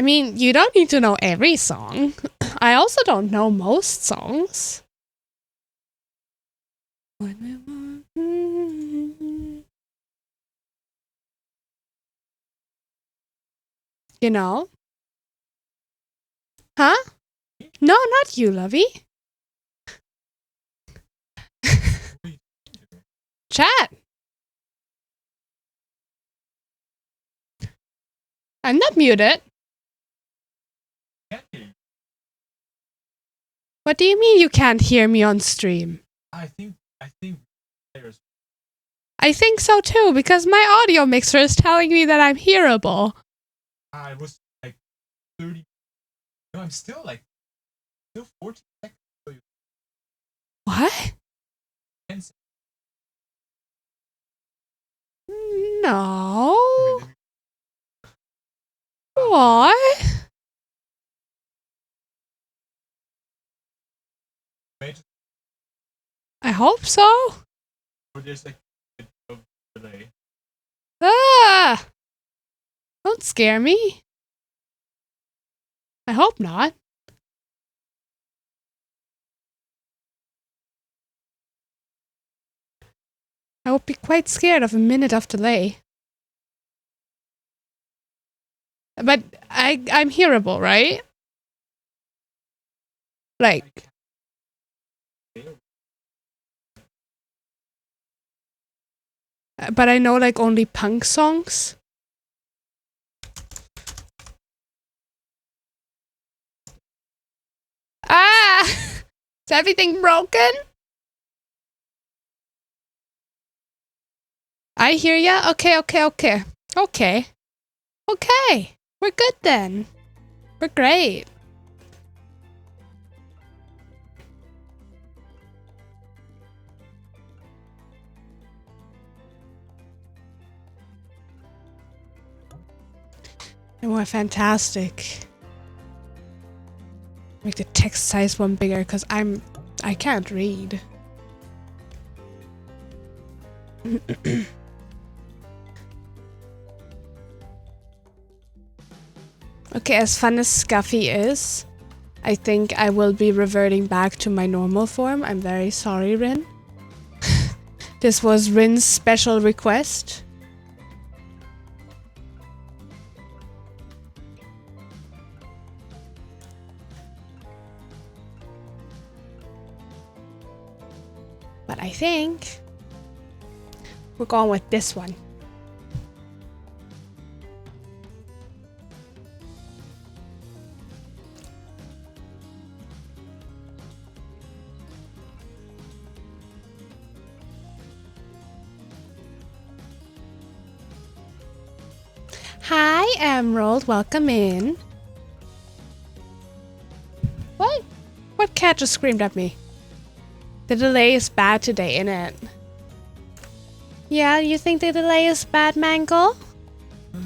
I mean, you don't need to know every song. I also don't know most songs. You know? Huh? No, not you, Lovey. Chat. I'm not muted. What do you mean you can't hear me on stream? I think so too, because my audio mixer is telling me that I'm hearable. I was like 30. No, I'm still 14 seconds. What? No. What? I hope so. Ah! Don't scare me. I hope not. I would be quite scared of a minute of delay. But I'm hearable, right? Like... But I know like only punk songs. Ah! Is everything broken? I hear ya. Okay. Okay. We're good then. We're great. And we're fantastic. Make the text size one bigger because I can't read. Okay, as fun as Scuffy is, I think I will be reverting back to my normal form. I'm very sorry, Rin. This was Rin's special request. But I think we're going with this one. Hi, Emerald. Welcome in. What? What cat just screamed at me? The delay is bad today, innit? Yeah, you think the delay is bad, Mangle?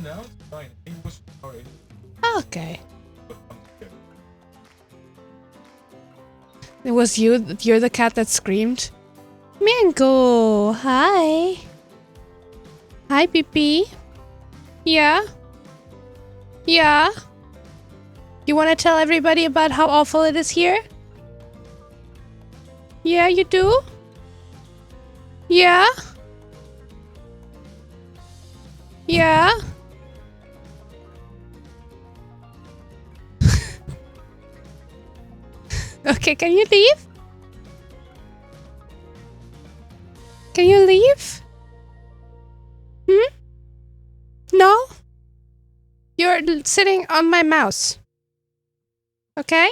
No, it's fine. It was sorry. Okay. It was you. You're the cat that screamed. Mango, hi. Hi, Pee. Yeah. Yeah. You want to tell everybody about how awful it is here? Yeah, you do? Yeah? Yeah? Okay, can you leave? Can you leave? Hmm? No? You're sitting on my mouse. Okay?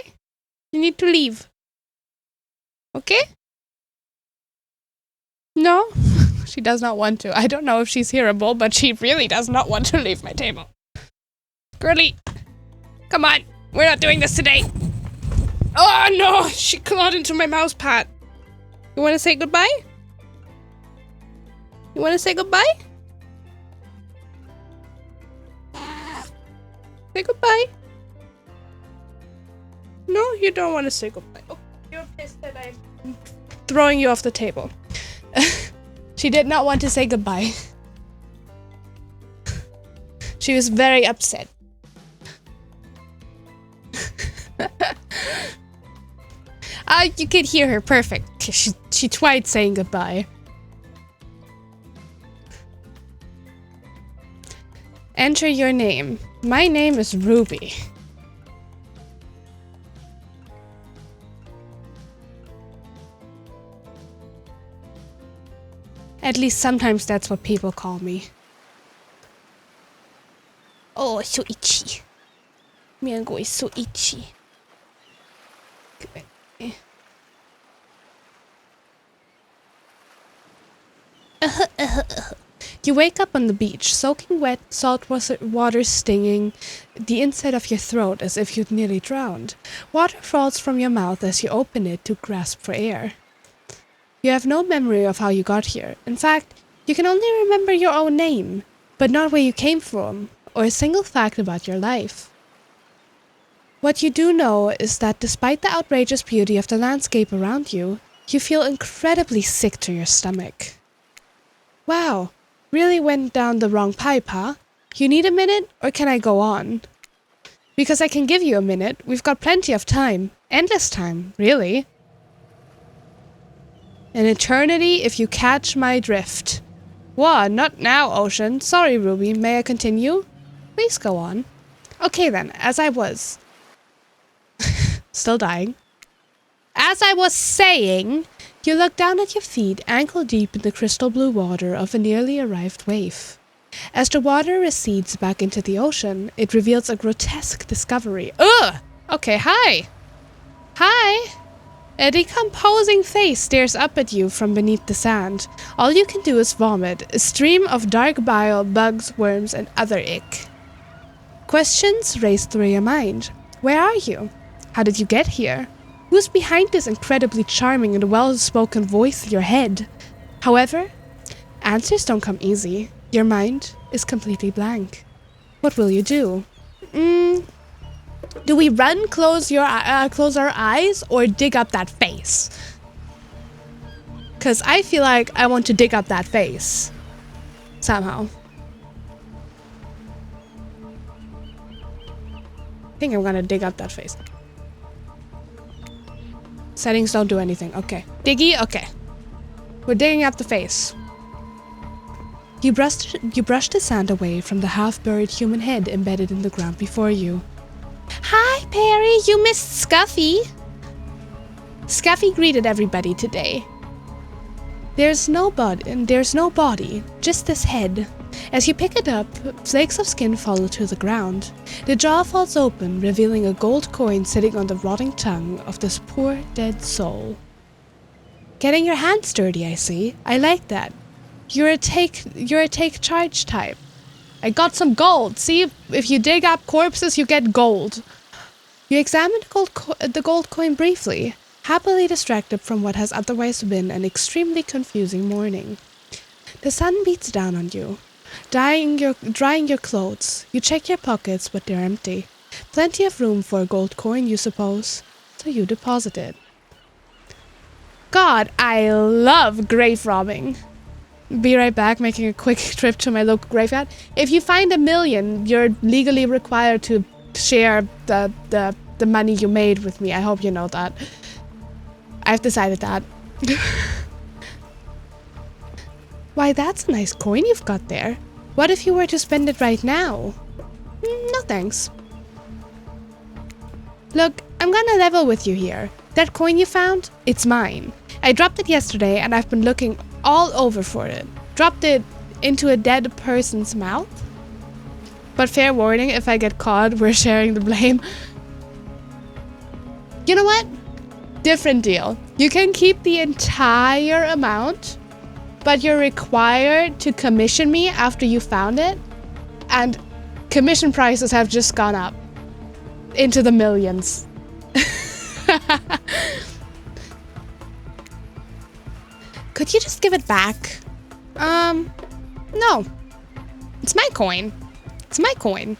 You need to leave. Okay? No? She does not want to. I don't know if she's hearable, but she really does not want to leave my table. Girlie! Come on! We're not doing this today! Oh no! She clawed into my mouse pad. You want to say goodbye? You want to say goodbye? Say goodbye. No, you don't want to say goodbye. Oh, you're pissed that I'm throwing you off the table. She did not want to say goodbye. She was very upset. You could hear her. Perfect. She tried saying goodbye. Enter your name. My name is Ruby. At least sometimes that's what people call me. Oh, so itchy. Mango is so itchy. You wake up on the beach, soaking wet, salt water stinging the inside of your throat as if you'd nearly drowned. Water falls from your mouth as you open it to grasp for air. You have no memory of how you got here. In fact, you can only remember your own name, but not where you came from, or a single fact about your life. What you do know is that despite the outrageous beauty of the landscape around you, you feel incredibly sick to your stomach. Wow, really went down the wrong pipe, huh? You need a minute, or can I go on? Because I can give you a minute. We've got plenty of time. Endless time, really. An eternity if you catch my drift. What? Not now, Ocean. Sorry, Ruby. May I continue? Please go on. Okay then, as I was... Still dying. As I was saying, you look down at your feet, ankle deep in the crystal blue water of a nearly arrived wave. As the water recedes back into the ocean, it reveals a grotesque discovery. Ugh! Okay, hi! Hi! A decomposing face stares up at you from beneath the sand. All you can do is vomit, a stream of dark bile, bugs, worms, and other ick. Questions race through your mind. Where are you? How did you get here? Who's behind this incredibly charming and well-spoken voice in your head? However, answers don't come easy. Your mind is completely blank. What will you do? Do we run, close our eyes, or dig up that face? Because I feel like I want to dig up that face. Somehow. I think I'm gonna dig up that face. Settings don't do anything. Okay. Diggy? Okay. We're digging up the face. You brush the sand away from the half-buried human head embedded in the ground before you. Hi, Perry. You missed Scuffy. Scuffy greeted everybody today. There's no body, just this head. As you pick it up, flakes of skin fall to the ground. The jaw falls open, revealing a gold coin sitting on the rotting tongue of this poor dead soul. Getting your hands dirty, I see. I like that. You're a take charge type. I got some gold. See, if you dig up corpses, you get gold. You examine the gold coin briefly, happily distracted from what has otherwise been an extremely confusing morning. The sun beats down on you, drying your clothes. You check your pockets, but they're empty. Plenty of room for a gold coin, you suppose. So you deposit it. God, I love grave robbing. Be right back, making a quick trip to my local graveyard. If you find 1 million, you're legally required to share the money you made with me. I hope you know that. I've decided that. Why, that's a nice coin you've got there. What if you were to spend it right now? No thanks. Look, I'm gonna level with you here. That coin you found, it's mine. I dropped it yesterday and I've been looking all over for it. Dropped it into a dead person's mouth. But fair warning, if I get caught, we're sharing the blame. You know what? Different deal. You can keep the entire amount, but you're required to commission me after you found it. And commission prices have just gone up into the millions. Could you just give it back? No. It's my coin. It's my coin.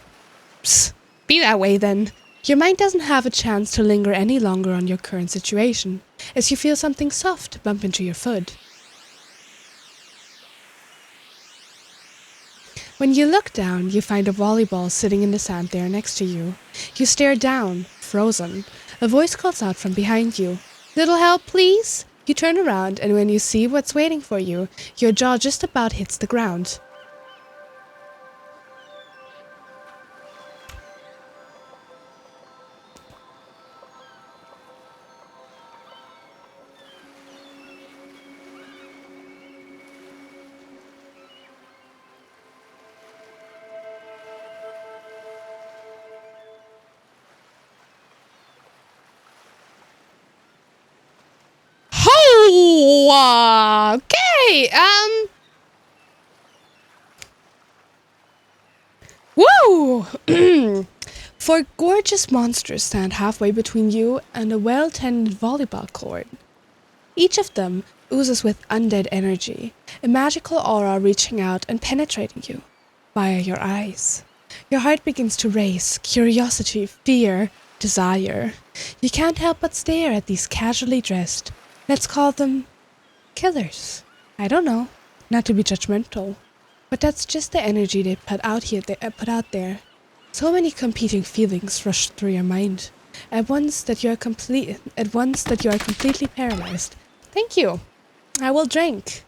Psst, be that way then. Your mind doesn't have a chance to linger any longer on your current situation, as you feel something soft bump into your foot. When you look down, you find a volleyball sitting in the sand there next to you. You stare down, frozen. A voice calls out from behind you. Little help, please? You turn around, and when you see what's waiting for you, your jaw just about hits the ground. Okay, woo! Four gorgeous monsters stand halfway between you and a well-tended volleyball court. Each of them oozes with undead energy, a magical aura reaching out and penetrating you via your eyes. Your heart begins to race, curiosity, fear, desire. You can't help but stare at these casually dressed, let's call them killers. I don't know, not to be judgmental, but that's just the energy they put out there. So many competing feelings rush through your mind. At once that you are completely paralyzed. Thank you. I will drink.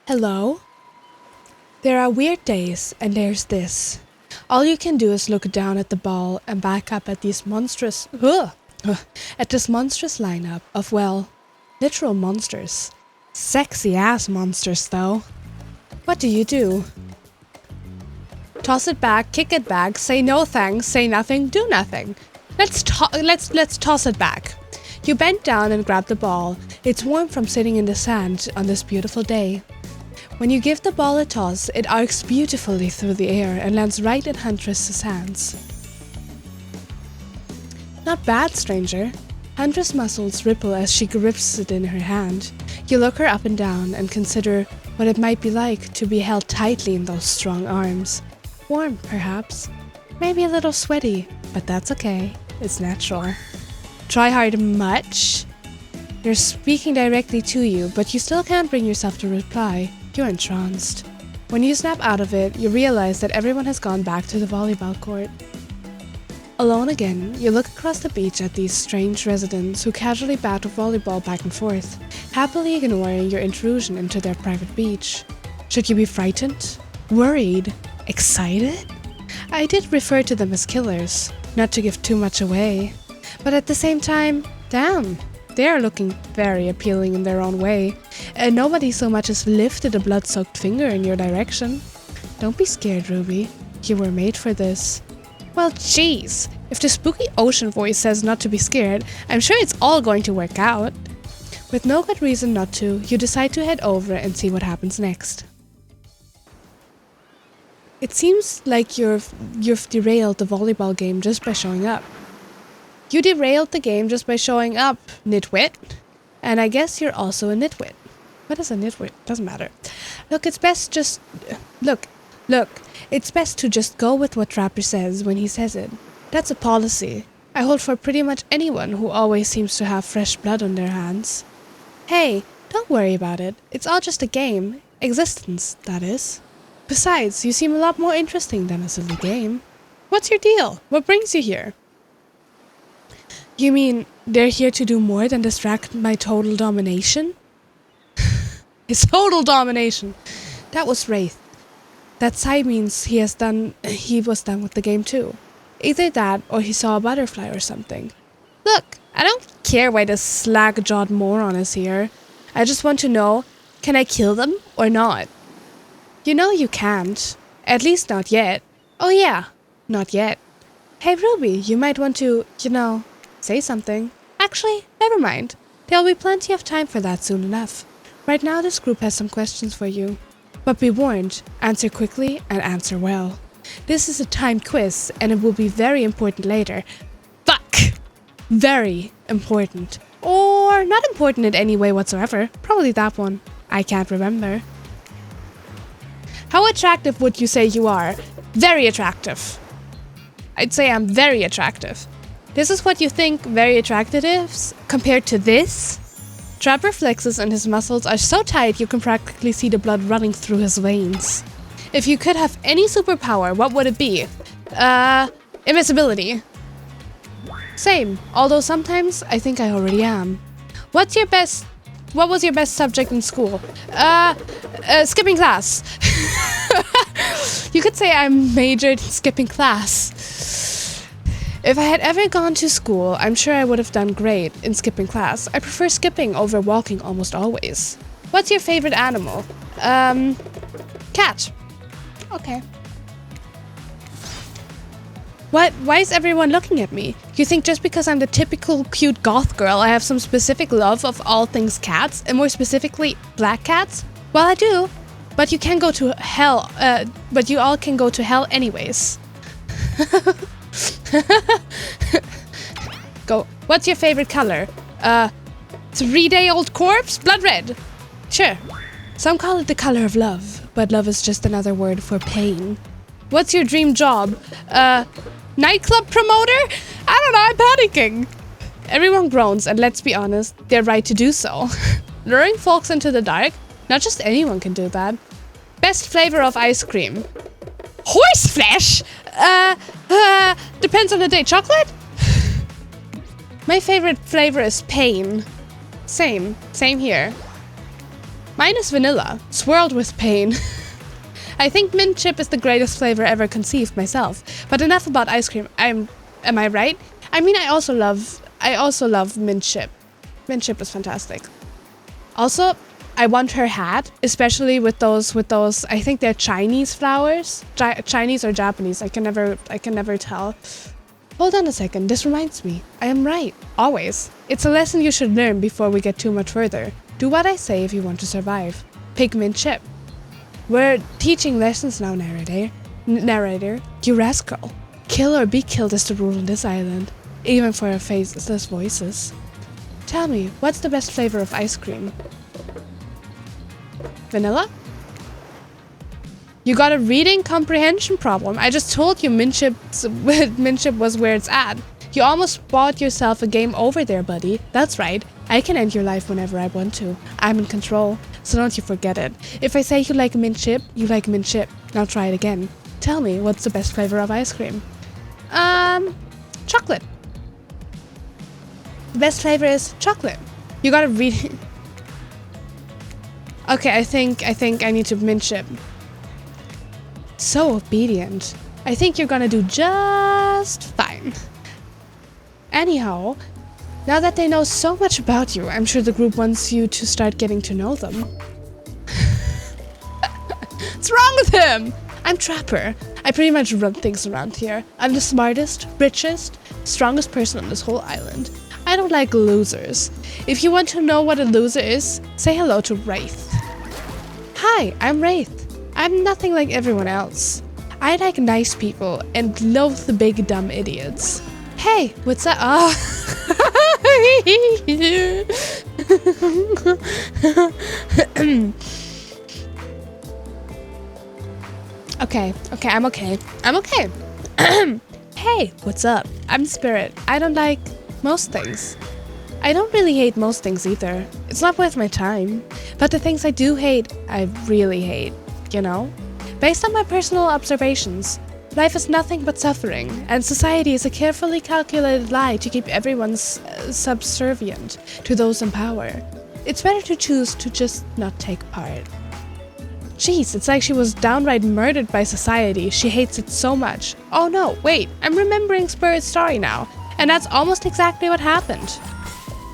Hello? There are weird days, and there's this. All you can do is look down at the ball and back up at this monstrous lineup of, well, literal monsters. Sexy ass monsters, though. What do? Toss it back, kick it back, say no thanks, say nothing, do nothing. Let's toss it back. You bend down and grab the ball. It's warm from sitting in the sand on this beautiful day. When you give the ball a toss, it arcs beautifully through the air and lands right in Huntress's hands. Not bad, stranger. Huntress' muscles ripple as she grips it in her hand. You look her up and down and consider what it might be like to be held tightly in those strong arms. Warm, perhaps. Maybe a little sweaty, but that's okay. It's natural. Try hard much? They're speaking directly to you, but you still can't bring yourself to reply. You're entranced. When you snap out of it, you realize that everyone has gone back to the volleyball court. Alone again, you look across the beach at these strange residents who casually battle volleyball back and forth, happily ignoring your intrusion into their private beach. Should you be frightened? Worried? Excited? I did refer to them as killers, not to give too much away. But at the same time, damn, they are looking very appealing in their own way, and nobody so much as lifted a blood-soaked finger in your direction. Don't be scared, Ruby. You were made for this. Well, jeez, if the spooky ocean voice says not to be scared, I'm sure it's all going to work out. With no good reason not to, you decide to head over and see what happens next. It seems like you've derailed the volleyball game just by showing up. You derailed the game just by showing up, nitwit. And I guess you're also a nitwit. What is a nitwit? Doesn't matter. Look, it's best to just go with what Trapper says when he says it. That's a policy I hold for pretty much anyone who always seems to have fresh blood on their hands. Hey, don't worry about it. It's all just a game. Existence, that is. Besides, you seem a lot more interesting than a silly game. What's your deal? What brings you here? You mean they're here to do more than distract my total domination? His total domination. That was Wraith. That sigh means he was done with the game too. Either that or he saw a butterfly or something. Look, I don't care why this slack-jawed moron is here. I just want to know, can I kill them or not? You know you can't. At least not yet. Oh yeah, not yet. Hey Ruby, you might want to, say something. Actually, never mind. There'll be plenty of time for that soon enough. Right now this group has some questions for you. But be warned, answer quickly and answer well. This is a timed quiz and it will be very important later. Fuck! Very important. Or not important in any way whatsoever. Probably that one. I can't remember. How attractive would you say you are? Very attractive. I'd say I'm very attractive. This is what you think very attractive is compared to this? Trapper flexes and his muscles are so tight you can practically see the blood running through his veins. If you could have any superpower, what would it be? Invisibility. Same, although sometimes I think I already am. What was your best subject in school? Skipping class. You could say I majored in skipping class. If I had ever gone to school, I'm sure I would have done great in skipping class. I prefer skipping over walking almost always. What's your favorite animal? Cat. Okay. What? Why is everyone looking at me? You think just because I'm the typical cute goth girl, I have some specific love of all things cats, and more specifically, black cats? Well, I do. But you can go to hell, but you all can go to hell anyways. Go. What's your favorite color? 3-day-old corpse? Blood red. Sure. Some call it the color of love, but love is just another word for pain. What's your dream job? Nightclub promoter? I don't know, I'm panicking. Everyone groans, and let's be honest, they're right to do so. Luring folks into the dark? Not just anyone can do that. Best flavor of ice cream? Horse flesh? Depends on the day. Chocolate? My favorite flavor is pain. Same here. Mine is vanilla, swirled with pain. I think mint chip is the greatest flavor ever conceived myself. But enough about ice cream. Am I right? I mean, I also love mint chip. Mint chip is fantastic. Also, I want her hat, especially with those. I think they're Chinese flowers, Chinese or Japanese. I can never tell. Hold on a second. This reminds me. I am right. Always. It's a lesson you should learn before we get too much further. Do what I say if you want to survive. Pick mint chip. We're teaching lessons now, narrator. You rascal. Kill or be killed is the rule on this island, even for our faceless voices. Tell me, what's the best flavor of ice cream? Vanilla? You got a reading comprehension problem. I just told you mint chip was where it's at. You almost bought yourself a game over there, buddy. That's right. I can end your life whenever I want to. I'm in control, so don't you forget it. If I say you like mint chip, you like mint chip. Now try it again. Tell me, what's the best flavor of ice cream? Chocolate. The best flavor is chocolate. You gotta read. Okay, I think I need to mint chip. So obedient. I think you're gonna do just fine. Anyhow, now that they know so much about you, I'm sure the group wants you to start getting to know them. What's wrong with him? I'm Trapper. I pretty much run things around here. I'm the smartest, richest, strongest person on this whole island. I don't like losers. If you want to know what a loser is, say hello to Wraith. Hi, I'm Wraith. I'm nothing like everyone else. I like nice people and loathe the big dumb idiots. Hey, what's that? Oh. Okay, I'm okay. Hey, what's up? I'm Spirit. I don't like most things. I don't really hate most things either. It's not worth my time. But the things I do hate, I really hate, you know? Based on my personal observations, life is nothing but suffering, and society is a carefully calculated lie to keep everyone subservient to those in power. It's better to choose to just not take part. Jeez, it's like she was downright murdered by society. She hates it so much. Oh no, wait, I'm remembering Spirit's story now, and that's almost exactly what happened.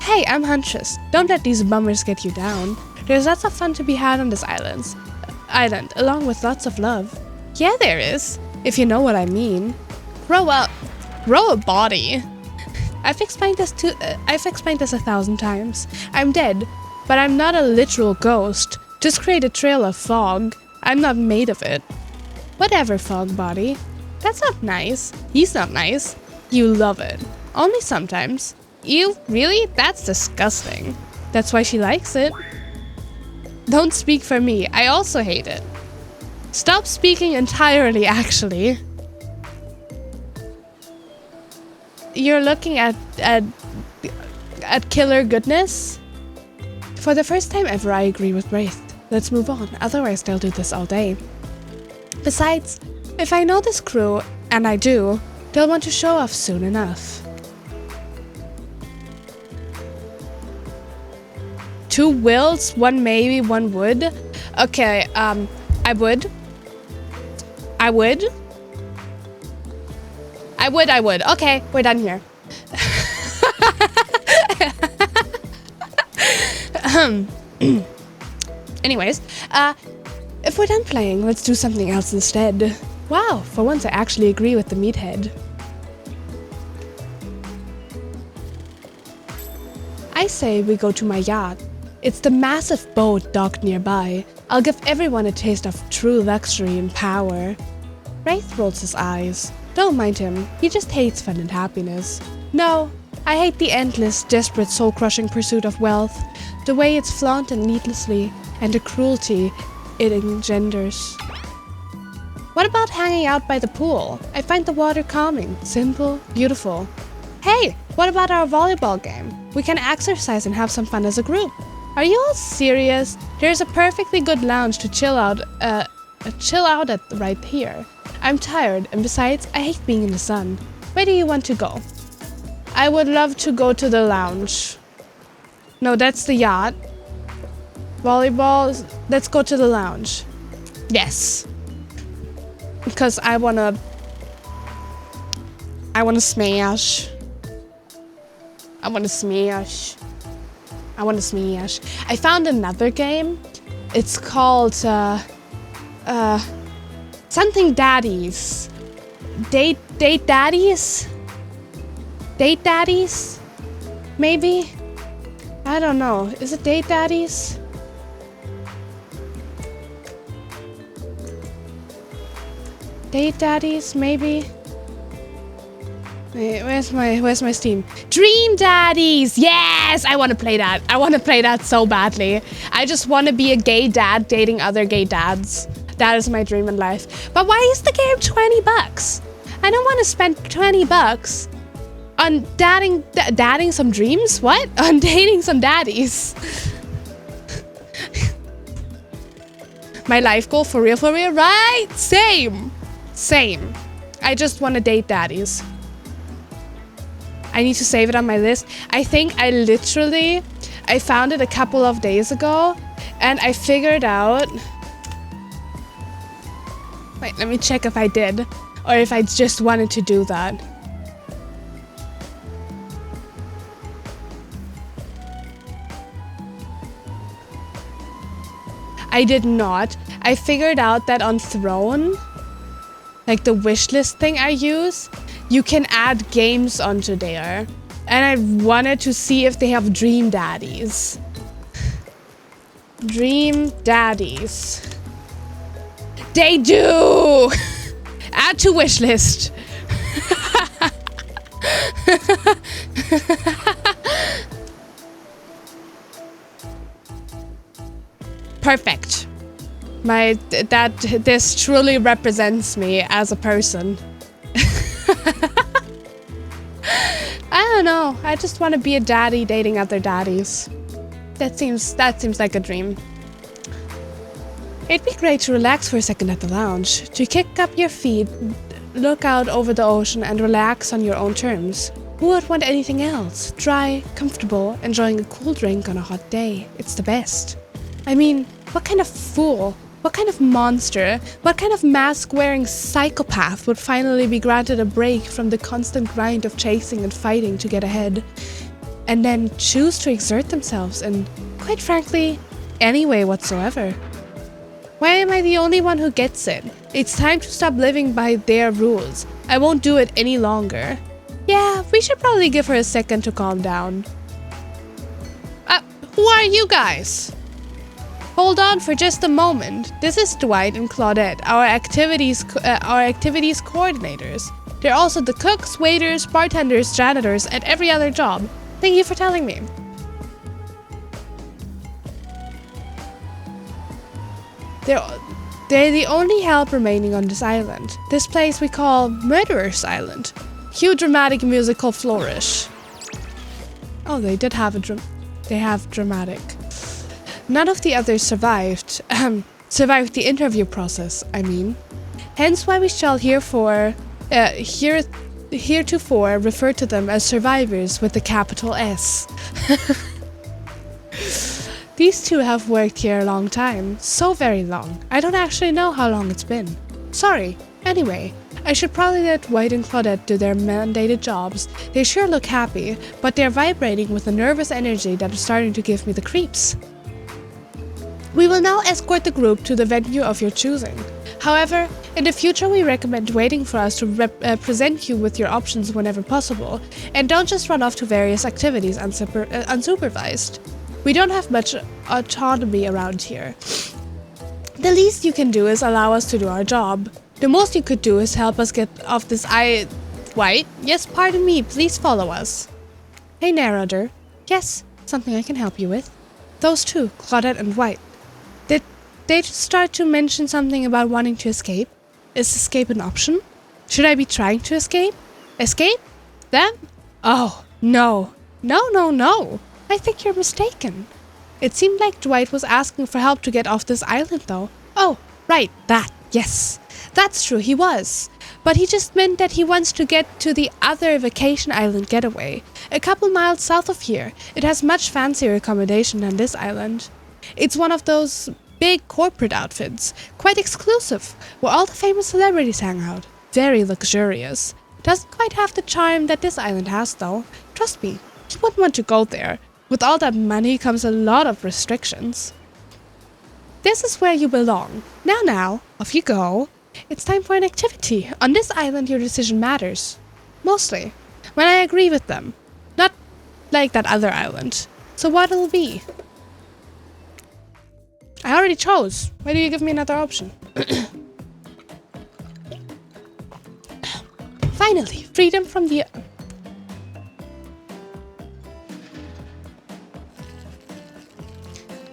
Hey, I'm Huntress. Don't let these bummers get you down. There's lots of fun to be had on this island, along with lots of love. Yeah, there is, if you know what I mean. Grow up. Grow a body. I've explained this 1,000 times. I'm dead, but I'm not a literal ghost. Just create a trail of fog. I'm not made of it. Whatever, fog body. That's not nice. He's not nice. You love it. Only sometimes. Ew, really? That's disgusting. That's why she likes it. Don't speak for me. I also hate it. Stop speaking entirely, actually. You're looking at killer goodness? For the first time ever, I agree with Wraith. Let's move on, otherwise they'll do this all day. Besides, if I know this crew, and I do, They'll want to show off soon enough. 2 wills, 1 maybe, 1 would. Okay, I would. Okay, we're done here. Anyways, if we're done playing, let's do something else instead. Wow, for once I actually agree with the meathead. I say we go to my yacht. It's the massive boat docked nearby. I'll give everyone a taste of true luxury and power. Wraith rolls his eyes. Don't mind him, he just hates fun and happiness. No, I hate the endless, desperate, soul-crushing pursuit of wealth, the way it's flaunted needlessly, and the cruelty it engenders. What about hanging out by the pool? I find the water calming, simple, beautiful. Hey, what about our volleyball game? We can exercise and have some fun as a group. Are you all serious? There's a perfectly good lounge to chill out at right here. I'm tired, and besides, I hate being in the sun. Where do you want to go? I would love to go to the lounge. No, that's the yacht. Volleyball, let's go to the lounge. Yes. Because I wanna smash. I found another game. It's called, something daddies. Date daddies? Date daddies? Maybe? I don't know. Is it date daddies? Date daddies, maybe? Wait, where's my Steam? Dream Daddies! Yes! I want to play that. I want to play that so badly. I just want to be a gay dad dating other gay dads. That is my dream in life. But why is the game $20? I don't want to spend $20 on dating some dreams? What? On dating some daddies. My life goal for real, right? Same. I just want to date daddies. I need to save it on my list. I think I found it a couple of days ago and I figured out. Wait, let me check if I did or if I just wanted to do that. I did not. I figured out that on Throne, like the wishlist thing I use, you can add games onto there. And I wanted to see if they have Dream Daddies. Dream Daddies. They do! Add to wishlist. Perfect. This truly represents me as a person. I don't know. I just want to be a daddy dating other daddies. That seems like a dream. It'd be great to relax for a second at the lounge, to kick up your feet, look out over the ocean and relax on your own terms. Who would want anything else? Dry, comfortable, enjoying a cool drink on a hot day. It's the best. I mean, what kind of fool, what kind of monster, what kind of mask-wearing psychopath would finally be granted a break from the constant grind of chasing and fighting to get ahead, and then choose to exert themselves in, quite frankly, any way whatsoever? Why am I the only one who gets it? It's time to stop living by their rules. I won't do it any longer. Yeah, we should probably give her a second to calm down. Who are you guys? Hold on for just a moment. This is Dwight and Claudette, our activities coordinators. They're also the cooks, waiters, bartenders, janitors, and every other job. Thank you for telling me. They're the only help remaining on this island. This place we call Murderer's Island. Cue dramatic musical flourish. Oh, they did have they have dramatic. None of the others survived the interview process, I mean. Hence why we shall hear heretofore referred to them as survivors with a capital S. These two have worked here a long time. So very long. I don't actually know how long it's been. Sorry. Anyway, I should probably let White and Claudette do their mandated jobs. They sure look happy, but they're vibrating with a nervous energy that is starting to give me the creeps. We will now escort the group to the venue of your choosing. However, in the future we recommend waiting for us to present you with your options whenever possible, and don't just run off to various activities unsupervised. We don't have much autonomy around here. The least you can do is allow us to do our job. The most you could do is help us get off this White? Yes, pardon me, please follow us. Hey, narrator. Yes, something I can help you with. Those two, Claudette and White. Did they just start to mention something about wanting to escape? Is escape an option? Should I be trying to escape? Escape? Them? Oh, no. No. I think you're mistaken. It seemed like Dwight was asking for help to get off this island, though. Oh, right, that, yes. That's true, he was. But he just meant that he wants to get to the other vacation island getaway. A couple miles south of here. It has much fancier accommodation than this island. It's one of those big corporate outfits, quite exclusive, where all the famous celebrities hang out. Very luxurious. Doesn't quite have the charm that this island has, though. Trust me, you wouldn't want to go there. With all that money comes a lot of restrictions. This is where you belong. Now, off you go. It's time for an activity. On this island, your decision matters. Mostly. When I agree with them. Not like that other island. So what'll it be? I already chose. Why do you give me another option? Finally, freedom from the...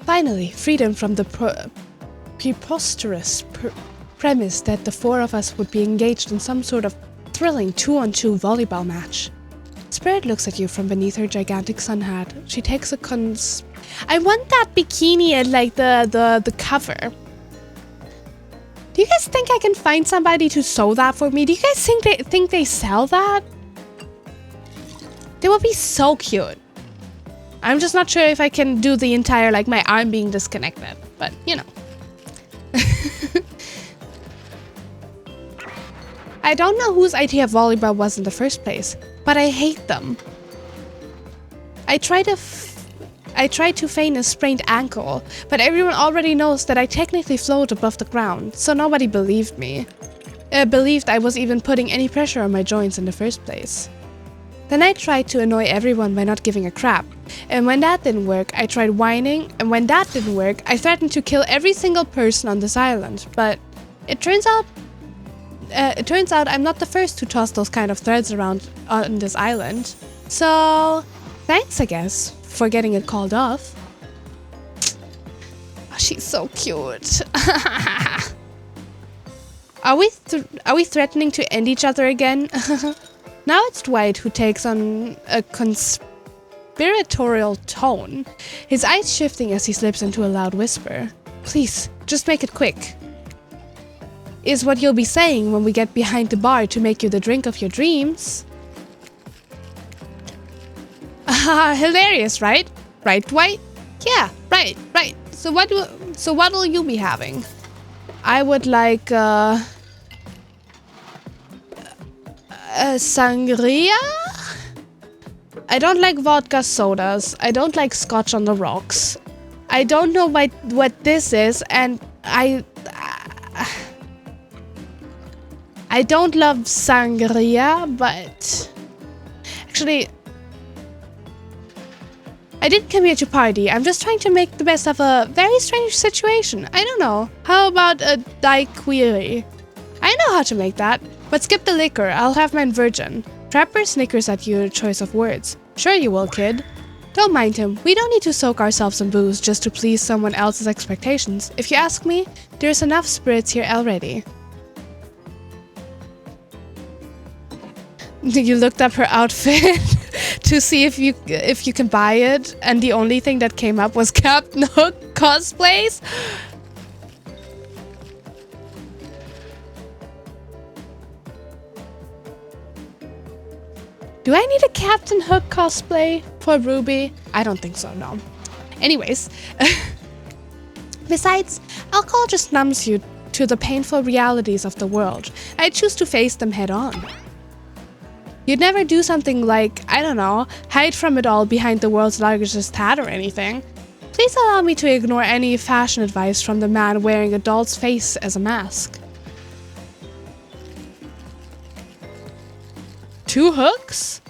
Finally, freedom from the preposterous premise that the four of us would be engaged in some sort of thrilling 2-on-2 volleyball match. Spirit looks at you from beneath her gigantic sun hat. She takes a I want that bikini at like the cover. Do you guys think I can find somebody to sew that for me? Do you guys think they sell that? They would be so cute. I'm just not sure if I can do the entire, like, my arm being disconnected. But, you know. I don't know whose idea volleyball was in the first place, but I hate them. I tried to feign a sprained ankle, but everyone already knows that I technically float above the ground, so nobody believed me. Believed I was even putting any pressure on my joints in the first place. Then I tried to annoy everyone by not giving a crap. And when that didn't work, I tried whining, and when that didn't work, I threatened to kill every single person on this island. But it turns out I'm not the first to toss those kind of threads around on this island. So, thanks, I guess, for getting it called off. Oh, she's so cute. Are we threatening to end each other again? Now it's Dwight who takes on a conspiratorial tone, his eyes shifting as he slips into a loud whisper. Please, just make it quick. Is what you'll be saying when we get behind the bar to make you the drink of your dreams. Hilarious, right? Right, Dwight? Yeah, right. So what'll you be having? I would like sangria? I don't like vodka sodas. I don't like scotch on the rocks. I don't know what this is, and I don't love sangria, but actually, I didn't come here to party. I'm just trying to make the best of a very strange situation. I don't know. How about a daiquiri? I know how to make that. But skip the liquor, I'll have mine virgin. Trapper snickers at your choice of words. Sure you will, kid. Don't mind him. We don't need to soak ourselves in booze just to please someone else's expectations. If you ask me, there's enough spirits here already. You looked up her outfit to see if you can buy it, and the only thing that came up was Captain Hook cosplays? Do I need a Captain Hook cosplay for Ruby? I don't think so, no. Anyways. Besides, alcohol just numbs you to the painful realities of the world. I choose to face them head on. You'd never do something like, I don't know, hide from it all behind the world's largest hat or anything. Please allow me to ignore any fashion advice from the man wearing a doll's face as a mask. 2 hooks?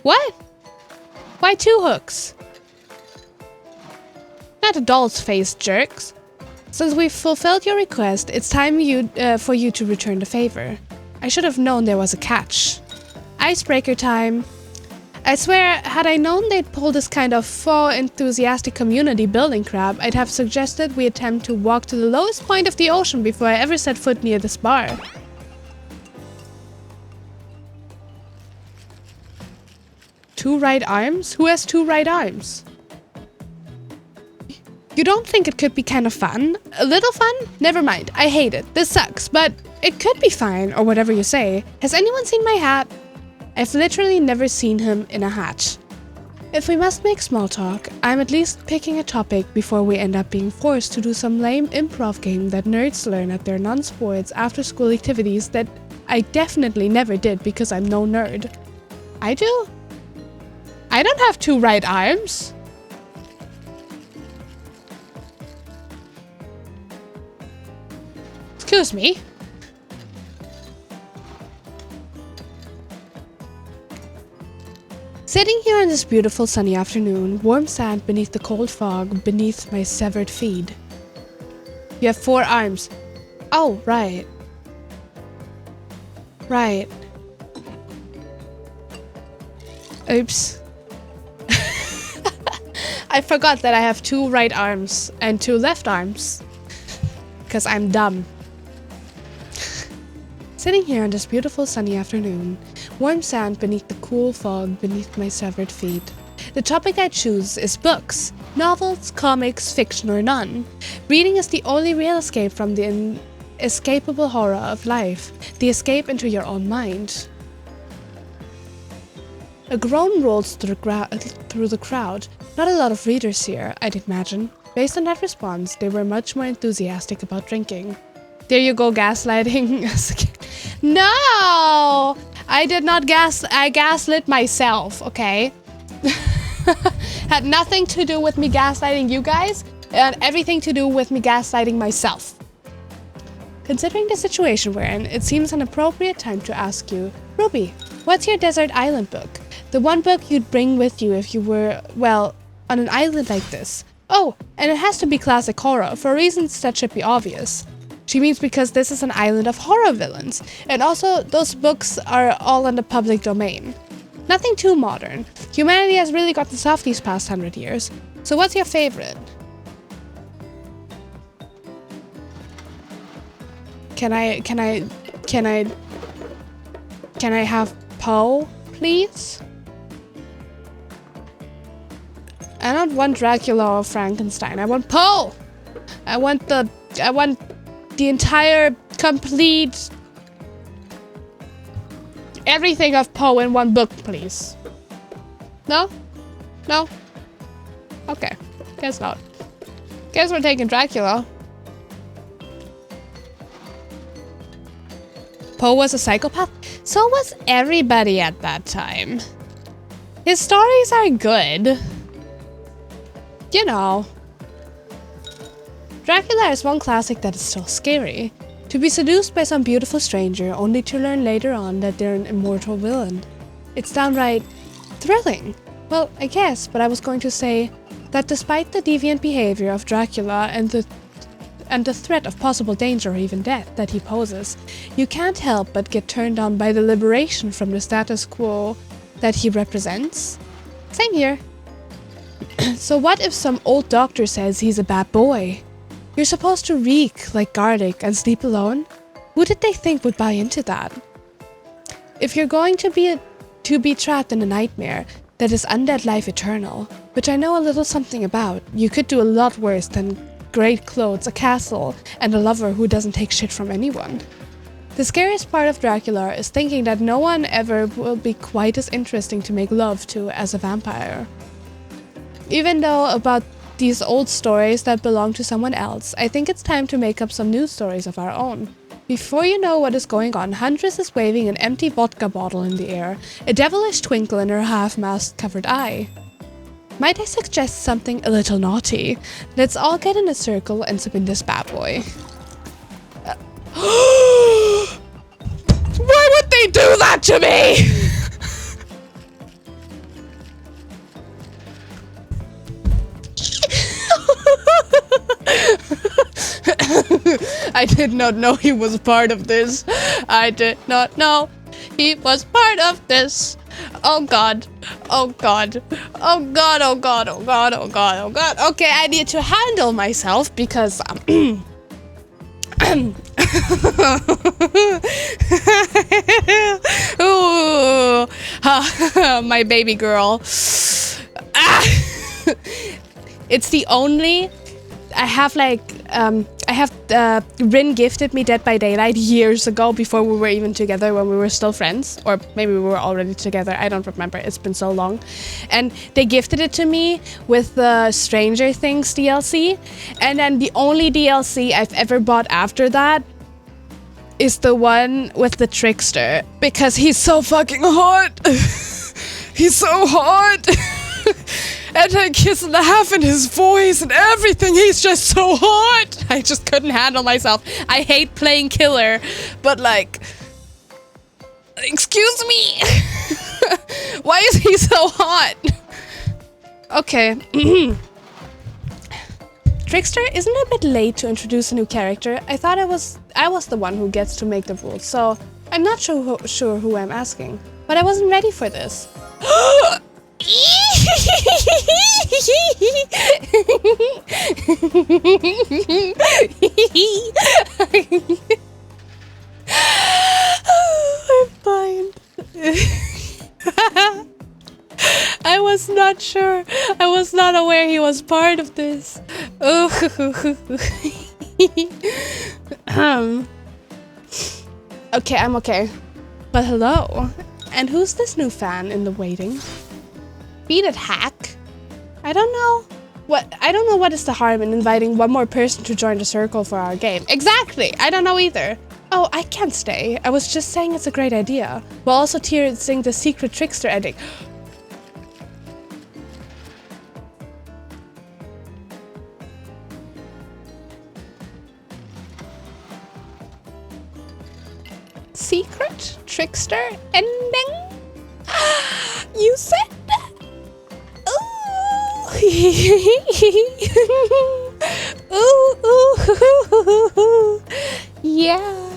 What? Why 2 hooks? Not a doll's face, jerks. Since we've fulfilled your request, it's time for you to return the favor. I should have known there was a catch. Icebreaker time. I swear, had I known they'd pull this kind of faux enthusiastic community building crap, I'd have suggested we attempt to walk to the lowest point of the ocean before I ever set foot near this bar. Two right arms? Who has 2 right arms? You don't think it could be kind of fun? A little fun? Never mind, I hate it. This sucks, but it could be fine, or whatever you say. Has anyone seen my hat? I've literally never seen him in a hat. If we must make small talk, I'm at least picking a topic before we end up being forced to do some lame improv game that nerds learn at their non-sports after-school activities that I definitely never did because I'm no nerd. I do? I don't have 2 right arms. Excuse me. Sitting here on this beautiful sunny afternoon, warm sand beneath the cold fog beneath my severed feet. You have 4 arms. Oh, right. Right. Oops. I forgot that I have 2 right arms and 2 left arms. Because I'm dumb. Sitting here on this beautiful sunny afternoon, warm sand beneath the cool fog beneath my severed feet. The topic I choose is books, novels, comics, fiction or none. Reading is the only real escape from the inescapable horror of life, the escape into your own mind. A groan rolls through the crowd. Not a lot of readers here, I'd imagine. Based on that response, they were much more enthusiastic about drinking. There you go, gaslighting. No! I did not I gaslit myself, okay? Had nothing to do with me gaslighting you guys, and everything to do with me gaslighting myself. Considering the situation we're in, it seems an appropriate time to ask you, Ruby, what's your desert island book? The one book you'd bring with you if you were, well, on an island like this. Oh, and it has to be classic horror, for reasons that should be obvious. She means because this is an island of horror villains, and also those books are all in the public domain. Nothing too modern. Humanity has really gotten soft these past 100 years. So what's your favorite? Can I have Poe, please? I don't want Dracula or Frankenstein. I want Poe! I want the entire, complete, everything of Poe in one book, please. No? No? Okay. Guess not. Guess we're taking Dracula. Poe was a psychopath? So was everybody at that time. His stories are good. You know. Dracula is one classic that is still scary. To be seduced by some beautiful stranger only to learn later on that they're an immortal villain. It's downright thrilling. Well, I guess, but I was going to say that despite the deviant behavior of Dracula and the threat of possible danger or even death that he poses, you can't help but get turned on by the liberation from the status quo that he represents. Same here. So what if some old doctor says he's a bad boy? You're supposed to reek like garlic and sleep alone? Who did they think would buy into that? If you're going to be trapped in a nightmare that is undead life eternal, which I know a little something about, you could do a lot worse than great clothes, a castle, and a lover who doesn't take shit from anyone. The scariest part of Dracula is thinking that no one ever will be quite as interesting to make love to as a vampire. Even though about these old stories that belong to someone else, I think it's time to make up some new stories of our own. Before you know what is going on, Huntress is waving an empty vodka bottle in the air, a devilish twinkle in her half-masked covered eye. Might I suggest something a little naughty? Let's all get in a circle and sip in this bad boy. Why would they do that to me? I did not know he was part of this. I did not know he was part of this. Oh god. Oh god. Oh god. Oh god. Oh god. Oh god. Oh god. Okay, I need to handle myself because Ooh, my baby girl. It's the only. I have Rin gifted me Dead by Daylight years ago before we were even together, when we were still friends, or maybe we were already together. I don't remember. It's been so long. And they gifted it to me with the Stranger Things DLC. And then the only DLC I've ever bought after that is the one with the Trickster, because he's so fucking hot. He's so hot. And I kiss and laugh in his voice and everything. He's just so hot. I just couldn't handle myself. I hate playing killer, but like, excuse me. Why is he so hot? Okay. Trickster, isn't it a bit late to introduce a new character? I thought I was the one who gets to make the rules, so I'm not sure who I'm asking. But I wasn't ready for this. I'm fine. I was not sure. I was not aware he was part of this. Okay, I'm okay. But hello. And who's this new fan in the waiting? Beat it, hack. I don't know what is the harm in inviting one more person to join the circle for our game. Exactly. I don't know either. Oh, I can't stay. I was just saying it's a great idea. We'll also teasing the secret Trickster ending. Secret Trickster ending? You said that? Ooh. Yeah.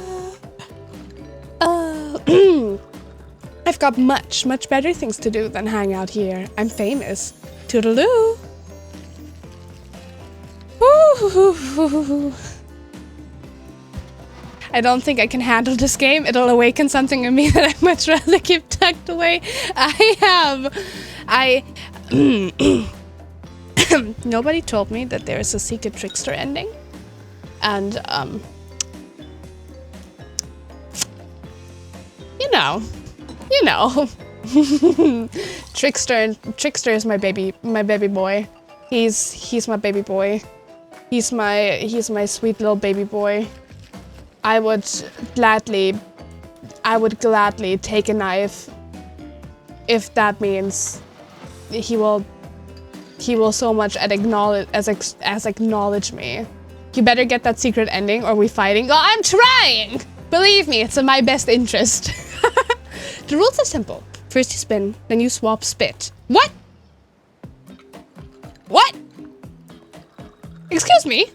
I've got much better things to do than hang out here. I'm famous. Toodaloo. Ooh. I don't think I can handle this game. It'll awaken something in me that I'd much rather keep tucked away. Nobody told me that there is a secret Trickster ending. And, you know. Trickster is my baby boy. He's my baby boy. He's my sweet little baby boy. I would gladly take a knife if that means he will so much acknowledge me. You better get that secret ending or we fighting. Oh, I'm trying! Believe me, it's in my best interest. The rules are simple. First you spin, then you swap spit. What? What? Excuse me?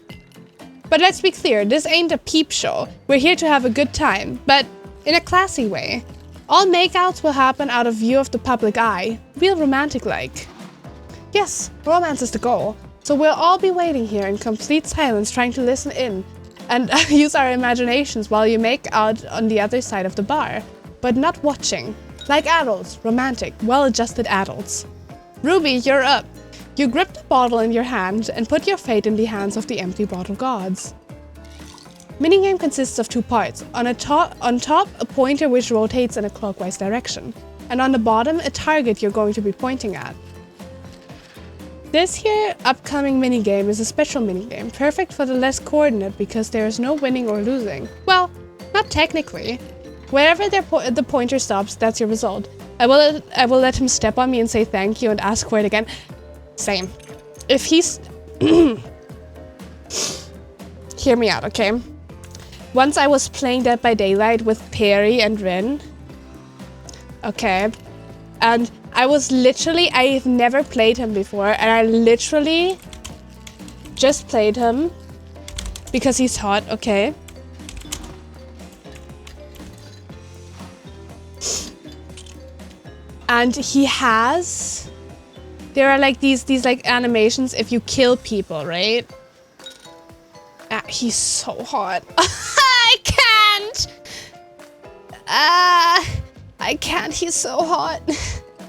But let's be clear, this ain't a peep show. We're here to have a good time, but in a classy way. All makeouts will happen out of view of the public eye. Real romantic-like. Yes, romance is the goal. So we'll all be waiting here in complete silence, trying to listen in and use our imaginations while you make out on the other side of the bar. But not watching. Like adults, romantic, well-adjusted adults. Ruby, you're up. You grip the bottle in your hand and put your fate in the hands of the empty bottle gods. Minigame consists of 2 parts. On top, a pointer which rotates in a clockwise direction. And on the bottom, a target you're going to be pointing at. This here upcoming minigame is a special minigame, perfect for the less coordinate because there is no winning or losing. Well, not technically. Wherever the pointer stops, that's your result. I will let him step on me and say thank you and ask for it again. Same. If he's... Hear me out, okay? Once I was playing Dead by Daylight with Perry and Rin. Okay. And I've never played him before, and I literally just played him because he's hot, okay? And there are like these like animations if you kill people, right? He's so hot. I can't, he's so hot.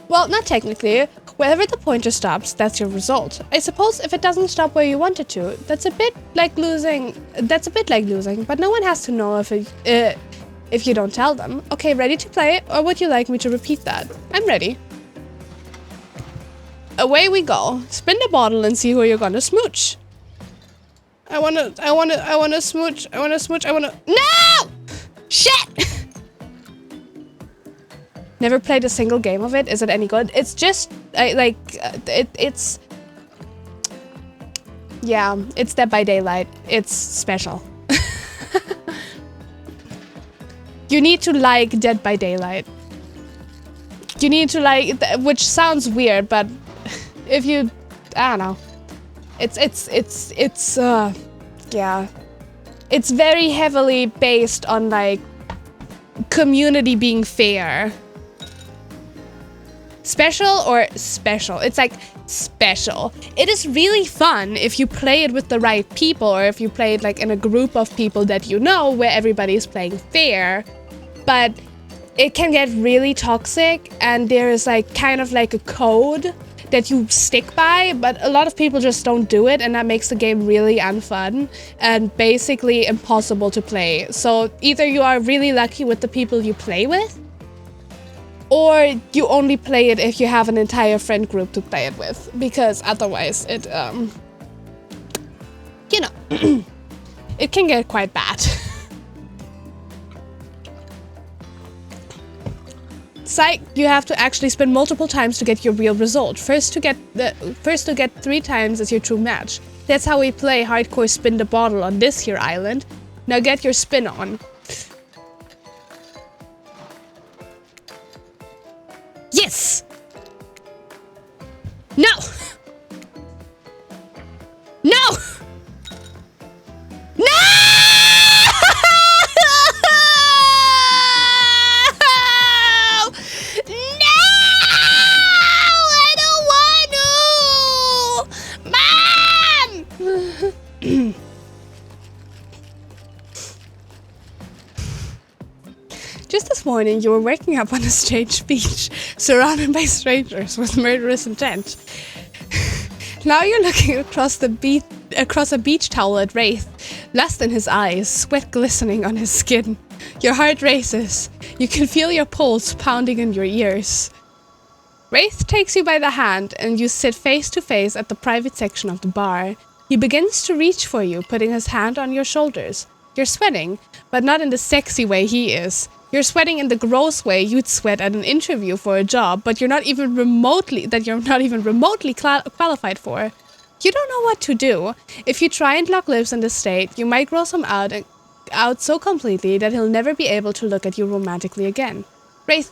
Well, not technically. Wherever the pointer stops, that's your result. I suppose if it doesn't stop where you want it to, that's a bit like losing, but no one has to know if you don't tell them. Okay, ready to play? Or would you like me to repeat that? I'm ready. Away we go. Spin the bottle and see who you're gonna smooch. I wanna smooch. No! Shit! Never played a single game of it. Is it any good? It's just, it's... Yeah, it's Dead by Daylight. It's special. You need to like Dead by Daylight. You need to like, which sounds weird, but if you, I don't know. Yeah. It's very heavily based on like community being fair. Special or special? It's like special. It is really fun if you play it with the right people, or if you play it like in a group of people that you know where everybody is playing fair. But it can get really toxic, and there is like kind of like a code that you stick by, but a lot of people just don't do it, and that makes the game really unfun and basically impossible to play. So either you are really lucky with the people you play with, or you only play it if you have an entire friend group to play it with, because otherwise it, you know, it can get quite bad. Psych, you have to actually spin multiple times to get your real result. First to get 3 times is your true match. That's how we play hardcore spin the bottle on this here island. Now get your spin on. Yes! No! No! No! Just this morning, you were waking up on a strange beach, surrounded by strangers with murderous intent. Now you're looking across a beach towel at Wraith, lust in his eyes, sweat glistening on his skin. Your heart races. You can feel your pulse pounding in your ears. Wraith takes you by the hand, and you sit face to face at the private section of the bar. He begins to reach for you, putting his hand on your shoulders. You're sweating, but not in the sexy way he is. You're sweating in the gross way you'd sweat at an interview for a job, but you're not even remotely qualified for. You don't know what to do. If you try and lock lips in this state, you might gross him out so completely that he'll never be able to look at you romantically again. Wraith,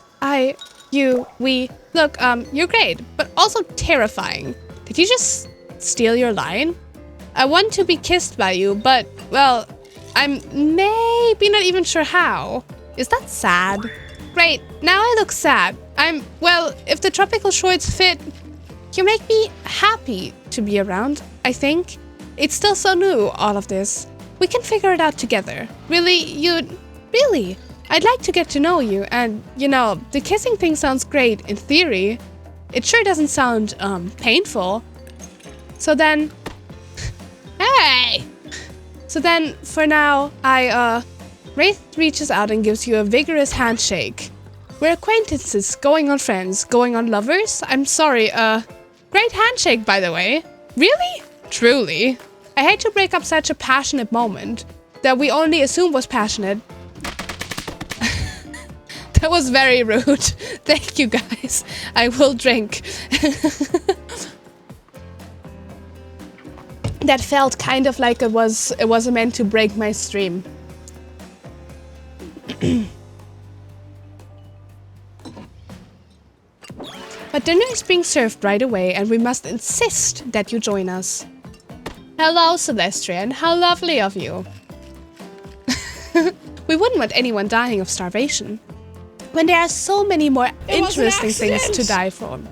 we, look, you're great, but also terrifying. Did you just steal your line? I want to be kissed by you, but, well, I'm maybe not even sure how. Is that sad? Great, now I look sad. Well, if the tropical shorts fit, you make me happy to be around, I think. It's still so new, all of this. We can figure it out together. Really? I'd like to get to know you, and, you know, the kissing thing sounds great in theory. It sure doesn't sound, painful. So then... Hey! So then, for now, Wraith reaches out and gives you a vigorous handshake. We're acquaintances, going on friends, going on lovers. I'm sorry, great handshake, by the way. Really? Truly. I hate to break up such a passionate moment that we only assume was passionate. That was very rude. Thank you, guys. I will drink. That felt kind of like it was meant to break my stream. But dinner is being served right away, and we must insist that you join us. Hello, Celestian. How lovely of you. We wouldn't want anyone dying of starvation, when there are so many more interesting things to die from.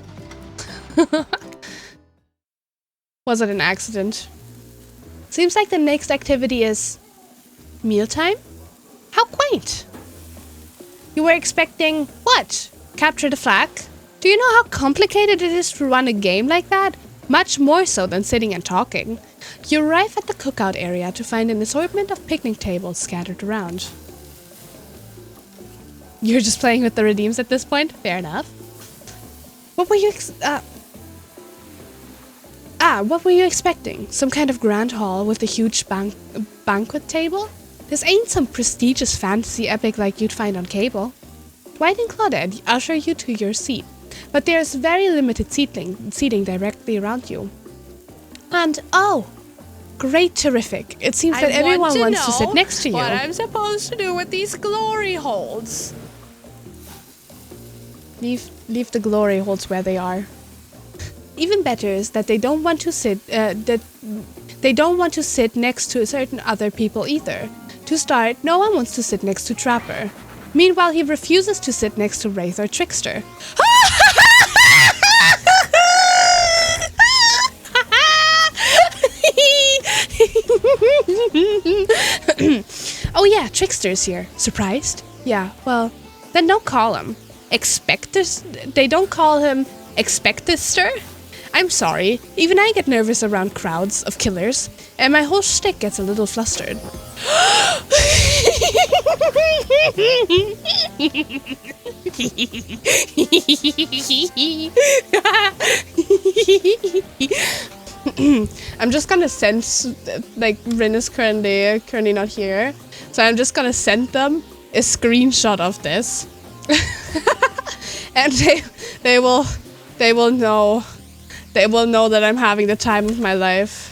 Was it an accident? Seems like the next activity is mealtime? How quaint. You were expecting what? Capture the flag? Do you know how complicated it is to run a game like that? Much more so than sitting and talking. You arrive at the cookout area to find an assortment of picnic tables scattered around. You're just playing with the redeems at this point? Fair enough. What were you what were you expecting? Some kind of grand hall with a huge banquet table? This ain't some prestigious fantasy epic like you'd find on cable. Dwight and Claudette usher you to your seat, but there's very limited seating directly around you. And oh, great, terrific. It seems that everyone wants to sit next to you. What I'm supposed to do with these glory holds. Leave the glory holds where they are. Even better is that they don't want to sit next to certain other people either. To start, no one wants to sit next to Trapper. Meanwhile, he refuses to sit next to Wraith or Trickster. Oh yeah, Trickster's here. Surprised? Yeah, well, then don't call him They don't call him Expectister? I'm sorry, even I get nervous around crowds of killers, and my whole shtick gets a little flustered. I'm just gonna send, like, Rin is currently not here, so I'm just gonna send them a screenshot of this. And they will know that I'm having the time of my life.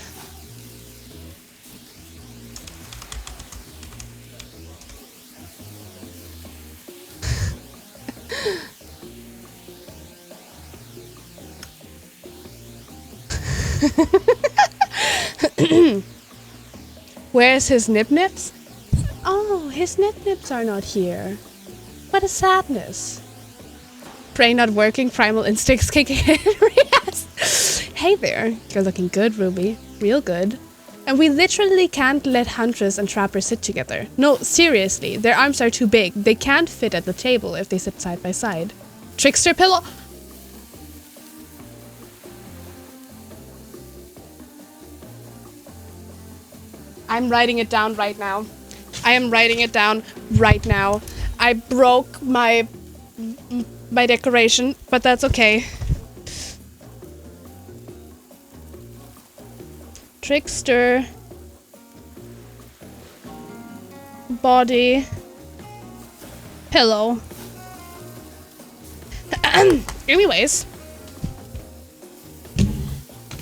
Where's his nip-nips? Oh, his nip-nips are not here. What a sadness. Brain not working, primal instincts kicking in. Yes. Hey there. You're looking good, Ruby. Real good. And we literally can't let Huntress and Trapper sit together. No, seriously. Their arms are too big. They can't fit at the table if they sit side by side. Trickster pillow. I'm writing it down right now. I am writing it down right now. I broke my decoration, but that's okay. Trickster. Body. Pillow. Anyways.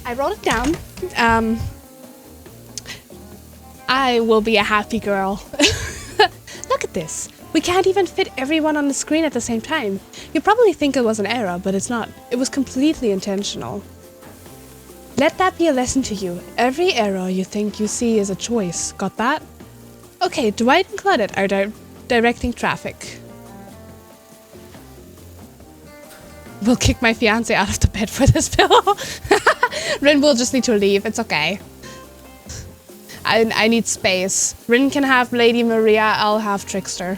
I wrote it down. I will be a happy girl. Look at this. We can't even fit everyone on the screen at the same time. You probably think it was an error, but it's not. It was completely intentional. Let that be a lesson to you. Every error you think you see is a choice. Got that? Okay, Dwight and Claudette are directing traffic. We'll kick my fiancé out of the bed for this pillow. Rin will just need to leave. It's okay. I need space. Rin can have Lady Maria, I'll have Trickster.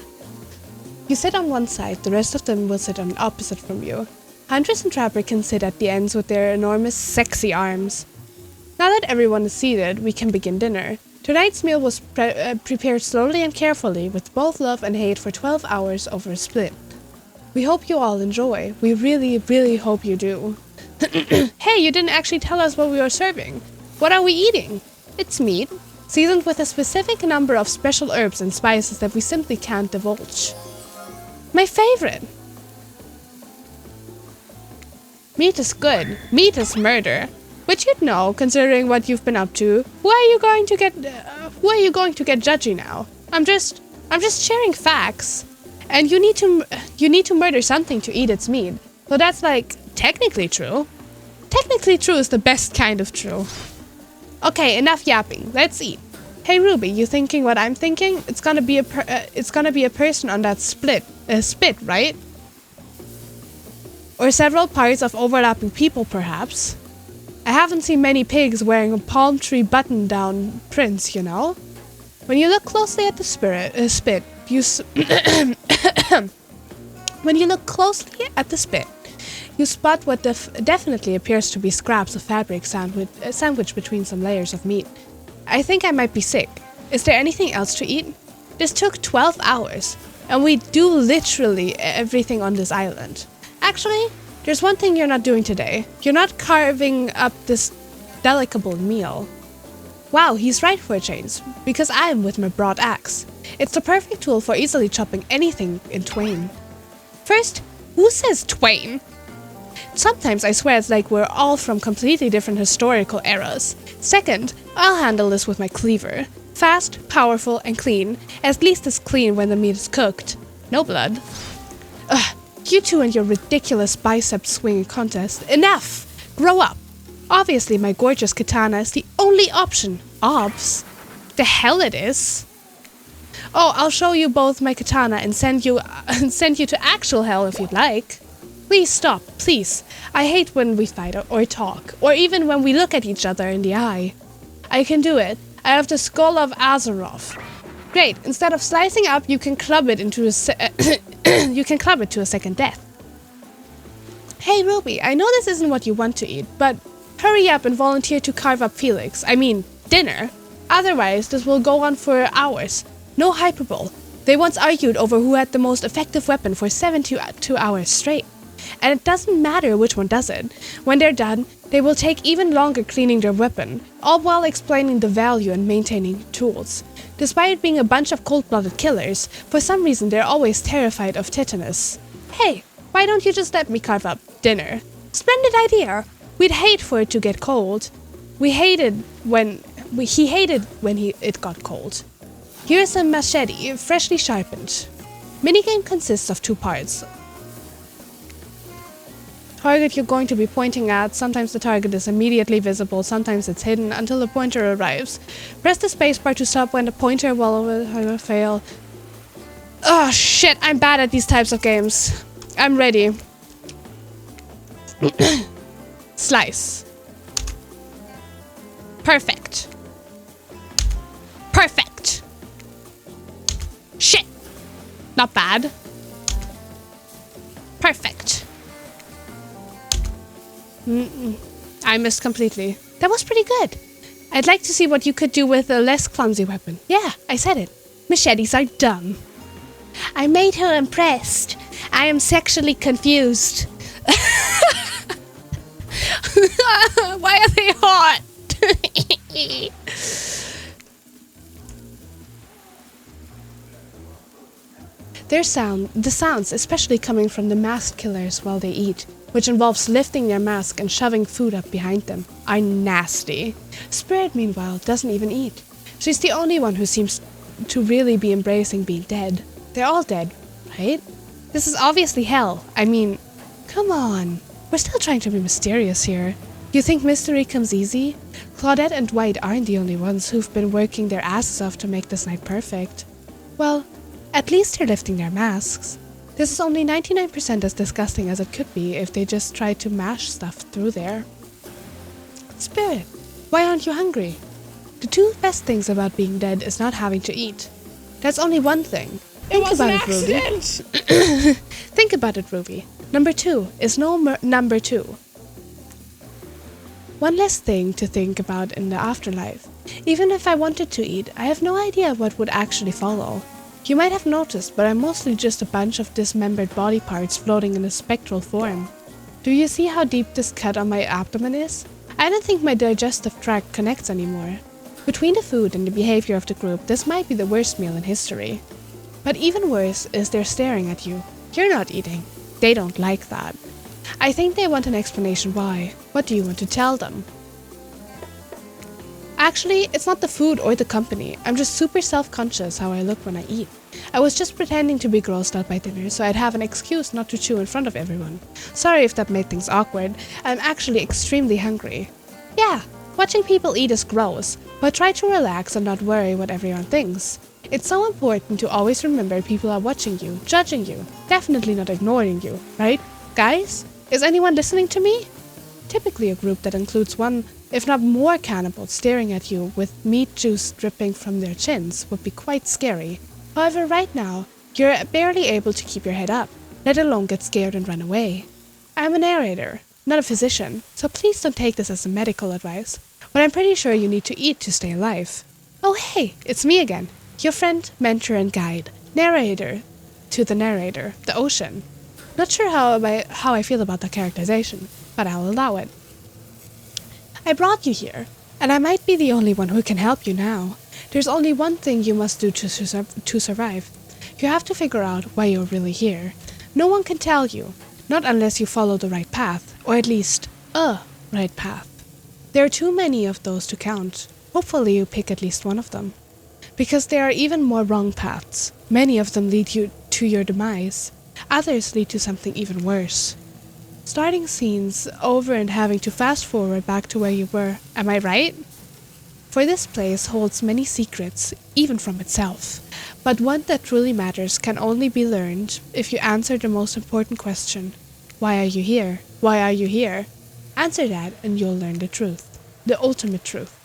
You sit on one side, the rest of them will sit on opposite from you. Huntress and Trapper can sit at the ends with their enormous, sexy arms. Now that everyone is seated, we can begin dinner. Tonight's meal was prepared slowly and carefully, with both love and hate for 12 hours over a split. We hope you all enjoy. We really, really hope you do. Hey, you didn't actually tell us what we were serving. What are we eating? It's meat, seasoned with a specific number of special herbs and spices that we simply can't divulge. My favorite! Meat is good. Meat is murder. Which you'd know, considering what you've been up to. Why are you going to get judgy now? I'm just sharing facts. And you need to murder something to eat its meat. So that's like technically true. Technically true is the best kind of true. Okay, enough yapping. Let's eat. Hey Ruby, you thinking what I'm thinking? It's gonna be a person on that spit, right? Or several parts of overlapping people, perhaps. I haven't seen many pigs wearing a palm tree button-down prints, you know. When you look closely at the spit, when you look closely at the spit, you spot what definitely appears to be scraps of fabric sandwiched between some layers of meat. I think I might be sick. Is there anything else to eat? This took 12 hours, and we do literally everything on this island. Actually, there's one thing you're not doing today. You're not carving up this delectable meal. Wow, he's right for a change, because I'm with my broad axe. It's the perfect tool for easily chopping anything in twain. First, who says twain? Sometimes I swear it's like we're all from completely different historical eras. Second, I'll handle this with my cleaver. Fast, powerful, and clean. At least as clean when the meat is cooked. No blood. Ugh, you two and your ridiculous bicep swinging contest. Enough! Grow up. Obviously my gorgeous katana is the only option. Obs. The hell it is. Oh, I'll show you both my katana and send you to actual hell if you'd like. Please stop, please. I hate when we fight or talk, or even when we look at each other in the eye. I can do it. I have the skull of Azeroth. Great. Instead of slicing up, you can club it into to a second death. Hey Ruby, I know this isn't what you want to eat, but hurry up and volunteer to carve up Felix. I mean, dinner. Otherwise, this will go on for hours. No hyperbole. They once argued over who had the most effective weapon for 72 hours straight. And it doesn't matter which one does it. When they're done, they will take even longer cleaning their weapon, all while explaining the value and maintaining tools. Despite being a bunch of cold-blooded killers, for some reason they're always terrified of tetanus. Hey, why don't you just let me carve up dinner? Splendid idea! We'd hate for it to get cold. He hated when it got cold. Here's a machete, freshly sharpened. Minigame consists of 2 parts. Target you're going to be pointing at. Sometimes the target is immediately visible, sometimes it's hidden until the pointer arrives. Press the spacebar to stop when the pointer will fail. Oh shit, I'm bad at these types of games. I'm ready. Slice. Perfect. Perfect. Shit. Not bad. Perfect. I missed completely. That was pretty good. I'd like to see what you could do with a less clumsy weapon. Yeah, I said it. Machetes are dumb. I made her impressed. I am sexually confused. Why are they hot? The sounds, especially coming from the masked killers while they eat, which involves lifting their mask and shoving food up behind them, are nasty. Spirit, meanwhile, doesn't even eat. She's the only one who seems to really be embracing being dead. They're all dead, right? This is obviously hell. I mean, come on. We're still trying to be mysterious here. You think mystery comes easy? Claudette and Dwight aren't the only ones who've been working their asses off to make this night perfect. Well, at least they're lifting their masks. This is only 99% as disgusting as it could be if they just tried to mash stuff through there. Spirit, why aren't you hungry? The 2 best things about being dead is not having to eat. That's only one thing. Think about it, Ruby. Think about it, Ruby. Number 2 is no number 2. One less thing to think about in the afterlife. Even if I wanted to eat, I have no idea what would actually follow. You might have noticed, but I'm mostly just a bunch of dismembered body parts floating in a spectral form. Do you see how deep this cut on my abdomen is? I don't think my digestive tract connects anymore. Between the food and the behavior of the group, this might be the worst meal in history. But even worse is they're staring at you. You're not eating. They don't like that. I think they want an explanation why. What do you want to tell them? Actually, it's not the food or the company. I'm just super self-conscious how I look when I eat. I was just pretending to be grossed out by dinner so I'd have an excuse not to chew in front of everyone. Sorry if that made things awkward. I'm actually extremely hungry. Yeah, watching people eat is gross, but try to relax and not worry what everyone thinks. It's so important to always remember people are watching you, judging you, definitely not ignoring you, right? Guys, is anyone listening to me? Typically a group that includes one, if not more cannibals staring at you with meat juice dripping from their chins would be quite scary. However, right now, you're barely able to keep your head up, let alone get scared and run away. I'm a narrator, not a physician, so please don't take this as a medical advice, but I'm pretty sure you need to eat to stay alive. Oh hey, it's me again, your friend, mentor and guide, narrator to the narrator, the ocean. Not sure how I feel about that characterization, but I'll allow it. I brought you here, and I might be the only one who can help you now. There's only one thing you must do to survive. You have to figure out why you're really here. No one can tell you, not unless you follow the right path, or at least, a right path. There are too many of those to count. Hopefully you pick at least one of them. Because there are even more wrong paths. Many of them lead you to your demise. Others lead to something even worse. Starting scenes over and having to fast forward back to where you were, am I right? For this place holds many secrets, even from itself. But one that truly matters can only be learned if you answer the most important question. Why are you here? Why are you here? Answer that and you'll learn the truth. The ultimate truth.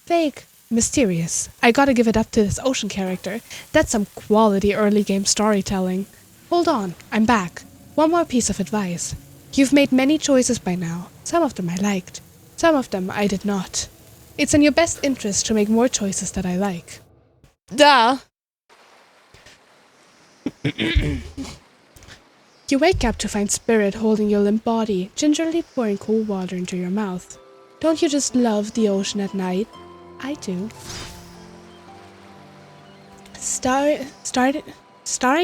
Vague. Mysterious. I gotta give it up to this ocean character. That's some quality early game storytelling. Hold on, I'm back. One more piece of advice. You've made many choices by now. Some of them I liked. Some of them I did not. It's in your best interest to make more choices that I like. Duh! You wake up to find Spirit holding your limp body, gingerly pouring cool water into your mouth. Don't you just love the ocean at night? I do. Staring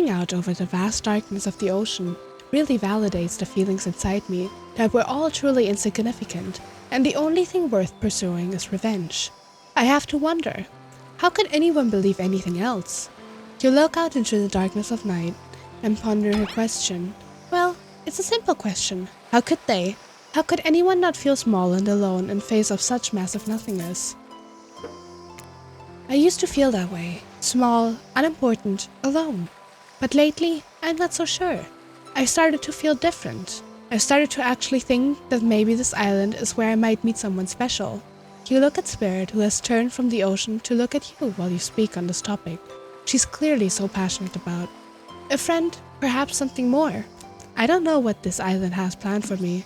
out over the vast darkness of the ocean really validates the feelings inside me that we're all truly insignificant, and the only thing worth pursuing is revenge. I have to wonder, how could anyone believe anything else? You look out into the darkness of night and ponder her question. Well, it's a simple question. How could they? How could anyone not feel small and alone in face of such massive nothingness? I used to feel that way. Small, unimportant, alone. But lately, I'm not so sure. I started to feel different. I started to actually think that maybe this island is where I might meet someone special. You look at Spirit, who has turned from the ocean to look at you while you speak on this topic. She's clearly so passionate about. A friend, perhaps something more. I don't know what this island has planned for me.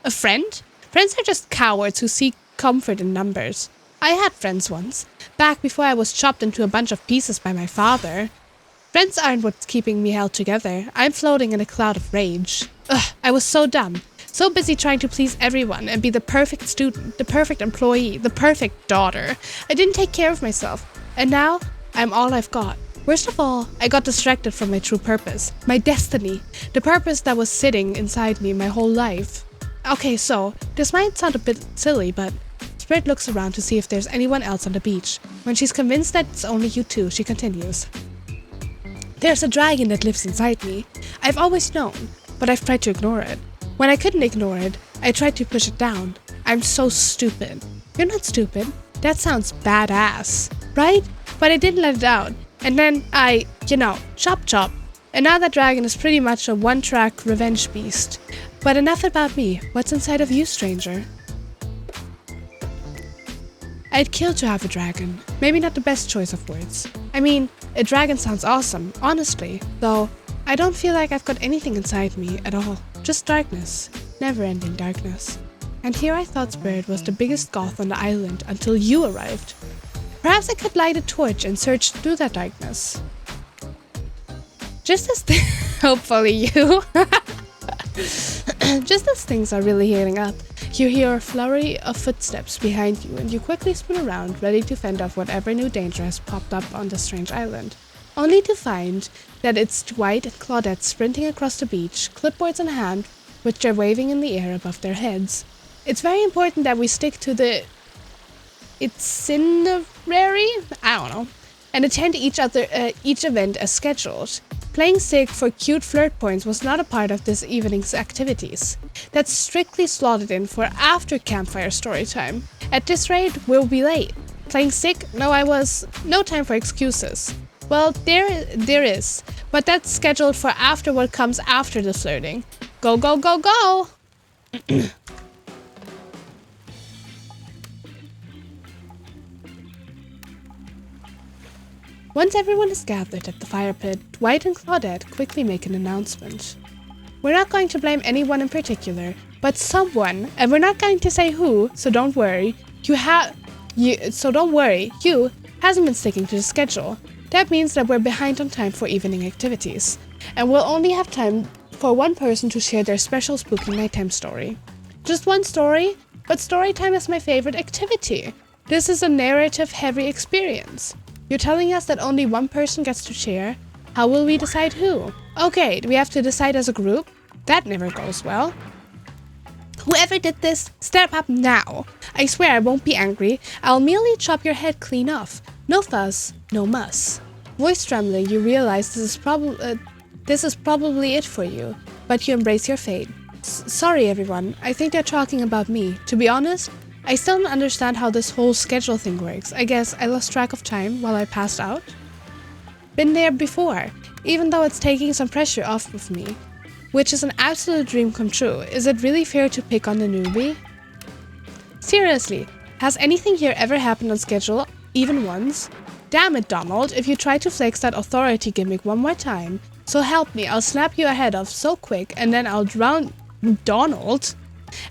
A friend? Friends are just cowards who seek comfort in numbers. I had friends once, back before I was chopped into a bunch of pieces by my father. Friends aren't what's keeping me held together. I'm floating in a cloud of rage. I was so dumb. So busy trying to please everyone and be the perfect student, the perfect employee, the perfect daughter. I didn't take care of myself. And now, I'm all I've got. Worst of all, I got distracted from my true purpose. My destiny. The purpose that was sitting inside me my whole life. Okay, so, this might sound a bit silly, but Spirit looks around to see if there's anyone else on the beach. When she's convinced that it's only you two, she continues. There's a dragon that lives inside me. I've always known, but I've tried to ignore it. When I couldn't ignore it, I tried to push it down. I'm so stupid. You're not stupid. That sounds badass, right? But I didn't let it out. And then I, chop chop. And now that dragon is pretty much a one-track revenge beast. But enough about me. What's inside of you, stranger? I'd kill to have a dragon. Maybe not the best choice of words. I mean, a dragon sounds awesome, honestly. Though, I don't feel like I've got anything inside me at all. Just darkness. Never-ending darkness. And here I thought Spirit was the biggest goth on the island until you arrived. Perhaps I could light a torch and search through that darkness. Just as hopefully you. Just as things are really heating up, you hear a flurry of footsteps behind you, and you quickly spin around, ready to fend off whatever new danger has popped up on this strange island. Only to find that it's Dwight and Claudette sprinting across the beach, clipboards in hand, which they're waving in the air above their heads. It's very important that we stick to the itinerary, I don't know, and attend each event as scheduled. Playing sick for cute flirt points was not a part of this evening's activities. That's strictly slotted in for after campfire story time. At this rate, we'll be late. Playing sick? No time for excuses. Well, there is, but that's scheduled for after what comes after the flirting. Go, go, go, go! Once everyone is gathered at the fire pit, Dwight and Claudette quickly make an announcement. We're not going to blame anyone in particular, but someone, and we're not going to say who, so don't worry. You hasn't been sticking to the schedule. That means that we're behind on time for evening activities, and we'll only have time for one person to share their special spooky nighttime story. Just one story, but story time is my favorite activity. This is a narrative-heavy experience. You're telling us that only one person gets to share? How will we decide who? Okay, do we have to decide as a group? That never goes well. Whoever did this, step up now. I swear I won't be angry. I'll merely chop your head clean off. No fuss, no muss. Voice trembling, you realize this is probably it for you, but you embrace your fate. Sorry everyone, I think they're talking about me. To be honest, I still don't understand how this whole schedule thing works. I guess I lost track of time while I passed out. Been there before, even though it's taking some pressure off of me, which is an absolute dream come true. Is it really fair to pick on the newbie? Seriously, has anything here ever happened on schedule, even once? Damn it, Donald, if you try to flex that authority gimmick one more time, so help me, I'll snap your head off so quick and then I'll drown Donald.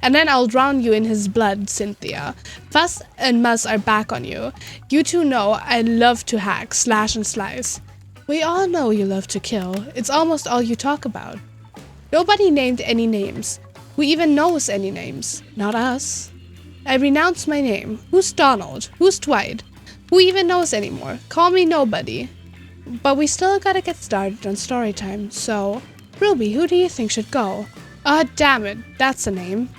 And then I'll drown you in his blood, Cynthia. Fuss and Muss are back on you. You two know I love to hack, slash and slice. We all know you love to kill. It's almost all you talk about. Nobody named any names. Who even knows any names? Not us. I renounce my name. Who's Donald? Who's Dwight? Who even knows anymore? Call me nobody. But we still gotta get started on story time, so... Ruby, who do you think should go? Damn it, that's a name.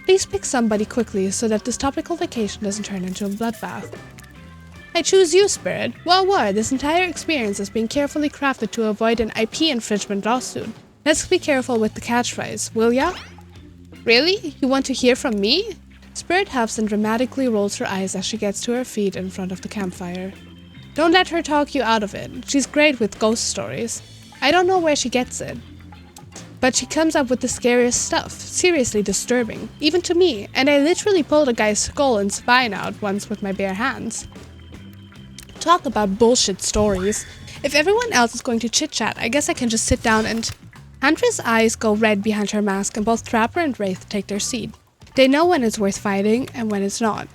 Please pick somebody quickly so that this topical vacation doesn't turn into a bloodbath. I choose you, Spirit. Well, this entire experience is being carefully crafted to avoid an IP infringement lawsuit. Let's be careful with the catchphrase, will ya? Really? You want to hear from me? Spirit huffs and dramatically rolls her eyes as she gets to her feet in front of the campfire. Don't let her talk you out of it. She's great with ghost stories. I don't know where she gets it, but she comes up with the scariest stuff, seriously disturbing, even to me, and I literally pulled a guy's skull and spine out once with my bare hands. Talk about bullshit stories. If everyone else is going to chit-chat, I guess I can just sit down and... Huntress' eyes go red behind her mask and both Trapper and Wraith take their seat. They know when it's worth fighting and when it's not.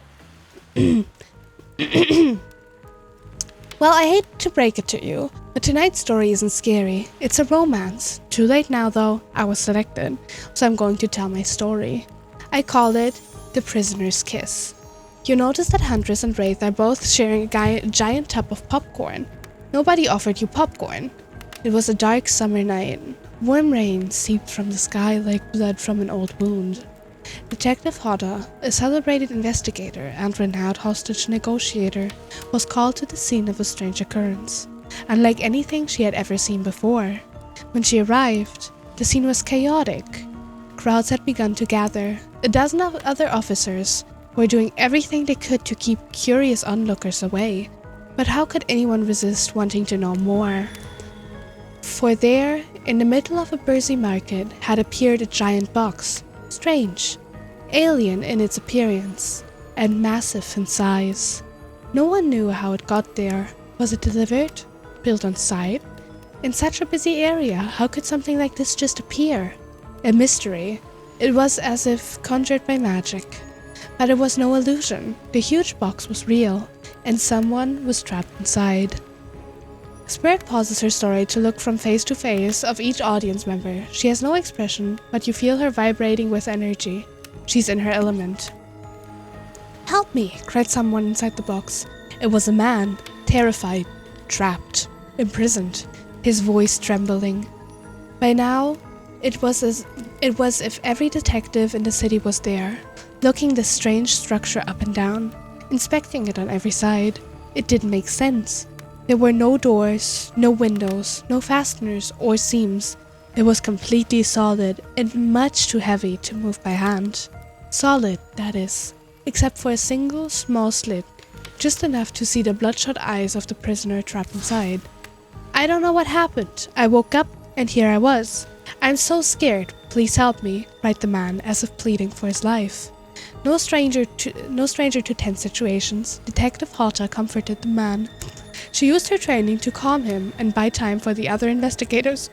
Well, I hate to break it to you, but tonight's story isn't scary. It's a romance. Too late now, though. I was selected, so I'm going to tell my story. I call it The Prisoner's Kiss. You notice that Huntress and Wraith are both sharing a giant tub of popcorn. Nobody offered you popcorn. It was a dark summer night. Warm rain seeped from the sky like blood from an old wound. Detective Hodda, a celebrated investigator and renowned hostage negotiator, was called to the scene of a strange occurrence, unlike anything she had ever seen before. When she arrived, the scene was chaotic. Crowds had begun to gather. A dozen of other officers were doing everything they could to keep curious onlookers away. But how could anyone resist wanting to know more? For there, in the middle of a busy market, had appeared a giant box. Strange, alien in its appearance, and massive in size. No one knew how it got there. Was it delivered? Built on site? In such a busy area, how could something like this just appear? A mystery. It was as if conjured by magic. But it was no illusion. The huge box was real, and someone was trapped inside. Spirit pauses her story to look from face to face of each audience member. She has no expression, but you feel her vibrating with energy. She's in her element. "Help me!" cried someone inside the box. It was a man, terrified, trapped, imprisoned, his voice trembling. By now, it was if every detective in the city was there, looking this strange structure up and down, inspecting it on every side. It didn't make sense. There were no doors, no windows, no fasteners or seams. It was completely solid and much too heavy to move by hand. Solid, that is, except for a single small slit, just enough to see the bloodshot eyes of the prisoner trapped inside. "I don't know what happened. I woke up and here I was. I'm so scared. Please help me," cried the man, as if pleading for his life. No stranger to tense situations, Detective Halter comforted the man. She used her training to calm him and buy time for the other investigators.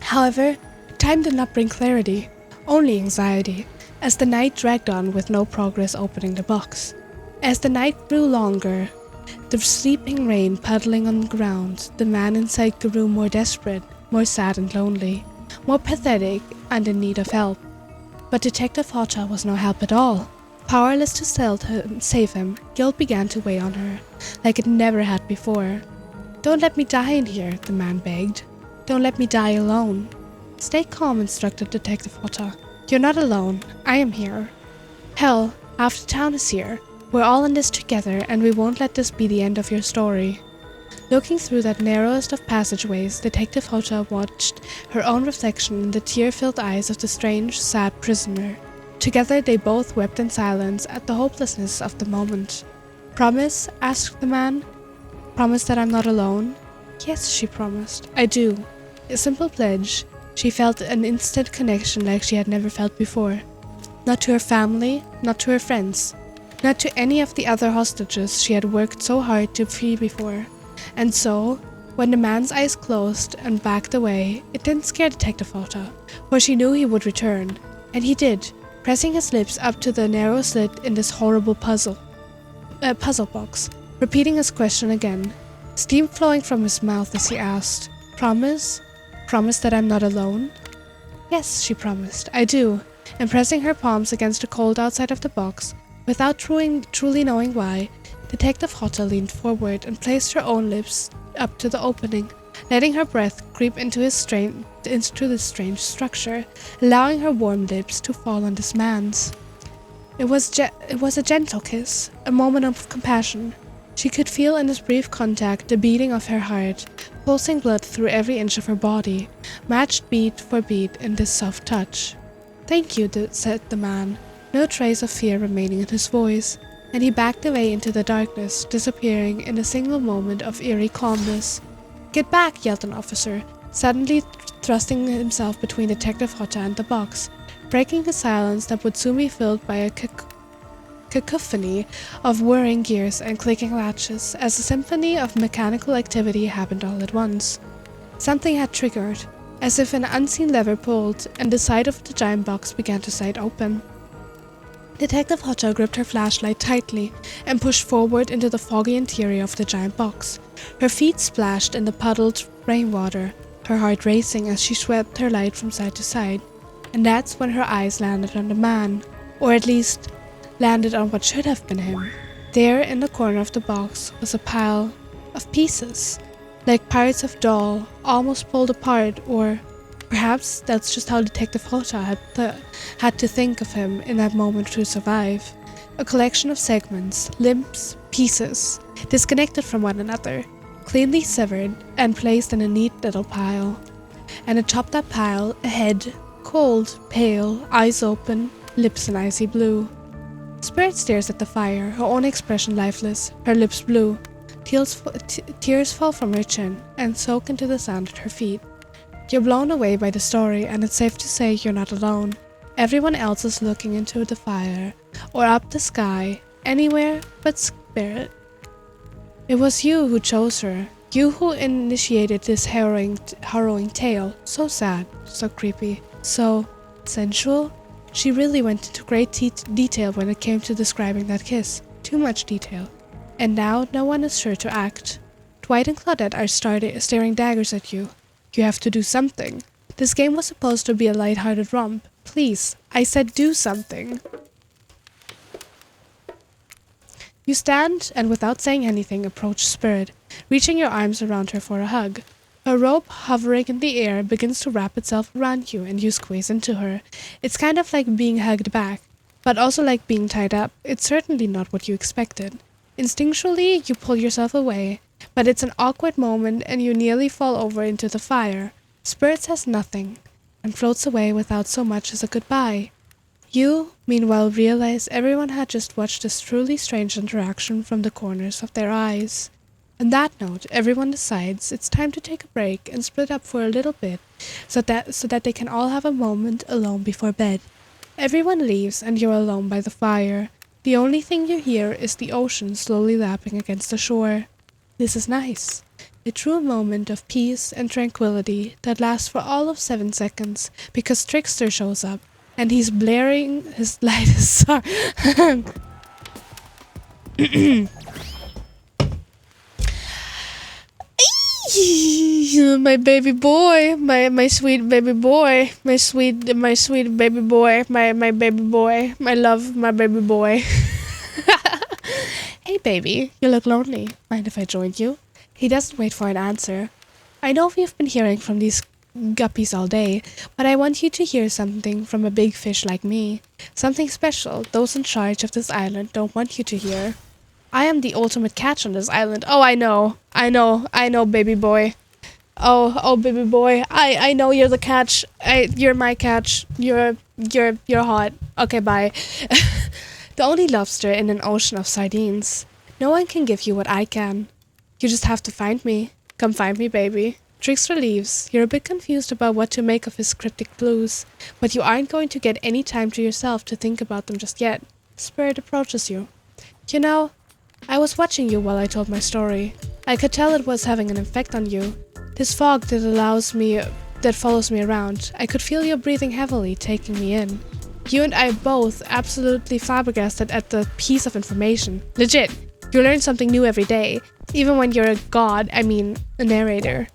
However, time did not bring clarity, only anxiety, as the night dragged on with no progress opening the box. As the night grew longer, the sleeping rain puddling on the ground, the man inside grew more desperate, more sad and lonely, more pathetic and in need of help. But Detective Halter was no help at all. Powerless to save him, guilt began to weigh on her, like it never had before. "Don't let me die in here," the man begged. "Don't let me die alone." "Stay calm," instructed Detective Halter. "You're not alone. I am here. Hell, half the town is here. We're all in this together, and we won't let this be the end of your story." Looking through that narrowest of passageways, Detective Halter watched her own reflection in the tear-filled eyes of the strange, sad prisoner. Together they both wept in silence at the hopelessness of the moment. "Promise?" asked the man. "Promise that I'm not alone?" "Yes," she promised. "I do." A simple pledge. She felt an instant connection like she had never felt before. Not to her family, not to her friends, not to any of the other hostages she had worked so hard to free before. And so, when the man's eyes closed and backed away, it didn't scare Detective Halter, for she knew he would return. And he did, pressing his lips up to the narrow slit in this horrible puzzle box, repeating his question again, steam flowing from his mouth as he asked, "Promise? Promise that I'm not alone?" "Yes," she promised, "I do," and pressing her palms against the cold outside of the box, without truly knowing why, Detective Halter leaned forward and placed her own lips up to the opening, letting her breath creep into the strange structure, allowing her warm lips to fall on this man's. It was a gentle kiss, a moment of compassion. She could feel in this brief contact the beating of her heart, pulsing blood through every inch of her body, matched beat for beat in this soft touch. "Thank you," said the man, no trace of fear remaining in his voice, and he backed away into the darkness, disappearing in a single moment of eerie calmness. "Get back!" yelled an officer, suddenly thrusting himself between Detective Halter and the box, breaking the silence that would soon be filled by a cacophony of whirring gears and clicking latches, as a symphony of mechanical activity happened all at once. Something had triggered, as if an unseen lever pulled, and the side of the giant box began to slide open. Detective Halter gripped her flashlight tightly and pushed forward into the foggy interior of the giant box. Her feet splashed in the puddled rainwater, her heart racing as she swept her light from side to side. And that's when her eyes landed on the man, or at least landed on what should have been him. There in the corner of the box was a pile of pieces, like parts of doll, almost pulled apart, or perhaps that's just how Detective Halter had to think of him in that moment to survive. A collection of segments, limbs, pieces, disconnected from one another, cleanly severed and placed in a neat little pile. And atop that pile, a head, cold, pale, eyes open, lips an icy blue. Spirit stares at the fire, her own expression lifeless, her lips blue. Tears fall from her chin and soak into the sand at her feet. You're blown away by the story, and it's safe to say you're not alone. Everyone else is looking into the fire, or up the sky, anywhere but Spirit. It was you who chose her, you who initiated this harrowing tale, so sad, so creepy, so Sensual? She really went into great detail when it came to describing that kiss. Too much detail. And now no one is sure to act. Dwight and Claudette are staring daggers at you. You have to do something. This game was supposed to be a light-hearted romp. Please, I said do something. You stand and without saying anything approach Spirit, reaching your arms around her for a hug. A rope hovering in the air begins to wrap itself around you and you squeeze into her. It's kind of like being hugged back, but also like being tied up. It's certainly not what you expected. Instinctually, you pull yourself away, but it's an awkward moment and you nearly fall over into the fire. Spirit says nothing and floats away without so much as a goodbye. You, meanwhile, realize everyone had just watched this truly strange interaction from the corners of their eyes. On that note, everyone decides it's time to take a break and split up for a little bit so that they can all have a moment alone before bed. Everyone leaves and you're alone by the fire. The only thing you hear is the ocean slowly lapping against the shore. This is nice. A true moment of peace and tranquility that lasts for all of 7 seconds because Trickster shows up and he's blaring his lightest song. My baby boy, my sweet baby boy, my sweet baby boy, my baby boy, my love, my baby boy. Hey baby, you look lonely. Mind if I join you? He doesn't wait for an answer. I know we've been hearing from these guppies all day, but I want you to hear something from a big fish like me. Something special those in charge of this island don't want you to hear. I am the ultimate catch on this island. Oh, I know, baby boy. Oh, baby boy. I know you're the catch. You're my catch. You're hot. Okay, bye. The only lobster in an ocean of sardines. No one can give you what I can. You just have to find me. Come find me, baby. Trickster leaves. You're a bit confused about what to make of his cryptic clues, but you aren't going to get any time to yourself to think about them just yet. Spirit approaches you. You know, I was watching you while I told my story. I could tell it was having an effect on you. This fog that follows me around. I could feel you breathing heavily, taking me in. You and I both absolutely flabbergasted at the piece of information. Legit, you learn something new every day, even when you're a narrator.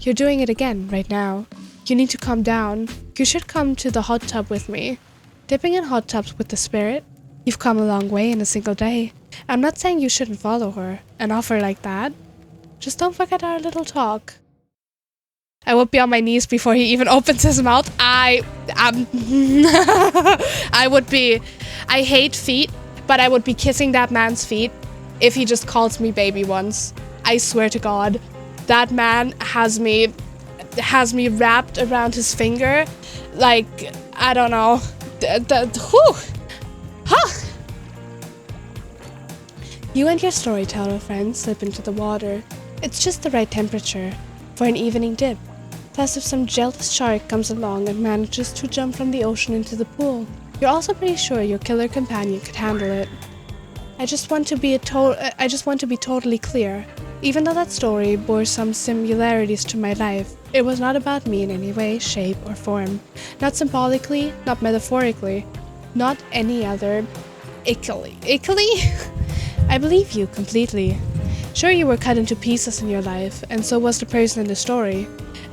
You're doing it again right now. You need to calm down. You should come to the hot tub with me. Dipping in hot tubs with the Spirit? You've come a long way in a single day. I'm not saying you shouldn't follow her. An offer like that? Just don't forget our little talk. I would be on my knees before he even opens his mouth. I would be... I hate feet, but I would be kissing that man's feet if he just calls me baby once. I swear to God. That man has me wrapped around his finger. Like, I don't know. Whew. Huh. You and your storyteller friend slip into the water. It's just the right temperature for an evening dip. Plus, if some jealous shark comes along and manages to jump from the ocean into the pool, you're also pretty sure your killer companion could handle it. I just want to be totally clear. Even though that story bore some similarities to my life, it was not about me in any way, shape, or form. Not symbolically, not metaphorically, not any other ickily. I believe you completely. Sure, you were cut into pieces in your life, and so was the person in the story.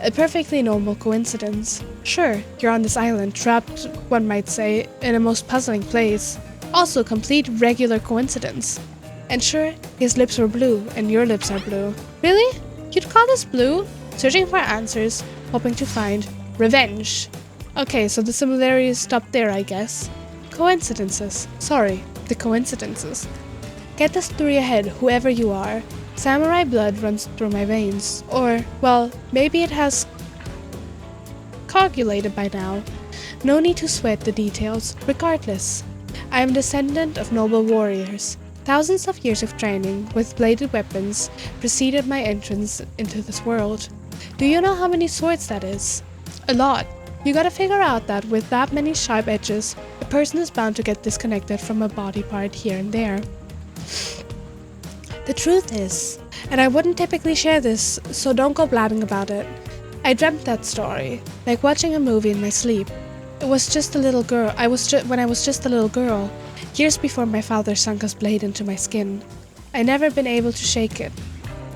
A perfectly normal coincidence. Sure, you're on this island, trapped, one might say, in a most puzzling place. Also, complete regular coincidence. And sure, his lips were blue, and your lips are blue. Really? You'd call this blue? Searching for answers, hoping to find revenge. Okay, so the similarities stop there, I guess. Coincidences. Sorry, the coincidences. Get this through your head, whoever you are. Samurai blood runs through my veins. Or, well, maybe it has coagulated by now. No need to sweat the details. Regardless, I am descendant of noble warriors. Thousands of years of training with bladed weapons preceded my entrance into this world. Do you know how many swords that is? A lot. You gotta figure out that with that many sharp edges, a person is bound to get disconnected from a body part here and there. The truth is, and I wouldn't typically share this, so don't go blabbing about it. I dreamt that story, like watching a movie in my sleep. It was just a little girl. When I was just a little girl, years before my father sunk his blade into my skin. I never been able to shake it.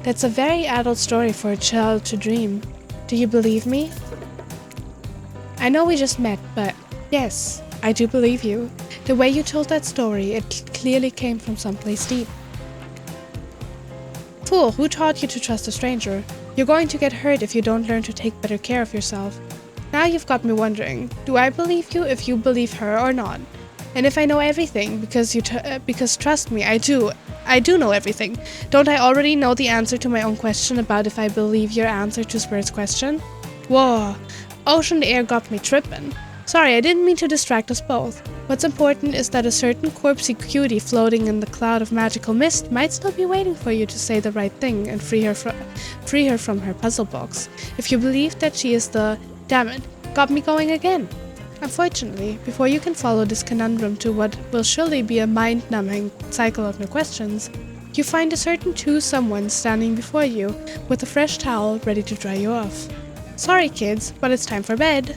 That's a very adult story for a child to dream. Do you believe me? I know we just met, but yes, I do believe you. The way you told that story, it clearly came from someplace deep. Fool, who taught you to trust a stranger? You're going to get hurt if you don't learn to take better care of yourself. Now you've got me wondering, do I believe you if you believe her or not? And if I know everything, because trust me, I do know everything. Don't I already know the answer to my own question about if I believe your answer to Spirit's question? Whoa, ocean air got me tripping. Sorry, I didn't mean to distract us both. What's important is that a certain corpsey cutie floating in the cloud of magical mist might still be waiting for you to say the right thing and free her from her puzzle box. If you believe that she is the... Damn it, got me going again. Unfortunately, before you can follow this conundrum to what will surely be a mind-numbing cycle of new questions, you find a certain someone standing before you with a fresh towel ready to dry you off. Sorry kids, but it's time for bed.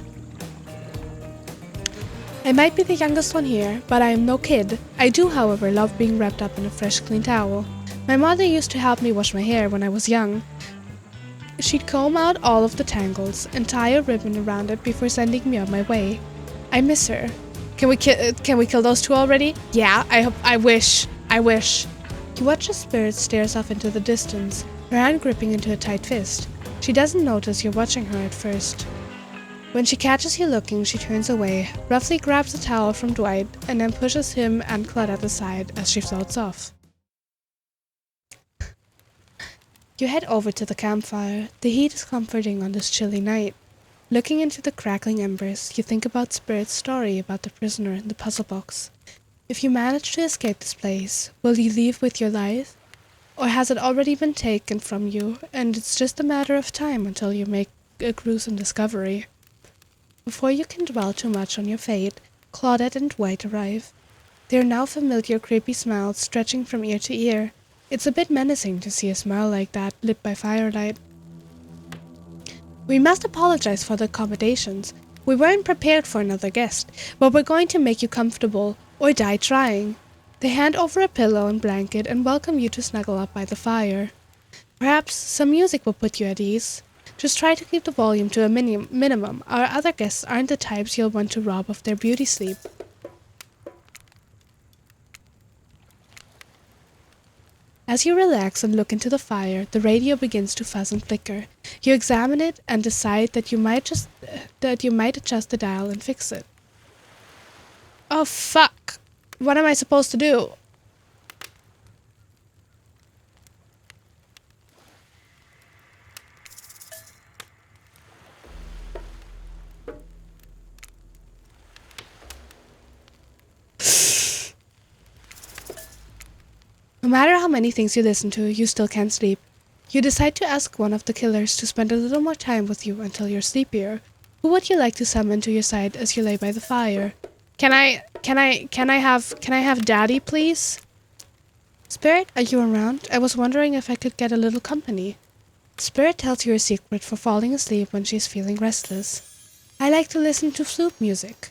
I might be the youngest one here, but I am no kid. I do, however, love being wrapped up in a fresh, clean towel. My mother used to help me wash my hair when I was young. She'd comb out all of the tangles and tie a ribbon around it before sending me on my way. I miss her. Can we kill those two already? Yeah, I wish. You watch as Spirit stares off into the distance, her hand gripping into a tight fist. She doesn't notice you're watching her at first. When she catches you looking, she turns away, roughly grabs a towel from Dwight, and then pushes him and Claudette aside as she floats off. You head over to the campfire. The heat is comforting on this chilly night. Looking into the crackling embers, you think about Spirit's story about the prisoner in the puzzle box. If you manage to escape this place, will you leave with your life? Or has it already been taken from you, and it's just a matter of time until you make a gruesome discovery? Before you can dwell too much on your fate, Claudette and Dwight arrive. They are now familiar creepy smiles stretching from ear to ear. It's a bit menacing to see a smile like that lit by firelight. We must apologize for the accommodations. We weren't prepared for another guest, but we're going to make you comfortable, or die trying. They hand over a pillow and blanket and welcome you to snuggle up by the fire. Perhaps some music will put you at ease. Just try to keep the volume to a minimum. Our other guests aren't the types you'll want to rob of their beauty sleep. As you relax and look into the fire, the radio begins to fuzz and flicker. You examine it and decide that you might adjust the dial and fix it. Oh fuck! What am I supposed to do? No matter how many things you listen to, you still can't sleep. You decide to ask one of the killers to spend a little more time with you until you're sleepier. Who would you like to summon to your side as you lay by the fire? Can I have Daddy, please? Spirit, are you around? I was wondering if I could get a little company. Spirit tells you her secret for falling asleep when she's feeling restless. I like to listen to flute music,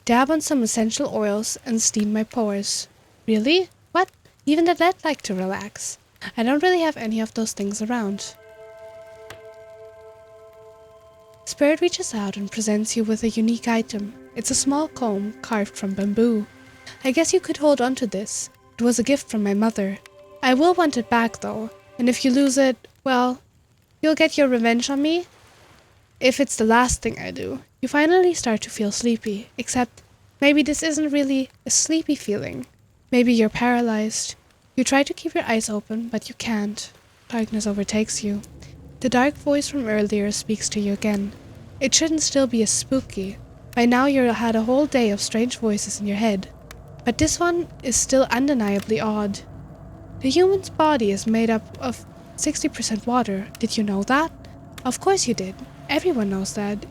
dab on some essential oils, and steam my pores. Really? What? Even the dead like to relax. I don't really have any of those things around. Spirit reaches out and presents you with a unique item. It's a small comb carved from bamboo. I guess you could hold on to this. It was a gift from my mother. I will want it back though, and if you lose it, well, you'll get your revenge on me. If it's the last thing I do. You finally start to feel sleepy, except maybe this isn't really a sleepy feeling. Maybe you're paralyzed. You try to keep your eyes open, but you can't. Darkness overtakes you. The dark voice from earlier speaks to you again. It shouldn't still be as spooky. By now you had a whole day of strange voices in your head. But this one is still undeniably odd. The human's body is made up of 60% water. Did you know that? Of course you did. Everyone knows that.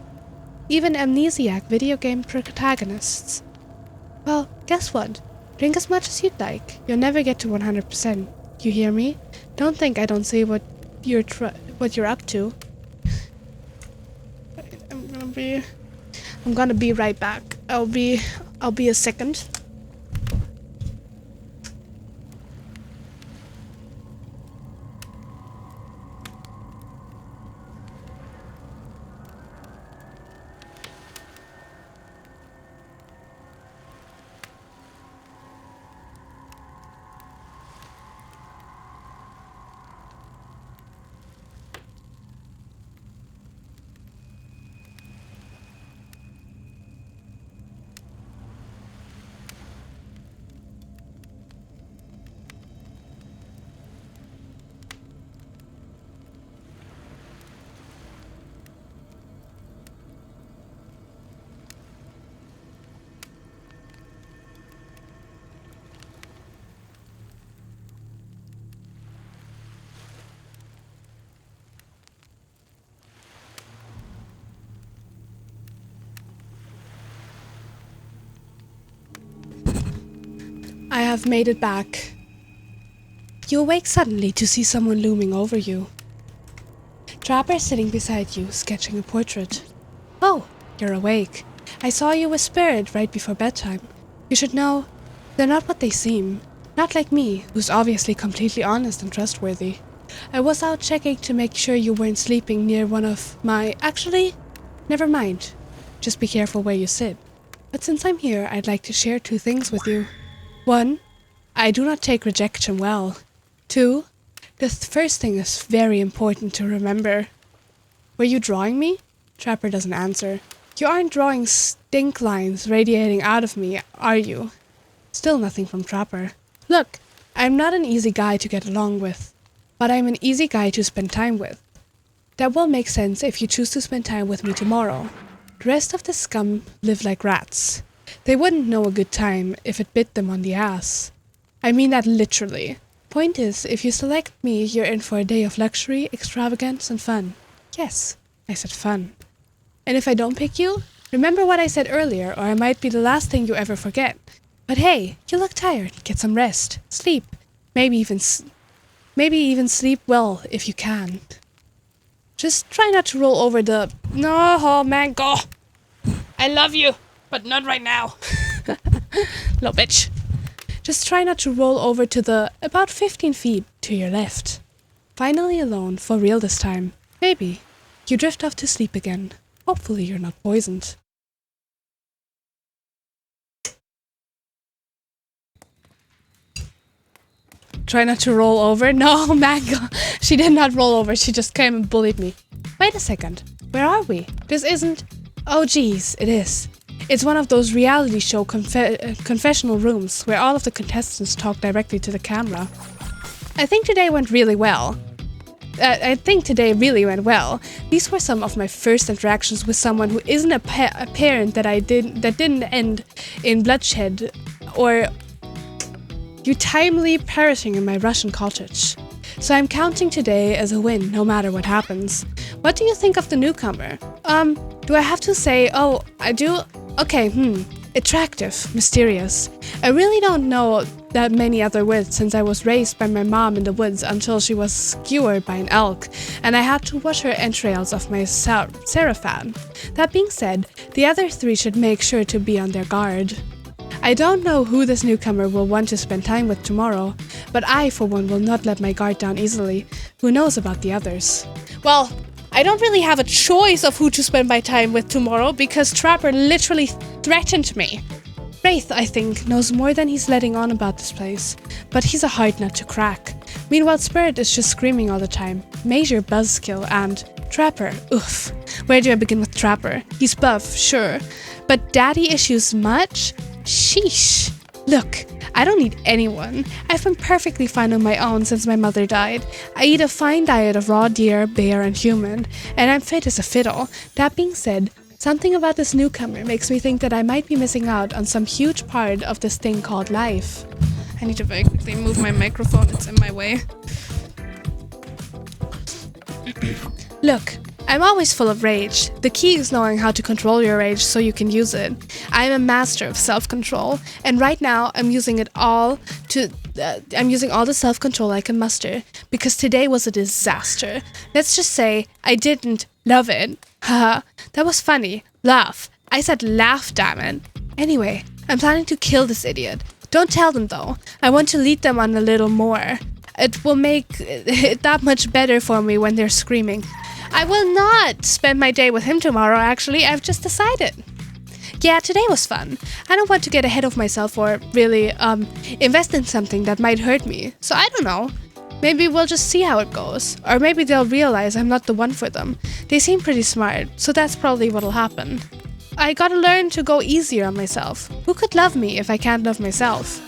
Even amnesiac video game protagonists. Well, guess what? Drink as much as you'd like. You'll never get to 100%. You hear me? Don't think I don't see what you're up to. I'm gonna be right back. I'll be a second. I have made it back. You awake suddenly to see someone looming over you. Trapper sitting beside you, sketching a portrait. Oh, you're awake. I saw you with Spirit right before bedtime. You should know, they're not what they seem. Not like me, who's obviously completely honest and trustworthy. I was out checking to make sure you weren't sleeping near one of my... Actually, never mind. Just be careful where you sit. But since I'm here, I'd like to share 2 things with you. 1, I do not take rejection well. 2, the first thing is very important to remember. Were you drawing me? Trapper doesn't answer. You aren't drawing stink lines radiating out of me, are you? Still nothing from Trapper. Look, I'm not an easy guy to get along with, but I'm an easy guy to spend time with. That will make sense if you choose to spend time with me tomorrow. The rest of the scum live like rats. They wouldn't know a good time if it bit them on the ass. I mean that literally. Point is, if you select me, you're in for a day of luxury, extravagance, and fun. Yes, I said fun. And if I don't pick you, remember what I said earlier, or I might be the last thing you ever forget. But hey, you look tired. Get some rest. Sleep. Maybe even sleep well if you can. Just try not to roll over the... No, oh man, go! I love you, but not right now. Little bitch. Just try not to roll over to the about 15 feet to your left. Finally alone, for real this time. Maybe. You drift off to sleep again. Hopefully you're not poisoned. Try not to roll over? No, Mango. She did not roll over. She just came and bullied me. Wait a second. Where are we? This isn't... Oh, geez, it is. It's one of those reality show confessional rooms where all of the contestants talk directly to the camera. I think today really went well. These were some of my first interactions with someone who isn't a parent that didn't end in bloodshed or you timely perishing in my Russian cottage. So I'm counting today as a win, no matter what happens. What do you think of the newcomer? Do I have to say, oh, I do? Okay, attractive, mysterious. I really don't know that many other words since I was raised by my mom in the woods until she was skewered by an elk, and I had to wash her entrails off my seraphim. That being said, the other 3 should make sure to be on their guard. I don't know who this newcomer will want to spend time with tomorrow, but I, for one, will not let my guard down easily. Who knows about the others? Well, I don't really have a choice of who to spend my time with tomorrow because Trapper literally threatened me. Wraith, I think, knows more than he's letting on about this place, but he's a hard nut to crack. Meanwhile, Spirit is just screaming all the time. Major buzzkill and... Trapper, oof. Where do I begin with Trapper? He's buff, sure. But daddy issues much? Sheesh. Look, I don't need anyone. I've been perfectly fine on my own since my mother died. I eat a fine diet of raw deer, bear, and human, and I'm fit as a fiddle. That being said, something about this newcomer makes me think that I might be missing out on some huge part of this thing called life. I need to very quickly move my microphone, it's in my way. Look, I'm always full of rage. The key is knowing how to control your rage so you can use it. I'm a master of self-control, and right now I'm using all the self-control I can muster, because today was a disaster. Let's just say I didn't love it. Haha, that was funny. Laugh. I said laugh, damn it. Anyway, I'm planning to kill this idiot. Don't tell them though. I want to lead them on a little more. It will make it that much better for me when they're screaming. I will not spend my day with him tomorrow, actually. I've just decided. Yeah, today was fun. I don't want to get ahead of myself or really invest in something that might hurt me. So I don't know. Maybe we'll just see how it goes. Or maybe they'll realize I'm not the one for them. They seem pretty smart, so that's probably what'll happen. I gotta learn to go easier on myself. Who could love me if I can't love myself?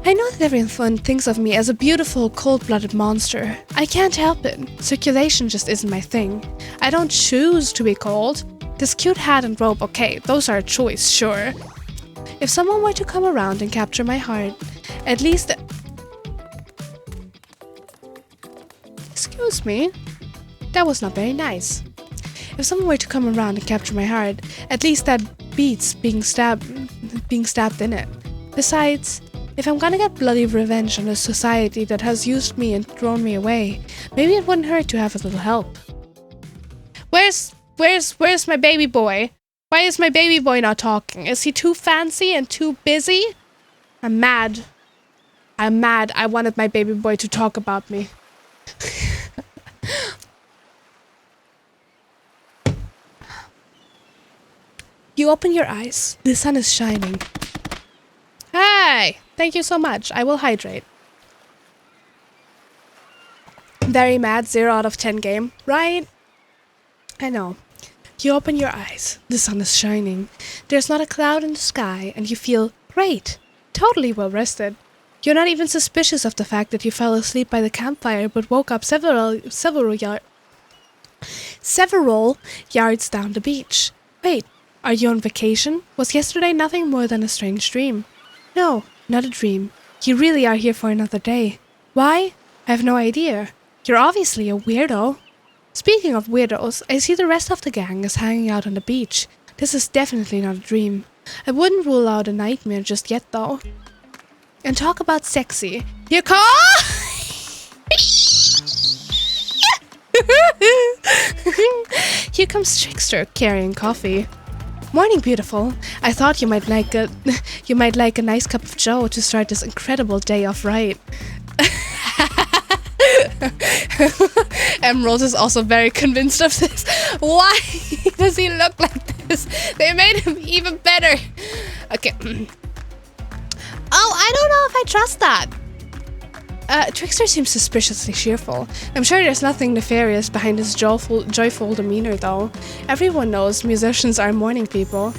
I know that everyone thinks of me as a beautiful, cold-blooded monster. I can't help it. Circulation just isn't my thing. I don't choose to be cold. This cute hat and robe, okay, those are a choice, sure. If someone were to come around and capture my heart, at least... Excuse me? That was not very nice. If someone were to come around and capture my heart, at least that beats being stabbed in it. Besides, if I'm gonna get bloody revenge on a society that has used me and thrown me away, maybe it wouldn't hurt to have a little help. Where's my baby boy? Why is my baby boy not talking? Is he too fancy and too busy? I'm mad. I wanted my baby boy to talk about me. You open your eyes. The sun is shining. Hey! Thank you so much. I will hydrate. Very mad, 0 out of 10 game, right? I know. You open your eyes. The sun is shining. There's not a cloud in the sky, and you feel great. Totally well rested. You're not even suspicious of the fact that you fell asleep by the campfire but woke up several yards down the beach. Wait, are you on vacation? Was yesterday nothing more than a strange dream? No, not a dream. You really are here for another day. Why? I have no idea. You're obviously a weirdo. Speaking of weirdos, I see the rest of the gang is hanging out on the beach. This is definitely not a dream. I wouldn't rule out a nightmare just yet, though. And talk about sexy. Here Here comes Trickster carrying coffee. Morning, beautiful. I thought you might like a nice cup of joe to start this incredible day off right. Emerald is also very convinced of this. Why does he look like this? They made him even better. Okay. Oh, I don't know if I trust that. Trickster seems suspiciously cheerful. I'm sure there's nothing nefarious behind his joyful demeanor, though. Everyone knows musicians are morning people.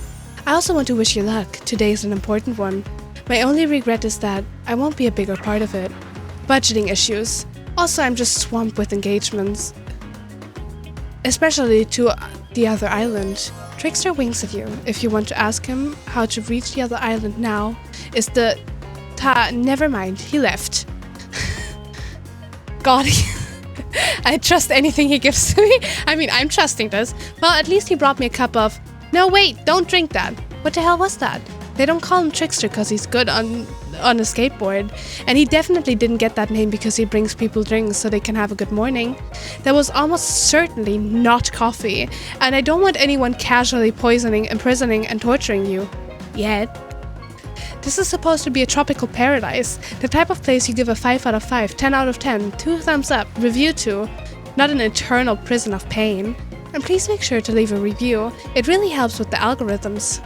I also want to wish you luck. Today is an important one. My only regret is that I won't be a bigger part of it. Budgeting issues. Also, I'm just swamped with engagements. Especially to the other island. Trickster winks at you. If you want to ask him how to reach the other island now, is the... never mind, he left. God, I trust anything he gives to me. I mean, I'm trusting this. Well, at least he brought me a cup of... No, wait, don't drink that. What the hell was that? They don't call him Trickster because he's good on a skateboard. And he definitely didn't get that name because he brings people drinks so they can have a good morning. That was almost certainly not coffee. And I don't want anyone casually poisoning, imprisoning, and torturing you. Yet. This is supposed to be a tropical paradise. The type of place you give a 5 out of 5, 10 out of 10, 2 thumbs up, review to. Not an eternal prison of pain. And please make sure to leave a review. It really helps with the algorithms.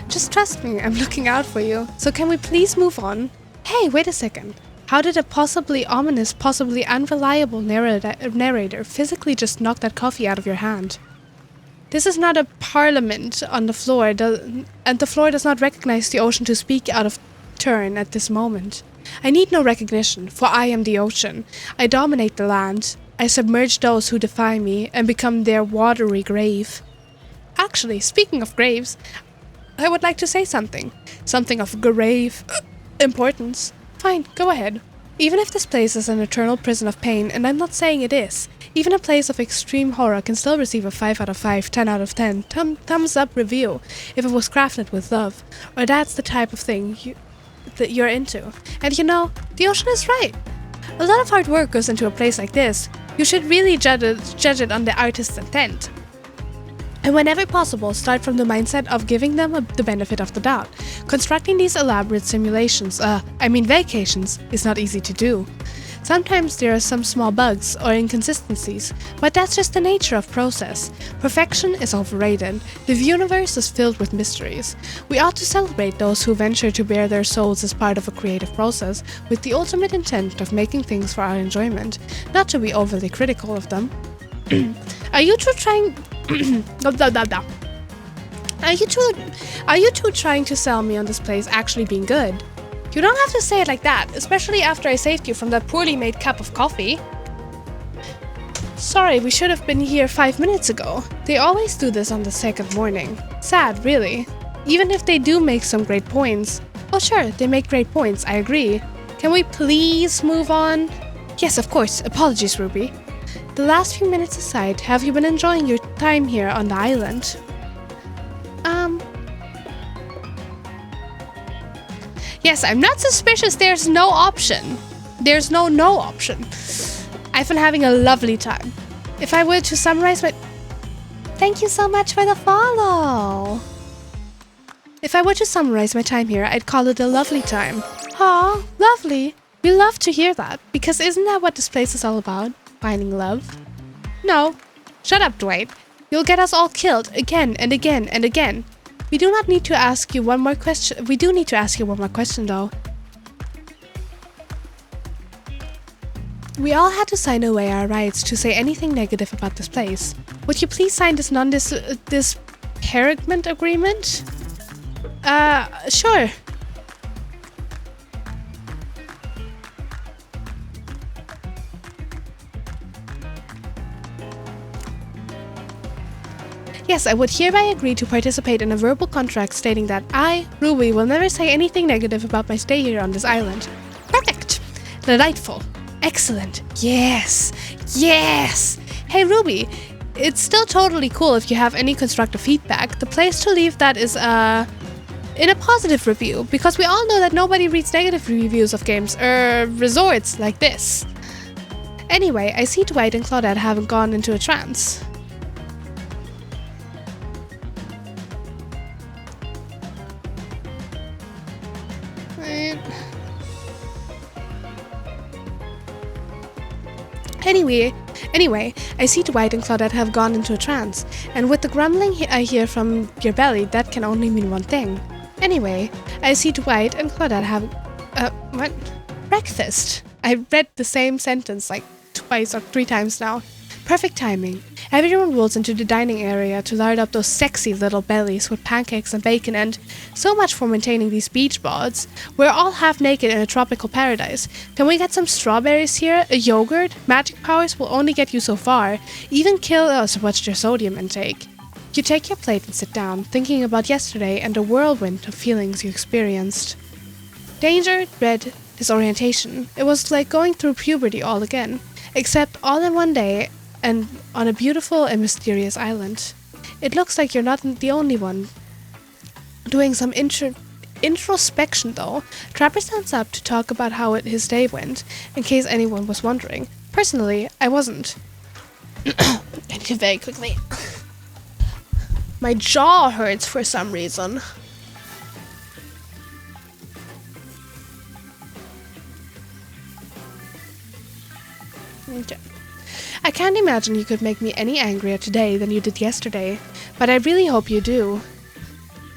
Just trust me, I'm looking out for you. So can we please move on? Hey, wait a second. How did a possibly ominous, possibly unreliable narrator physically just knock that coffee out of your hand? This is not a parliament on the floor, and the floor does not recognize the ocean to speak out of turn at this moment. I need no recognition, for I am the ocean. I dominate the land. I submerge those who defy me and become their watery grave. Actually, speaking of graves, I would like to say something. Something of grave importance. Fine, go ahead. Even if this place is an eternal prison of pain, and I'm not saying it is, even a place of extreme horror can still receive a 5 out of 5, 10 out of 10, thumbs up review if it was crafted with love, or that's the type of thing that you're into. And you know, the ocean is right. A lot of hard work goes into a place like this. You should really judge it on the artist's intent. And whenever possible, start from the mindset of giving them the benefit of the doubt. Constructing these elaborate simulations, vacations, is not easy to do. Sometimes there are some small bugs or inconsistencies, but that's just the nature of process. Perfection is overrated. The universe is filled with mysteries. We ought to celebrate those who venture to bare their souls as part of a creative process, with the ultimate intent of making things for our enjoyment, not to be overly critical of them. Are you two trying... Are you two trying to sell me on this place actually being good? You don't have to say it like that, especially after I saved you from that poorly made cup of coffee. Sorry, we should have been here 5 minutes ago. They always do this on the second morning. Sad, really. Even if they do make some great points. Oh sure, they make great points, I agree. Can we please move on? Yes, of course. Apologies, Ruby. The last few minutes aside, have you been enjoying your time here on the island? Yes, I'm not suspicious. There's no option. There's no option. I've been having a lovely time. If I were to summarize my... Thank you so much for the follow. If I were to summarize my time here, I'd call it a lovely time. Aw, lovely. We love to hear that, because isn't that what this place is all about? Finding love? No. Shut up, Dwight. You'll get us all killed again and again and again. We do need to ask you one more question, though. We all had to sign away our rights to say anything negative about this place. Would you please sign this disparagement agreement? Sure. Yes, I would hereby agree to participate in a verbal contract stating that I, Ruby, will never say anything negative about my stay here on this island. Perfect! Delightful. Excellent. Yes! Yes! Hey, Ruby, it's still totally cool if you have any constructive feedback. The place to leave that is, in a positive review, because we all know that nobody reads negative reviews of games, resorts like this. Anyway, I see Dwight and Claudette haven't gone into a trance. Anyway, I see Dwight and Claudette have gone into a trance, and with the grumbling I hear from your belly, that can only mean one thing. Anyway, I see Dwight and Claudette have... what? Breakfast. I read the same sentence like twice or 3 times now. Perfect timing. Everyone rolls into the dining area to lard up those sexy little bellies with pancakes and bacon, and so much for maintaining these beach bods. We're all half naked in a tropical paradise. Can we get some strawberries here? A yogurt? Magic powers will only get you so far. Even kill us. Watch your sodium intake. You take your plate and sit down, thinking about yesterday and the whirlwind of feelings you experienced. Danger, dread, disorientation. It was like going through puberty all again, except all in one day, and on a beautiful and mysterious island. It looks like you're not the only one. Doing some introspection though, Trapper stands up to talk about how his day went, in case anyone was wondering. Personally, I wasn't. And very quickly. My jaw hurts for some reason. Okay. I can't imagine you could make me any angrier today than you did yesterday, but I really hope you do.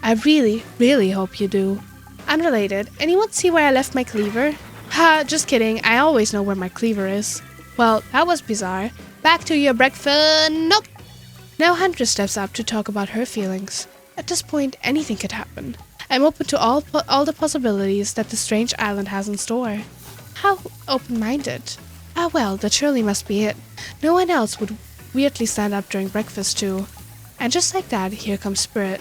I really, really hope you do. Unrelated, anyone see where I left my cleaver? Ha, just kidding, I always know where my cleaver is. Well, that was bizarre. Back to your breakfast. Nope. Now Hunter steps up to talk about her feelings. At this point, anything could happen. I'm open to all the possibilities that the strange island has in store. How open-minded. Ah well, that surely must be it. No one else would weirdly stand up during breakfast too. And just like that, here comes Spirit.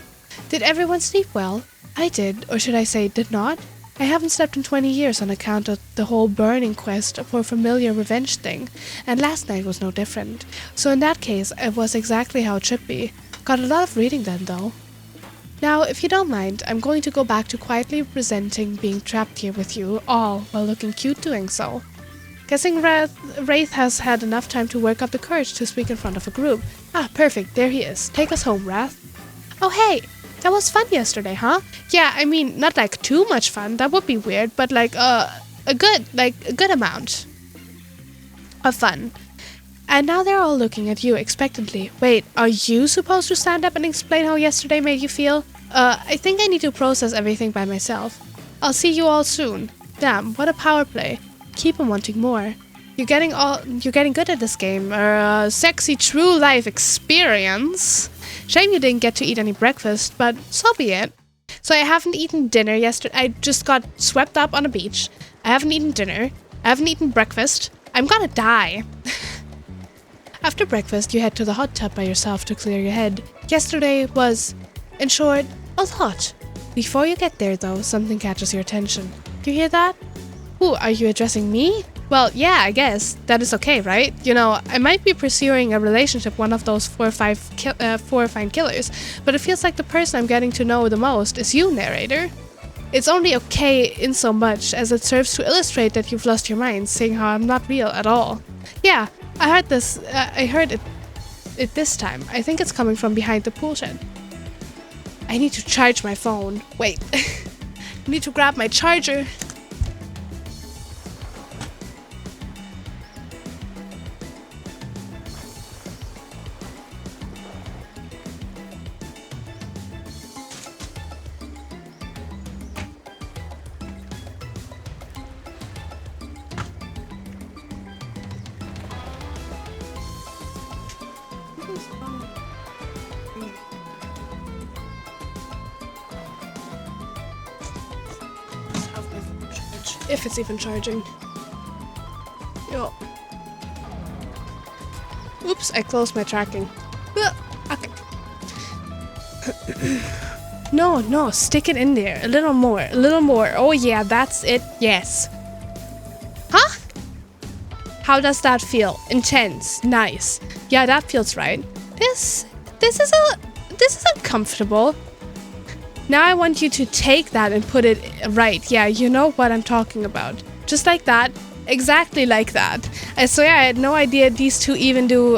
Did everyone sleep well? I did, or should I say did not? I haven't slept in 20 years on account of the whole burning quest for a familiar revenge thing, and last night was no different. So in that case, it was exactly how it should be. Got a lot of reading done though. Now, if you don't mind, I'm going to go back to quietly resenting being trapped here with you all while looking cute doing so. Guessing Wraith has had enough time to work up the courage to speak in front of a group. Ah, perfect. There he is. Take us home, Wrath. Oh, hey. That was fun yesterday, huh? Yeah, I mean, not like too much fun. That would be weird, but like a good amount of fun. And now they're all looking at you expectantly. Wait, are you supposed to stand up and explain how yesterday made you feel? I think I need to process everything by myself. I'll see you all soon. Damn, what a power play. Keep on wanting more. You're getting good at this game. Sexy true life experience. Shame you didn't get to eat any breakfast, but so be it. So I haven't eaten dinner yesterday. I just got swept up on a beach. I haven't eaten dinner. I haven't eaten breakfast. I'm gonna die. After breakfast, you head to the hot tub by yourself to clear your head. Yesterday was, in short, a lot. Before you get there, though, something catches your attention. You hear that? Ooh, are you addressing me? Well, yeah, I guess. That is okay, right? You know, I might be pursuing a relationship with one of those four fine killers, but it feels like the person I'm getting to know the most is you, narrator. It's only okay in so much as it serves to illustrate that you've lost your mind, seeing how I'm not real at all. Yeah, I heard this. I heard it this time. I think it's coming from behind the pool shed. I need to charge my phone. Wait. I need to grab my charger. If it's even charging. Yo. Oops, I closed my tracking. Okay. No, stick it in there. A little more. Oh yeah, that's it. Yes. Huh? How does that feel? Intense. Nice. Yeah, that feels right. This is uncomfortable. Now I want you to take that and put it right. Yeah, you know what I'm talking about. Just like that. Exactly like that. I swear I had no idea these two even do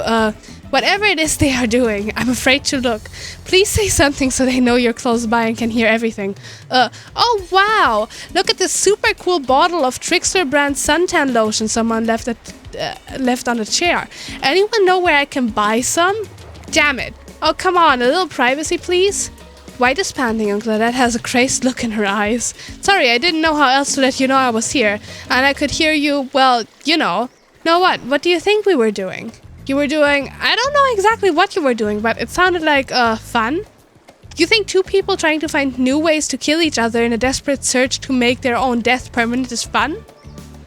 whatever it is they are doing. I'm afraid to look. Please say something so they know you're close by and can hear everything. Oh wow! Look at this super cool bottle of Trickster brand suntan lotion someone left on the chair. Anyone know where I can buy some? Damn it. Oh come on, a little privacy please? White is panting and Claudette has a crazed look in her eyes. Sorry, I didn't know how else to let you know I was here. And I could hear you, well, you know. Know what? What do you think we were doing? You were doing... I don't know exactly what you were doing, but it sounded like, fun? You think two people trying to find new ways to kill each other in a desperate search to make their own death permanent is fun?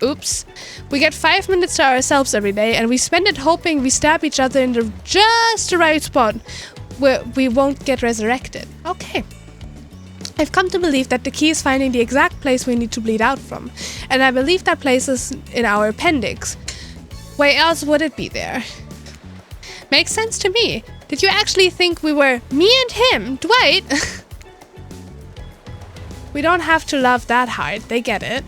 Oops. We get 5 minutes to ourselves every day, and we spend it hoping we stab each other in just the right spot where we won't get resurrected. Okay. I've come to believe that the key is finding the exact place we need to bleed out from, and I believe that place is in our appendix. Where else would it be there? Makes sense to me. Did you actually think we were me and him, Dwight? We don't have to love that hard, they get it.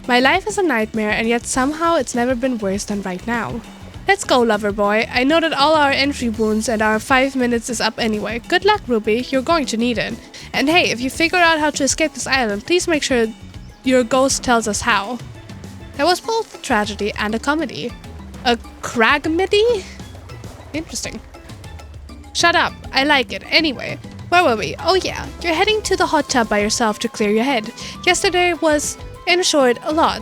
My life is a nightmare, and yet somehow it's never been worse than right now. Let's go, lover boy. I know that all our entry wounds and our 5 minutes is up anyway. Good luck, Ruby. You're going to need it. And hey, if you figure out how to escape this island, please make sure your ghost tells us how. That was both a tragedy and a comedy. A cragmedy? Interesting. Shut up. I like it. Anyway, where were we? Oh yeah, you're heading to the hot tub by yourself to clear your head. Yesterday was, in short, a lot.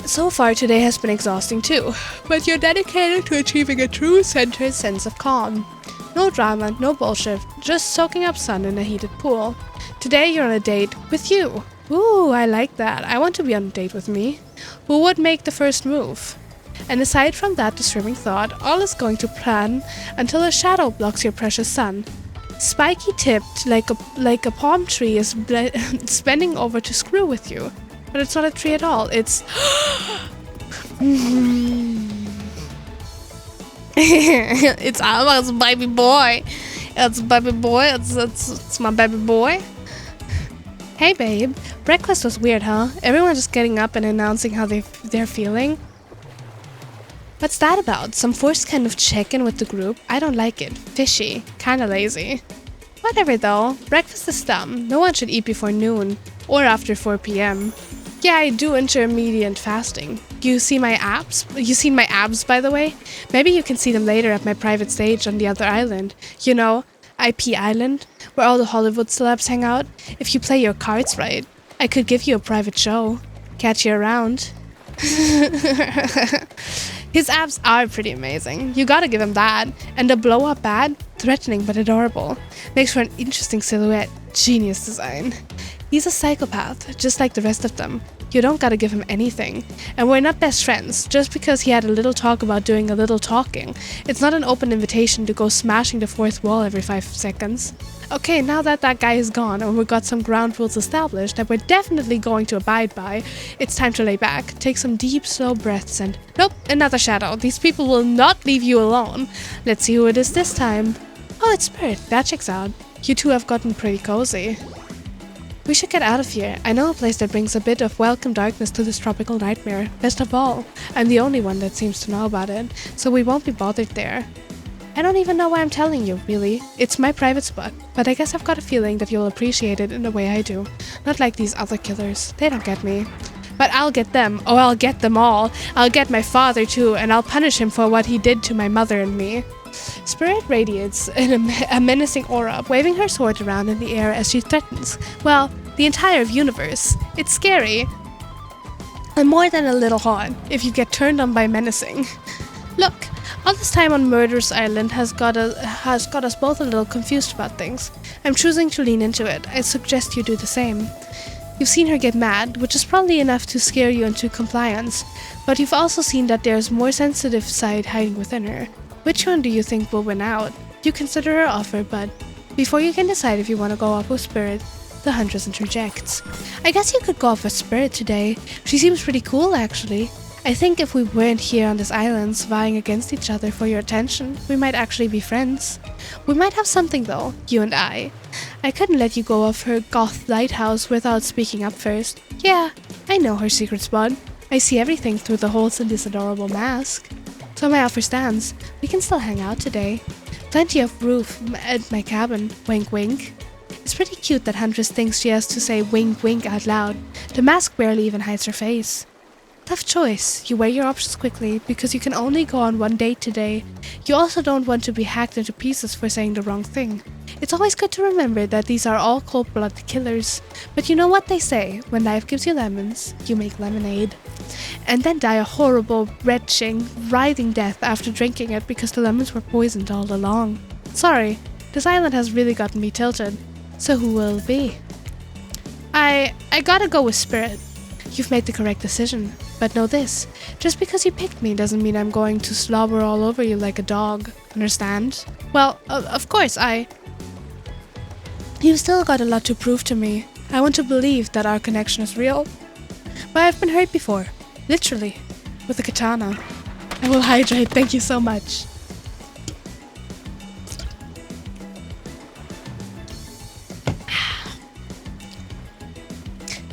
So far, today has been exhausting too, but you're dedicated to achieving a true centered sense of calm. No drama, no bullshit, just soaking up sun in a heated pool. Today you're on a date with you. Ooh, I like that. I want to be on a date with me. Who would make the first move? And aside from that disturbing thought, all is going to plan until a shadow blocks your precious sun. Spiky tipped like a palm tree is bending over to screw with you. But it's not a tree at all, it's... It's Alma's baby boy. It's baby boy, it's my baby boy. Hey babe, breakfast was weird, huh? Everyone just getting up and announcing how they're feeling. What's that about? Some forced kind of check-in with the group? I don't like it. Fishy. Kinda lazy. Whatever though. Breakfast is dumb. No one should eat before noon. Or after 4 p.m. Yeah, I do intermediate fasting. You see my abs? You seen my abs, by the way? Maybe you can see them later at my private stage on the other island. You know, IP Island, where all the Hollywood celebs hang out. If you play your cards right, I could give you a private show. Catch you around. His abs are pretty amazing. You gotta give him that. And the blow-up bad, threatening but adorable. Makes for an interesting silhouette. Genius design. He's a psychopath, just like the rest of them. You don't gotta give him anything. And we're not best friends, just because he had a little talk about doing a little talking. It's not an open invitation to go smashing the fourth wall every 5 seconds. Okay, now that that guy is gone and we got some ground rules established that we're definitely going to abide by, it's time to lay back, take some deep, slow breaths and... Nope, another shadow. These people will not leave you alone. Let's see who it is this time. Oh, it's Spirit. That checks out. You two have gotten pretty cozy. We should get out of here. I know a place that brings a bit of welcome darkness to this tropical nightmare. Best of all, I'm the only one that seems to know about it, so we won't be bothered there. I don't even know why I'm telling you, really. It's my private spot, but I guess I've got a feeling that you'll appreciate it in the way I do. Not like these other killers. They don't get me. But I'll get them. Oh, I'll get them all. I'll get my father too, and I'll punish him for what he did to my mother and me. Spirit radiates in a menacing aura, waving her sword around in the air as she threatens, well, the entire universe. It's scary. And more than a little hot, if you get turned on by menacing. Look, all this time on Murderous Island has got us both a little confused about things. I'm choosing to lean into it. I suggest you do the same. You've seen her get mad, which is probably enough to scare you into compliance, but you've also seen that there's more sensitive side hiding within her. Which one do you think will win out? You consider her offer, but before you can decide if you want to go off with Spirit, the Huntress interjects. I guess you could go off with Spirit today. She seems pretty cool, actually. I think if we weren't here on this island, vying against each other for your attention, we might actually be friends. We might have something though, you and I. I couldn't let you go off her goth lighthouse without speaking up first. Yeah, I know her secret spot. I see everything through the holes in this adorable mask. So my offer stands. We can still hang out today. Plenty of roof at my cabin. Wink wink. It's pretty cute that Huntress thinks she has to say wink wink out loud. The mask barely even hides her face. Tough choice. You weigh your options quickly because you can only go on one date today. You also don't want to be hacked into pieces for saying the wrong thing. It's always good to remember that these are all cold-blooded killers. But you know what they say, when life gives you lemons, you make lemonade. And then die a horrible, retching, writhing death after drinking it because the lemons were poisoned all along. Sorry, this island has really gotten me tilted. So who will it be? I gotta go with Spirit. You've made the correct decision. But know this, just because you picked me doesn't mean I'm going to slobber all over you like a dog. Understand? Well, of course, You've still got a lot to prove to me. I want to believe that our connection is real. But I've been hurt before. Literally. With a katana. I will hydrate, thank you so much.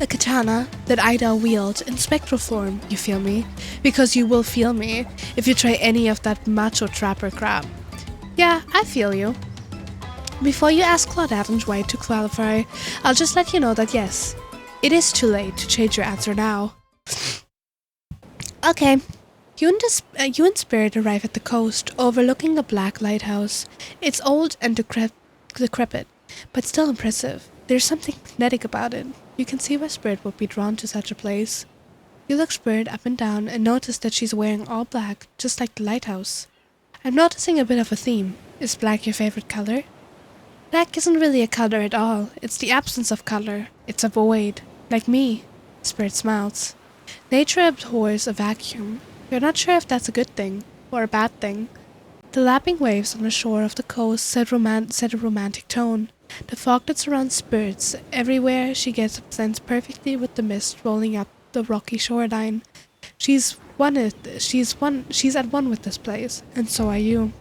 A katana that Ida wield in spectral form, you feel me? Because you will feel me if you try any of that macho trapper crap. Yeah, I feel you. Before you ask Claude Adams White to clarify, I'll just let you know that yes, it is too late to change your answer now. Okay. You and Spirit arrive at the coast, overlooking the black lighthouse. It's old and decrepit, but still impressive. There's something magnetic about it. You can see why Spirit would be drawn to such a place. You look Spirit up and down and notice that she's wearing all black, just like the lighthouse. I'm noticing a bit of a theme. Is black your favorite color? Black isn't really a color at all. It's the absence of color. It's a void. Like me. Spirit smiles. Nature abhors a vacuum. You're not sure if that's a good thing or a bad thing. The lapping waves on the shore of the coast set a romantic tone. The fog that surrounds Spirits everywhere she gets blends perfectly with the mist rolling up the rocky shoreline. She's at one with this place, and so are you.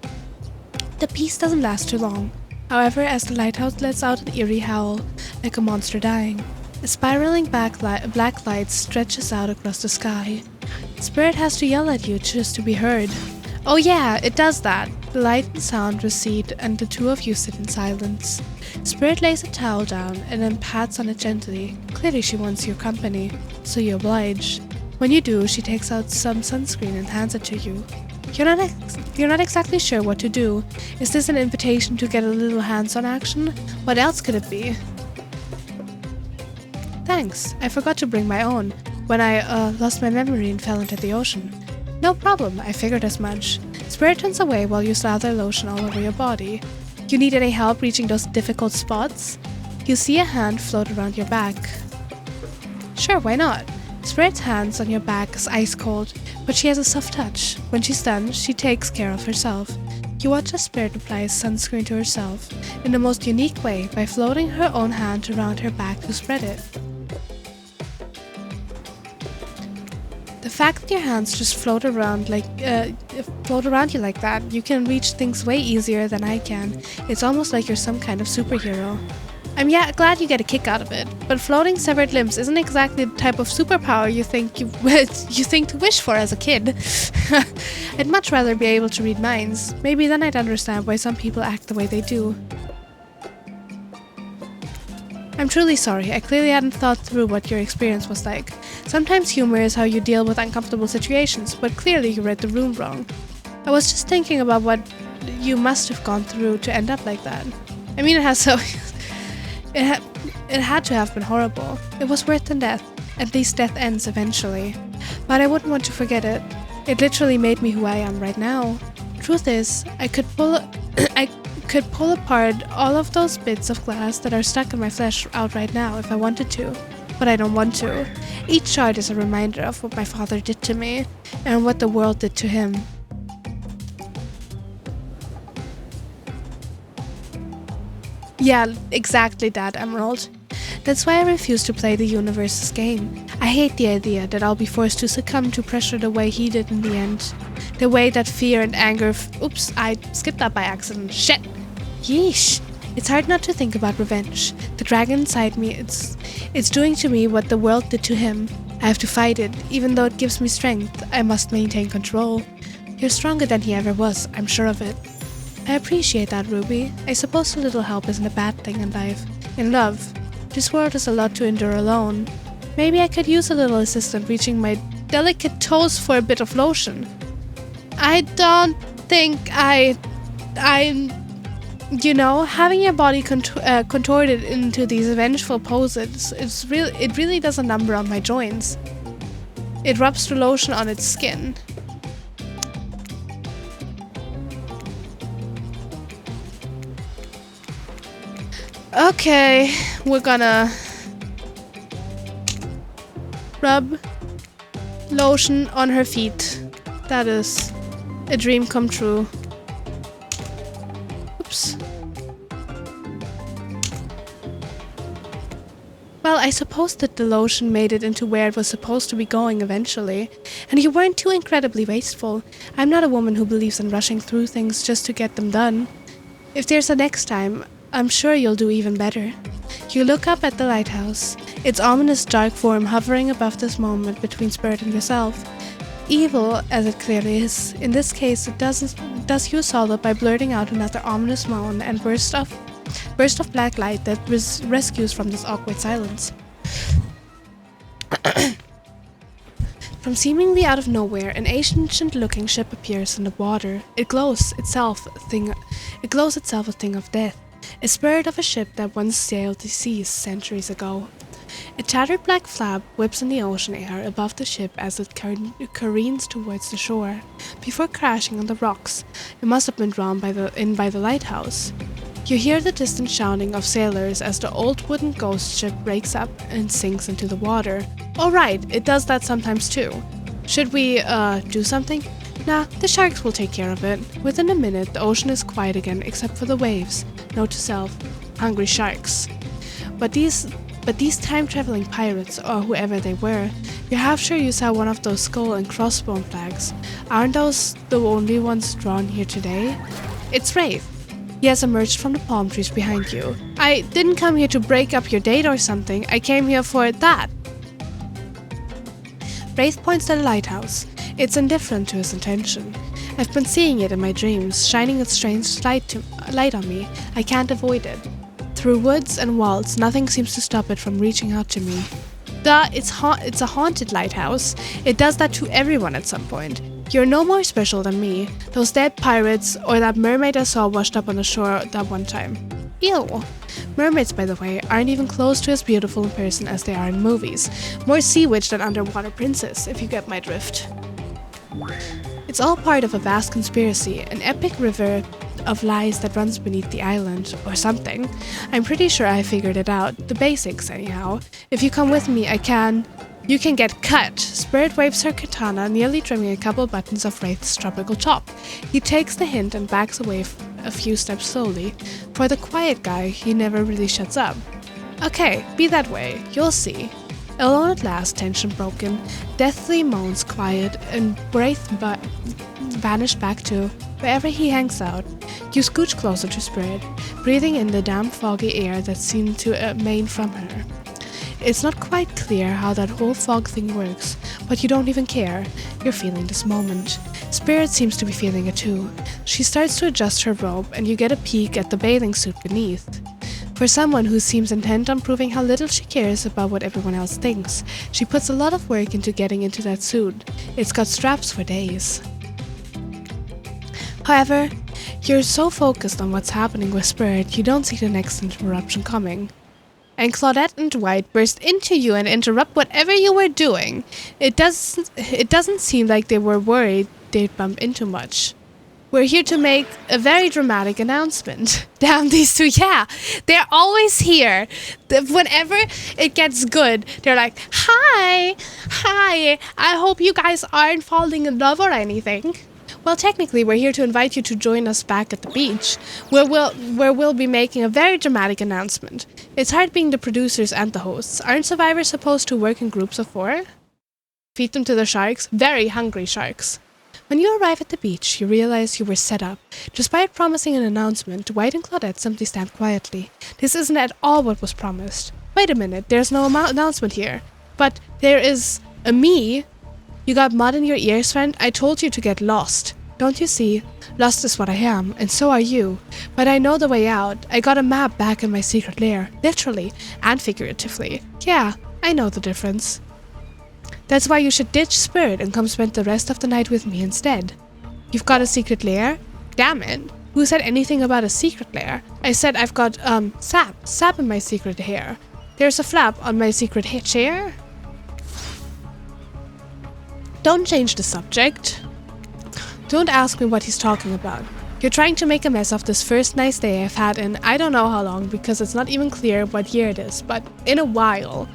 The peace doesn't last too long. However, as the lighthouse lets out an eerie howl, like a monster dying, A spiraling black light stretches out across the sky. Spirit has to yell at you just to be heard. Oh yeah, it does that. The light and sound recede and the two of you sit in silence. Spirit lays a towel down and then pats on it gently. Clearly she wants your company, so you oblige. When you do, she takes out some sunscreen and hands it to you. You're not exactly sure what to do. Is this an invitation to get a little hands-on action? What else could it be? Thanks, I forgot to bring my own when I lost my memory and fell into the ocean. No problem, I figured as much. Spirit turns away while you slather lotion all over your body. You need any help reaching those difficult spots? You see a hand float around your back. Sure, why not? Spirit's hands on your back is ice cold, but she has a soft touch. When she's done, she takes care of herself. You watch as Spirit applies sunscreen to herself in the most unique way by floating her own hand around her back to spread it. The fact that your hands just float around you like that, you can reach things way easier than I can. It's almost like you're some kind of superhero. I'm glad you get a kick out of it, but floating severed limbs isn't exactly the type of superpower you think to wish for as a kid. I'd much rather be able to read minds. Maybe then I'd understand why some people act the way they do. I'm truly sorry, I clearly hadn't thought through what your experience was like. Sometimes humor is how you deal with uncomfortable situations, but clearly you read the room wrong. I was just thinking about what you must have gone through to end up like that. I mean, it had to have been horrible. It was worse than death. At least death ends eventually. But I wouldn't want to forget it. It literally made me who I am right now. Truth is, I could pull apart all of those bits of glass that are stuck in my flesh out right now if I wanted to. But I don't want to. Each shard is a reminder of what my father did to me, and what the world did to him. Yeah, exactly that, Emerald. That's why I refuse to play the universe's game. I hate the idea that I'll be forced to succumb to pressure the way he did in the end. The way that fear and anger oops, I skipped that by accident. Shit! Yeesh! It's hard not to think about revenge. The dragon inside me, it's doing to me what the world did to him. I have to fight it. Even though it gives me strength, I must maintain control. You're stronger than he ever was, I'm sure of it. I appreciate that, Ruby. I suppose a little help isn't a bad thing in life. In love. This world is a lot to endure alone. Maybe I could use a little assistance reaching my delicate toes for a bit of lotion. I don't think having your body contorted into these vengeful poses, it really does a number on my joints. It rubs the lotion on its skin. Okay, we're gonna rub lotion on her feet. That is a dream come true. Oops. Well, I suppose that the lotion made it into where it was supposed to be going eventually, and you weren't too incredibly wasteful. I'm not a woman who believes in rushing through things just to get them done. If there's a next time, I'm sure you'll do even better. You look up at the lighthouse, its ominous dark form hovering above this moment between Spirit and yourself. Evil, as it clearly is, in this case it does you a solid by blurting out another ominous moan and burst of black light that rescues from this awkward silence. From seemingly out of nowhere, an ancient-looking ship appears in the water. It glows itself a thing of death. A spirit of a ship that once sailed the seas centuries ago. A tattered black flag whips in the ocean air above the ship as it careens towards the shore. Before crashing on the rocks, it must have been drawn by the lighthouse. You hear the distant shouting of sailors as the old wooden ghost ship breaks up and sinks into the water. Alright, it does that sometimes too. Should we, do something? Nah, the sharks will take care of it. Within a minute, the ocean is quiet again except for the waves. Note to self, hungry sharks. But these time-traveling pirates, or whoever they were, you're half sure you saw one of those skull and crossbone flags. Aren't those the only ones drawn here today? It's Wraith. He has emerged from the palm trees behind you. I didn't come here to break up your date or something. I came here for that. Wraith points to the lighthouse. It's indifferent to his intention. I've been seeing it in my dreams, shining its strange light on me. I can't avoid it. Through woods and walls, nothing seems to stop it from reaching out to me. It's a haunted lighthouse. It does that to everyone at some point. You're no more special than me, those dead pirates, or that mermaid I saw washed up on the shore that one time. Ew. Mermaids, by the way, aren't even close to as beautiful in person as they are in movies. More sea witch than underwater princess, if you get my drift. It's all part of a vast conspiracy, an epic river of lies that runs beneath the island, or something. I'm pretty sure I figured it out, the basics anyhow. If you come with me, you can get cut. Spirit waves her katana, nearly trimming a couple buttons of Wraith's tropical top. He takes the hint and backs away a few steps slowly. For the quiet guy, he never really shuts up. Okay, be that way, you'll see. Alone at last, tension broken, deathly moans quiet, and Wraith vanished back to wherever he hangs out. You scooch closer to Spirit, breathing in the damp foggy air that seemed to emane from her. It's not quite clear how that whole fog thing works, but you don't even care. You're feeling this moment. Spirit seems to be feeling it too. She starts to adjust her robe, and you get a peek at the bathing suit beneath. For someone who seems intent on proving how little she cares about what everyone else thinks, she puts a lot of work into getting into that suit. It's got straps for days. However, you're so focused on what's happening with Spirit, you don't see the next interruption coming. And Claudette and Dwight burst into you and interrupt whatever you were doing. It doesn't seem like they were worried they'd bump into much. We're here to make a very dramatic announcement. Damn, these two, yeah. They're always here. Whenever it gets good, they're like, hi, I hope you guys aren't falling in love or anything. Well, technically, we're here to invite you to join us back at the beach, where we'll be making a very dramatic announcement. It's hard being the producers and the hosts. Aren't survivors supposed to work in groups of 4? Feed them to the sharks, very hungry sharks. When you arrive at the beach, you realize you were set up. Despite promising an announcement, Dwight and Claudette simply stand quietly. This isn't at all what was promised. Wait a minute, there's no announcement here. But there is a me. You got mud in your ears, friend? I told you to get lost. Don't you see? Lost is what I am, and so are you. But I know the way out. I got a map back in my secret lair, literally and figuratively. Yeah, I know the difference. That's why you should ditch Spirit and come spend the rest of the night with me instead. You've got a secret lair? Damn it. Who said anything about a secret lair? I said I've got, sap in my secret hair. There's a flap on my secret chair. Don't change the subject. Don't ask me what he's talking about. You're trying to make a mess of this first nice day I've had in I don't know how long because it's not even clear what year it is, but in a while.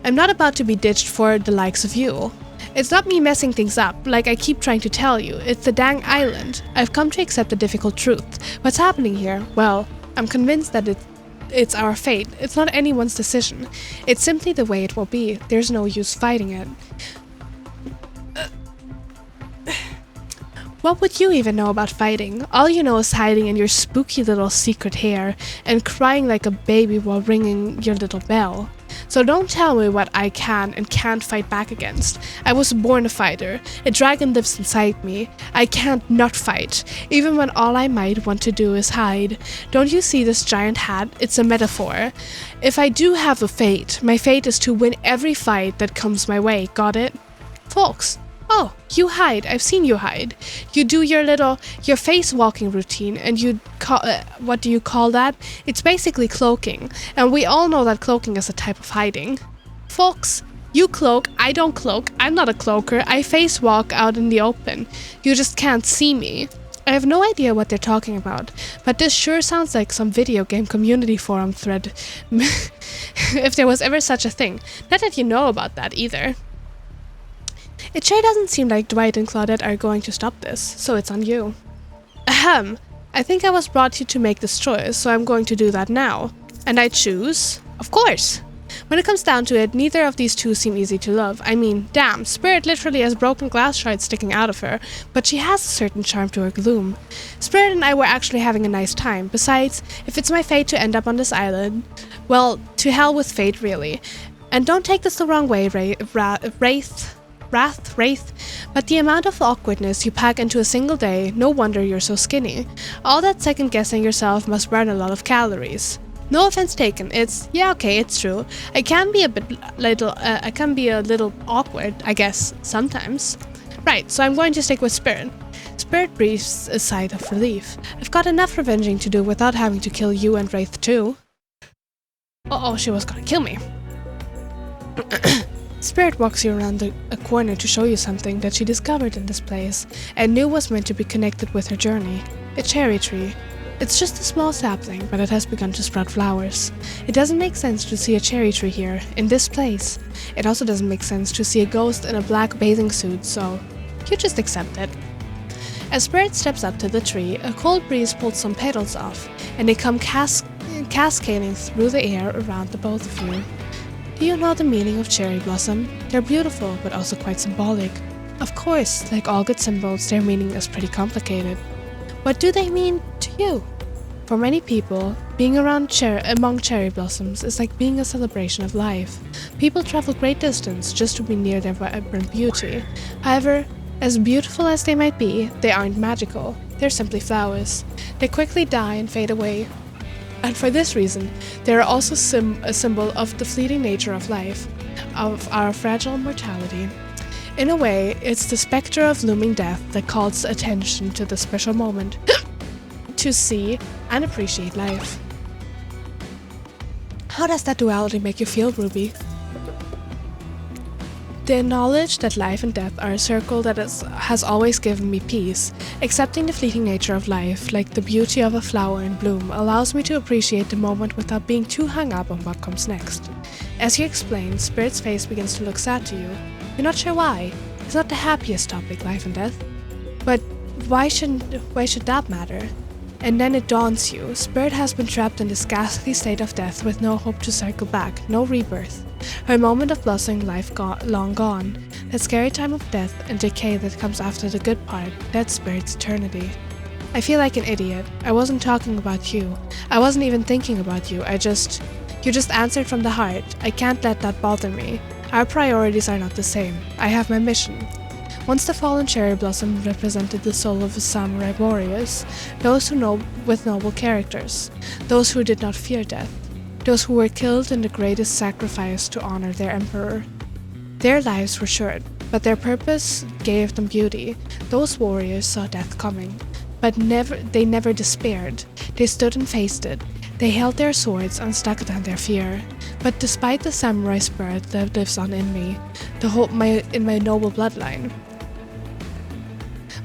I'm not about to be ditched for the likes of you. It's not me messing things up, like I keep trying to tell you. It's the dang island. I've come to accept the difficult truth. What's happening here? Well, I'm convinced that it's our fate. It's not anyone's decision. It's simply the way it will be. There's no use fighting it. What would you even know about fighting? All you know is hiding in your spooky little secret hair and crying like a baby while ringing your little bell. So don't tell me what I can and can't fight back against. I was born a fighter. A dragon lives inside me. I can't not fight, even when all I might want to do is hide. Don't you see this giant hat? It's a metaphor. If I do have a fate, my fate is to win every fight that comes my way. Got it? Folks. Oh, you hide. I've seen you hide. You do your face walking routine and you what do you call that? It's basically cloaking. And we all know that cloaking is a type of hiding. Folks, you cloak. I don't cloak. I'm not a cloaker. I face walk out in the open. You just can't see me. I have no idea what they're talking about, but this sure sounds like some video game community forum thread. If there was ever such a thing. Not that you know about that either. It sure doesn't seem like Dwight and Claudette are going to stop this, so it's on you. Ahem. I think I was brought here to make this choice, so I'm going to do that now. And I choose, of course, When it comes down to it, neither of these two seem easy to love. I mean, damn, Spirit literally has broken glass shards sticking out of her, but she has a certain charm to her gloom. Spirit and I were actually having a nice time. Besides, if it's my fate to end up on this island, well, to hell with fate, really. And don't take this the wrong way, Wraith, but the amount of awkwardness you pack into a single day, no wonder you're so skinny. All that second guessing yourself must burn a lot of calories. No offense taken, it's true. I can be a little awkward, I guess, sometimes. Right, so I'm going to stick with Spirit. Spirit breathes a sigh of relief. I've got enough revenging to do without having to kill you and Wraith too. Uh-oh, she was gonna kill me. Spirit walks you around a corner to show you something that she discovered in this place and knew was meant to be connected with her journey. A cherry tree. It's just a small sapling, but it has begun to sprout flowers. It doesn't make sense to see a cherry tree here, in this place. It also doesn't make sense to see a ghost in a black bathing suit, so you just accept it. As Spirit steps up to the tree, a cold breeze pulls some petals off, and they come cascading through the air around the both of you. Do you know the meaning of cherry blossom? They're beautiful, but also quite symbolic. Of course, like all good symbols, their meaning is pretty complicated. What do they mean to you? For many people, being among cherry blossoms is like being a celebration of life. People travel great distance just to be near their vibrant beauty. However, as beautiful as they might be, they aren't magical. They're simply flowers. They quickly die and fade away. And for this reason, they are also a symbol of the fleeting nature of life, of our fragile mortality. In a way, it's the specter of looming death that calls attention to the special moment to see and appreciate life. How does that duality make you feel, Ruby? The knowledge that life and death are a circle that has always given me peace. Accepting the fleeting nature of life, like the beauty of a flower in bloom, allows me to appreciate the moment without being too hung up on what comes next. As you explain, Spirit's face begins to look sad to you. You're not sure why. It's not the happiest topic, life and death. But why should that matter? And then it dawns you, Spirit has been trapped in this ghastly state of death with no hope to circle back, no rebirth. Her moment of blossoming life long gone. That scary time of death and decay that comes after the good part, that's Spirit's eternity. I feel like an idiot. I wasn't talking about you. I wasn't even thinking about you. You just answered from the heart. I can't let that bother me. Our priorities are not the same. I have my mission. Once the fallen cherry blossom represented the soul of the samurai warriors, those with noble characters, those who did not fear death, those who were killed in the greatest sacrifice to honor their emperor. Their lives were short, but their purpose gave them beauty. Those warriors saw death coming, but they never despaired. They stood and faced it. They held their swords and stuck down their fear. But despite the samurai spirit that lives on in me, in my noble bloodline,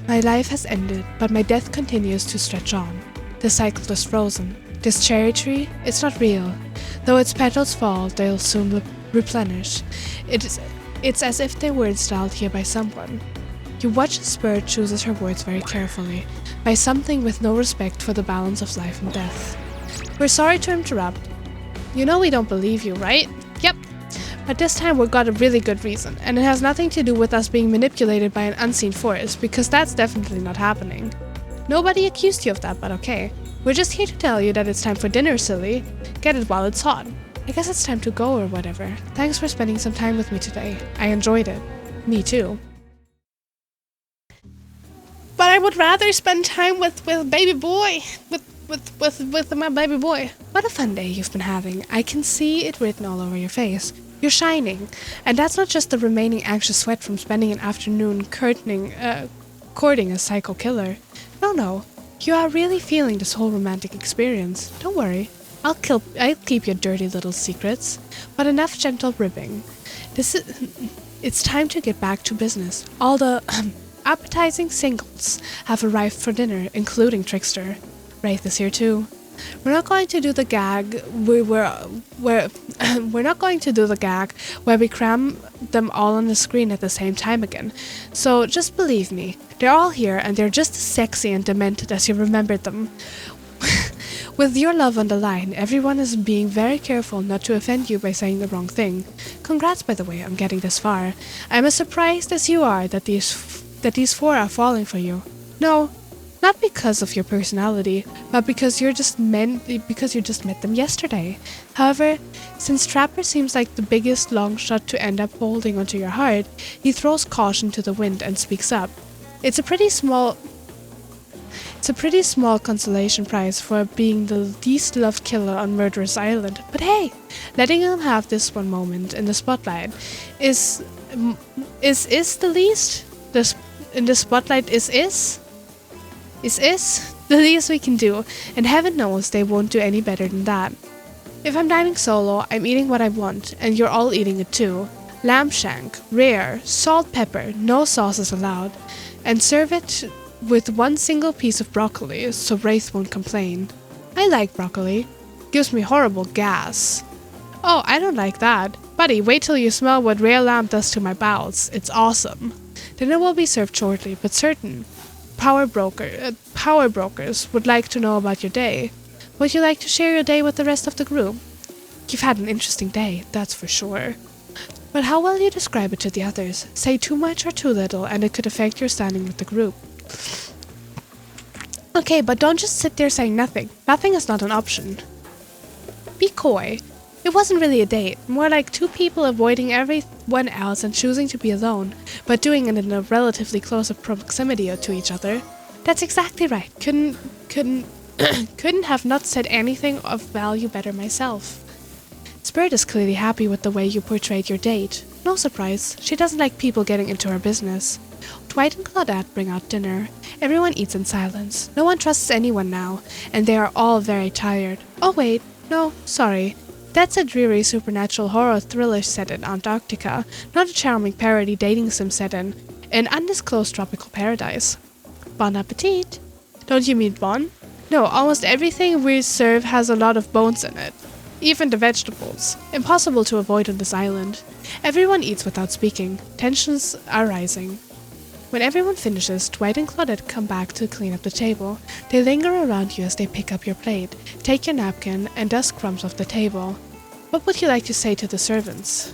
my life has ended, but my death continues to stretch on. The cycle is frozen. This cherry tree, it's not real. Though its petals fall, they'll soon replenish. It's as if they were installed here by someone. You watch as Spirit chooses her words very carefully, by something with no respect for the balance of life and death. We're sorry to interrupt. You know we don't believe you, right? Yep. But this time we've got a really good reason, and it has nothing to do with us being manipulated by an unseen force, because that's definitely not happening. Nobody accused you of that, but okay. We're just here to tell you that it's time for dinner, silly. Get it while it's hot. I guess it's time to go or whatever. Thanks for spending some time with me today. I enjoyed it. Me too. But I would rather spend time with baby boy. With my baby boy. What a fun day you've been having. I can see it written all over your face. You're shining. And that's not just the remaining anxious sweat from spending an afternoon courting a psycho killer. No. You are really feeling this whole romantic experience. Don't worry. I'll keep your dirty little secrets. But enough gentle ribbing. It's time to get back to business. All the appetizing singles have arrived for dinner, including Trickster. Wraith is here too. We're not going to do the gag we're not going to do the gag where we cram them all on the screen at the same time again. So just believe me, they're all here and they're just as sexy and demented as you remembered them. With your love on the line, everyone is being very careful not to offend you by saying the wrong thing. Congrats, by the way, on getting this far. I'm as surprised as you are that these four are falling for you. No, not because of your personality, but because you just met them yesterday. However, since Trapper seems like the biggest long shot to end up holding onto your heart, he throws caution to the wind and speaks up. It's a pretty small consolation prize for being the least loved killer on Murderous Island. But hey, letting him have this one moment in the spotlight is the least. In the spotlight is the least we can do, and heaven knows they won't do any better than that. If I'm dining solo, I'm eating what I want, and you're all eating it too. Lamb shank, rare, salt, pepper, no sauces allowed, and serve it with one single piece of broccoli, so Wraith won't complain. I like broccoli. Gives me horrible gas. Oh, I don't like that. Buddy, wait till you smell what rare lamb does to my bowels. It's awesome. Dinner will be served shortly, but certain power brokers would like to know about your day. Would you like to share your day with the rest of the group? You've had an interesting day, that's for sure. But how will you describe it to the others? Say too much or too little, and it could affect your standing with the group. Okay, but don't just sit there saying nothing. Nothing is not an option. Be coy. It wasn't really a date, more like two people avoiding everyone else and choosing to be alone, but doing it in a relatively close proximity to each other. That's exactly right. Couldn't have not said anything of value better myself. Spirit is clearly happy with the way you portrayed your date. No surprise, she doesn't like people getting into her business. Dwight and Claudette bring out dinner. Everyone eats in silence. No one trusts anyone now, and they are all very tired. Oh wait, no, sorry. That's a dreary supernatural horror thriller set in Antarctica, not a charming parody dating sim set in an undisclosed tropical paradise. Bon appetit! Don't you mean bon? No, almost everything we serve has a lot of bones in it. Even the vegetables. Impossible to avoid on this island. Everyone eats without speaking. Tensions are rising. When everyone finishes, Dwight and Claudette come back to clean up the table. They linger around you as they pick up your plate, take your napkin, and dust crumbs off the table. What would you like to say to the servants?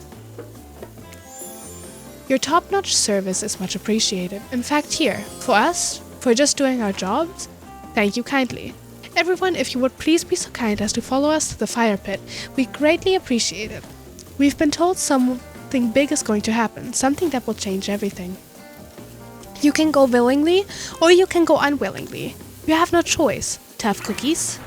Your top-notch service is much appreciated. In fact, here, for us, for just doing our jobs, thank you kindly. Everyone, if you would please be so kind as to follow us to the fire pit, we greatly appreciate it. We've been told something big is going to happen, something that will change everything. You can go willingly, or you can go unwillingly. You have no choice. Tough cookies.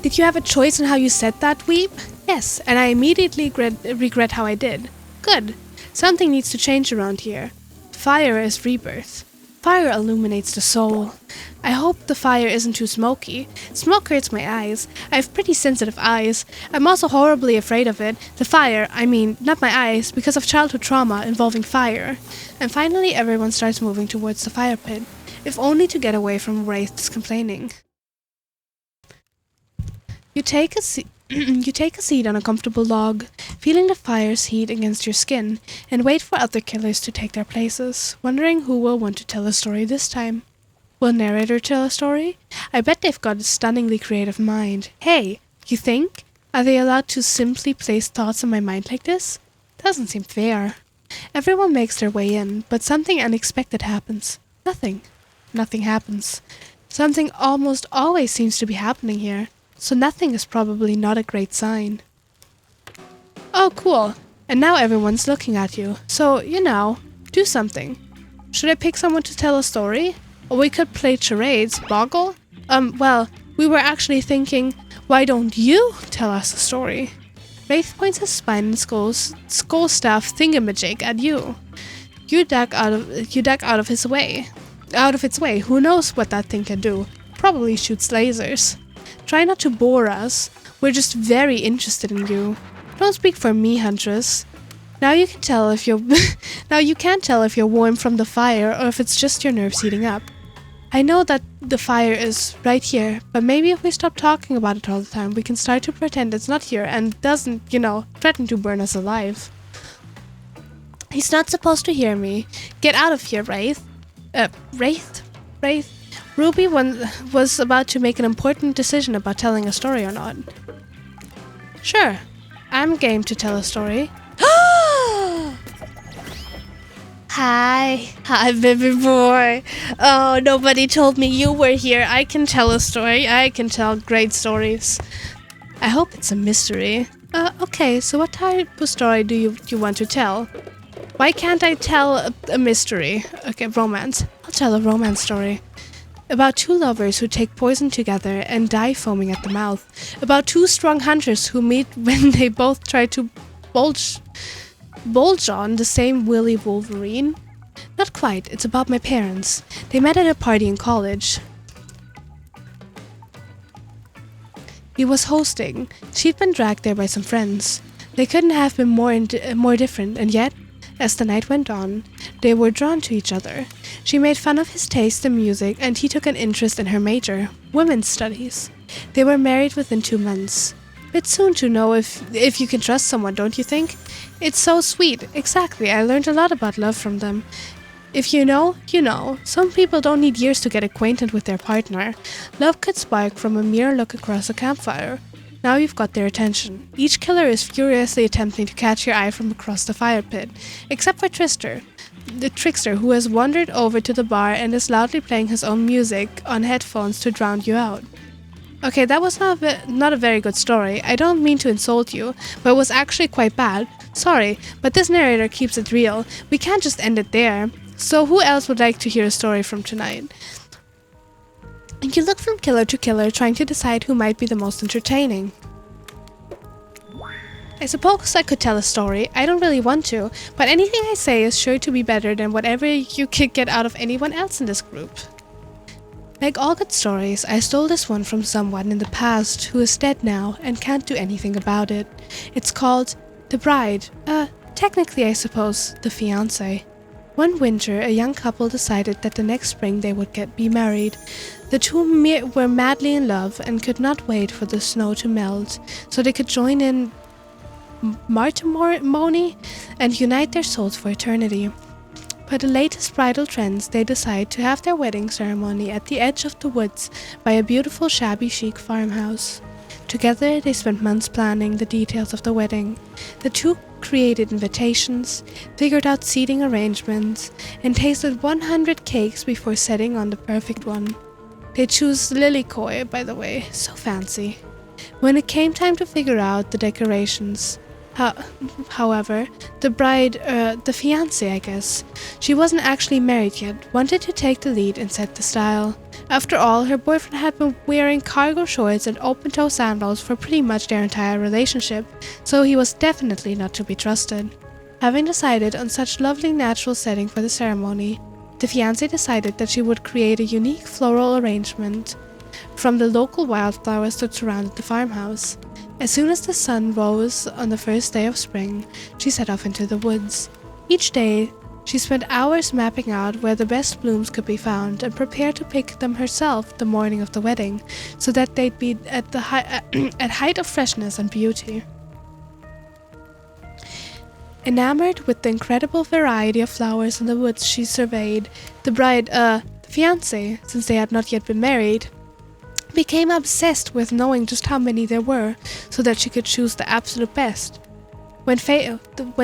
Did you have a choice in how you said that, Weep? Yes, and I immediately regret how I did. Good. Something needs to change around here. Fire is rebirth. Fire illuminates the soul. I hope the fire isn't too smoky. Smoke hurts my eyes. I have pretty sensitive eyes. I'm also horribly afraid of it. The fire, I mean, not my eyes, because of childhood trauma involving fire. And finally everyone starts moving towards the fire pit, if only to get away from Wraith's complaining. You take a seat on a comfortable log, feeling the fire's heat against your skin, and wait for other killers to take their places, wondering who will want to tell a story this time. Will narrator tell a story? I bet they've got a stunningly creative mind. Hey, you think? Are they allowed to simply place thoughts in my mind like this? Doesn't seem fair. Everyone makes their way in, but something unexpected happens. Nothing. Nothing happens. Something almost always seems to be happening here. So nothing is probably not a great sign. Oh, cool. And now everyone's looking at you. So, do something. Should I pick someone to tell a story? Or we could play charades, Boggle? Well, we were actually thinking, why don't you tell us a story? Wraith points his spine and skull staff thingamajig at you. You duck out of its way. Who knows what that thing can do? Probably shoots lasers. Try not to bore us. We're just very interested in you. Don't speak for me, Huntress. Now you can't tell if you're warm from the fire or if it's just your nerves heating up. I know that the fire is right here, but maybe if we stop talking about it all the time, we can start to pretend it's not here and doesn't, threaten to burn us alive. He's not supposed to hear me. Get out of here, Wraith. Wraith? Ruby was about to make an important decision about telling a story or not. Sure, I'm game to tell a story. Hi, baby boy. Oh, nobody told me you were here. I can tell a story. I can tell great stories. I hope it's a mystery. Okay, so what type of story do you want to tell? Why can't I tell a mystery? Okay, romance. I'll tell a romance story. About two lovers who take poison together and die foaming at the mouth. About two strong hunters who meet when they both try to bulge on the same Willy Wolverine? Not quite, it's about my parents. They met at a party in college. He was hosting. She'd been dragged there by some friends. They couldn't have been more different, and yet, as the night went on, they were drawn to each other. She made fun of his taste in music, and he took an interest in her major, women's studies. They were married within 2 months. Bit soon to know if you can trust someone, don't you think? It's so sweet. Exactly, I learned a lot about love from them. If you know, you know. Some people don't need years to get acquainted with their partner. Love could spark from a mere look across a campfire. Now you've got their attention. Each killer is furiously attempting to catch your eye from across the fire pit, except for the trickster who has wandered over to the bar and is loudly playing his own music on headphones to drown you out. Okay, that was not a very good story. I don't mean to insult you, but it was actually quite bad. Sorry, but this narrator keeps it real. We can't just end it there. So who else would like to hear a story from tonight? And you look from killer to killer, trying to decide who might be the most entertaining. I suppose I could tell a story. I don't really want to, but anything I say is sure to be better than whatever you could get out of anyone else in this group. Like all good stories, I stole this one from someone in the past who is dead now and can't do anything about it. It's called The Bride. Technically I suppose, the fiancé. One winter, a young couple decided that the next spring they would be married. The two were madly in love and could not wait for the snow to melt, so they could join in matrimony and unite their souls for eternity. Per the latest bridal trends, they decide to have their wedding ceremony at the edge of the woods by a beautiful shabby chic farmhouse. Together, they spent months planning the details of the wedding. The two created invitations, figured out seating arrangements, and tasted 100 cakes before setting on the perfect one. They chose lilikoi, by the way, so fancy. When it came time to figure out the decorations, however, the bride, the fiancé, I guess, she wasn't actually married yet, wanted to take the lead and set the style. After all, her boyfriend had been wearing cargo shorts and open-toe sandals for pretty much their entire relationship, so he was definitely not to be trusted. Having decided on such lovely natural setting for the ceremony, the fiancé decided that she would create a unique floral arrangement from the local wildflowers that surrounded the farmhouse. As soon as the sun rose on the first day of spring, she set off into the woods. Each day, she spent hours mapping out where the best blooms could be found and prepared to pick them herself the morning of the wedding, so that they'd be at the height of freshness and beauty. Enamored with the incredible variety of flowers in the woods she surveyed, the bride, the fiancé, since they had not yet been married, became obsessed with knowing just how many there were, so that she could choose the absolute best. When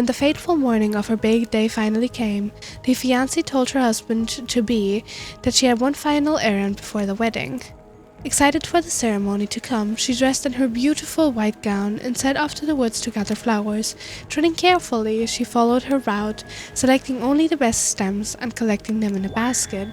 the fateful morning of her big day finally came, the fiancé told her husband-to-be that she had one final errand before the wedding. Excited for the ceremony to come, she dressed in her beautiful white gown and set off to the woods to gather flowers. Treading carefully, she followed her route, selecting only the best stems and collecting them in a basket.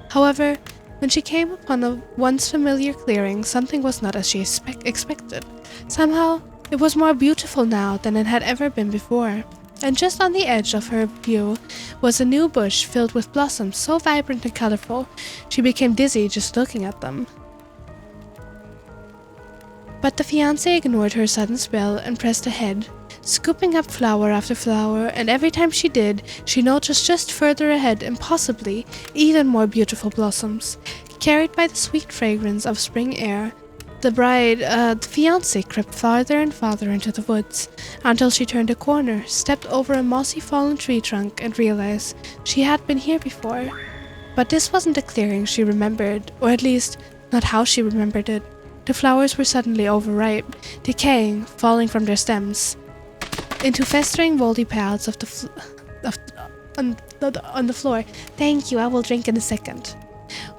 However, when she came upon a once familiar clearing, something was not as she expected. Somehow, it was more beautiful now than it had ever been before, and just on the edge of her view was a new bush filled with blossoms so vibrant and colorful, she became dizzy just looking at them. But the fiancé ignored her sudden spell and pressed ahead, scooping up flower after flower, and every time she did, she noticed just further ahead and possibly even more beautiful blossoms. Carried by the sweet fragrance of spring air, the fiancé crept farther and farther into the woods, until she turned a corner, stepped over a mossy fallen tree trunk, and realized she had been here before. But this wasn't the clearing she remembered, or at least not how she remembered it. The flowers were suddenly overripe, decaying, falling from their stems into festering moldy piles on the floor. Thank you, I will drink in a second.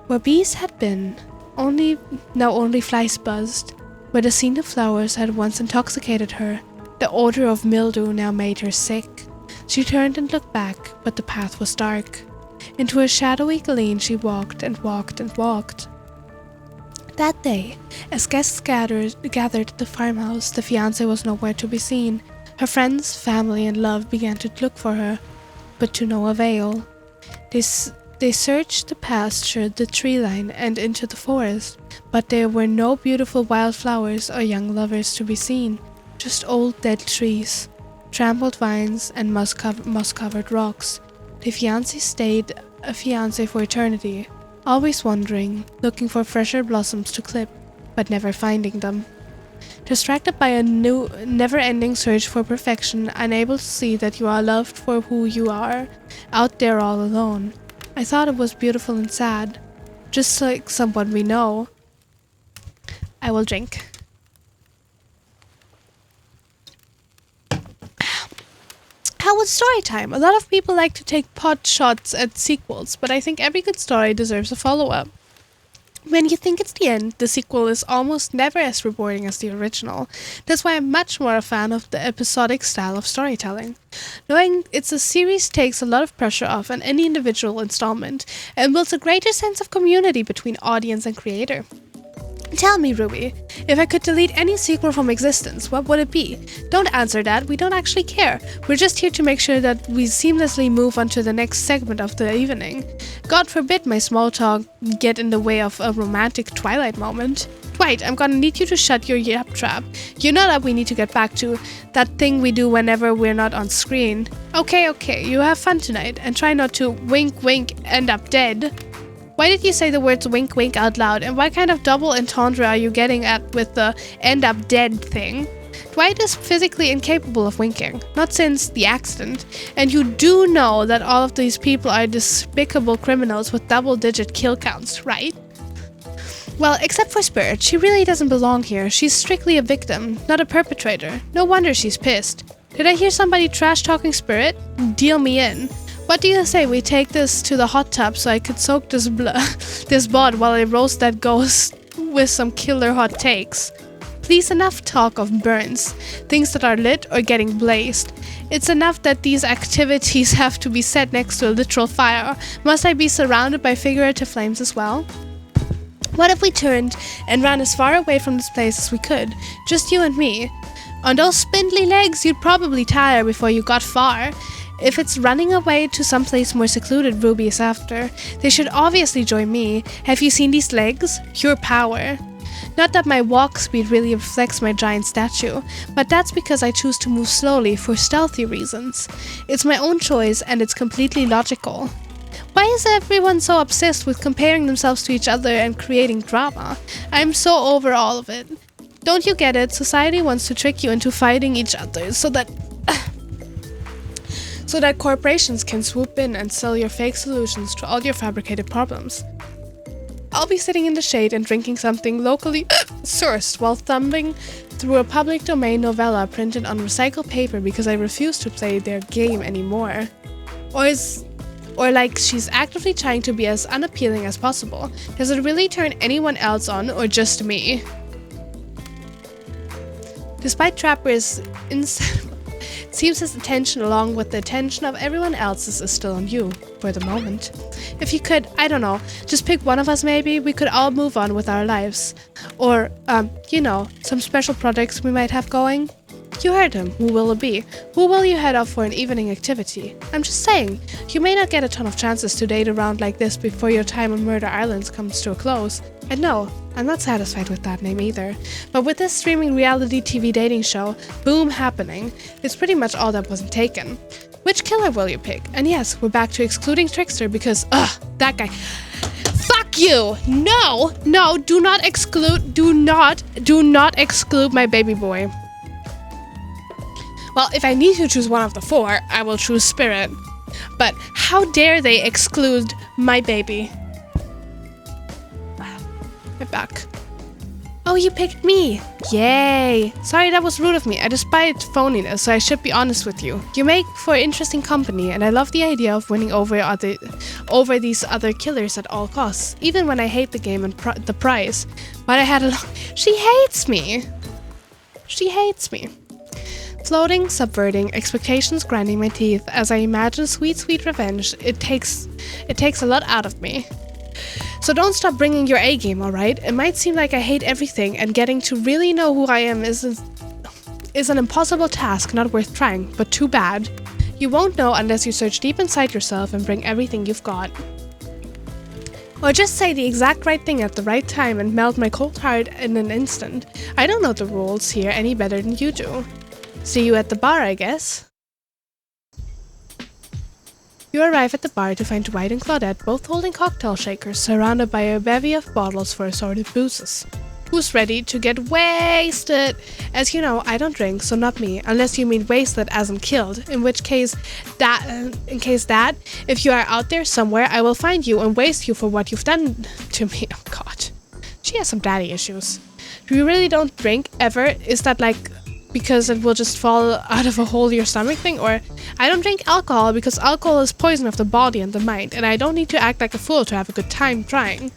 Where bees had been, only flies buzzed. Where the scent of flowers had once intoxicated her, the odor of mildew now made her sick. She turned and looked back, but the path was dark. Into a shadowy glen she walked and walked and walked. That day, as guests gathered at the farmhouse, the fiancé was nowhere to be seen. Her friends, family, and love began to look for her, but to no avail. They searched the pasture, the tree line, and into the forest, but there were no beautiful wildflowers or young lovers to be seen, just old dead trees, trampled vines, and moss-covered rocks. The fiancé stayed a fiancé for eternity, always wandering, looking for fresher blossoms to clip, but never finding them. Distracted by a new, never-ending search for perfection, unable to see that you are loved for who you are, out there all alone. I thought it was beautiful and sad, just like someone we know. I will drink. How was story time? A lot of people like to take pot shots at sequels, but I think every good story deserves a follow-up. When you think it's the end, the sequel is almost never as rewarding as the original. That's why I'm much more a fan of the episodic style of storytelling. Knowing it's a series takes a lot of pressure off on any individual installment, and builds a greater sense of community between audience and creator. Tell me, Ruby, if I could delete any sequel from existence, what would it be? Don't answer that, we don't actually care. We're just here to make sure that we seamlessly move on to the next segment of the evening. God forbid my small talk get in the way of a romantic Twilight moment. Dwight, I'm gonna need you to shut your yap trap. You know that we need to get back to that thing we do whenever we're not on screen. Okay, you have fun tonight, and try not to wink wink end up dead. Why did you say the words wink wink out loud, and what kind of double entendre are you getting at with the end up dead thing? Dwight is physically incapable of winking, not since the accident, and you do know that all of these people are despicable criminals with double-digit kill counts, right? Well, except for Spirit, she really doesn't belong here. She's strictly a victim, not a perpetrator. No wonder she's pissed. Did I hear somebody trash-talking Spirit? Deal me in. What do you say we take this to the hot tub so I could soak this bod while I roast that ghost with some killer hot takes? Please, enough talk of burns, things that are lit or getting blazed. It's enough that these activities have to be set next to a literal fire. Must I be surrounded by figurative flames as well? What if we turned and ran as far away from this place as we could? Just you and me. On those spindly legs, you'd probably tire before you got far. If it's running away to someplace more secluded Ruby is after, they should obviously join me. Have you seen these legs? Pure power. Not that my walk speed really reflects my giant stature, but that's because I choose to move slowly for stealthy reasons. It's my own choice and it's completely logical. Why is everyone so obsessed with comparing themselves to each other and creating drama? I'm so over all of it. Don't you get it? Society wants to trick you into fighting each other so that corporations can swoop in and sell your fake solutions to all your fabricated problems. I'll be sitting in the shade and drinking something locally sourced while thumbing through a public domain novella printed on recycled paper because I refuse to play their game anymore. Or like she's actively trying to be as unappealing as possible. Does it really turn anyone else on or just me? Despite Trapper's it seems his attention along with the attention of everyone else's is still on you, for the moment. If you could, I don't know, just pick one of us maybe, we could all move on with our lives. Or, some special projects we might have going. You heard him, who will it be? Who will you head off for an evening activity? I'm just saying, you may not get a ton of chances to date around like this before your time on Murder Islands comes to a close. And no, I'm not satisfied with that name either. But with this streaming reality TV dating show, boom happening, it's pretty much all that wasn't taken. Which killer will you pick? And yes, we're back to excluding Trickster because, that guy. Fuck you! No, do not exclude my baby boy. Well, if I need to choose one of the four, I will choose Spirit. but how dare they exclude my baby? My back. Oh, you picked me! Yay! Sorry, that was rude of me. I despise phoniness, so I should be honest with you. You make for interesting company, and I love the idea of winning over these other killers at all costs, even when I hate the game and the prize. But I had a She hates me! She hates me. Floating, subverting, expectations grinding my teeth as I imagine sweet, sweet revenge. It takes a lot out of me. So don't stop bringing your A game, alright? It might seem like I hate everything, and getting to really know who I am is an impossible task, not worth trying, but too bad. You won't know unless you search deep inside yourself and bring everything you've got. Or just say the exact right thing at the right time and melt my cold heart in an instant. I don't know the rules here any better than you do. See you at the bar, I guess. You arrive at the bar to find Dwight and Claudette both holding cocktail shakers surrounded by a bevy of bottles for assorted boozes. Who's ready to get wasted? As you know, I don't drink, so not me, unless you mean wasted as in killed, in case that, if you are out there somewhere, I will find you and waste you for what you've done to me. Oh god. She has some daddy issues. You really don't drink, ever? Is that like because it will just fall out of a hole in your stomach thing? Or I don't drink alcohol because alcohol is poison of the body and the mind, and I don't need to act like a fool to have a good time trying.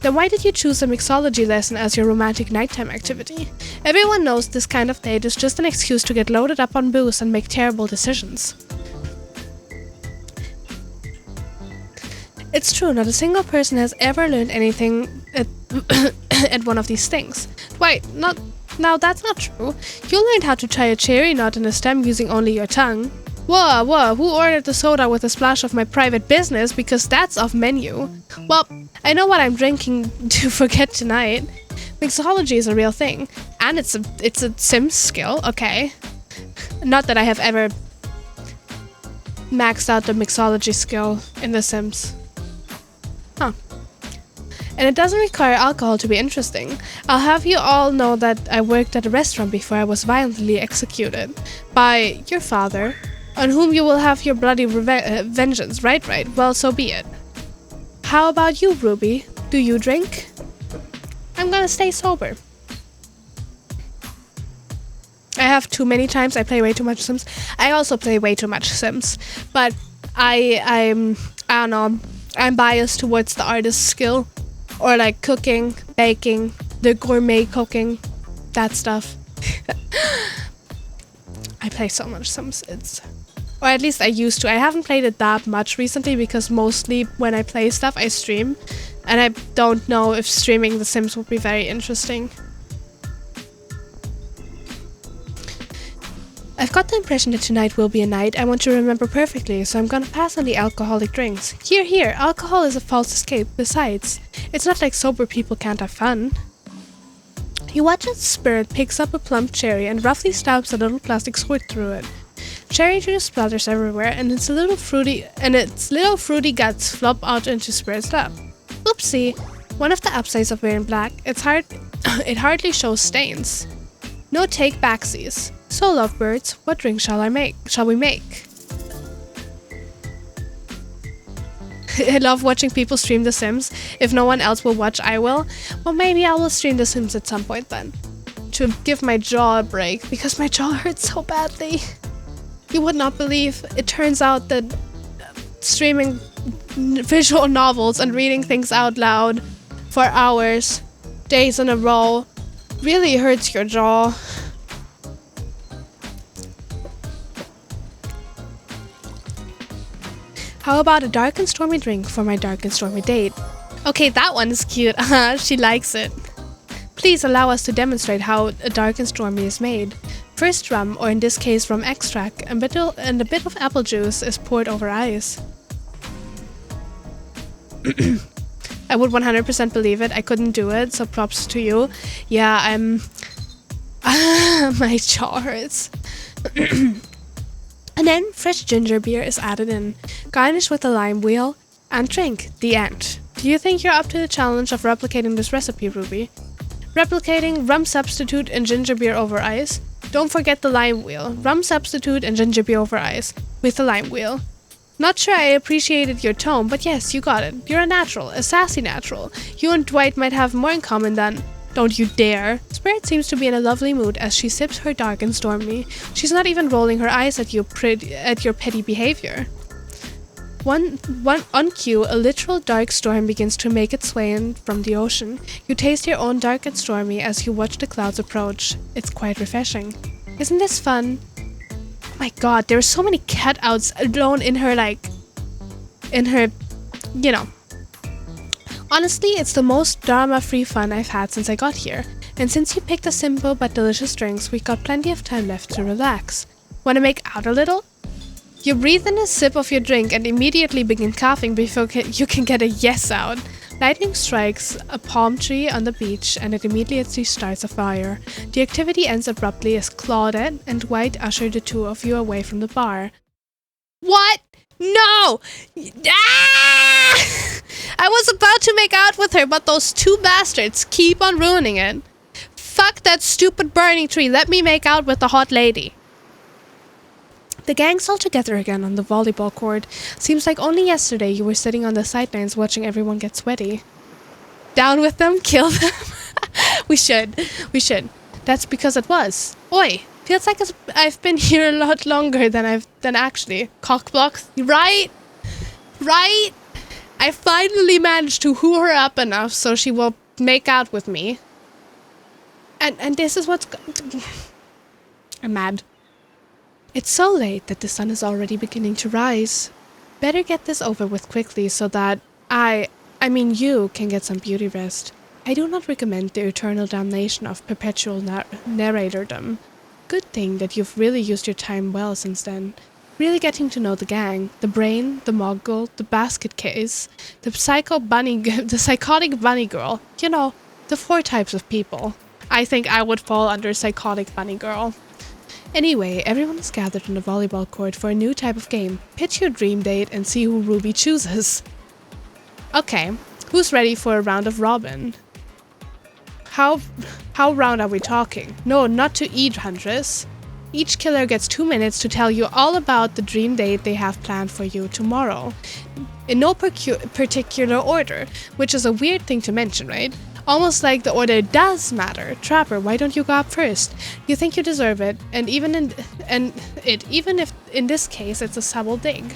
Then why did you choose a mixology lesson as your romantic nighttime activity? Everyone knows this kind of date is just an excuse to get loaded up on booze and make terrible decisions. It's true, not a single person has ever learned anything at one of these things. Wait, now that's not true. You learned how to tie a cherry knot in a stem using only your tongue. Whoa, who ordered the soda with a splash of my private business, because that's off menu? Well, I know what I'm drinking to forget tonight. Mixology is a real thing, and it's a Sims skill, okay. Not that I have ever maxed out the mixology skill in The Sims. Huh. And it doesn't require alcohol to be interesting. I'll have you all know that I worked at a restaurant before I was violently executed by your father, on whom you will have your bloody vengeance, right? Well, so be it. How about you, Ruby? Do you drink? I'm gonna stay sober. I have too many times. I play way too much Sims. I also play way too much Sims, but I don't know. I'm biased towards the artist's skill. Or like cooking, baking, the gourmet cooking, that stuff. I play so much Sims, or at least I used to. I haven't played it that much recently because mostly when I play stuff I stream, and I don't know if streaming The Sims would be very interesting. I've got the impression that tonight will be a night I want to remember perfectly, so I'm gonna pass on the alcoholic drinks. Here, alcohol is a false escape. Besides, it's not like sober people can't have fun. You watch as Spirit picks up a plump cherry and roughly stabs a little plastic squirt through it. Cherry juice splatters everywhere, and its little fruity guts flop out into Spirit's lap. Oopsie! One of the upsides of wearing black, it hardly shows stains. No take backsies. So, lovebirds, what drink shall we make? I love watching people stream The Sims. If no one else will watch, I will. Well, maybe I will stream The Sims at some point then. To give my jaw a break, because my jaw hurts so badly. You would not believe, it turns out that streaming visual novels and reading things out loud for hours, days in a row, really hurts your jaw. How about a dark and stormy drink for my dark and stormy date? Okay, that one is cute. She likes it. Please allow us to demonstrate how a dark and stormy is made. First rum, or in this case rum extract, and a bit of apple juice is poured over ice. I would 100% believe it. I couldn't do it, so props to you. Yeah, my jaw hurts. And then fresh ginger beer is added in, garnish with a lime wheel, and drink. The end. Do you think you're up to the challenge of replicating this recipe, Ruby? Replicating rum substitute and ginger beer over ice? Don't forget the lime wheel. Rum substitute and ginger beer over ice with the lime wheel. Not sure I appreciated your tone, but yes, you got it. You're a natural, a sassy natural. You and Dwight might have more in common than... Don't you dare. Spirit seems to be in a lovely mood as she sips her dark and stormy. She's not even rolling her eyes at your petty behavior. On cue, a literal dark storm begins to make its way in from the ocean. You taste your own dark and stormy as you watch the clouds approach. It's quite refreshing. Isn't this fun? Oh my god, there are so many cutouts alone in her, you know. Honestly, it's the most drama-free fun I've had since I got here. And since you picked the simple but delicious drinks, we got plenty of time left to relax. Wanna make out a little? You breathe in a sip of your drink and immediately begin coughing before you can get a yes out. Lightning strikes a palm tree on the beach and it immediately starts a fire. The activity ends abruptly as Claudette and White usher the two of you away from the bar. What? No! Ah! I was about to make out with her, but those two bastards keep on ruining it. Fuck that stupid burning tree. Let me make out with the hot lady. The gang's all together again on the volleyball court. Seems like only yesterday you were sitting on the sidelines watching everyone get sweaty. Down with them, kill them. We should. That's because it was. Oi, feels like I've been here a lot longer than actually. Cockblocks, right? I finally managed to hoo her up enough so she will make out with me. And this is what's... I'm mad. It's so late that the sun is already beginning to rise. Better get this over with quickly so that you can get some beauty rest. I do not recommend the eternal damnation of perpetual narratordom. Good thing that you've really used your time well since then. Really getting to know the gang, the brain, the mogul, the basket case, the psychotic bunny girl. You know, the 4 types of people. I think I would fall under psychotic bunny girl. Anyway, everyone is gathered on the volleyball court for a new type of game. Pitch your dream date and see who Ruby chooses. Okay, who's ready for a round of Robin? How round are we talking? No, not to eat, Huntress. Each killer gets 2 minutes to tell you all about the dream date they have planned for you tomorrow. In no particular order, which is a weird thing to mention, right? Almost like the order does matter. Trapper, why don't you go up first? You think you deserve it, and even if in this case it's a subtle dig.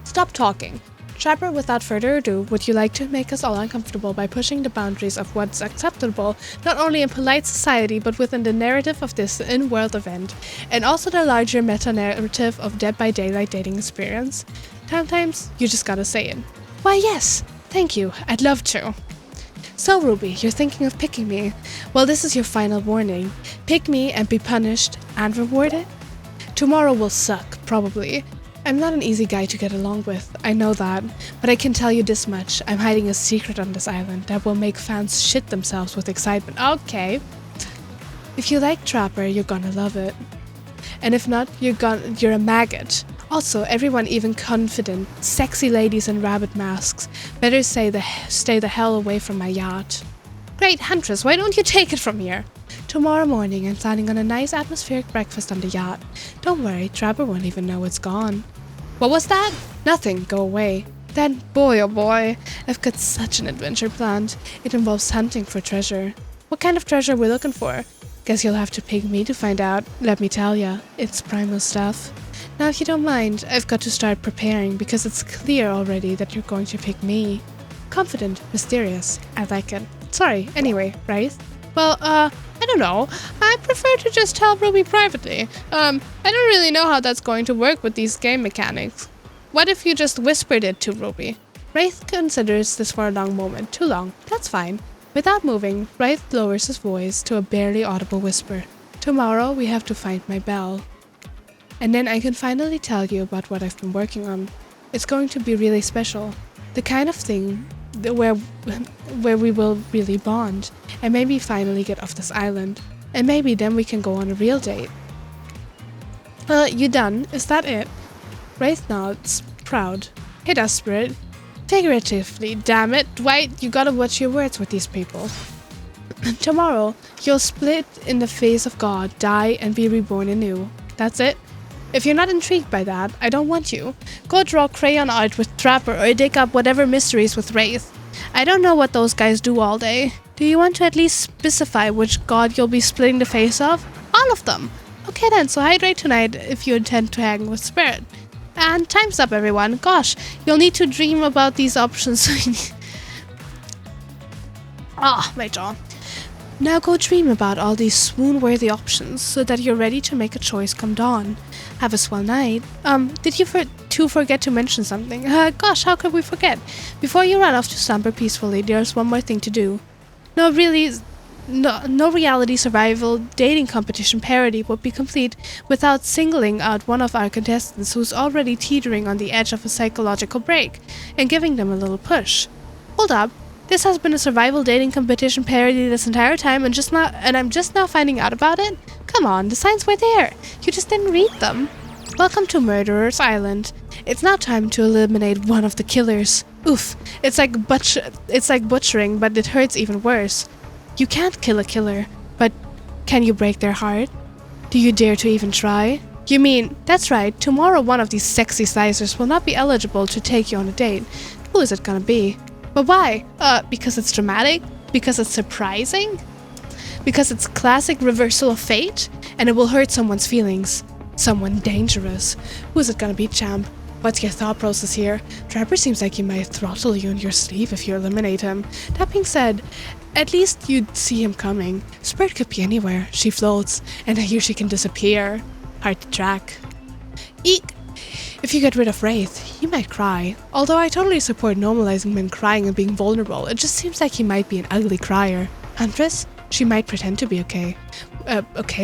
Stop talking. Trapper, without further ado, would you like to make us all uncomfortable by pushing the boundaries of what's acceptable, not only in polite society, but within the narrative of this in-world event, and also the larger meta-narrative of Dead by Daylight dating experience? Sometimes, you just gotta say it. Why yes, thank you, I'd love to. So Ruby, you're thinking of picking me. Well, this is your final warning. Pick me and be punished and rewarded? Tomorrow will suck, probably. I'm not an easy guy to get along with, I know that, but I can tell you this much, I'm hiding a secret on this island that will make fans shit themselves with excitement. Okay. If you like Trapper, you're gonna love it. And if not, you're a maggot. Also, everyone, even confident, sexy ladies in rabbit masks, better stay the hell away from my yacht. Great, Huntress, why don't you take it from here? Tomorrow morning, I'm planning on a nice atmospheric breakfast on the yacht. Don't worry, Trapper won't even know it's gone. What was that? Nothing, go away. Then, boy oh boy, I've got such an adventure planned. It involves hunting for treasure. What kind of treasure we're looking for? Guess you'll have to pick me to find out. Let me tell ya, it's primal stuff. Now if you don't mind, I've got to start preparing because it's clear already that you're going to pick me. Confident, mysterious, I like it. Sorry, anyway, right? Well, I don't know. I prefer to just tell Ruby privately. I don't really know how that's going to work with these game mechanics. What if you just whispered it to Ruby? Wraith considers this for a long moment. Too long. That's fine. Without moving, Wraith lowers his voice to a barely audible whisper. Tomorrow we have to find my bell. And then I can finally tell you about what I've been working on. It's going to be really special. The kind of thing where we will really bond. And maybe finally get off this island. And maybe then we can go on a real date. You done? Is that it? Wraith nods, proud. Hey there, Spirit. Figuratively, damn it. Dwight, you gotta watch your words with these people. Tomorrow, you'll split in the face of God, die, and be reborn anew. That's it? If you're not intrigued by that, I don't want you. Go draw crayon art with Trapper or dig up whatever mysteries with Wraith. I don't know what those guys do all day. Do you want to at least specify which god you'll be splitting the face of? All of them. Okay then, so hydrate tonight if you intend to hang with Spirit. And time's up, everyone. Gosh, you'll need to dream about these options. My jaw. Now go dream about all these swoon-worthy options so that you're ready to make a choice come dawn. Have a swell night. Did you forget to mention something? Gosh, how could we forget? Before you run off to slumber peacefully, there's one more thing to do. No reality survival dating competition parody would be complete without singling out one of our contestants who's already teetering on the edge of a psychological break and giving them a little push. Hold up. This has been a survival dating competition parody this entire time and I'm just now finding out about it? Come on, the signs were there. You just didn't read them. Welcome to Murderer's Island. It's now time to eliminate one of the killers. Oof, it's like butchering, but it hurts even worse. You can't kill a killer, but can you break their heart? Do you dare to even try? You mean, that's right, tomorrow one of these sexy slicers will not be eligible to take you on a date. Who is it gonna be? But why? Because it's dramatic? Because it's surprising? Because it's classic reversal of fate? And it will hurt someone's feelings. Someone dangerous. Who is it gonna be, champ? What's your thought process here? Trapper seems like he might throttle you in your sleep if you eliminate him. That being said, at least you'd see him coming. Spirit could be anywhere. She floats, and I hear she can disappear. Hard to track. Eek! If you get rid of Wraith, he might cry. Although I totally support normalizing men crying and being vulnerable, it just seems like he might be an ugly crier. Huntress? She might pretend to be okay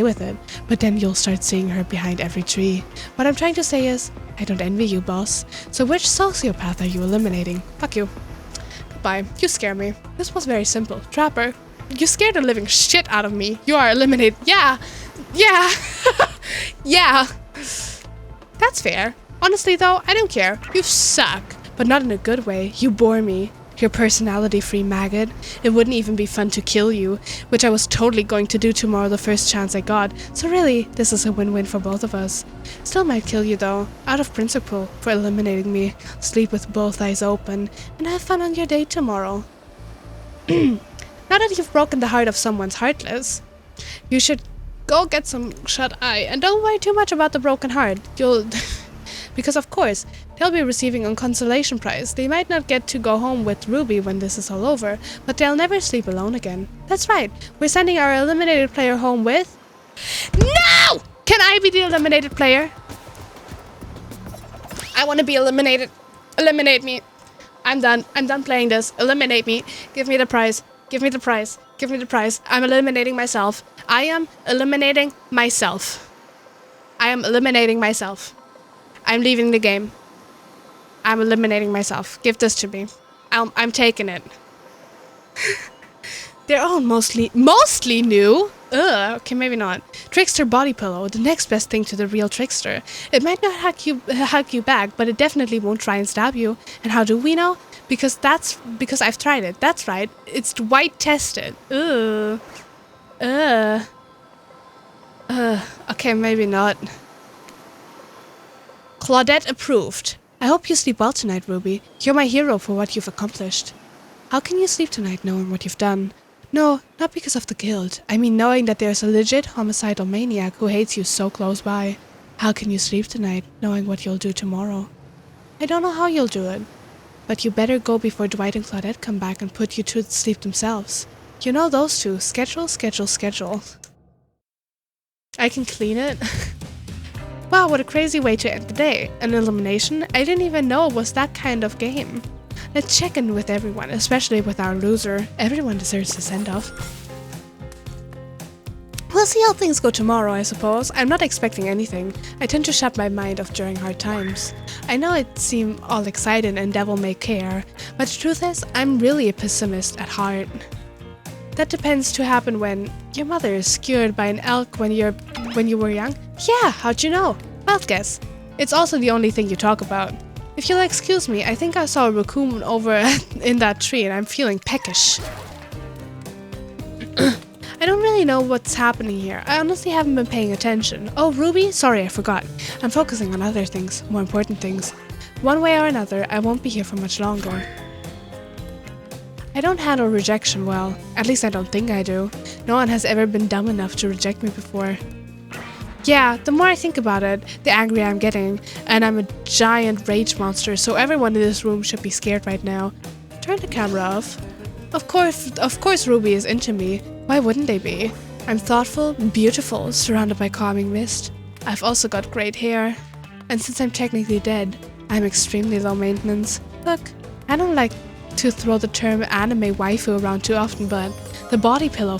with it, but then you'll start seeing her behind every tree. What I'm trying to say is, I don't envy you, boss. So which sociopath are you eliminating? Fuck you. Goodbye. You scare me. This was very simple. Trapper, you scared the living shit out of me. You are eliminated. Yeah. Yeah. That's fair. Honestly though, I don't care. You suck. But not in a good way. You bore me. Your personality-free maggot. It wouldn't even be fun to kill you, which I was totally going to do tomorrow the first chance I got. So really, this is a win-win for both of us. Still might kill you though, out of principle, for eliminating me. Sleep with both eyes open, and have fun on your date tomorrow. Now that you've broken the heart of someone's heartless, you should go get some shut-eye, and don't worry too much about the broken heart. Because of course, they'll be receiving a consolation prize. They might not get to go home with Ruby when this is all over, but they'll never sleep alone again. That's right, we're sending our eliminated player home with... No! Can I be the eliminated player? I want to be eliminated. Eliminate me. I'm done. I'm done playing this. Eliminate me. Give me the prize. Give me the prize. Give me the prize. I'm eliminating myself. I am eliminating myself. I am eliminating myself. I'm leaving the game. I'm eliminating myself. Give this to me. I'm taking it. They're all mostly new. Ugh, okay, maybe not. Trickster body pillow, the next best thing to the real trickster. It might not hug you back, but it definitely won't try and stab you. And how do we know? Because I've tried it. That's right. It's Dwight tested. Ugh. Okay, maybe not. Claudette approved. I hope you sleep well tonight, Ruby. You're my hero for what you've accomplished. How can you sleep tonight knowing what you've done? No, not because of the guilt. I mean knowing that there's a legit homicidal maniac who hates you so close by. How can you sleep tonight knowing what you'll do tomorrow? I don't know how you'll do it, but you better go before Dwight and Claudette come back and put you to sleep themselves. You know those two. Schedule. I can clean it. Wow, what a crazy way to end the day. An elimination? I didn't even know it was that kind of game. Let's check in with everyone, especially with our loser. Everyone deserves a send-off. We'll see how things go tomorrow, I suppose. I'm not expecting anything. I tend to shut my mind off during hard times. I know it seems all excited and devil may care, but the truth is, I'm really a pessimist at heart. That depends to happen when your mother is skewered by an elk when you were young? Yeah, how'd you know? Wild guess. It's also the only thing you talk about. If you'll excuse me, I think I saw a raccoon over in that tree and I'm feeling peckish. I don't really really know what's happening here. I honestly haven't been paying attention. Oh, Ruby? Sorry, I forgot. I'm focusing on other things, more important things. One way or another, I won't be here for much longer. I don't handle rejection well. At least I don't think I do. No one has ever been dumb enough to reject me before. Yeah, the more I think about it, the angrier I'm getting. And I'm a giant rage monster, so everyone in this room should be scared right now. Turn the camera off. Of course Ruby is into me. Why wouldn't they be? I'm thoughtful, beautiful, surrounded by calming mist. I've also got great hair. And since I'm technically dead, I'm extremely low maintenance. Look, I don't like to throw the term anime waifu around too often, but the body pillow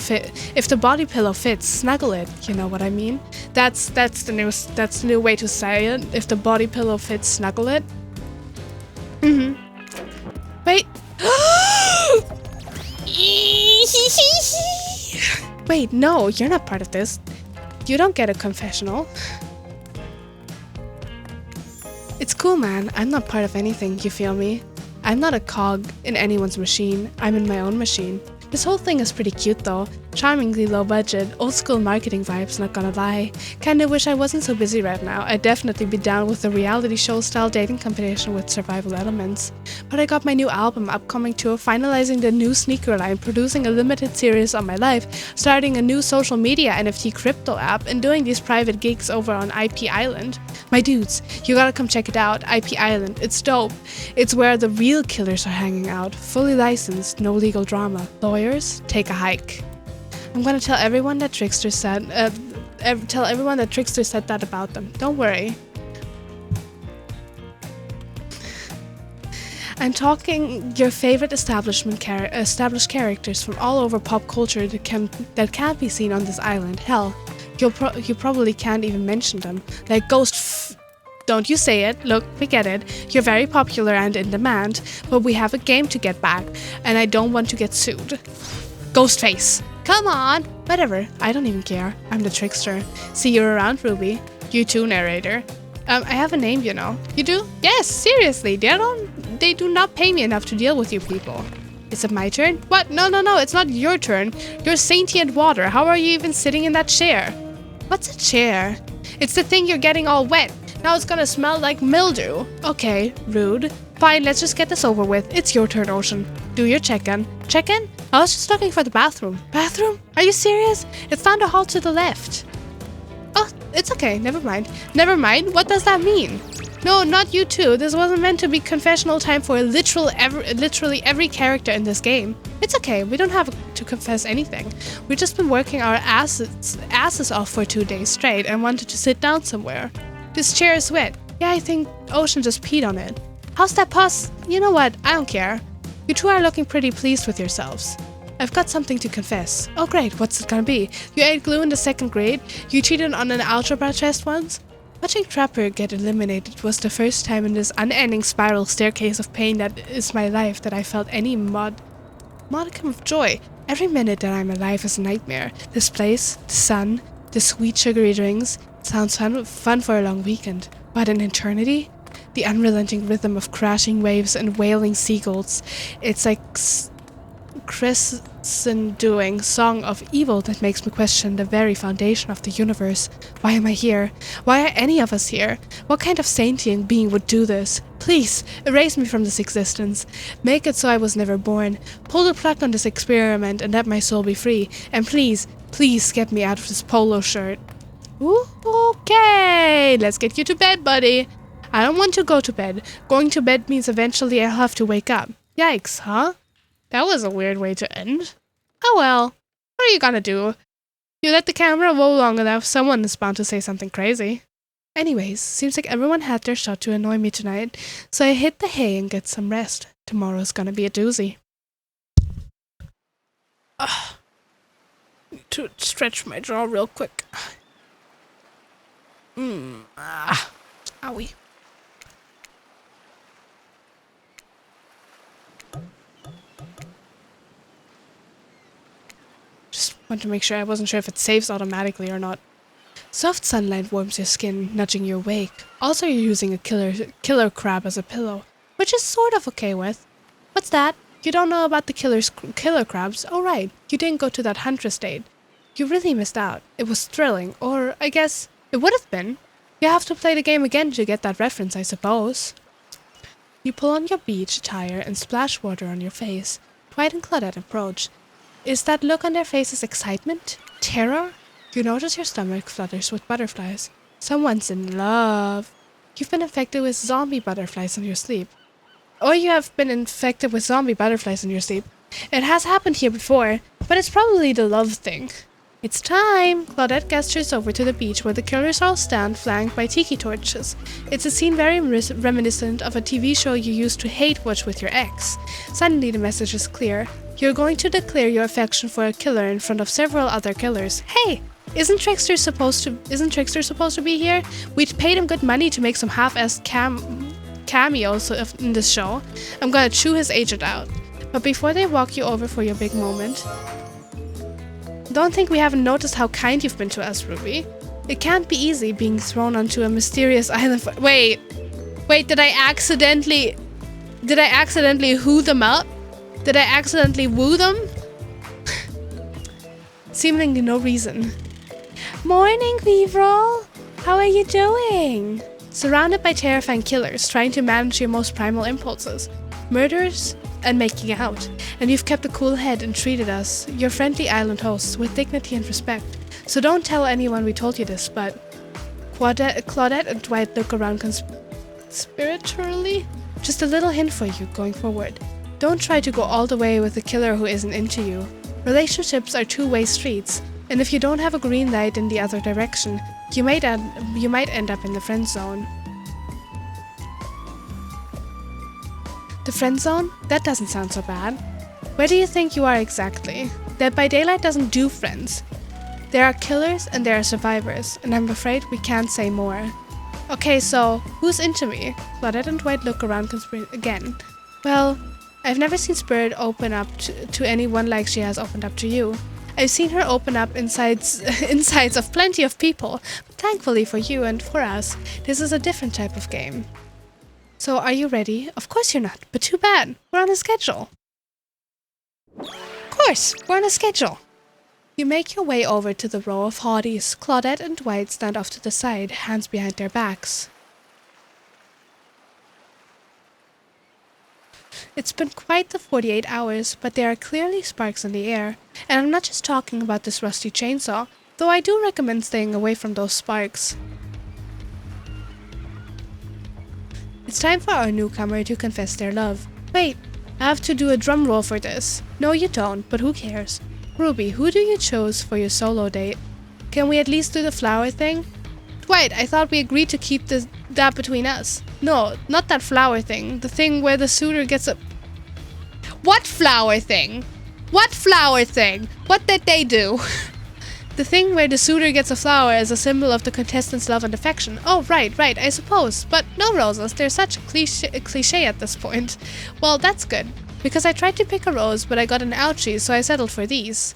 if the body pillow fits, snuggle it, you know what I mean? That's the new way to say it. If the body pillow fits, snuggle it. Wait. Wait, no, you're not part of this. You don't get a confessional. It's cool, man. I'm not part of anything, you feel me? I'm not a cog in anyone's machine. I'm in my own machine. This whole thing is pretty cute though. Charmingly low budget, old school marketing vibes, not gonna lie. Kinda wish I wasn't so busy right now. I'd definitely be down with a reality show style dating competition with survival elements. But I got my new album, upcoming tour, finalizing the new sneaker line, producing a limited series on my life, starting a new social media NFT crypto app, and doing these private gigs over on IP Island. My dudes, you gotta come check it out, IP Island, it's dope. It's where the real killers are hanging out, fully licensed, no legal drama. Lawyers, take a hike. I'm gonna tell everyone that Trickster said that about them. Don't worry. I'm talking your favorite established characters from all over pop culture that can't be seen on this island. Hell, you probably can't even mention them. Like don't you say it. Look, we get it. You're very popular and in demand, but we have a game to get back, and I don't want to get sued. Ghostface. Come on. Whatever. I don't even care. I'm the trickster. See you around, Ruby. You too, narrator. I have a name, you know. You do? Yes, seriously. They do not pay me enough to deal with you people. Is it my turn? What? No, it's not your turn. You're sentient water. How are you even sitting in that chair? What's a chair? It's the thing you're getting all wet. Now it's gonna smell like mildew. Okay, rude. Fine, let's just get this over with. It's your turn, Ocean. Do your check-in. Check-in? I was just looking for the bathroom. Bathroom? Are you serious? It's down the hall to the left. Oh, it's okay. Never mind. Never mind? What does that mean? No, not you two. This wasn't meant to be confessional time for literally every character in this game. It's okay. We don't have to confess anything. We've just been working our asses off for 2 days straight and wanted to sit down somewhere. This chair is wet. Yeah, I think Ocean just peed on it. How's that You know what? I don't care. You two are looking pretty pleased with yourselves. I've got something to confess. Oh great, what's it gonna be? You ate glue in the 2nd grade? You cheated on an algebra test once? Watching Trapper get eliminated was the first time in this unending spiral staircase of pain that is my life that I felt any modicum of joy. Every minute that I'm alive is a nightmare. This place, the sun, the sweet sugary drinks, sounds fun for a long weekend. But an eternity? The unrelenting rhythm of crashing waves and wailing seagulls. It's like crescendoing song of evil that makes me question the very foundation of the universe. Why am I here? Why are any of us here? What kind of sentient being would do this? Please, erase me from this existence. Make it so I was never born. Pull the plug on this experiment and let my soul be free. And please, please get me out of this polo shirt. Ooh, okay, let's get you to bed, buddy. I don't want to go to bed. Going to bed means eventually I'll have to wake up. Yikes, huh? That was a weird way to end. Oh well, what are you gonna do? You let the camera roll long enough, someone is bound to say something crazy. Anyways, seems like everyone had their shot to annoy me tonight, so I hit the hay and get some rest. Tomorrow's gonna be a doozy. Need to stretch my jaw real quick. Owie. Just want to make sure. I wasn't sure if it saves automatically or not. Soft sunlight warms your skin, nudging you awake. Also, you're using a killer crab as a pillow, which is sort of okay with. What's that? You don't know about the killer crabs? Oh right, you didn't go to that huntress date. You really missed out. It was thrilling, or I guess it would have been. You have to play the game again to get that reference, I suppose. You pull on your beach attire and splash water on your face. Dwight and Claudette approach. Is that look on their faces excitement? Terror? You notice your stomach flutters with butterflies. Someone's in love. You've been infected with zombie butterflies in your sleep. Or you have been infected with zombie butterflies in your sleep. It has happened here before, but it's probably the love thing. It's time! Claudette gestures over to the beach where the killers all stand flanked by tiki torches. It's a scene very reminiscent of a TV show you used to hate watch with your ex. Suddenly the message is clear. You're going to declare your affection for a killer in front of several other killers. Hey! Isn't Trickster supposed to be here? We'd paid him good money to make some half-assed cameos in this show. I'm gonna chew his agent out. But before they walk you over for your big moment, don't think we haven't noticed how kind you've been to us, Ruby. It can't be easy being thrown onto a mysterious island. Wait, did I accidentally who them up? Did I accidentally woo them? Seemingly no reason. Morning, Weaverall. How are you doing? Surrounded by terrifying killers trying to manage your most primal impulses, murders, and making out, and you've kept a cool head and treated us, your friendly island hosts, with dignity and respect. So don't tell anyone we told you this, but Claudette and Dwight look around conspiratorially. Just a little hint for you going forward. Don't try to go all the way with a killer who isn't into you. Relationships are two-way streets, and if you don't have a green light in the other direction, you might end up in the friend zone. The friend zone? That doesn't sound so bad. Where do you think you are exactly? Dead by Daylight doesn't do friends. There are killers and there are survivors, and I'm afraid we can't say more. Okay, so, who's into me? Claudette and Dwight look around again. Well, I've never seen Spirit open up to anyone like she has opened up to you. I've seen her open up insides of plenty of people, but thankfully for you and for us, this is a different type of game. So, are you ready? Of course you're not, but too bad. We're on a schedule. Of course, we're on a schedule. You make your way over to the row of hotties. Claudette and Dwight stand off to the side, hands behind their backs. It's been quite the 48 hours, but there are clearly sparks in the air. And I'm not just talking about this rusty chainsaw, though I do recommend staying away from those sparks. It's time for our newcomer to confess their love. Wait, I have to do a drum roll for this. No, you don't, but who cares? Ruby, who do you choose for your solo date? Can we at least do the flower thing? Dwight, I thought we agreed to keep that between us. No, not that flower thing. The thing where the suitor gets a... What flower thing? What flower thing? What did they do? The thing where the suitor gets a flower as a symbol of the contestant's love and affection. Oh, right, I suppose. But no roses, they're such a cliche at this point. Well, that's good. Because I tried to pick a rose, but I got an ouchie, so I settled for these.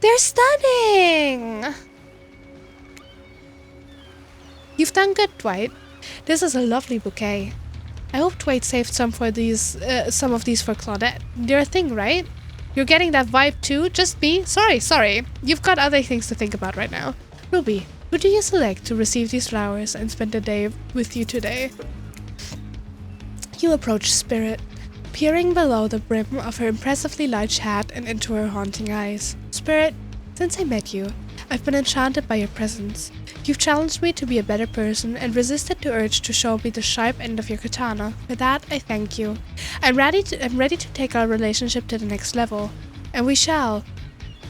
They're stunning! You've done good, Dwight. This is a lovely bouquet. I hope Dwight saved some of these for Claudette. They're a thing, right? You're getting that vibe too? Just me? Sorry. You've got other things to think about right now. Ruby, who do you select to receive these flowers and spend the day with you today? You approach Spirit, peering below the brim of her impressively large hat and into her haunting eyes. Spirit, since I met you, I've been enchanted by your presence. You've challenged me to be a better person and resisted the urge to show me the sharp end of your katana. For that, I thank you. I'm ready to take our relationship to the next level. And we shall.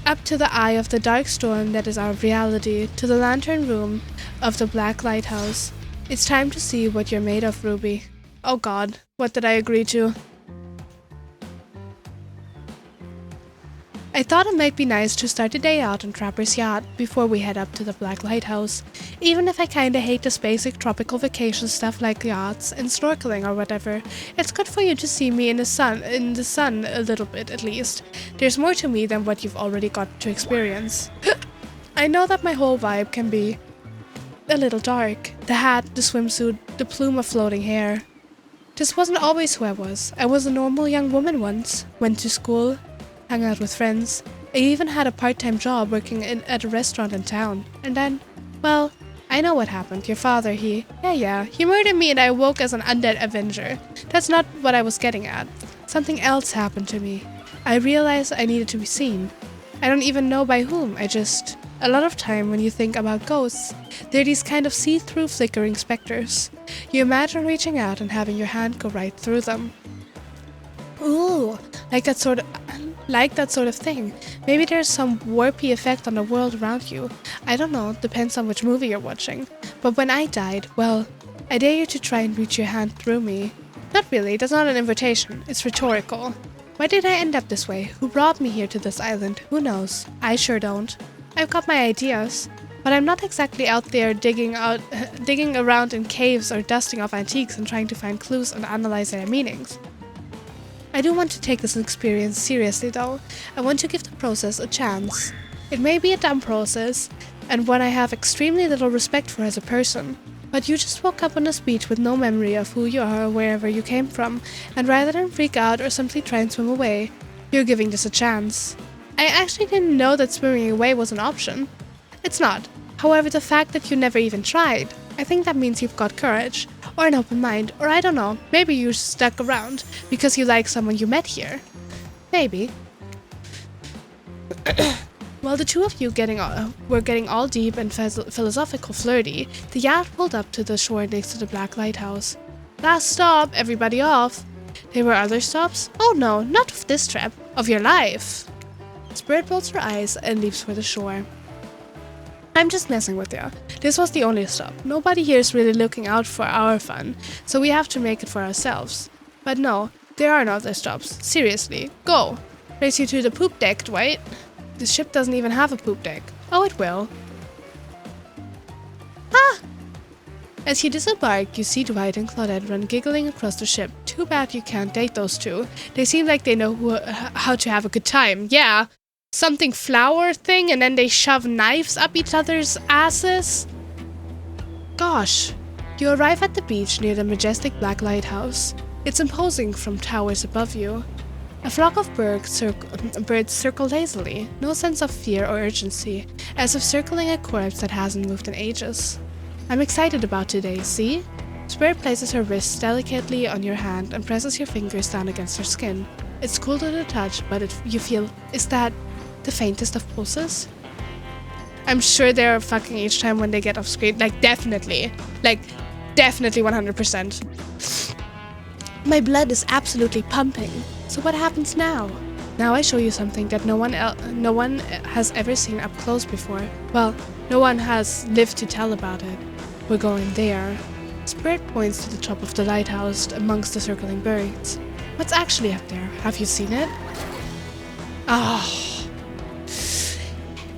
Up to the eye of the dark storm that is our reality, to the lantern room of the black lighthouse. It's time to see what you're made of, Ruby. Oh god, what did I agree to? I thought it might be nice to start the day out on Trapper's yacht before we head up to the Black Lighthouse, even if I kinda hate this basic tropical vacation stuff like yachts and snorkeling or whatever. It's good for you to see me in the sun a little bit at least. There's more to me than what you've already got to experience. I know that my whole vibe can be a little dark. The hat, the swimsuit, the plume of floating hair. This wasn't always who I was. I was a normal young woman once, went to school, hung out with friends, I even had a part-time job working at a restaurant in town. And then, well, I know what happened. Your father, he murdered me and I awoke as an undead avenger. That's not what I was getting at. Something else happened to me. I realized I needed to be seen. I don't even know by whom, a lot of time when you think about ghosts, they're these kind of see-through flickering specters. You imagine reaching out and having your hand go right through them. Ooh, like that sort of thing. Maybe there's some warpy effect on the world around you. I don't know, depends on which movie you're watching. But when I died, well, I dare you to try and reach your hand through me. Not really, that's not an invitation, it's rhetorical. Why did I end up this way? Who brought me here to this island? Who knows? I sure don't. I've got my ideas, but I'm not exactly out there digging around in caves or dusting off antiques and trying to find clues and analyze their meanings. I do want to take this experience seriously though. I want to give the process a chance. It may be a dumb process, and one I have extremely little respect for as a person, but you just woke up on this beach with no memory of who you are or wherever you came from, and rather than freak out or simply try and swim away, you're giving this a chance. I actually didn't know that swimming away was an option. It's not. However, the fact that you never even tried, I think that means you've got courage, or an open mind, or I don't know, maybe you stuck around because you like someone you met here. Maybe. While the two of you were getting all deep and philosophical flirty, the yacht pulled up to the shore next to the Black Lighthouse. Last stop, everybody off. There were other stops? Oh no, not of this trip, of your life. Spirit rolls her eyes and leaves for the shore. I'm just messing with you. This was the only stop. Nobody here is really looking out for our fun, so we have to make it for ourselves. But no, there are no other stops. Seriously, go. Race you to the poop deck, Dwight. The ship doesn't even have a poop deck. Oh, it will. Ah! As you disembark, you see Dwight and Claudette run giggling across the ship. Too bad you can't date those two. They seem like they know how to have a good time. Yeah. Something flower thing and then they shove knives up each other's asses? Gosh. You arrive at the beach near the majestic Black Lighthouse. It's imposing from towers above you. A flock of birds circle lazily, no sense of fear or urgency, as if circling a corpse that hasn't moved in ages. I'm excited about today, see? Spirit places her wrist delicately on your hand and presses your fingers down against her skin. It's cool to the touch, but you feel, is that the faintest of pulses? I'm sure they're fucking each time when they get off screen. Like, definitely 100%. My blood is absolutely pumping. So what happens now? Now I show you something that no one has ever seen up close before. Well, no one has lived to tell about it. We're going there. Spirit points to the top of the lighthouse amongst the circling birds. What's actually up there? Have you seen it? Oh.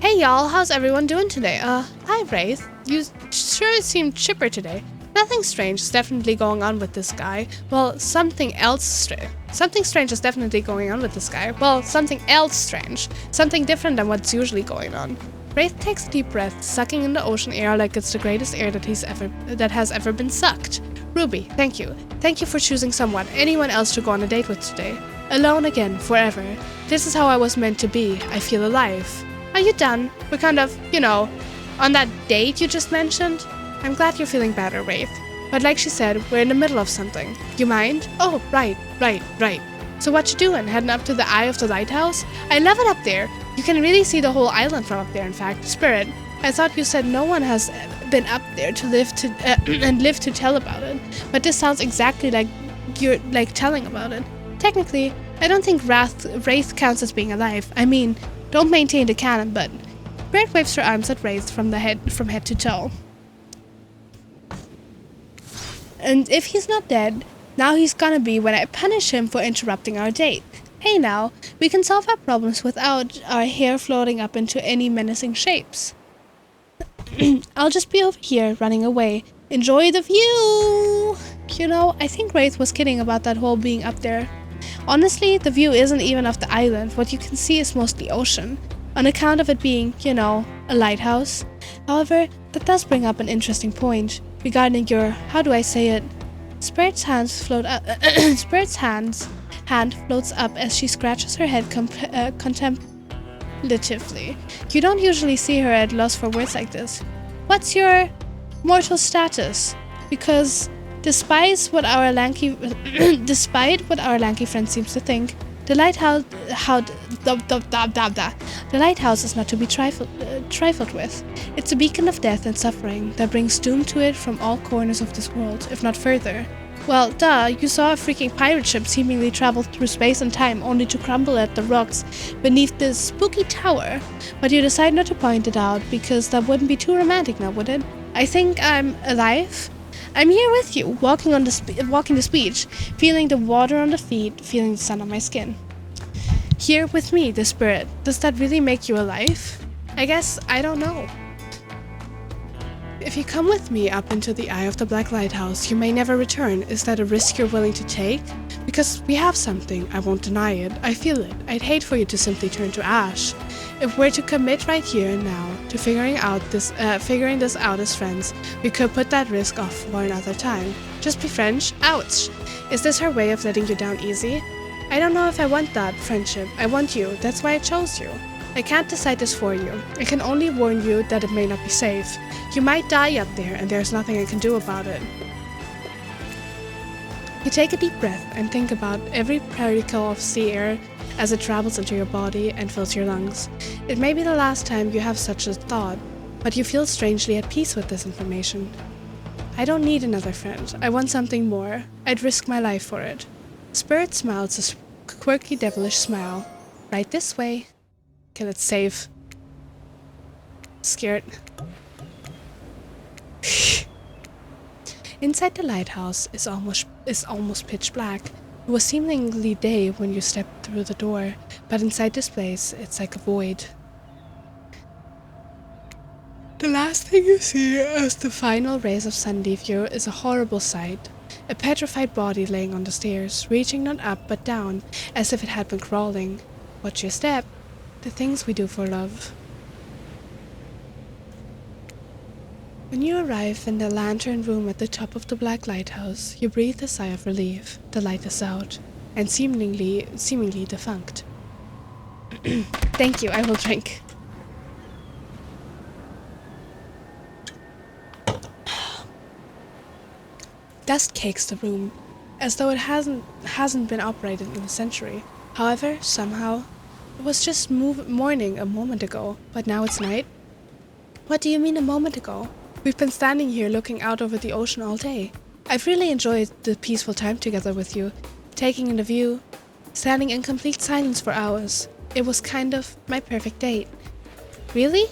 Hey y'all, how's everyone doing today? Hi Wraith. You sure seem chipper today. Nothing strange is definitely going on with this guy. Well, something strange is definitely going on with this guy. Well, something else strange. Something different than what's usually going on. Wraith takes a deep breath, sucking in the ocean air like it's the greatest air that has ever been sucked. Ruby, thank you. Thank you for choosing anyone else to go on a date with today. Alone again, forever. This is how I was meant to be. I feel alive. Are you done? We're kind of, on that date you just mentioned? I'm glad you're feeling better, Wraith. But like she said, we're in the middle of something. You mind? Oh, right. So what you doing? Heading up to the eye of the lighthouse? I love it up there. You can really see the whole island from up there, in fact. Spirit, I thought you said no one has been up there to live to tell about it. But this sounds exactly like you're telling about it. Technically, I don't think Wraith counts as being alive. I mean, don't maintain the canon, but Spirit waves her arms at Wraith from head to toe. And if he's not dead, now he's gonna be when I punish him for interrupting our date. Hey now, we can solve our problems without our hair floating up into any menacing shapes. I'll just be over here running away. Enjoy the view! I think Wraith was kidding about that whole being up there. Honestly, the view isn't even of the island. What you can see is mostly ocean, on account of it being, a lighthouse. However, that does bring up an interesting point regarding your, how do I say it? Spirit's hand floats up as she scratches her head contemplatively. You don't usually see her at loss for words like this. What's your mortal status? Because despite what our lanky friend seems to think, the lighthouse is not to be trifled with. It's a beacon of death and suffering that brings doom to it from all corners of this world, if not further. Well, duh, you saw a freaking pirate ship seemingly travel through space and time only to crumble at the rocks beneath this spooky tower, but you decide not to point it out because that wouldn't be too romantic now, would it? I think I'm alive. I'm here with you, walking the beach, feeling the water on the feet, feeling the sun on my skin. Here with me, the spirit. Does that really make you alive? I guess I don't know. If you come with me up into the eye of the Black Lighthouse, you may never return. Is that a risk you're willing to take? Because we have something, I won't deny it. I feel it. I'd hate for you to simply turn to ash. If we're to commit right here and now to figuring this out as friends, we could put that risk off for another time. Just be friends? Ouch! Is this her way of letting you down easy? I don't know if I want that friendship. I want you. That's why I chose you. I can't decide this for you. I can only warn you that it may not be safe. You might die up there, and there's nothing I can do about it. You take a deep breath and think about every particle of sea air as it travels into your body and fills your lungs. It may be the last time you have such a thought, but you feel strangely at peace with this information. I don't need another friend. I want something more. I'd risk my life for it. Spirit smiles a quirky, devilish smile. Right this way. Okay, let's save. Scared. Inside the lighthouse is almost pitch black. It was seemingly day when you stepped through the door, but inside this place, it's like a void. The last thing you see as the final rays of sun leave you is a horrible sight. A petrified body laying on the stairs, reaching not up but down, as if it had been crawling. Watch your step. The things we do for love. When you arrive in the lantern room at the top of the Black Lighthouse, you breathe a sigh of relief. The light is out, and seemingly defunct. Thank you, I will drink. Dust cakes the room, as though it hasn't been operated in a century. However, somehow, it was just morning a moment ago, but now it's night. What do you mean a moment ago? We've been standing here looking out over the ocean all day. I've really enjoyed the peaceful time together with you, taking in the view, standing in complete silence for hours. It was kind of my perfect date. Really?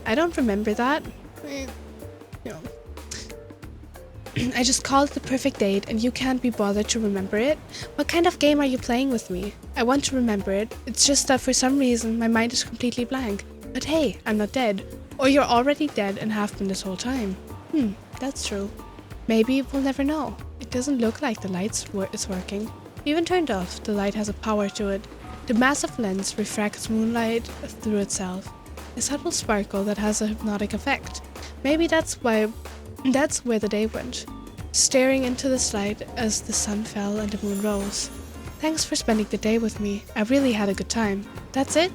I don't remember that. I just called it the perfect date and you can't be bothered to remember it? What kind of game are you playing with me? I want to remember it. It's just that for some reason my mind is completely blank. But hey, I'm not dead. Or you're already dead and have been this whole time. That's true. Maybe we'll never know. It doesn't look like the light is working. Even turned off, the light has a power to it. The massive lens refracts moonlight through itself. A subtle sparkle that has a hypnotic effect. Maybe that's where the day went. Staring into this light as the sun fell and the moon rose. Thanks for spending the day with me. I really had a good time. That's it?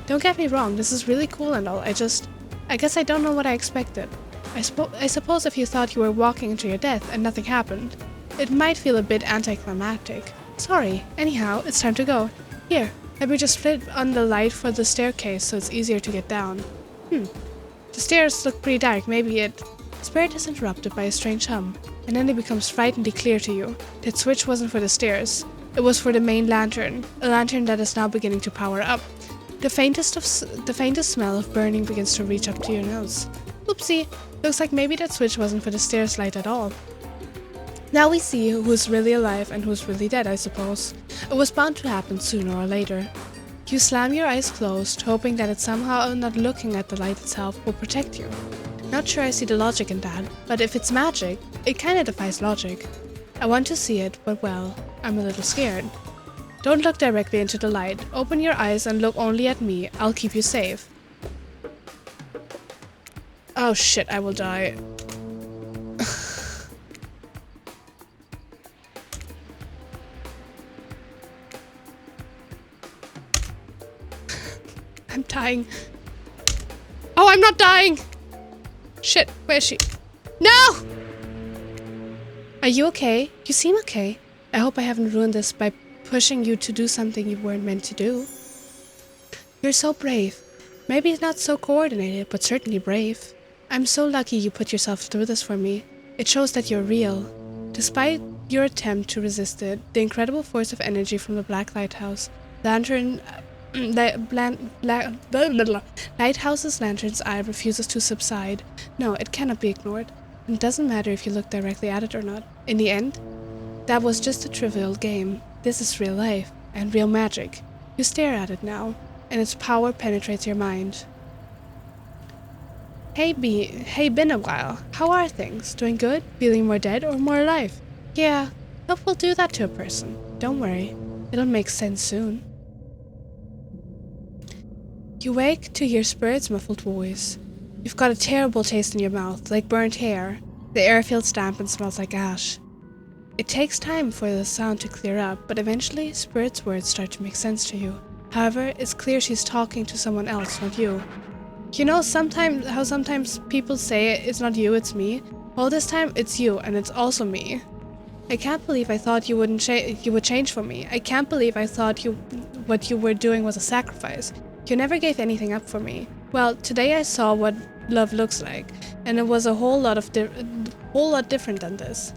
Don't get me wrong, this is really cool and all. I guess I don't know what I expected. I suppose if you thought you were walking into your death and nothing happened, it might feel a bit anticlimactic. Sorry. Anyhow, it's time to go. Here, let me just flip on the light for the staircase so it's easier to get down. The stairs look pretty dark. Maybe Spirit is interrupted by a strange hum, and then it becomes frighteningly clear to you. That switch wasn't for the stairs. It was for the main lantern, a lantern that is now beginning to power up. The faintest smell of burning begins to reach up to your nose. Oopsie, looks like maybe that switch wasn't for the stairs light at all. Now we see who's really alive and who's really dead, I suppose. It was bound to happen sooner or later. You slam your eyes closed, hoping that it somehow not looking at the light itself will protect you. Not sure I see the logic in that, but if it's magic, it kinda defies logic. I want to see it, but well, I'm a little scared. Don't look directly into the light. Open your eyes and look only at me. I'll keep you safe. Oh shit, I will die. I'm dying. Oh, I'm not dying! Shit, where is she? No! Are you okay? You seem okay. I hope I haven't ruined this by pushing you to do something you weren't meant to do. You're so brave. Maybe not so coordinated, but certainly brave. I'm so lucky you put yourself through this for me. It shows that you're real. Despite your attempt to resist it, the incredible force of energy from the Black Lighthouse, Lighthouse's lantern's eye refuses to subside. No, it cannot be ignored. And it doesn't matter if you look directly at it or not. In the end, that was just a trivial game. This is real life, and real magic. You stare at it now, and its power penetrates your mind. Hey, been a while. How are things? Doing good? Feeling more dead or more alive? Yeah, hope will do that to a person. Don't worry, it'll make sense soon. You wake to hear Spirit's muffled voice. You've got a terrible taste in your mouth, like burnt hair. The air feels damp and smells like ash. It takes time for the sound to clear up, but eventually Spirit's words start to make sense to you. However, it's clear she's talking to someone else, not you. You know sometimes people say it's not you, it's me? Well, this time it's you, and it's also me. I can't believe I thought you would change for me. I can't believe I thought what you were doing was a sacrifice. You never gave anything up for me. Well, today I saw what love looks like, and it was a whole lot different than this.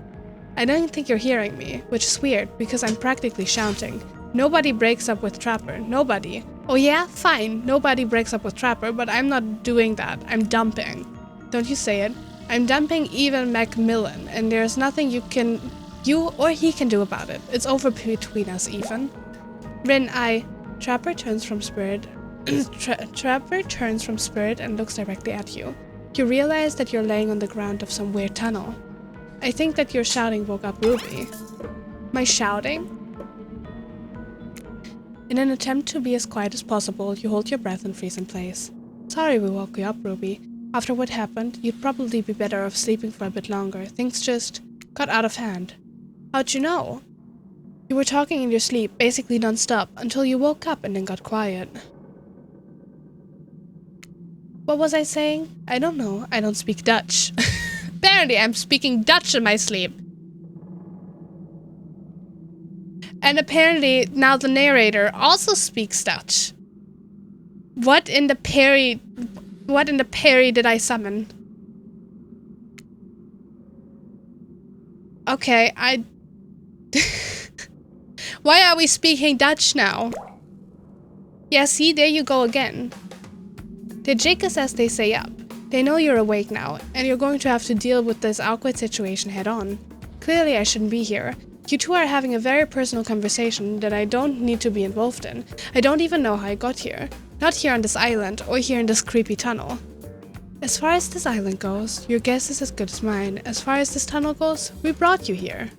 I don't think you're hearing me, which is weird, because I'm practically shouting. Nobody breaks up with Trapper. Nobody. Oh yeah? Fine. Nobody breaks up with Trapper, but I'm not doing that. I'm dumping. Don't you say it. I'm dumping even Macmillan, and there's nothing you or he can do about it. It's over between us, even. Rin, Trapper turns from Spirit. Trapper turns from Spirit and looks directly at you. You realize that you're laying on the ground of some weird tunnel. I think that your shouting woke up Ruby. My shouting? In an attempt to be as quiet as possible, you hold your breath and freeze in place. Sorry we woke you up, Ruby. After what happened, you'd probably be better off sleeping for a bit longer. Things just got out of hand. How'd you know? You were talking in your sleep, basically non-stop, until you woke up and then got quiet. What was I saying? I don't know. I don't speak Dutch. Apparently, I'm speaking Dutch in my sleep. And apparently, now the narrator also speaks Dutch. What in the Perry did I summon? Okay, Why are we speaking Dutch now? Yeah, see, there you go again. They jig us as they say up. They know you're awake now, and you're going to have to deal with this awkward situation head on. Clearly, I shouldn't be here. You two are having a very personal conversation that I don't need to be involved in. I don't even know how I got here. Not here on this island, or here in this creepy tunnel. As far as this island goes, your guess is as good as mine. As far as this tunnel goes, we brought you here.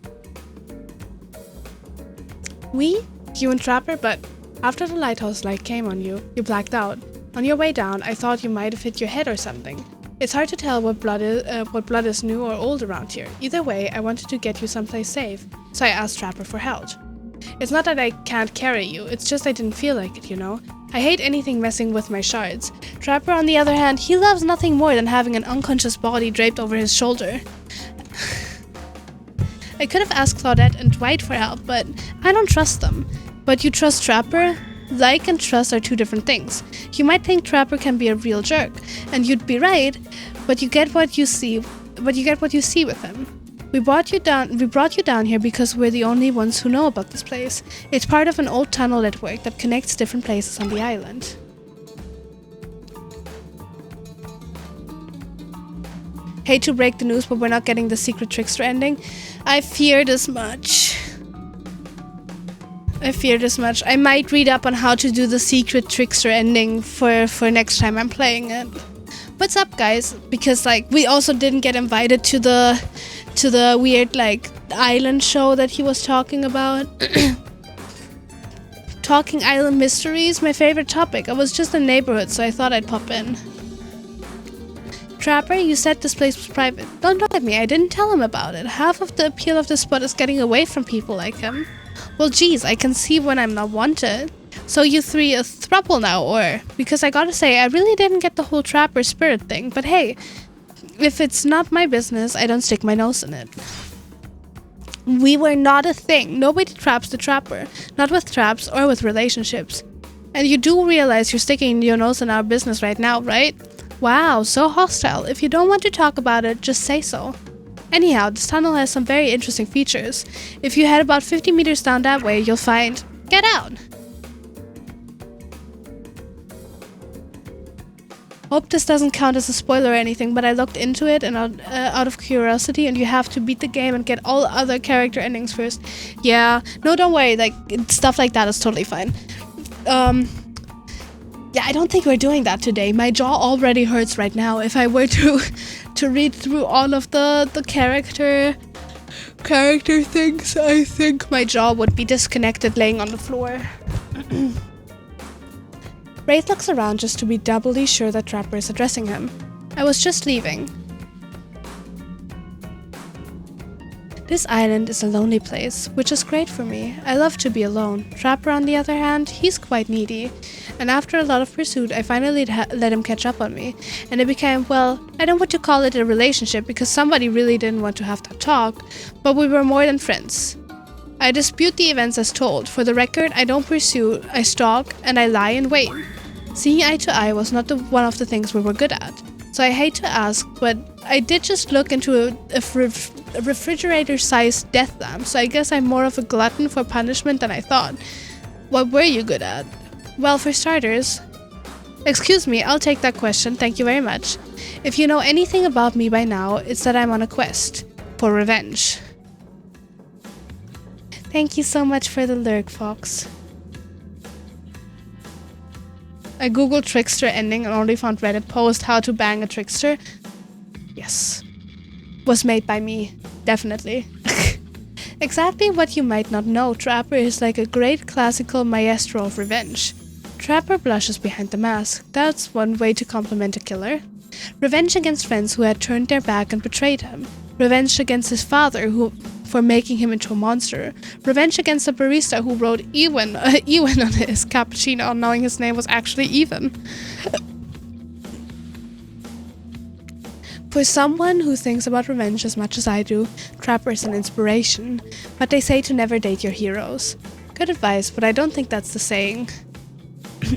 You and Trapper, but after the lighthouse light came on you, you blacked out. On your way down, I thought you might have hit your head or something. It's hard to tell what blood is new or old around here. Either way, I wanted to get you someplace safe, so I asked Trapper for help. It's not that I can't carry you, it's just I didn't feel like it, you know? I hate anything messing with my shards. Trapper, on the other hand, he loves nothing more than having an unconscious body draped over his shoulder. I could have asked Claudette and Dwight for help, but I don't trust them. But you trust Trapper? Like and trust are two different things. You might think Trapper can be a real jerk, and you'd be right, but you get what you see with him. We brought you down here because we're the only ones who know about this place. It's part of an old tunnel network that connects different places on the island. Hate to break the news, but we're not getting the secret trickster ending. I feared as much. I might read up on how to do the secret trickster ending for next time I'm playing it. What's up, guys? Because we also didn't get invited to the weird island show that he was talking about. Talking island mysteries, my favorite topic. I was just in the neighborhood, so I thought I'd pop in. Trapper, you said this place was private. Don't look at me, I didn't tell him about it. Half of the appeal of this spot is getting away from people like him. Well, geez, I can see when I'm not wanted. So you three a throuple now, or? Because I gotta say, I really didn't get the whole trapper spirit thing, but hey, if it's not my business, I don't stick my nose in it. We were not a thing. Nobody traps the trapper. Not with traps or with relationships. And you do realize you're sticking your nose in our business right now, right? Wow, so hostile. If you don't want to talk about it, just say so. Anyhow, this tunnel has some very interesting features. If you head about 50 meters down that way, you'll find... Get out! Hope this doesn't count as a spoiler or anything, but I looked into it and out of curiosity, and you have to beat the game and get all other character endings first. Yeah, no, don't worry, like, stuff like that is totally fine. Yeah, I don't think we're doing that today. My jaw already hurts right now. If I were to read through all of the character things, I think my jaw would be disconnected laying on the floor. Wraith looks around just to be doubly sure that Trapper is addressing him. I was just leaving. This island is a lonely place, which is great for me. I love to be alone. Trapper, on the other hand, he's quite needy. And after a lot of pursuit, I finally let him catch up on me. And it became, well, I don't want to call it a relationship because somebody really didn't want to have that talk, but we were more than friends. I dispute the events as told. For the record, I don't pursue, I stalk, and I lie in wait. Seeing eye to eye was not one of the things we were good at. So I hate to ask, but I did just look into a refrigerator-sized death lamp, so I guess I'm more of a glutton for punishment than I thought. What were you good at? Well, for starters... Excuse me, I'll take that question, thank you very much. If you know anything about me by now, it's that I'm on a quest. For revenge. Thank you so much for the lurk, Fox. I googled trickster ending and only found Reddit post how to bang a trickster. Yes. Was made by me. Definitely. Exactly what you might not know, Trapper is like a great classical maestro of revenge. Trapper blushes behind the mask. That's one way to compliment a killer. Revenge against friends who had turned their back and betrayed him. Revenge against his father for making him into a monster. Revenge against the barista who wrote Ewan on his cappuccino, knowing his name was actually Ewan. For someone who thinks about revenge as much as I do, Trapper is an inspiration. But they say to never date your heroes. Good advice, but I don't think that's the saying.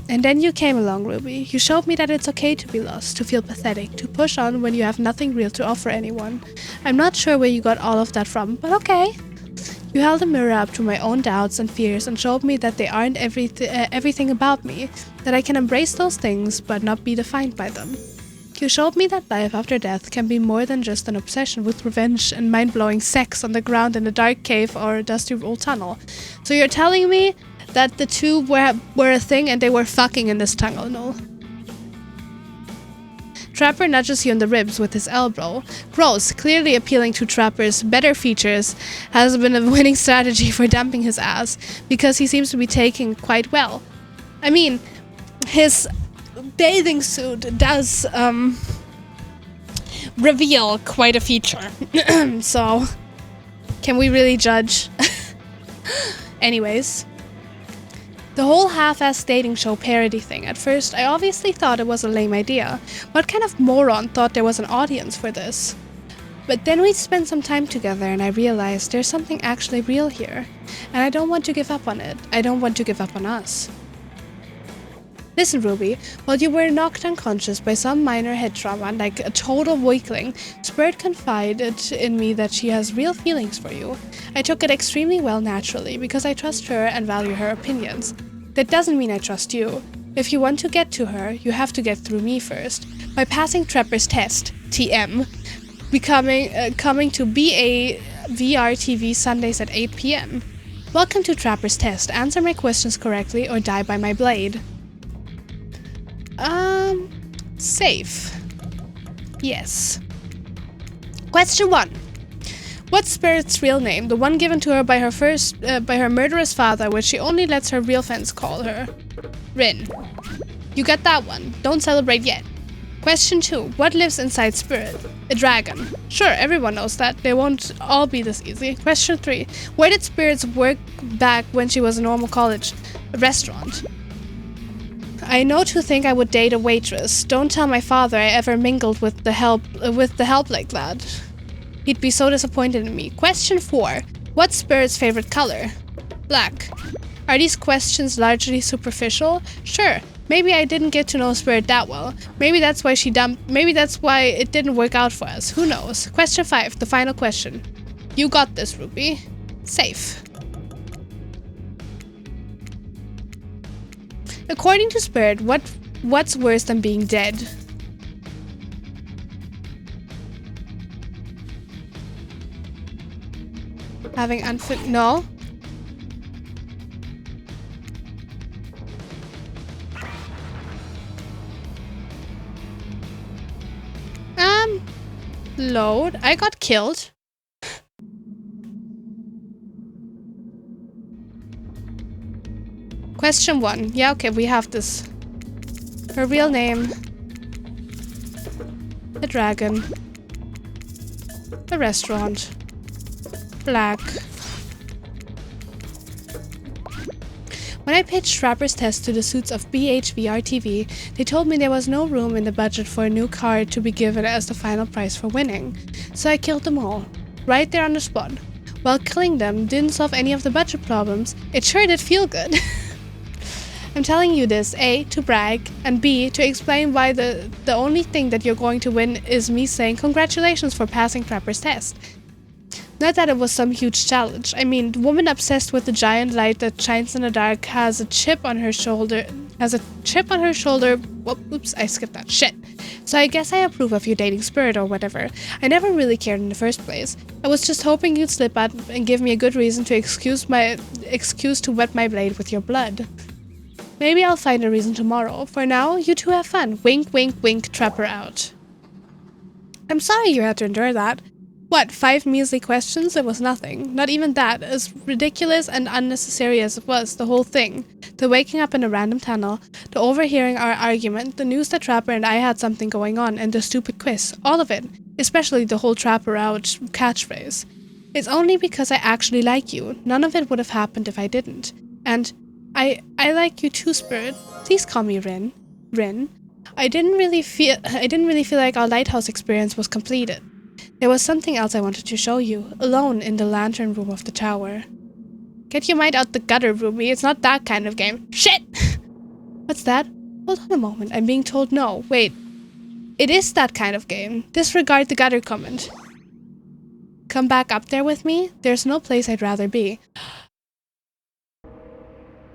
And then you came along, Ruby. You showed me that it's okay to be lost, to feel pathetic, to push on when you have nothing real to offer anyone. I'm not sure where you got all of that from, but okay. You held a mirror up to my own doubts and fears and showed me that they aren't everything about me, that I can embrace those things but not be defined by them. You showed me that life after death can be more than just an obsession with revenge and mind-blowing sex on the ground in a dark cave or a dusty old tunnel. So you're telling me that the two were a thing and they were fucking in this tunnel, no? Trapper nudges you in the ribs with his elbow. Gross, clearly appealing to Trapper's better features, has been a winning strategy for dumping his ass, because he seems to be taking quite well. I mean, his bathing suit does reveal quite a feature. So, can we really judge? Anyways. The whole half-assed dating show parody thing. At first, I obviously thought it was a lame idea. What kind of moron thought there was an audience for this? But then we spent some time together and I realized there's something actually real here. And I don't want to give up on it. I don't want to give up on us. Listen, Ruby, while you were knocked unconscious by some minor head trauma, like a total weakling, Spirit confided in me that she has real feelings for you. I took it extremely well naturally, because I trust her and value her opinions. That doesn't mean I trust you. If you want to get to her, you have to get through me first. By passing Trapper's test, TM, coming to BA VR TV Sundays at 8 PM. Welcome to Trapper's test. Answer my questions correctly or die by my blade. Safe. Yes. Question 1. What's Spirit's real name? The one given to her by her murderous father, which she only lets her real friends call her. Rin. You got that one. Don't celebrate yet. Question 2. What lives inside Spirit? A dragon. Sure, everyone knows that. They won't all be this easy. Question 3. Where did Spirit's work back when she was a normal college? A restaurant. I know to think I would date a waitress. Don't tell my father I ever mingled with the help like that. He'd be so disappointed in me. Question 4. What's Spirit's favorite color? Black. Are these questions largely superficial? Sure. Maybe I didn't get to know Spirit that well. Maybe that's why she dumped. Maybe that's why it didn't work out for us. Who knows? Question 5. The final question. You got this, Ruby. Safe. According to Spirit, what's worse than being dead? Having unfit... No. Load. I got killed. Question 1. Yeah, okay, we have this. Her real name. A dragon. A restaurant. Black. When I pitched Trapper's test to the suits of BHVR-TV, they told me there was no room in the budget for a new card to be given as the final prize for winning. So I killed them all, right there on the spot. While killing them didn't solve any of the budget problems, it sure did feel good. I'm telling you this, A, to brag, and B, to explain why the only thing that you're going to win is me saying congratulations for passing Trapper's test. Not that it was some huge challenge. I mean, the woman obsessed with the giant light that shines in the dark has a chip on her shoulder. Oops, I skipped that. Shit. So I guess I approve of you dating Spirit or whatever. I never really cared in the first place. I was just hoping you'd slip out and give me a good reason to excuse to wet my blade with your blood. Maybe I'll find a reason tomorrow. For now, you two have fun. Wink, wink, wink, Trapper out. I'm sorry you had to endure that. What, 5 measly questions? It was nothing. Not even that. As ridiculous and unnecessary as it was, the whole thing. The waking up in a random tunnel, the overhearing our argument, the news that Trapper and I had something going on, and the stupid quiz. All of it. Especially the whole Trapper out catchphrase. It's only because I actually like you. None of it would have happened if I didn't. And I like you too, Spirit. Please call me Rin. Rin. I didn't really feel like our lighthouse experience was completed. There was something else I wanted to show you, alone in the lantern room of the tower. Get your mind out the gutter, Ruby. It's not that kind of game. Shit! What's that? Hold on a moment. I'm being told no. Wait. It is that kind of game. Disregard the gutter comment. Come back up there with me? There's no place I'd rather be.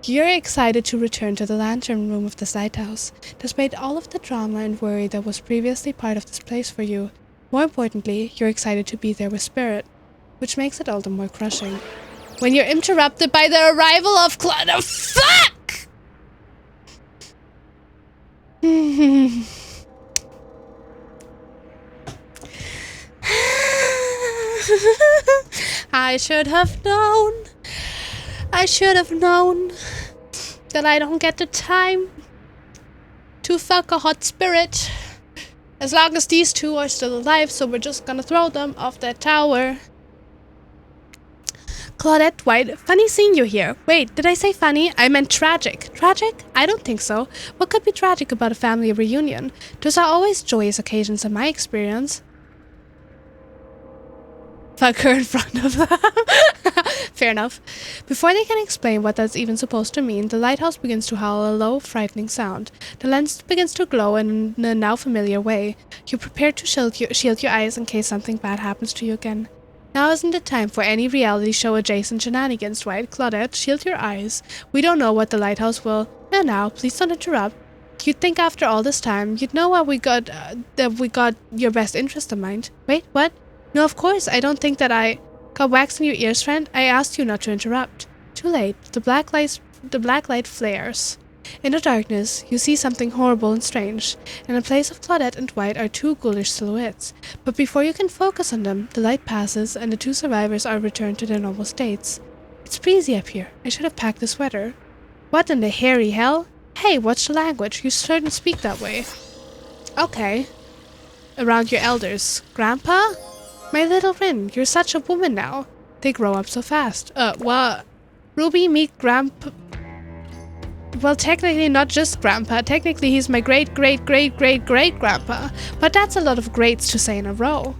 You're excited to return to the lantern room of this lighthouse, despite all of the drama and worry that was previously part of this place for you. More importantly, you're excited to be there with Spirit, which makes it all the more crushing. When you're interrupted by the arrival of Clutter. Fuck! I should have known. I should have known that I don't get the time to fuck a hot spirit. As long as these two are still alive, so we're just gonna throw them off that tower. Claudette White, funny seeing you here. Wait, did I say funny? I meant tragic. Tragic? I don't think so. What could be tragic about a family reunion? Those are always joyous occasions in my experience. Fuck her in front of them. Fair enough. Before they can explain what that's even supposed to mean, the lighthouse begins to howl a low, frightening sound. The lens begins to glow in a now familiar way. You prepare to shield your eyes in case something bad happens to you again. Now isn't the time for any reality show adjacent shenanigans, right? Claudette, shield your eyes. We don't know what the lighthouse will... Now, please don't interrupt. You'd think after all this time, you'd know that we got your best interest in mind. Wait, what? No, of course, I don't think that I... Got wax in your ears, friend? I asked you not to interrupt. Too late. The black light flares. In the darkness, you see something horrible and strange. In the place of Claudette and White are 2 ghoulish silhouettes. But before you can focus on them, the light passes and the 2 survivors are returned to their normal states. It's breezy up here. I should have packed a sweater. What in the hairy hell? Hey, watch the language. You shouldn't speak that way. Okay. Around your elders. Grandpa? My little Rin, you're such a woman now. They grow up so fast. Well, Ruby, meet Grandpa. Well, technically not just Grandpa. Technically he's my great-great-great-great-great-grandpa. But that's a lot of greats to say in a row.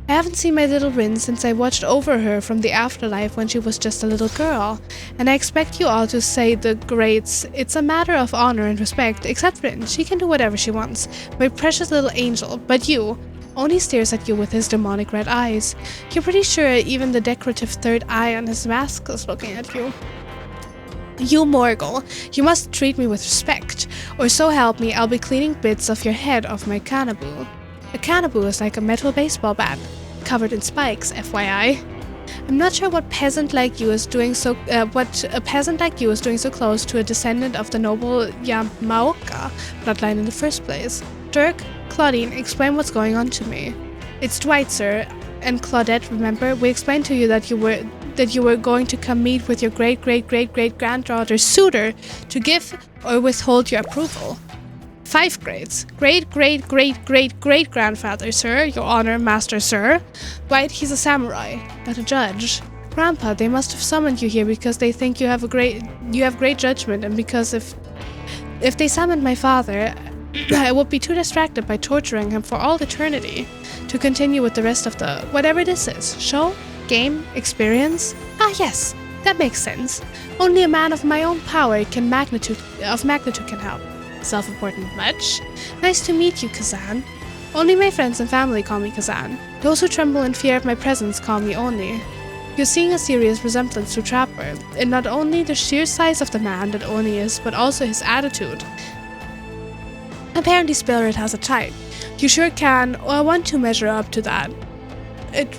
I haven't seen my little Rin since I watched over her from the afterlife when she was just a little girl. And I expect you all to say the greats. It's a matter of honor and respect. Except Rin, she can do whatever she wants. My precious little angel. But you... Oni stares at you with his demonic red eyes. You're pretty sure even the decorative third eye on his mask is looking at you. You Morgul, you must treat me with respect, or so help me I'll be cleaning bits of your head off my cannaboo. A cannaboo is like a metal baseball bat, covered in spikes, FYI. I'm not sure what a peasant like you is doing so close to a descendant of the noble Yamaoka bloodline in the first place. Dirk, Claudine, explain what's going on to me. It's Dwight, sir, and Claudette, remember? We explained to you that you were going to come meet with your great-great-great-great-granddaughter's suitor to give or withhold your approval. 5 grades. Great-great-great-great-great-grandfather, sir, your honor, master, sir. Dwight, he's a samurai, not a judge. Grandpa, they must have summoned you here because they think you have great judgment, and because if they summoned my father, I would be too distracted by torturing him for all eternity to continue with the rest of the whatever this is. Show? Game? Experience? Ah, yes, that makes sense. Only a man of my own power can magnitude can help. Self-important much? Nice to meet you, Kazan. Only my friends and family call me Kazan. Those who tremble in fear of my presence call me Oni. You're seeing a serious resemblance to Trapper, in not only the sheer size of the man that Oni is, but also his attitude. Apparently Spirit has a type. You sure can, or want to measure up to that. It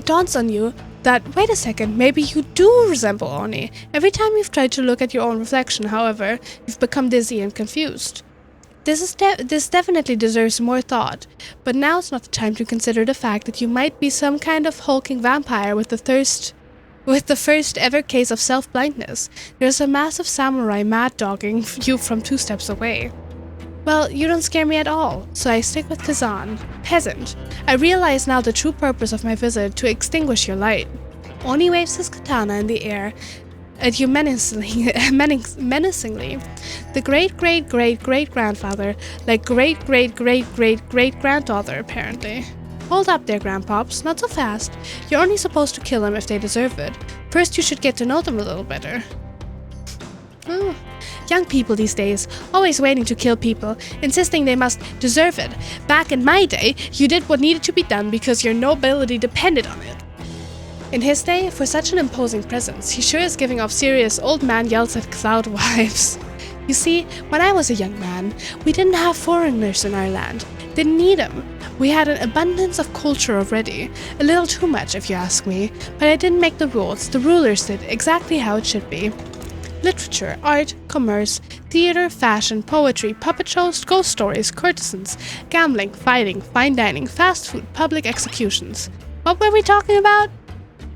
dawns on you that, wait a second, maybe you do resemble Oni. Every time you've tried to look at your own reflection, however, you've become dizzy and confused. This definitely deserves more thought, but now's not the time to consider the fact that you might be some kind of hulking vampire with the first ever case of self-blindness. There's a massive samurai mad-dogging you from 2 steps away. Well, you don't scare me at all, so I stick with Kazan. Peasant. I realize now the true purpose of my visit, to extinguish your light. Oni waves his katana in the air at you menacingly. The great-great-great-great-grandfather, like great-great-great-great-great-granddaughter, apparently. Hold up there, Grandpops, not so fast. You're only supposed to kill them if they deserve it. First, you should get to know them a little better. Young people these days, always waiting to kill people, insisting they must deserve it. Back in my day, you did what needed to be done because your nobility depended on it. In his day, for such an imposing presence, he sure is giving off serious old man yells at cloud vibes. You see, when I was a young man, we didn't have foreigners in our land. Didn't need them. We had an abundance of culture already. A little too much, if you ask me. But I didn't make the rules. The rulers did exactly how it should be. Literature, art, commerce, theater, fashion, poetry, puppet shows, ghost stories, courtesans, gambling, fighting, fine dining, fast food, public executions. What were we talking about?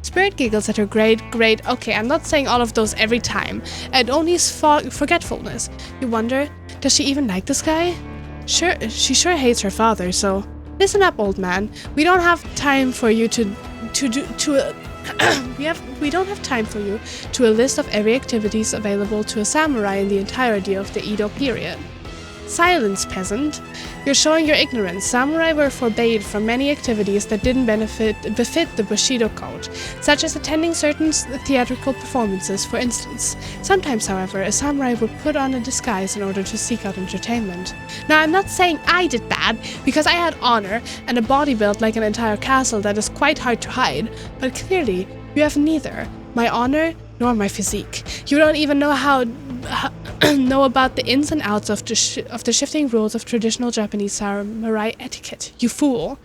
Spirit giggles at her great. Okay, I'm not saying all of those every time. And Oni's forgetfulness. You wonder, does she even like this guy? Sure, she sure hates her father, so... Listen up, old man. We don't have time for you we don't have time for you to a list of every activities available to a samurai in the entirety of the Edo period. Silence, peasant. You're showing your ignorance. Samurai were forbade from many activities that didn't befit the Bushido code, such as attending certain theatrical performances, for instance. Sometimes, however, a samurai would put on a disguise in order to seek out entertainment. Now, I'm not saying I did bad, because I had honor and a body built like an entire castle that is quite hard to hide, but clearly, you have neither my honor nor my physique. You don't even know know about the ins and outs of the shifting rules of traditional Japanese samurai etiquette. You fool.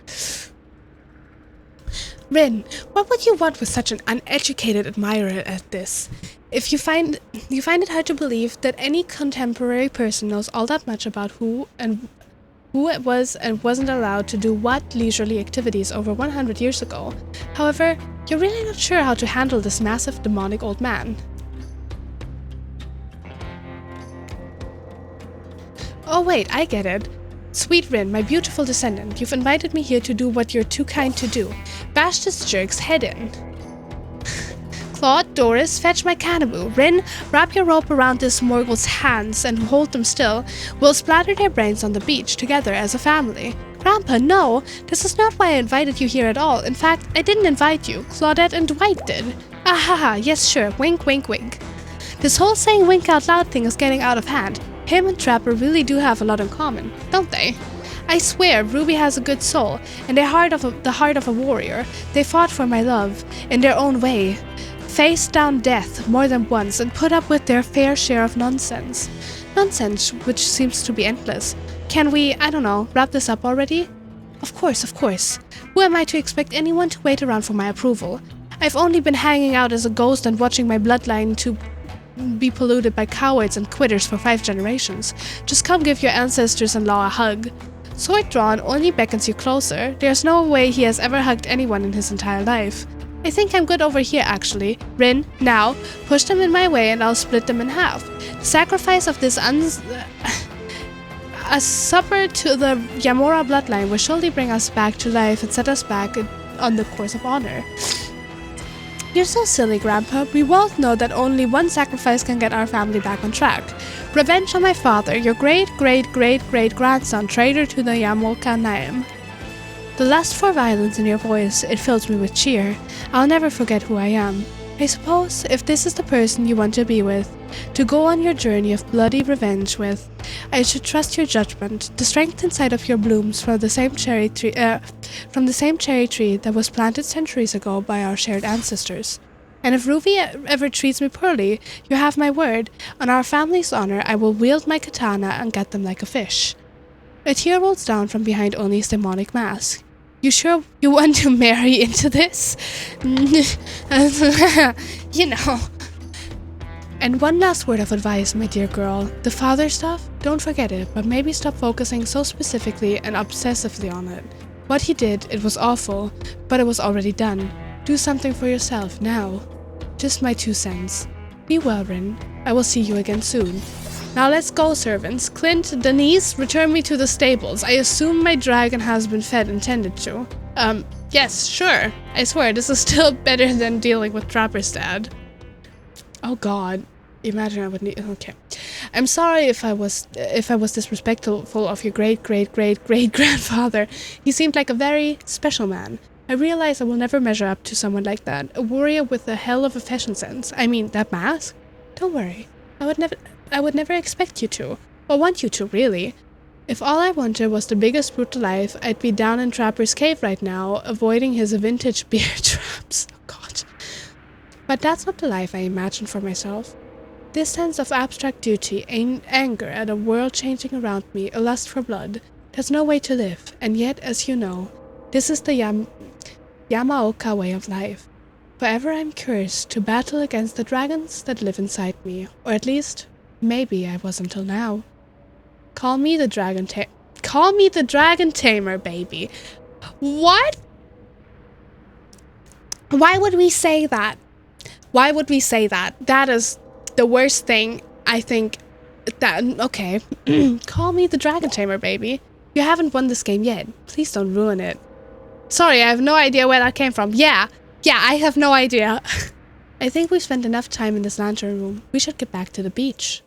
Rin, what would you want with such an uneducated admirer as this? If you find it hard to believe that any contemporary person knows all that much about who it was and wasn't allowed to do what leisurely activities over 100 years ago. However, you're really not sure how to handle this massive demonic old man. Oh wait, I get it. Sweet Rin, my beautiful descendant, you've invited me here to do what you're too kind to do. Bash this jerk's head in. Claude, Doris, fetch my cannibal. Rin, wrap your rope around this Morgul's hands and hold them still. We'll splatter their brains on the beach together as a family. Grandpa, no! This is not why I invited you here at all. In fact, I didn't invite you. Claudette and Dwight did. Ahaha, yes sure, wink wink wink. This whole saying wink out loud thing is getting out of hand. Him and Trapper really do have a lot in common, don't they? I swear, Ruby has a good soul, and the heart of a warrior. They fought for my love, in their own way. Faced down death more than once and put up with their fair share of nonsense. Nonsense which seems to be endless. Can we, I don't know, wrap this up already? Of course, of course. Who am I to expect anyone to wait around for my approval? I've only been hanging out as a ghost and watching my bloodline to be polluted by cowards and quitters for 5 generations. Just come give your ancestors-in-law a hug. Sword drawn only beckons you closer. There's no way he has ever hugged anyone in his entire life. I think I'm good over here, actually. Rin, now, push them in my way and I'll split them in half. The sacrifice of this a supper to the Yamora bloodline will surely bring us back to life and set us back on the course of honor. You're so silly, Grandpa. We both know that only one sacrifice can get our family back on track. Revenge on my father, your great-great-great-great-grandson, traitor to the Yamolka Naim. The lust for violence in your voice, it fills me with cheer. I'll never forget who I am. I suppose, if this is the person you want to be with, to go on your journey of bloody revenge with, I should trust your judgment. The strength inside of your blooms from the same cherry tree that was planted centuries ago by our shared ancestors. And if Ruby ever treats me poorly, you have my word. On our family's honor, I will wield my katana and get them like a fish. A tear rolls down from behind Oni's demonic mask. You sure you want to marry into this? You know. And one last word of advice, my dear girl. The father stuff? Don't forget it, but maybe stop focusing so specifically and obsessively on it. What he did, it was awful, but it was already done. Do something for yourself, now. Just my 2 cents. Be well, Rin. I will see you again soon. Now let's go, servants. Clint, Denise, return me to the stables. I assume my dragon has been fed and tended to. Yes, sure. I swear, this is still better than dealing with Trapper's dad. Oh god. Imagine I would need... Okay. I'm sorry if I was disrespectful of your great-great-great-great-grandfather. He seemed like a very special man. I realize I will never measure up to someone like that. A warrior with a hell of a fashion sense. I mean, that mask? Don't worry. I would never expect you to. Or want you to, really. If all I wanted was the biggest brute alive, I'd be down in Trapper's cave right now, avoiding his vintage bear traps. Oh god. But that's not the life I imagined for myself. This sense of abstract duty, anger at a world changing around me, a lust for blood. There's no way to live, and yet, as you know, this is the Yamaoka way of life. Forever I'm cursed to battle against the dragons that live inside me, or at least, maybe I was until now. Call me the dragon tamer, baby. What? Why would we say that? Why would we say that? That is the worst thing, I think. Okay. Call me the dragon tamer, baby. You haven't won this game yet. Please don't ruin it. Sorry, I have no idea where that came from. Yeah, I have no idea. I think we've spent enough time in this lantern room. We should get back to the beach.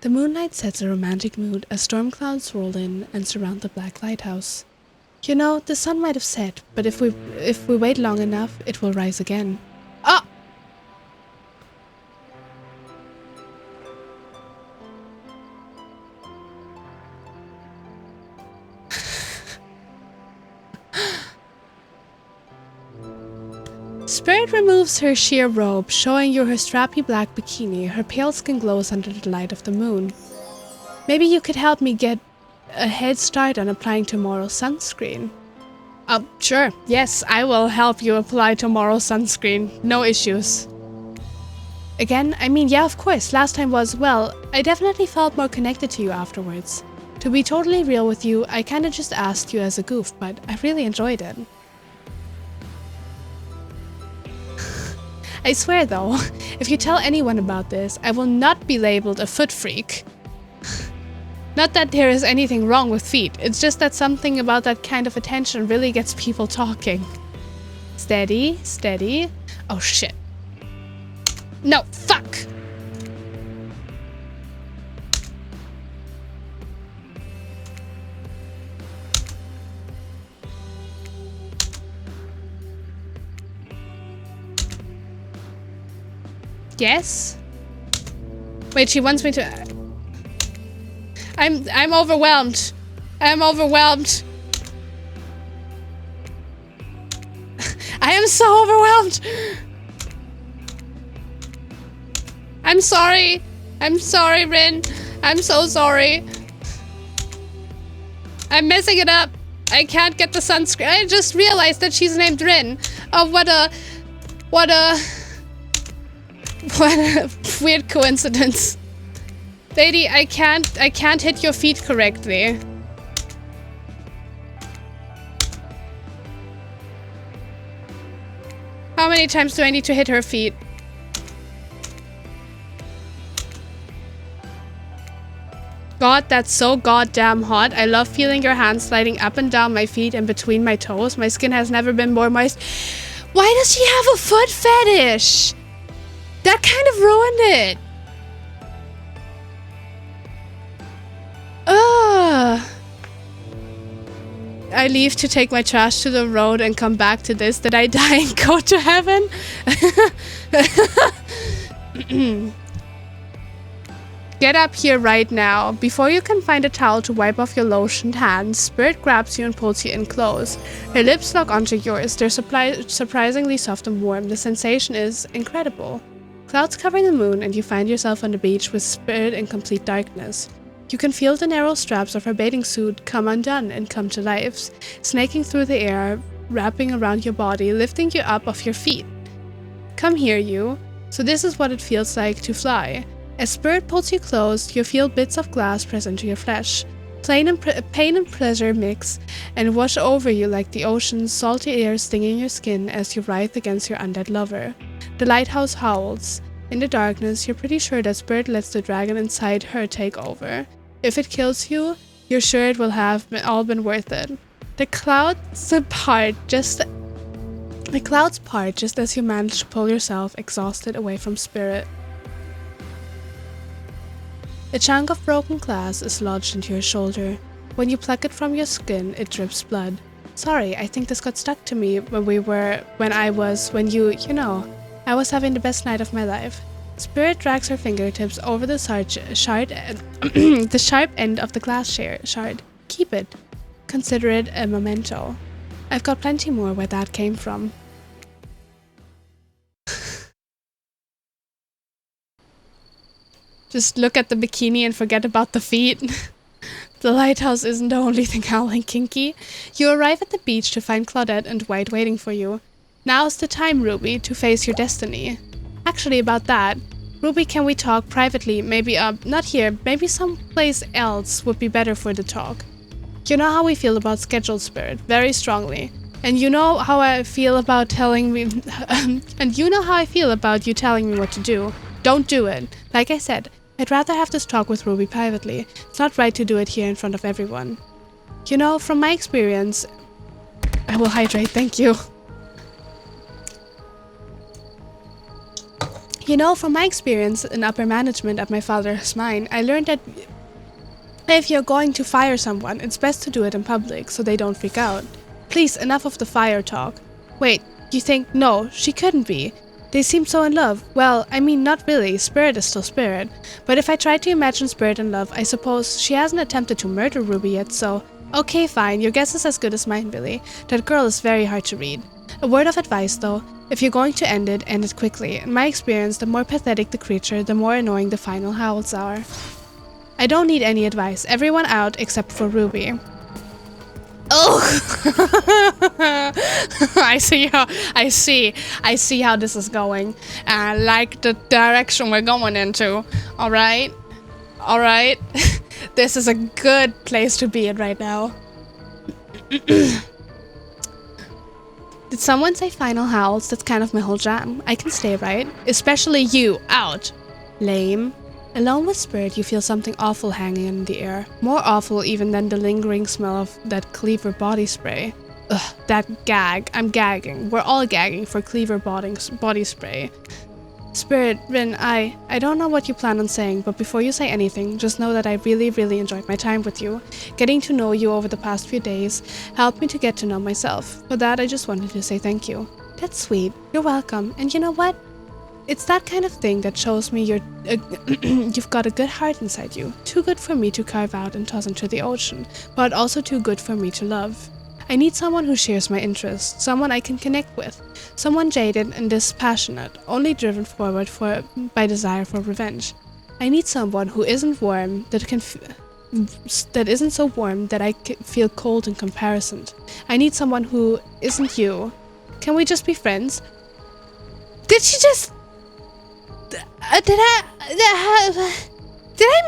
The moonlight sets a romantic mood as storm clouds roll in and surround the black lighthouse. You know, the sun might have set, but if we wait long enough, it will rise again. Ah! Spirit removes her sheer robe, showing you her strappy black bikini. Her pale skin glows under the light of the moon. Maybe you could help me get a head start on applying tomorrow's sunscreen. Sure. Yes, I will help you apply tomorrow's sunscreen. No issues. Again, I mean, yeah, of course. Last time was, well, I definitely felt more connected to you afterwards. To be totally real with you, I kinda just asked you as a goof, but I really enjoyed it. I swear though, if you tell anyone about this, I will not be labeled a foot freak. Not that there is anything wrong with feet. It's just that something about that kind of attention really gets people talking. Steady, steady. Oh shit. No, fuck! Yes? Wait, she wants me to... I'm overwhelmed. I'm overwhelmed. I am so overwhelmed. I'm sorry. I'm sorry, Rin. I'm so sorry. I'm messing it up. I can't get the sunscreen. I just realized that she's named Rin. Oh, what a weird coincidence. Lady, I can't hit your feet correctly. How many times do I need to hit her feet? God, that's so goddamn hot. I love feeling your hands sliding up and down my feet and between my toes. My skin has never been more moist. Why does she have a foot fetish? That kind of ruined it. Ugh. I leave to take my trash to the road and come back to this. Did I die and go to heaven? Get up here right now. Before you can find a towel to wipe off your lotioned hands, Spirit grabs you and pulls you in close. Her lips lock onto yours. They're surprisingly soft and warm. The sensation is incredible. Clouds cover the moon and you find yourself on the beach with Spirit in complete darkness. You can feel the narrow straps of her bathing suit come undone and come to life, snaking through the air, wrapping around your body, lifting you up off your feet. Come here, you. So this is what it feels like to fly. As Spirit pulls you close, you feel bits of glass press into your flesh. Pain and pleasure mix and wash over you like the ocean's salty air stinging your skin as you writhe against your undead lover. The lighthouse howls. In the darkness, you're pretty sure that Spirit lets the dragon inside her take over. If it kills you, you're sure it will have all been worth it. The clouds part just as you manage to pull yourself exhausted away from Spirit. A chunk of broken glass is lodged into your shoulder. When you pluck it from your skin, it drips blood. Sorry, I think this got stuck to me I was having the best night of my life. Spirit drags her fingertips over the the sharp end of the glass shard. Keep it. Consider it a memento. I've got plenty more where that came from. Just look at the bikini and forget about the feet. The lighthouse isn't the only thing howling kinky. You arrive at the beach to find Claudette and White waiting for you. Now's the time, Ruby, to face your destiny. Actually, about that, Ruby, can we talk privately? Maybe, not here, maybe someplace else would be better for the talk. You know how we feel about scheduled Spirit, very strongly. And you know how I feel about telling me, and you know how I feel about you telling me what to do. Don't do it. Like I said, I'd rather have this talk with Ruby privately. It's not right to do it here in front of everyone. You know, from my experience... I will hydrate, thank you. You know, from my experience in upper management at my father's mine, I learned that if you're going to fire someone, it's best to do it in public, so they don't freak out. Please, enough of the fire talk. Wait, you think, no, she couldn't be. They seem so in love. Well, I mean, not really. Spirit is still Spirit. But if I try to imagine Spirit in love, I suppose she hasn't attempted to murder Ruby yet, so... Okay, fine. Your guess is as good as mine, Billy. That girl is very hard to read. A word of advice, though. If you're going to end it quickly. In my experience, the more pathetic the creature, the more annoying the final howls are. I don't need any advice. Everyone out except for Ruby. Oh! I see how this is going. I like the direction we're going into. Alright? Alright? This is a good place to be in right now. Did someone say final howls? That's kind of my whole jam. I can stay, right? Especially you. Out. Lame. Alone with Spirit, you feel something awful hanging in the air. More awful even than the lingering smell of that Cleaver body spray. Ugh, that gag. I'm gagging. We're all gagging for Cleaver body spray. Spirit, Rin, I don't know what you plan on saying, but before you say anything, just know that I really, really enjoyed my time with you. Getting to know you over the past few days helped me to get to know myself. For that, I just wanted to say thank you. That's sweet. You're welcome. And you know what? It's that kind of thing that shows me you've got a good heart inside you. Too good for me to carve out and toss into the ocean, but also too good for me to love. I need someone who shares my interests, someone I can connect with, someone jaded and dispassionate, only driven forward by desire for revenge. I need someone who isn't warm, that isn't so warm that I feel cold in comparison. I need someone who isn't you. Can we just be friends? Did she just... Did I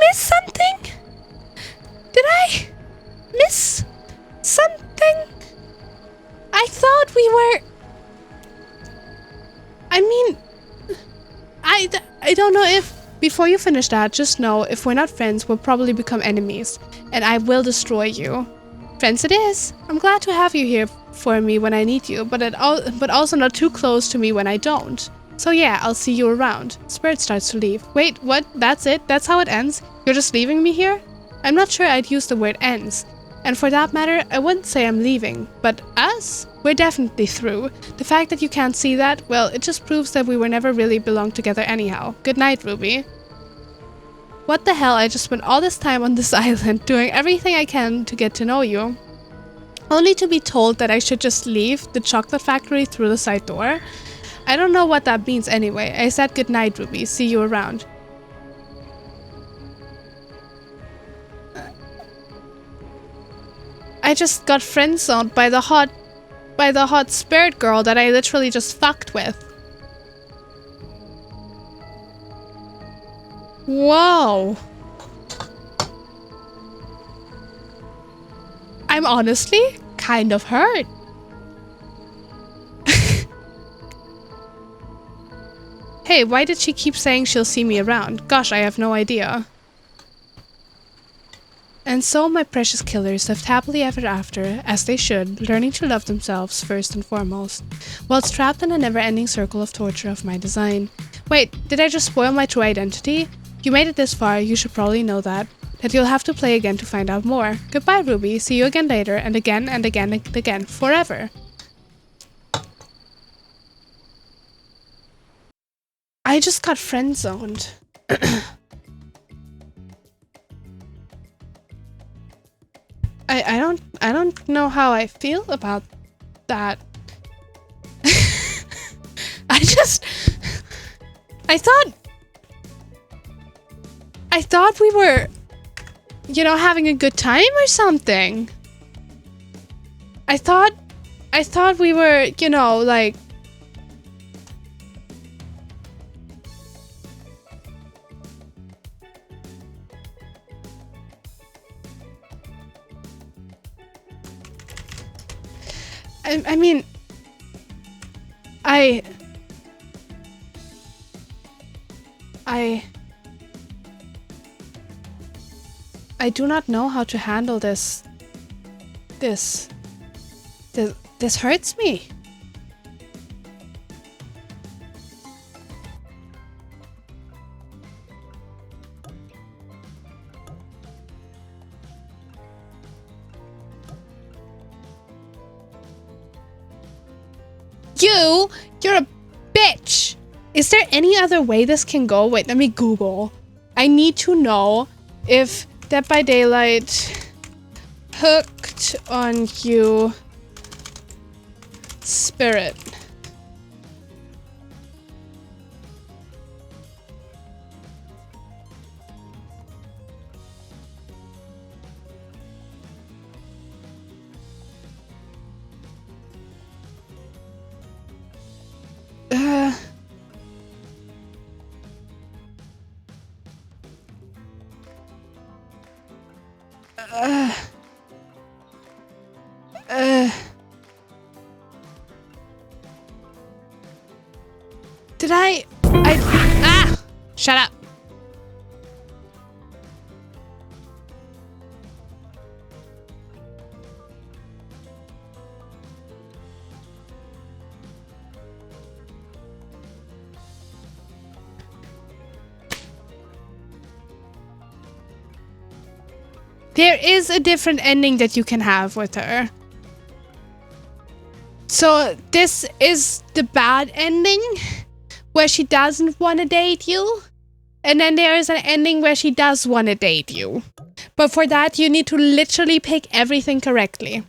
miss something? Did I miss something? I thought we were... I mean... I don't know if... Before you finish that, just know if we're not friends, we'll probably become enemies. And I will destroy you. Friends it is. I'm glad to have you here for me when I need you, but also not too close to me when I don't. So yeah, I'll see you around. Spirit starts to leave. Wait, what? That's it? That's how it ends? You're just leaving me here? I'm not sure I'd use the word ends. And for that matter, I wouldn't say I'm leaving. But us? We're definitely through. The fact that you can't see that, well, it just proves that we were never really belonged together anyhow. Good night, Ruby. What the hell? I just spent all this time on this island doing everything I can to get to know you. Only to be told that I should just leave the chocolate factory through the side door. I don't know what that means anyway. I said good night, Ruby. See you around. I just got friend-zoned by the hot spirit girl that I literally just fucked with. Whoa. I'm honestly kind of hurt. Hey, why did she keep saying she'll see me around? Gosh, I have no idea. And so my precious killers lived happily ever after, as they should, learning to love themselves first and foremost, whilst trapped in a never-ending circle of torture of my design. Wait, did I just spoil my true identity? You made it this far, you should probably know that you'll have to play again to find out more. Goodbye, Ruby. See you again later, and again and again and again, forever. I just got friend-zoned. I don't know how I feel about that. I thought we were, you know, having a good time or something. I thought we were, you know, like, I mean, I do not know how to handle this. This hurts me. You're a bitch. Is there any other way this can go? Wait, let me Google. I need to know if Dead by Daylight hooked on you spirit. Did I shut up. There is a different ending that you can have with her. So this is the bad ending, where she doesn't want to date you. And then there is an ending where she does want to date you. But for that, you need to literally pick everything correctly.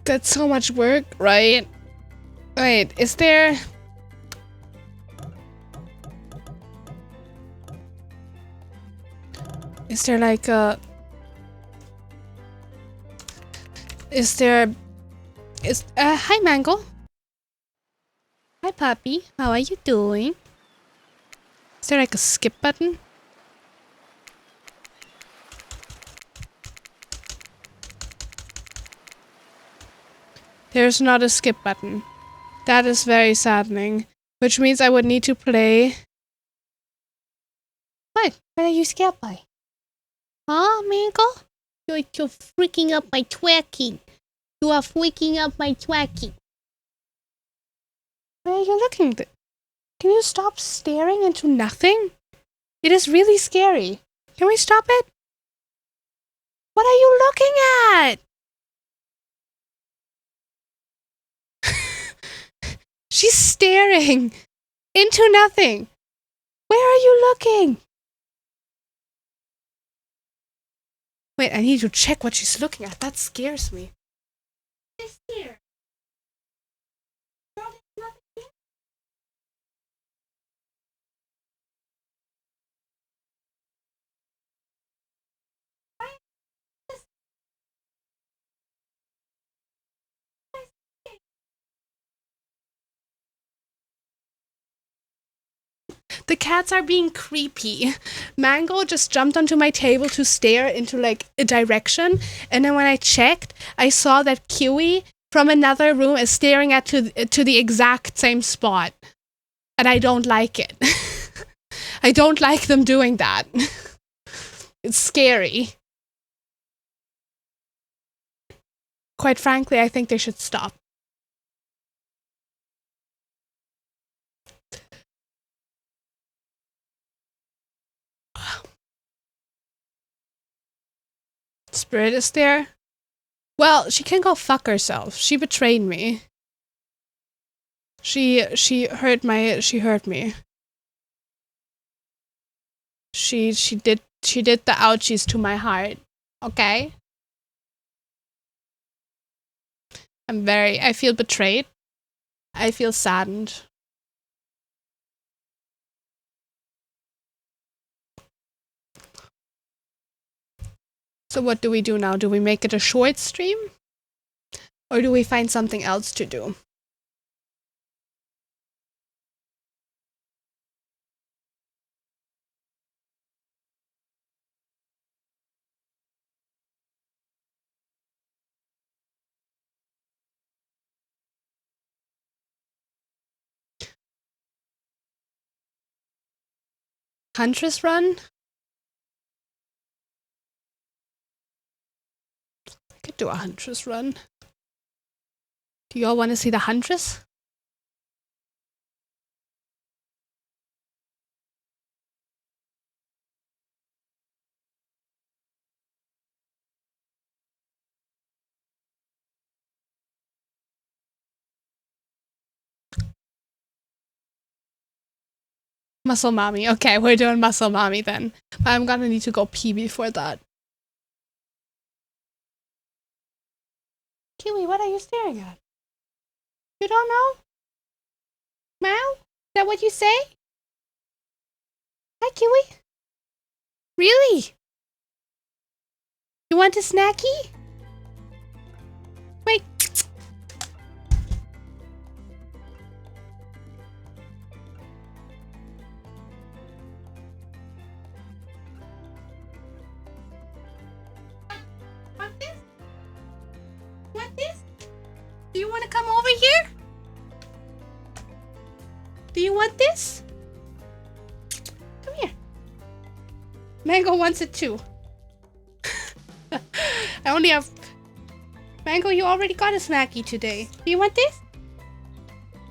That's so much work, right? Wait, is there... Is there like a... Is there... Is... hi Mango. Hi puppy, how are you doing? Is there like a skip button? There's not a skip button. That is very saddening. Which means I would need to play... What? What are you scared by? Huh, Mango? You're freaking up my twerking. You are freaking up my twerking. Where are you looking? Can you stop staring into nothing? It is really scary. Can we stop it? What are you looking at? She's staring into nothing. Where are you looking? Wait, I need to check what she's looking at. That scares me. It's here. No, there's nothing here. The cats are being creepy. Mango just jumped onto my table to stare into like a direction, and then when I checked, I saw that Kiwi from another room is staring at to the exact same spot. And I don't like it. I don't like them doing that. It's scary. Quite frankly, I think they should stop. Spirit is there? Well, she can go fuck herself. She betrayed me. She hurt me. She did the ouchies to my heart. Okay? I feel betrayed. I feel saddened. So what do we do now? Do we make it a short stream? Or do we find something else to do? Huntress run? I could do a Huntress run. Do y'all want to see the Huntress? Muscle Mommy. Okay, we're doing Muscle Mommy then. But I'm gonna need to go pee before that. Kiwi, what are you staring at? You don't know? Meow? Is that what you say? Hi, Kiwi. Really? You want a snacky? Wait. Want this? Want this? Do you want to come over here? Do you want this? Come here. Mango wants it too. I only have Mango, you already got a snacky today. Do you want this?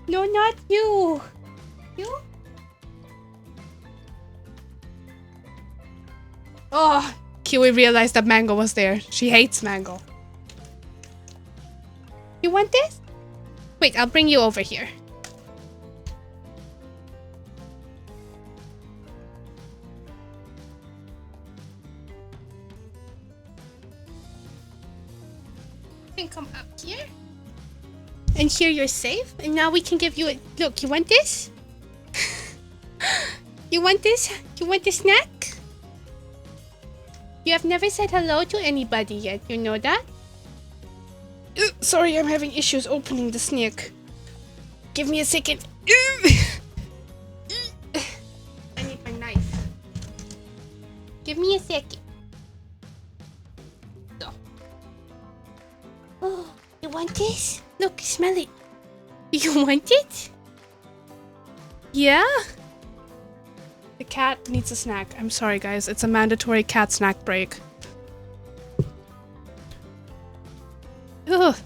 No, not you. You? Oh, Kiwi realized that Mango was there. She hates Mango. You want this? Wait, I'll bring you over here. You can come up here. And here you're safe. And now we can give you a... Look, you want this? You want this? You want this snack? You have never said hello to anybody yet, you know that? Sorry, I'm having issues opening the snack. Give me a second. I need my knife. Give me a second. So. Oh, you want this? Look, smell it. You want it? Yeah? The cat needs a snack. I'm sorry, guys. It's a mandatory cat snack break. Ugh.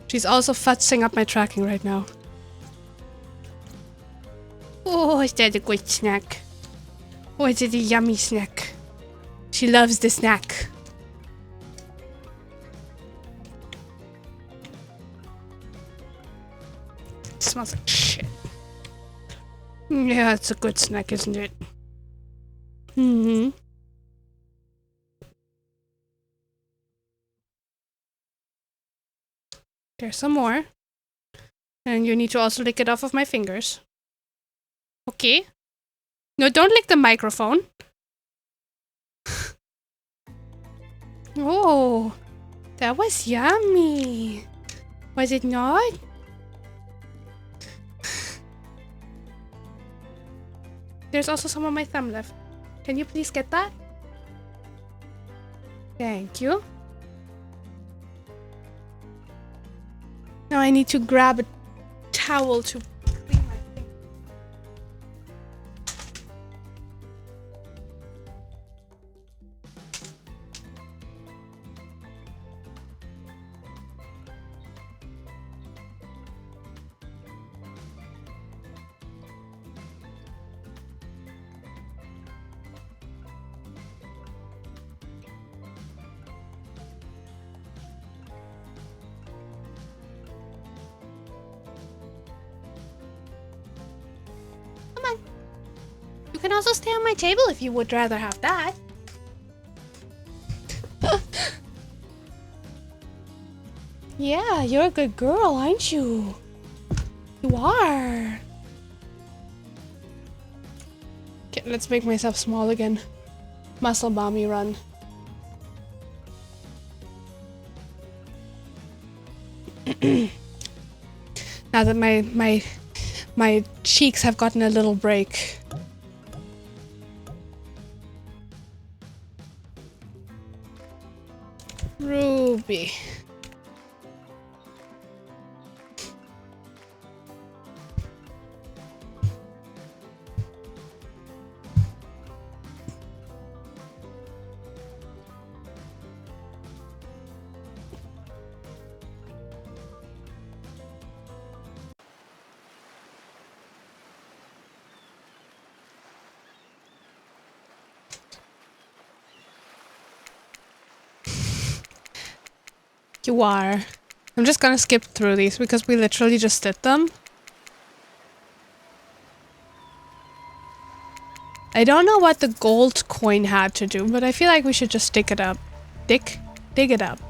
She's also futzing up my tracking right now. Oh, is that a good snack? Oh, is it a yummy snack? She loves the snack. It smells like shit. Yeah, it's a good snack, isn't it? Mm-hmm. There's some more. And you need to also lick it off of my fingers. Okay. No, don't lick the microphone. Oh, that was yummy. Was it not? There's also some on my thumb left. Can you please get that? Thank you. Now I need to grab a towel to clean my thing. You can also stay on my table if you would rather have that. Yeah, you're a good girl, aren't you? You are. Okay, let's make myself small again. Muscle mommy run. Now that my cheeks have gotten a little break. Ruby. You are. I'm just gonna skip through these because we literally just did them. I don't know what the gold coin had to do, but I feel like we should just dig it up. Dig it up.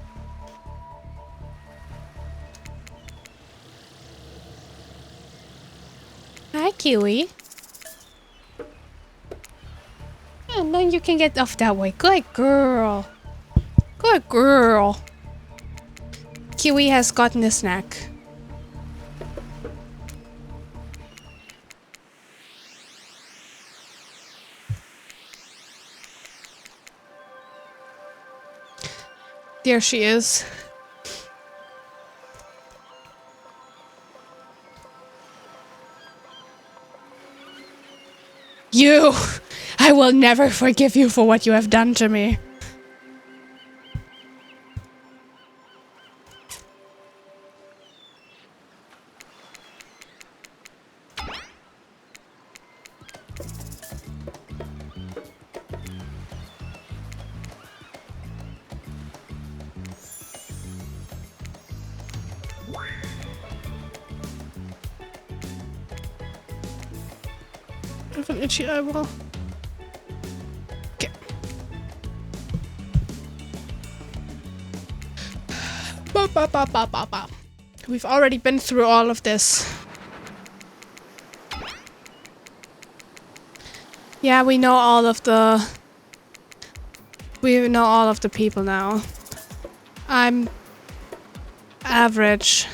Hi, Kiwi. And then you can get off that way. Good girl. Good girl. Kiwi has gotten a snack. There she is. You! I will never forgive you for what you have done to me. of an itchy eyeball. Okay. We've already been through all of this. Yeah, we know all of the people now. I'm average.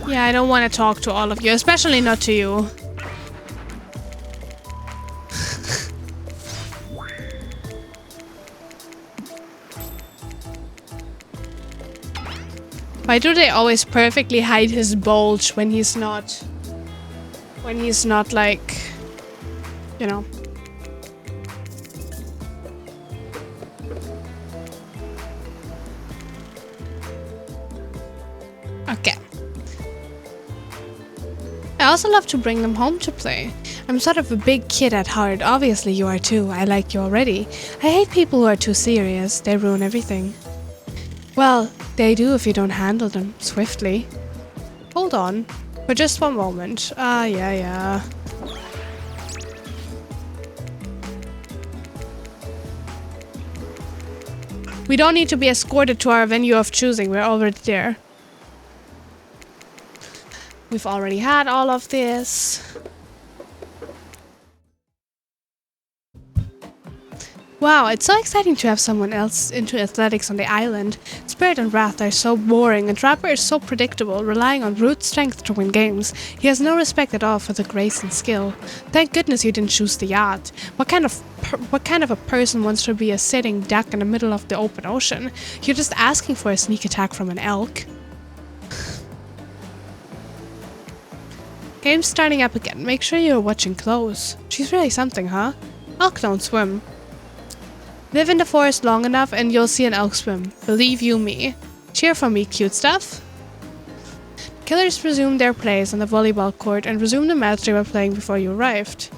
Yeah, I don't want to talk to all of you, especially not to you. Why do they always perfectly hide his bulge when he's not like, you know? Okay. I also love to bring them home to play. I'm sort of a big kid at heart. Obviously you are too. I like you already. I hate people who are too serious. They ruin everything. Well, they do if you don't handle them swiftly. Hold on. For just one moment. Yeah. We don't need to be escorted to our venue of choosing. We're already there. We've already had all of this. Wow, it's so exciting to have someone else into athletics on the island. Spirit and Wrath are so boring, and Trapper is so predictable, relying on brute strength to win games. He has no respect at all for the grace and skill. Thank goodness you didn't choose the yacht. What kind of a person wants to be a sitting duck in the middle of the open ocean? You're just asking for a sneak attack from an elk. Game's starting up again. Make sure you're watching close. She's really something, huh? Elk don't swim. Live in the forest long enough and you'll see an elk swim. Believe you me. Cheer for me, cute stuff. Killers resumed their plays on the volleyball court and resumed the match they were playing before you arrived.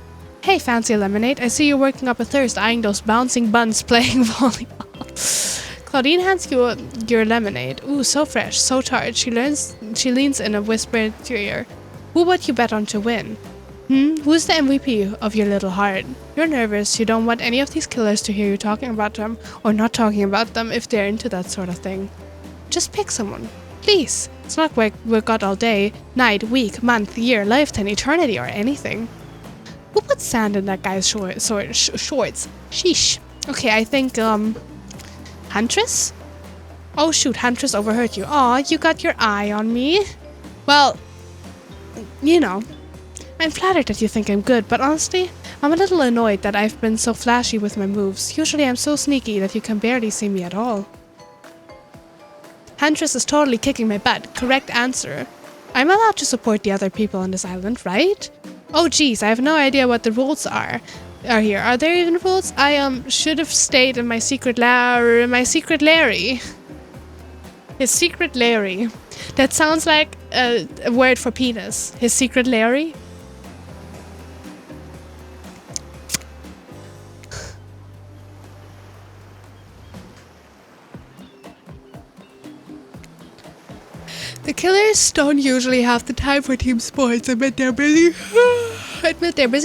Hey, fancy lemonade. I see you're working up a thirst eyeing those bouncing buns playing volleyball. Claudine hands you your lemonade. Ooh, so fresh, so tart. She leans in a whisper into your ear. Who would you bet on to win? Who's the MVP of your little heart? You're nervous. You don't want any of these killers to hear you talking about them or not talking about them if they're into that sort of thing. Just pick someone. Please. It's not like we've got all day, night, week, month, year, lifetime, eternity, or anything. Who put sand in that guy's shorts? Sheesh. Okay, I think, Huntress? Oh shoot, Huntress overheard you. Aw, you got your eye on me. Well, you know, I'm flattered that you think I'm good, but honestly, I'm a little annoyed that I've been so flashy with my moves. Usually I'm so sneaky that you can barely see me at all. Huntress is totally kicking my butt. Correct answer. I'm allowed to support the other people on this island, right? Oh geez, I have no idea what the rules are here. Are there even rules? I should have stayed in my secret Larry. His secret Larry. That sounds like a word for penis. His secret Larry? The killers don't usually have the time for team sports amid their busy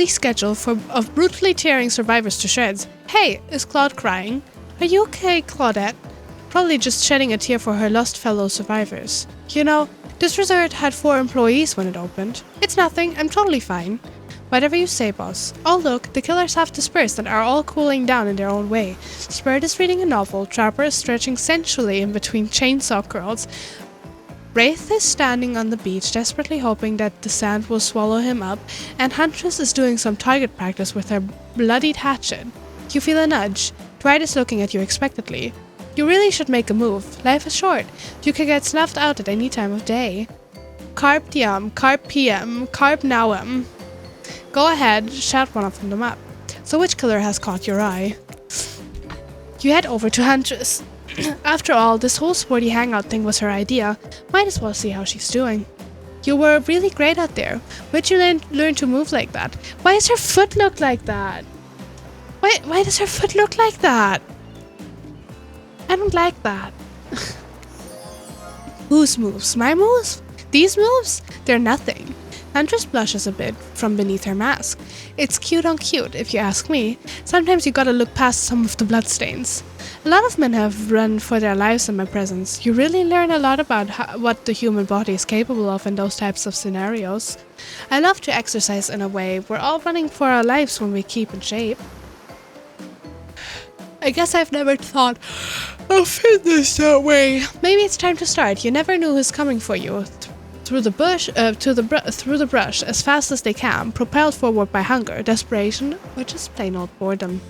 schedule of brutally tearing survivors to shreds. Hey, is Claude crying? Are you okay, Claudette? Probably just shedding a tear for her lost fellow survivors. You know, This resort had 4 employees when it opened. It's nothing, I'm totally fine. Whatever you say, boss. Oh look, the killers have dispersed and are all cooling down in their own way. Spirit is reading a novel, Trapper is stretching sensually in between chainsaw curls. Wraith is standing on the beach, desperately hoping that the sand will swallow him up, and Huntress is doing some target practice with her bloodied hatchet. You feel a nudge. Dwight is looking at you expectantly. You really should make a move. Life is short. You can get snuffed out at any time of day. Carp diem, carp PM, carp nowem. Go ahead, shout one of them up. So which killer has caught your eye? You head over to Huntress. After all, this whole sporty hangout thing was her idea. Might as well see how she's doing. You were really great out there. Where'd you learn to move like that? Why does her foot look like that? Why does her foot look like that? I don't like that. Whose moves? My moves? These moves? They're nothing. Huntress blushes a bit from beneath her mask. It's cute on cute, if you ask me. Sometimes you gotta look past some of the bloodstains. A lot of men have run for their lives in my presence. You really learn a lot about what the human body is capable of in those types of scenarios. I love to exercise in a way. We're all running for our lives when we keep in shape. I guess I've never thought of fitness that way. Maybe it's time to start. You never know who's coming for you. Through the brush as fast as they can, propelled forward by hunger, desperation, or just plain old boredom.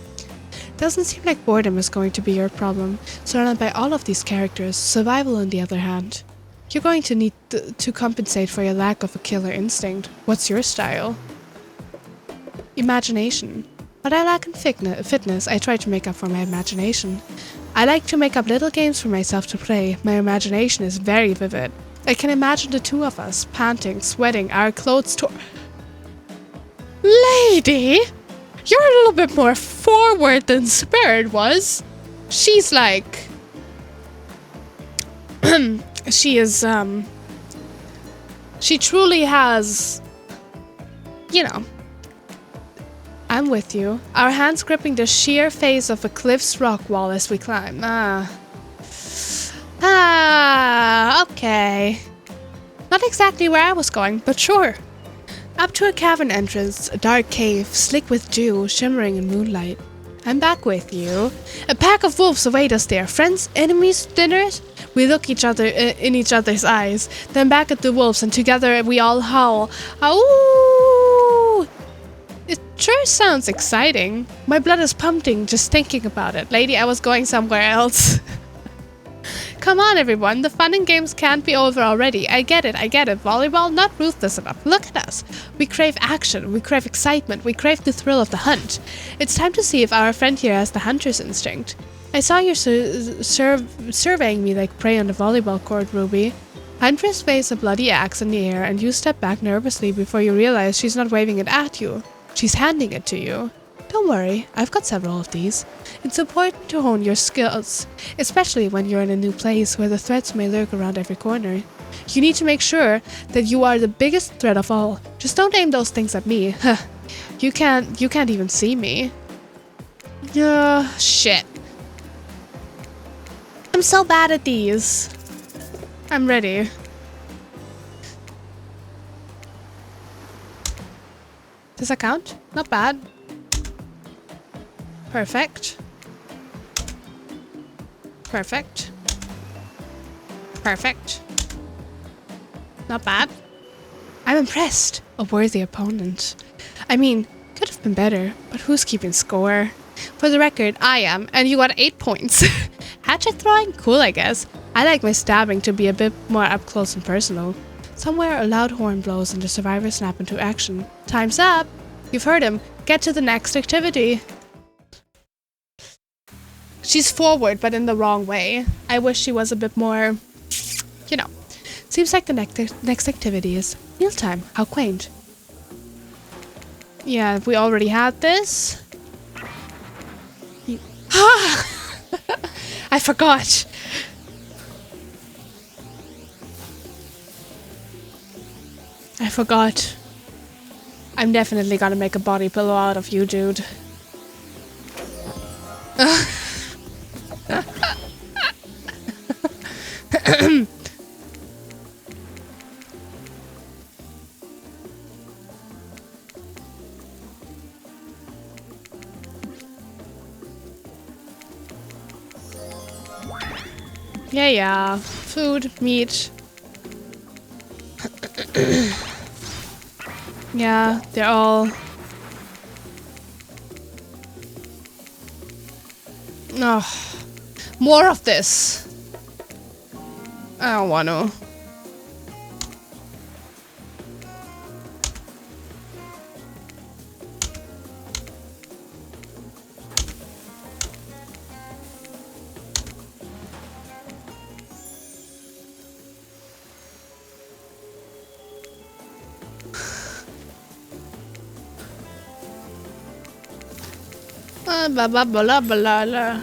Doesn't seem like boredom is going to be your problem. Surrounded by all of these characters, survival on the other hand. You're going to need to compensate for your lack of a killer instinct. What's your style? Imagination. What I lack in fitness, I try to make up for my imagination. I like to make up little games for myself to play. My imagination is very vivid. I can imagine the two of us, panting, sweating, our clothes torn. Lady! You're a little bit more forward than Spirit was. She's like... she is, she truly has... You know. I'm with you. Our hands gripping the sheer face of a cliff's rock wall as we climb. Okay. Not exactly where I was going, but sure. Up to a cavern entrance, a dark cave, slick with dew, shimmering in moonlight. I'm back with you. A pack of wolves await us there. Friends, enemies, dinners? We look in each other's eyes, then back at the wolves, and together we all howl. Ow! It sure sounds exciting. My blood is pumping just thinking about it. Lady, I was going somewhere else. Come on, everyone. The fun and games can't be over already. I get it. Volleyball, not ruthless enough. Look at us. We crave action. We crave excitement. We crave the thrill of the hunt. It's time to see if our friend here has the hunter's instinct. I saw you surveying me like prey on the volleyball court, Ruby. Huntress waves a bloody axe in the air, and you step back nervously before you realize she's not waving it at you. She's handing it to you. Don't worry, I've got several of these. It's important to hone your skills, especially when you're in a new place where the threats may lurk around every corner. You need to make sure that you are the biggest threat of all. Just don't aim those things at me. You can't even see me. Shit. I'm so bad at these. I'm ready. Does that count? Not bad. Perfect. Perfect. Perfect. Not bad. I'm impressed. A worthy opponent. I mean, could have been better, but who's keeping score? For the record, I am, and you got 8 points. Hatchet throwing? Cool, I guess. I like my stabbing to be a bit more up close and personal. Somewhere a loud horn blows and the survivors snap into action. Time's up! You've heard him. Get to the next activity. She's forward, but in the wrong way. I wish she was a bit more, you know. Seems like the next activity is mealtime. How quaint. Yeah, we already had this. I forgot. I'm definitely gonna make a body pillow out of you, dude. Yeah. Food, meat. Yeah, they're all... Oh, more of this. I don't want to. Blah blah blah blah blah.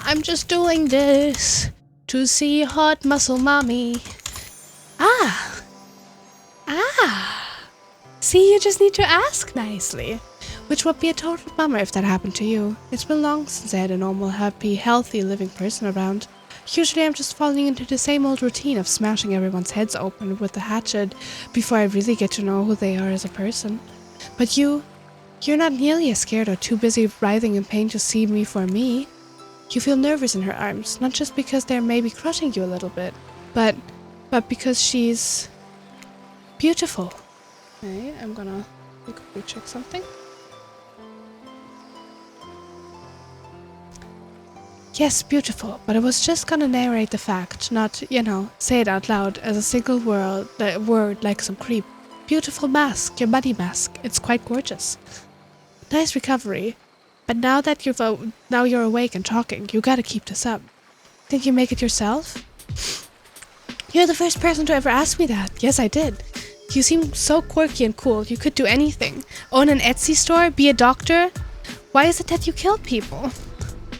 I'm just doing this to see hot muscle mommy. See, you just need to ask nicely. Which would be a total bummer if that happened to you. It's been long since I had a normal, happy, healthy, living person around. Usually I'm just falling into the same old routine of smashing everyone's heads open with the hatchet before I really get to know who they are as a person. But you're not nearly as scared or too busy writhing in pain to see me for me. You feel nervous in her arms, not just because they're maybe crushing you a little bit, but because she's beautiful. Okay, I'm gonna quickly check something. Yes, beautiful, but I was just gonna narrate the fact, not, say it out loud as a single word like some creep. Beautiful mask, your money mask. It's quite gorgeous. Nice recovery. But now that you're awake and talking, you gotta keep this up. Think you make it yourself? You're the first person to ever ask me that. Yes, I did. You seem so quirky and cool. You could do anything. Own an Etsy store? Be a doctor? Why is it that you killed people?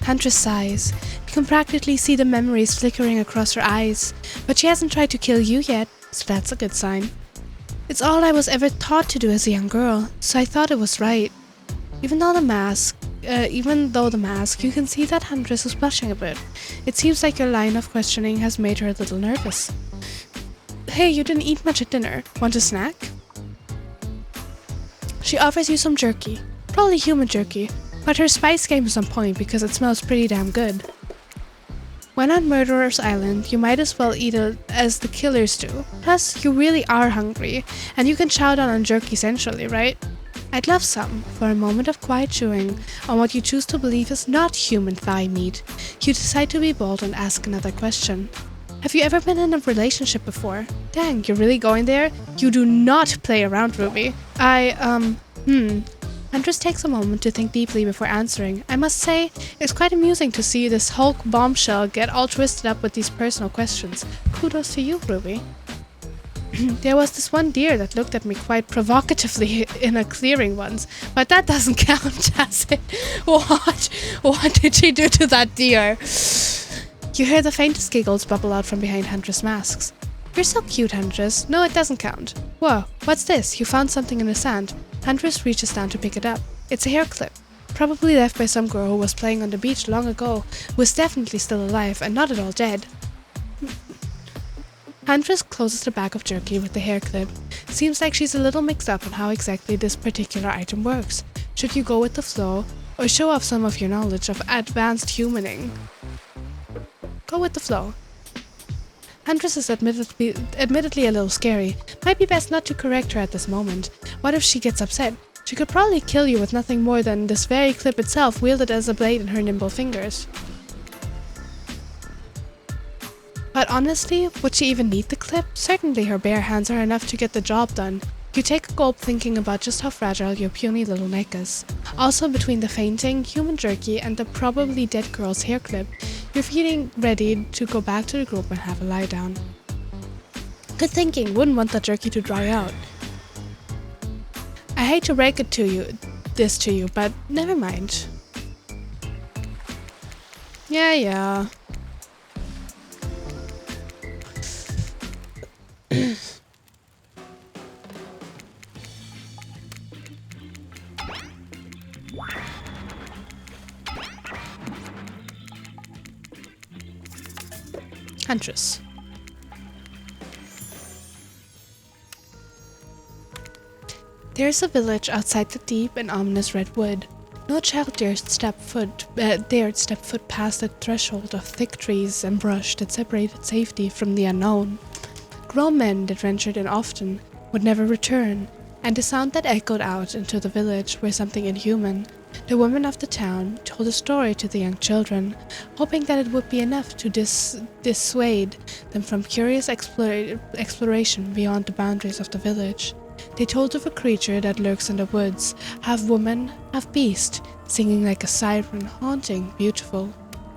Huntress sighs. You can practically see the memories flickering across her eyes. But she hasn't tried to kill you yet, so that's a good sign. It's all I was ever taught to do as a young girl, so I thought it was right. Even though the mask, you can see that Huntress is blushing a bit. It seems like your line of questioning has made her a little nervous. Hey, you didn't eat much at dinner. Want a snack? She offers you some jerky. Probably human jerky. But her spice game is on point because it smells pretty damn good. When on Murderer's Island, you might as well eat it as the killers do. Plus, you really are hungry, and you can chow down on jerky centrally, right? I'd love some. For a moment of quiet chewing on what you choose to believe is not human thigh meat, you decide to be bold and ask another question. Have you ever been in a relationship before? Dang, you're really going there? You do not play around, Ruby. Huntress takes a moment to think deeply before answering. I must say, it's quite amusing to see this Hulk bombshell get all twisted up with these personal questions. Kudos to you, Ruby. There was this one deer that looked at me quite provocatively in a clearing once, but that doesn't count, does it? What did she do to that deer? You hear the faintest giggles bubble out from behind Huntress' masks. You're so cute, Huntress. No, it doesn't count. Whoa, what's this? You found something in the sand. Huntress reaches down to pick it up. It's a hair clip. Probably left by some girl who was playing on the beach long ago, who is definitely still alive and not at all dead. Huntress closes the bag of jerky with the hair clip. Seems like she's a little mixed up on how exactly this particular item works. Should you go with the flow, or show off some of your knowledge of advanced humaning? Go with the flow. Huntress is admittedly a little scary. Might be best not to correct her at this moment. What if she gets upset? She could probably kill you with nothing more than this very clip itself wielded as a blade in her nimble fingers. But honestly, would she even need the clip? Certainly her bare hands are enough to get the job done. You take a gulp thinking about just how fragile your puny little neck is. Also, between the fainting, human jerky, and the probably dead girl's hair clip, you're feeling ready to go back to the group and have a lie down. Good thinking, wouldn't want that jerky to dry out. I hate to break it to you, but never mind. Yeah. Huntress. There's a village outside the deep and ominous red wood. No child dared step foot past the threshold of thick trees and brush that separated safety from the unknown. Grown men that ventured in often would never return, and the sound that echoed out into the village were something inhuman. The women of the town told a story to the young children, hoping that it would be enough to dissuade them from curious exploration beyond the boundaries of the village. They told of a creature that lurks in the woods, half woman, half beast, singing like a siren, haunting, beautiful.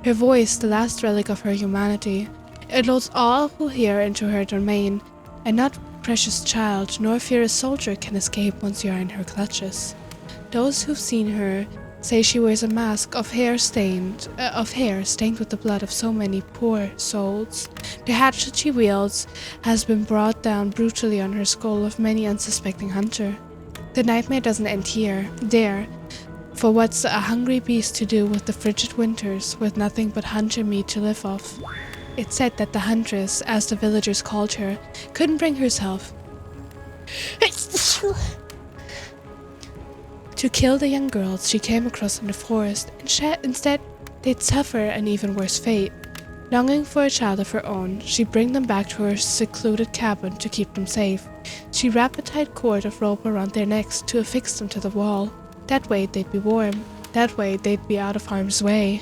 Her voice, the last relic of her humanity, it lulls all who hear into her domain, and not precious child nor fearless soldier can escape once you are in her clutches. Those who've seen her say she wears a mask of hair stained with the blood of so many poor souls. The hatchet she wields has been brought down brutally on her skull of many unsuspecting hunter. The nightmare doesn't end there, for what's a hungry beast to do with the frigid winters with nothing but hunter meat to live off? It's said that the huntress, as the villagers called her, couldn't bring herself to kill the young girls she came across in the forest. Instead, they'd suffer an even worse fate. Longing for a child of her own, she'd bring them back to her secluded cabin to keep them safe. She'd wrap a tight cord of rope around their necks to affix them to the wall. That way they'd be warm. That way they'd be out of harm's way.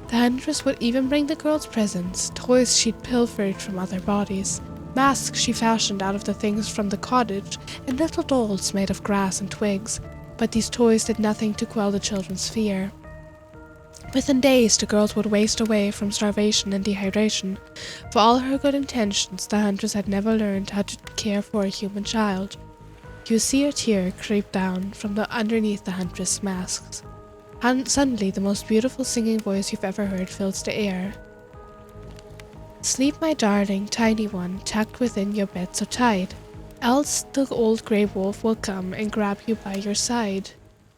The huntress would even bring the girls presents, toys she'd pilfered from other bodies, masks she fashioned out of the things from the cottage, and little dolls made of grass and twigs. But these toys did nothing to quell the children's fear. Within days, the girls would waste away from starvation and dehydration. For all her good intentions, the huntress had never learned how to care for a human child. You see a tear creep down from underneath the huntress' masks. Suddenly, the most beautiful singing voice you've ever heard fills the air. Sleep, my darling, tiny one, tucked within your bed so tight. Else the old grey wolf will come and grab you by your side.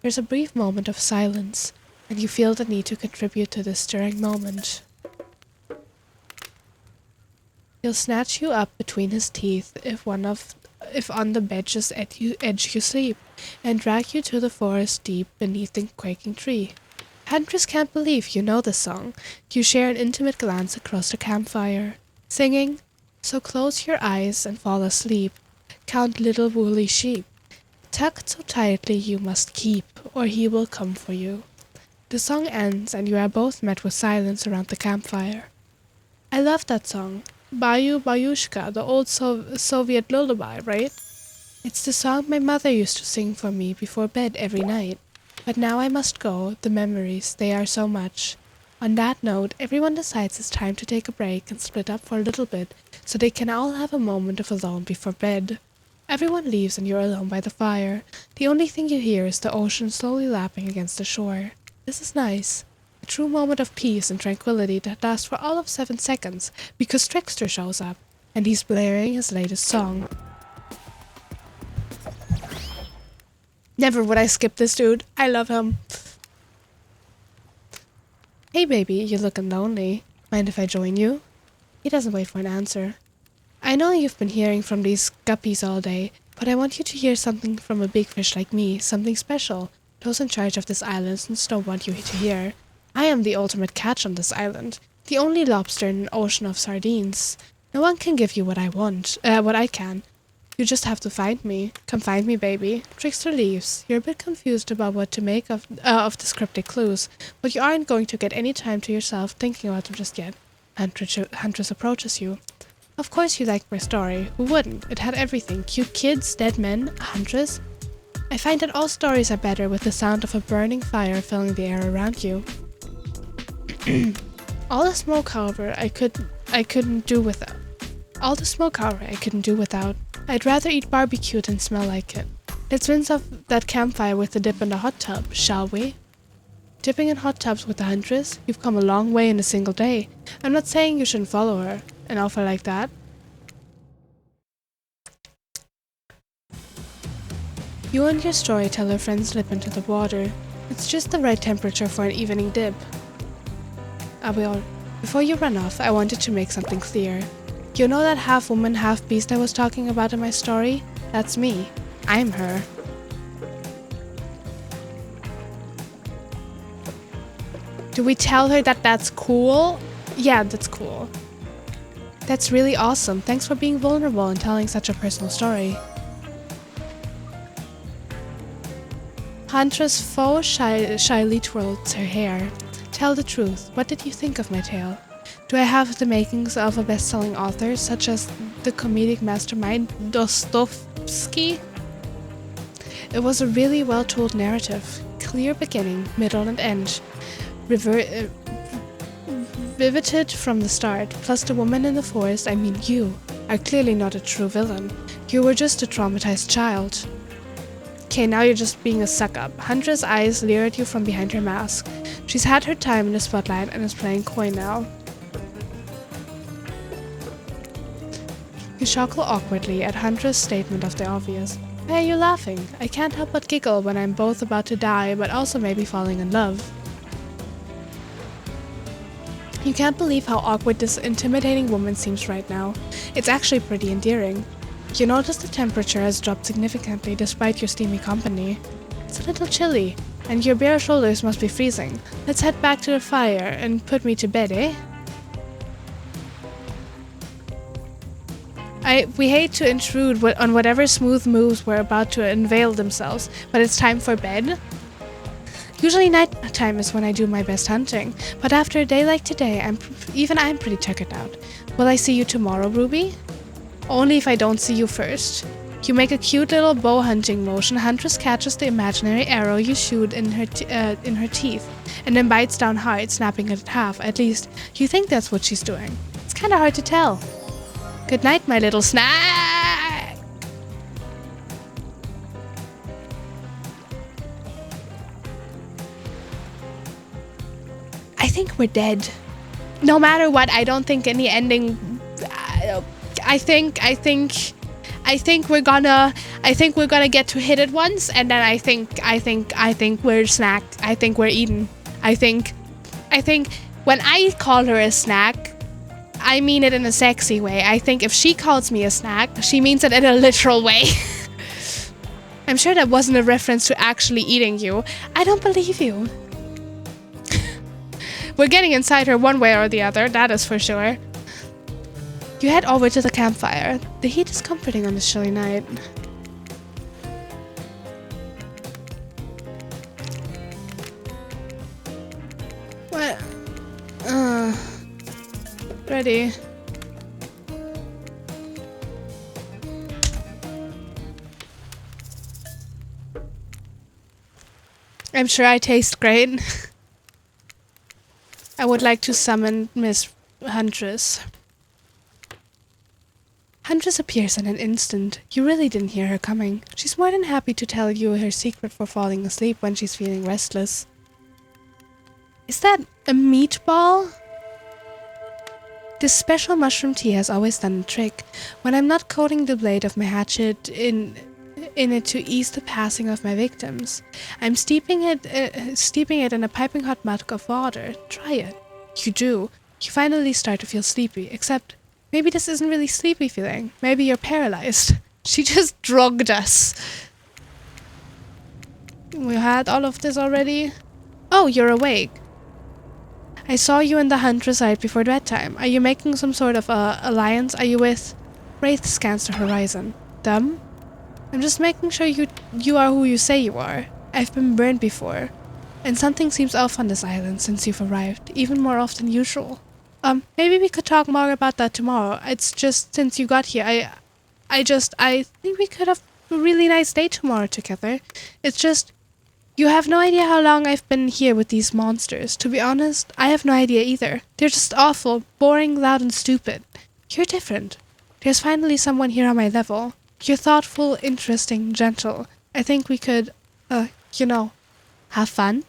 There's a brief moment of silence, and you feel the need to contribute to this stirring moment. He'll snatch you up between his teeth if on the bench's edge you sleep, and drag you to the forest deep beneath the quaking tree. Huntress can't believe you know this song. You share an intimate glance across the campfire, singing, "So close your eyes and fall asleep. Count little woolly sheep. Tucked so tightly you must keep, or he will come for you." The song ends, and you are both met with silence around the campfire. I love that song. Bayou Bayushka, the old Soviet lullaby, right? It's the song my mother used to sing for me before bed every night. But now I must go. The memories, they are so much. On that note, everyone decides it's time to take a break and split up for a little bit, so they can all have a moment of alone before bed. Everyone leaves and you're alone by the fire. The only thing you hear is the ocean slowly lapping against the shore. This is nice. A true moment of peace and tranquility that lasts for all of 7 seconds, because Trickster shows up, and he's blaring his latest song. Never would I skip this dude. I love him. Hey baby, you're looking lonely. Mind if I join you? He doesn't wait for an answer. I know you've been hearing from these guppies all day, but I want you to hear something from a big fish like me, something special. Those in charge of this island don't want you to hear. I am the ultimate catch on this island, the only lobster in an ocean of sardines. No one can give you what I want, what I can. You just have to find me. Come find me, baby. Trickster leaves. You're a bit confused about what to make of the cryptic clues, but you aren't going to get any time to yourself thinking about them just yet. Huntress approaches you. Of course you liked my story. Who wouldn't? It had everything. Cute kids, dead men, a huntress. I find that all stories are better with the sound of a burning fire filling the air around you. All the smoke, however, I couldn't do without. I'd rather eat barbecue than smell like it. Let's rinse off that campfire with a dip in the hot tub, shall we? Dipping in hot tubs with the huntress? You've come a long way in a single day. I'm not saying you shouldn't follow her. An offer like that? You and your storyteller friend slip into the water. It's just the right temperature for an evening dip. We Before you run off, I wanted to make something clear. You know that half-woman, half-beast I was talking about in my story? That's me. I'm her. Do we tell her that that's cool? Yeah, that's cool. That's really awesome. Thanks for being vulnerable and telling such a personal story. Huntress Foe shyly twirls her hair. Tell the truth. What did you think of my tale? Do I have the makings of a best-selling author, such as the comedic mastermind Dostoevsky? It was a really well-told narrative. Clear beginning, middle, and end. Riveted from the start. Plus the woman in the forest, I mean you, are clearly not a true villain. You were just a traumatized child. Okay, now you're just being a suck-up. Huntress' eyes leer at you from behind her mask. She's had her time in the spotlight and is playing coy now. You chuckle awkwardly at Huntress' statement of the obvious. Why are you laughing? I can't help but giggle when I'm both about to die, but also maybe falling in love. You can't believe how awkward this intimidating woman seems right now. It's actually pretty endearing. You notice the temperature has dropped significantly despite your steamy company. It's a little chilly, and your bare shoulders must be freezing. Let's head back to the fire and put me to bed, eh? We hate to intrude on whatever smooth moves were about to unveil themselves, but it's time for bed. Usually nighttime is when I do my best hunting, but after a day like today, I'm pretty tuckered out. Will I see you tomorrow, Ruby? Only if I don't see you first. You make a cute little bow hunting motion. Huntress catches the imaginary arrow you shoot in her teeth, and then bites down hard, snapping it in half. At least, you think that's what she's doing. It's kind of hard to tell. Good night, my little snack! I think we're dead. No matter what, I don't think any ending... I think we're gonna get to hit it once, and then I think we're snacked. I think we're eaten. I think when I call her a snack, I mean it in a sexy way. I think if she calls me a snack, she means it in a literal way. I'm sure that wasn't a reference to actually eating you. I don't believe you. We're getting inside her one way or the other, that is for sure. You head over to the campfire. The heat is comforting on this chilly night. What? Ready. I'm sure I taste great. I would like to summon Miss Huntress. Huntress appears in an instant. You really didn't hear her coming. She's more than happy to tell you her secret for falling asleep when she's feeling restless. Is that a meatball? This special mushroom tea has always done the trick. When I'm not coating the blade of my hatchet in it to ease the passing of my victims, I'm steeping it in a piping hot mug of water. Try it. You do. You finally start to feel sleepy, except maybe this isn't really sleepy feeling. Maybe you're paralyzed. She just drugged us. We had all of this already. Oh, you're awake. I saw you in the Huntress right before bedtime. Are you making some sort of alliance? Are you with... Wraith scans the horizon. Them? I'm just making sure you are who you say you are. I've been burned before. And something seems off on this island since you've arrived, even more often than usual. Maybe we could talk more about that tomorrow. It's just since you got here, I think we could have a really nice day tomorrow together. It's just, you have no idea how long I've been here with these monsters. To be honest, I have no idea either. They're just awful, boring, loud, and stupid. You're different. There's finally someone here on my level. You're thoughtful, interesting, gentle. I think we could, have fun.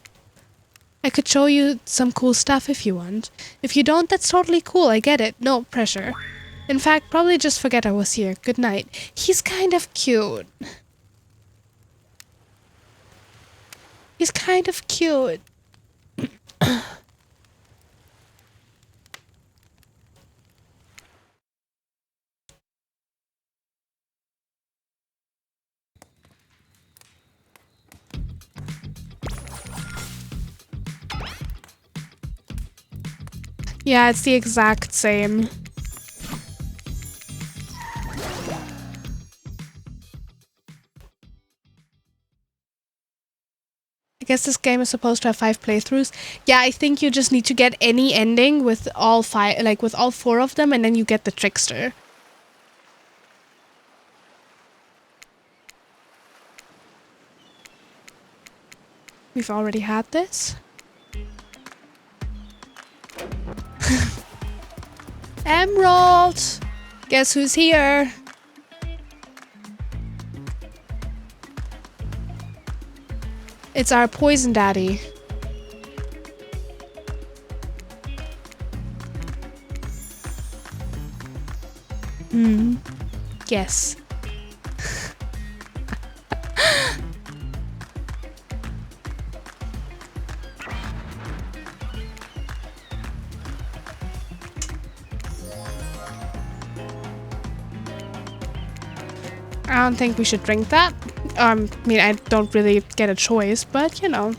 I could show you some cool stuff if you want. If you don't, that's totally cool, I get it. No pressure. In fact, probably just forget I was here. Good night. He's kind of cute. He's kind of cute. Yeah, it's the exact same. I guess this game is supposed to have 5 playthroughs. Yeah, I think you just need to get any ending with all 5, like with all 4 of them, and then you get the trickster. We've already had this. Emerald! Guess who's here? It's our poison daddy. Yes. I don't think we should drink that. I mean, I don't really get a choice, but you know.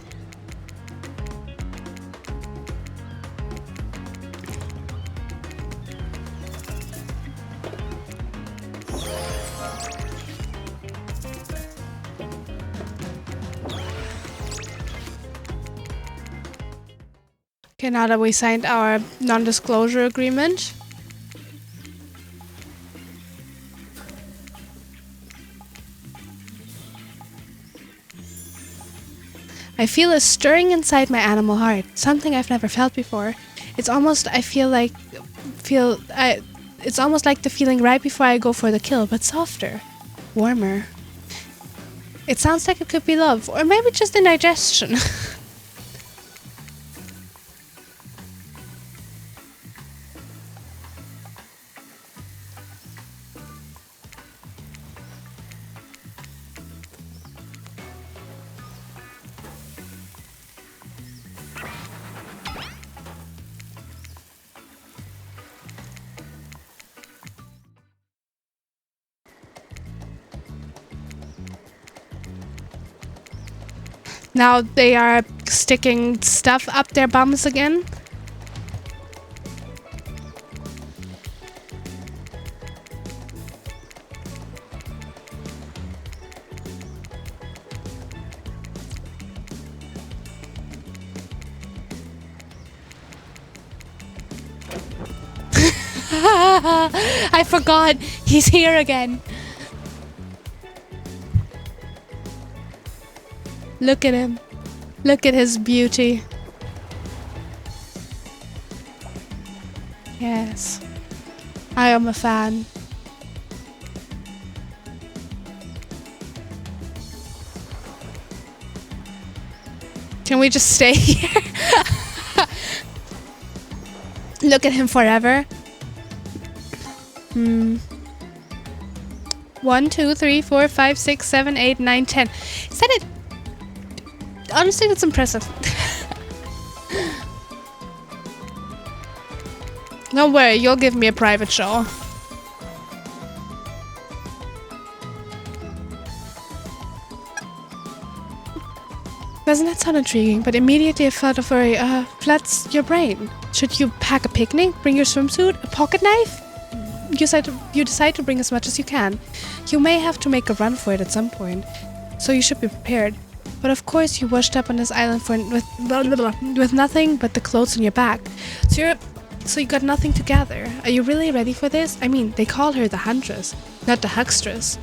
Okay, now that we signed our non-disclosure agreement. I feel a stirring inside my animal heart, something I've never felt before. It's almost, it's almost like the feeling right before I go for the kill, but softer, warmer. It sounds like it could be love, or maybe just indigestion. Now they are sticking stuff up their bums again. I forgot. He's here again. Look at him. Look at his beauty. Yes. I am a fan. Can we just stay here? Look at him forever. 1, 2, 3, 4, 5, 6, 7, 8, 9, 10. Is that it? Honestly, that's impressive. Don't worry, you'll give me a private show. Doesn't that sound intriguing? But immediately I felt a very, floods your brain. Should you pack a picnic? Bring your swimsuit? A pocket knife? You decide to bring as much as you can. You may have to make a run for it at some point, so you should be prepared. But of course you washed up on this island with nothing but the clothes on your back. So you got nothing to gather. Are you really ready for this? I mean, they call her the Huntress, not the Huckstress.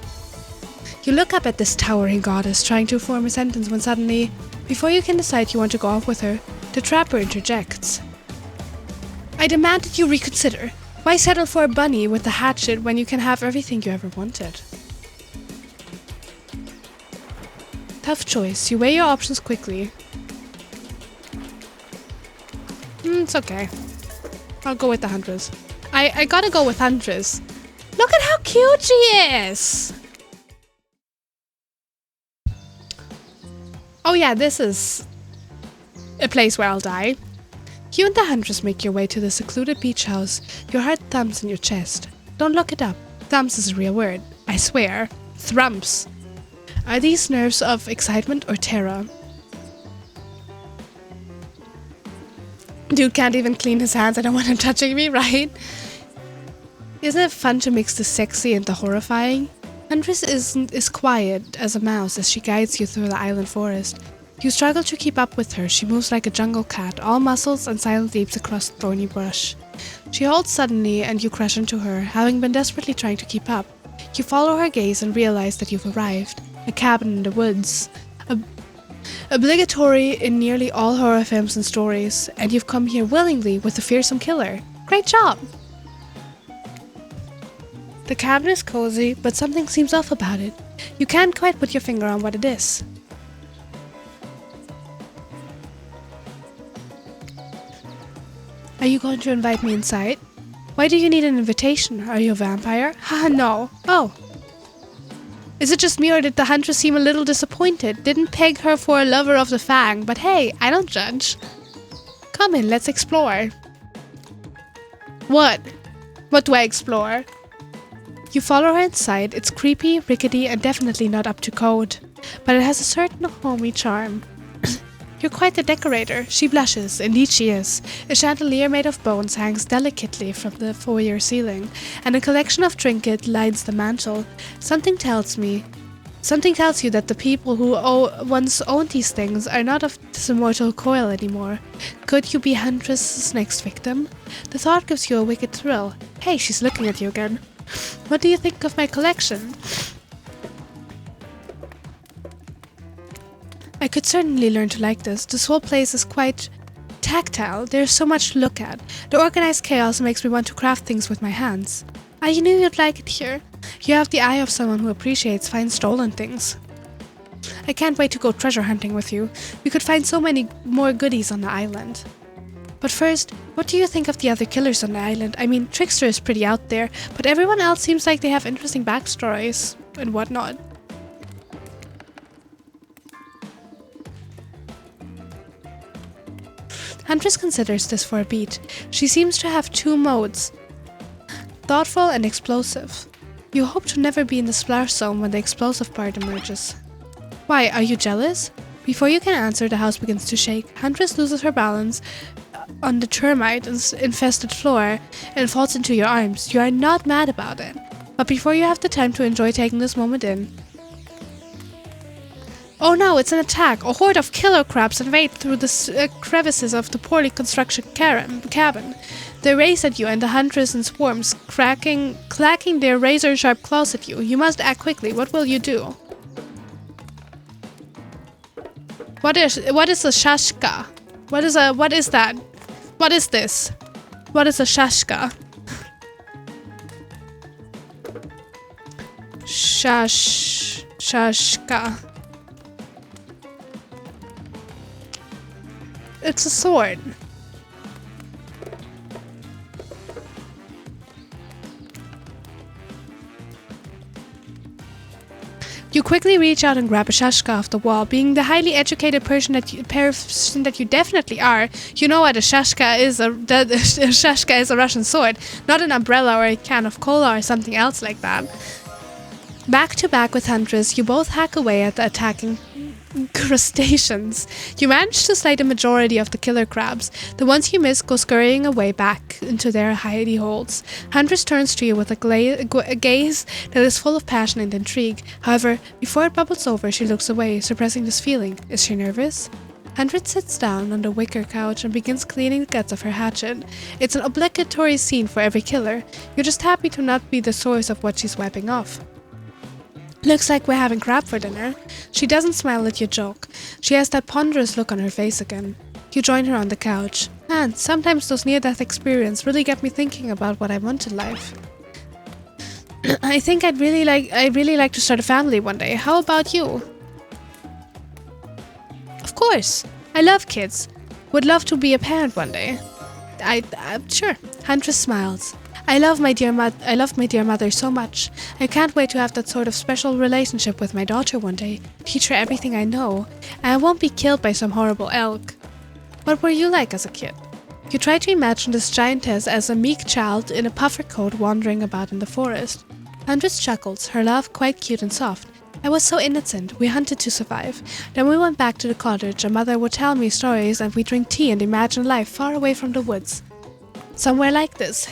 You look up at this towering goddess trying to form a sentence when suddenly, before you can decide you want to go off with her, the trapper interjects. I demand that you reconsider. Why settle for a bunny with a hatchet when you can have everything you ever wanted? Tough choice. You weigh your options quickly. It's okay. I'll go with the Huntress. I gotta go with Huntress. Look at how cute she is! Oh yeah, this is a place where I'll die. You and the Huntress make your way to the secluded beach house. Your heart thumps in your chest. Don't look it up. Thumps is a real word. I swear. Thrumps. Are these nerves of excitement or terror? Dude can't even clean his hands. I don't want him touching me, right? Isn't it fun to mix the sexy and the horrifying? Huntress is quiet as a mouse as she guides you through the island forest. You struggle to keep up with her. She moves like a jungle cat, all muscles and silent leaps across thorny brush. She halts suddenly and you crash into her, having been desperately trying to keep up. You follow her gaze and realize that you've arrived. A cabin in the woods. Obligatory in nearly all horror films and stories, and you've come here willingly with a fearsome killer. Great job! The cabin is cozy, but something seems off about it. You can't quite put your finger on what it is. Are you going to invite me inside? Why do you need an invitation? Are you a vampire? Haha, no. Oh. Is it just me or did the huntress seem a little disappointed? Didn't peg her for a lover of the fang, but hey, I don't judge. Come in, let's explore. What? What do I explore? You follow her inside. It's creepy, rickety, and definitely not up to code. But it has a certain homey charm. You're quite the decorator. She blushes. Indeed she is. A chandelier made of bones hangs delicately from the foyer ceiling, and a collection of trinkets lines the mantel. Something tells you that the people who once owned these things are not of this immortal coil anymore. Could you be Huntress's next victim? The thought gives you a wicked thrill. Hey, she's looking at you again. What do you think of my collection? I could certainly learn to like this. This whole place is quite tactile. There's so much to look at. The organized chaos makes me want to craft things with my hands. I knew you'd like it here. You have the eye of someone who appreciates fine stolen things. I can't wait to go treasure hunting with you. We could find so many more goodies on the island. But first, what do you think of the other killers on the island? I mean, Trickster is pretty out there, but everyone else seems like they have interesting backstories and whatnot. Huntress considers this for a beat. She seems to have two modes, thoughtful and explosive. You hope to never be in the splash zone when the explosive part emerges. Why, are you jealous? Before you can answer, the house begins to shake. Huntress loses her balance on the termite-infested floor and falls into your arms. You are not mad about it. But before you have the time to enjoy taking this moment in... Oh no, it's an attack! A horde of killer crabs invade through the crevices of the poorly constructed cabin. They race at you and the huntress in swarms, clacking their razor-sharp claws at you. You must act quickly. What will you do? What is a shashka? What is that? What is this? What is a shashka? Shashka. It's a sword. You quickly reach out and grab a shashka off the wall. Being the highly educated person that you definitely are, you know what a shashka is. A shashka is a Russian sword, not an umbrella or a can of cola or something else like that. Back to back with Huntress, you both hack away at the attacking crustaceans. You manage to slay the majority of the killer crabs. The ones you miss go scurrying away back into their hidey holes. Huntress turns to you with a gaze that is full of passion and intrigue. However, before it bubbles over, she looks away, suppressing this feeling. Is she nervous? Huntress sits down on the wicker couch and begins cleaning the guts of her hatchet. It's an obligatory scene for every killer. You're just happy to not be the source of what she's wiping off. Looks like we're having crab for dinner. She doesn't smile at your joke. She has that ponderous look on her face again. You join her on the couch. Man, sometimes those near-death experiences really get me thinking about what I want in life. I think I'd really like to start a family one day. How about you? Of course. I love kids. Would love to be a parent one day. Sure. Huntress smiles. I love my dear mother so much. I can't wait to have that sort of special relationship with my daughter one day. Teach her everything I know, and I won't be killed by some horrible elk. What were you like as a kid? You try to imagine this giantess as a meek child in a puffer coat wandering about in the forest. Huntress chuckles, her laugh quite cute and soft. I was so innocent. We hunted to survive. Then we went back to the cottage, and Mother would tell me stories, and we drink tea and imagine life far away from the woods. Somewhere like this.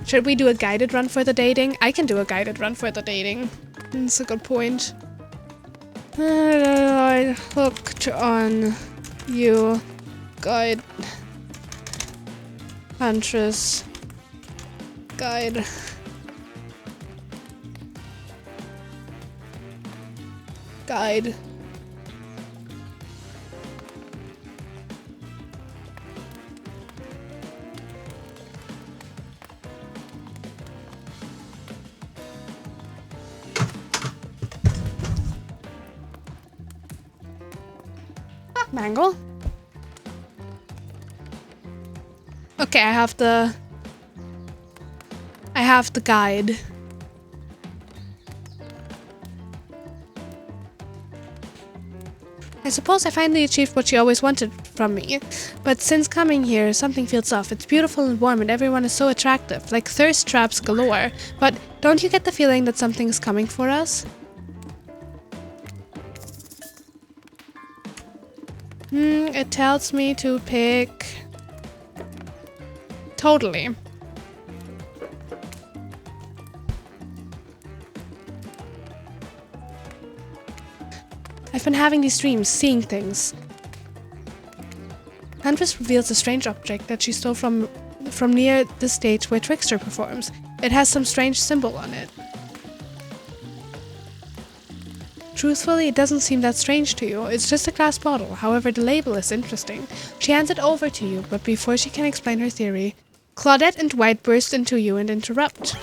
Should we do a guided run for the dating? I can do a guided run for the dating. That's a good point. I hooked on you, guide, huntress, guide. Guide. Mangle? Okay, I have the guide. I suppose I finally achieved what she always wanted from me, but since coming here, something feels off. It's beautiful and warm and everyone is so attractive, like thirst traps galore. But don't you get the feeling that something's coming for us? It tells me to pick... Totally. I've been having these dreams, seeing things. Huntress reveals a strange object that she stole from near the stage where Trickster performs. It has some strange symbol on it. Truthfully, it doesn't seem that strange to you. It's just a glass bottle. However, the label is interesting. She hands it over to you, but before she can explain her theory, Claudette and White burst into you and interrupt.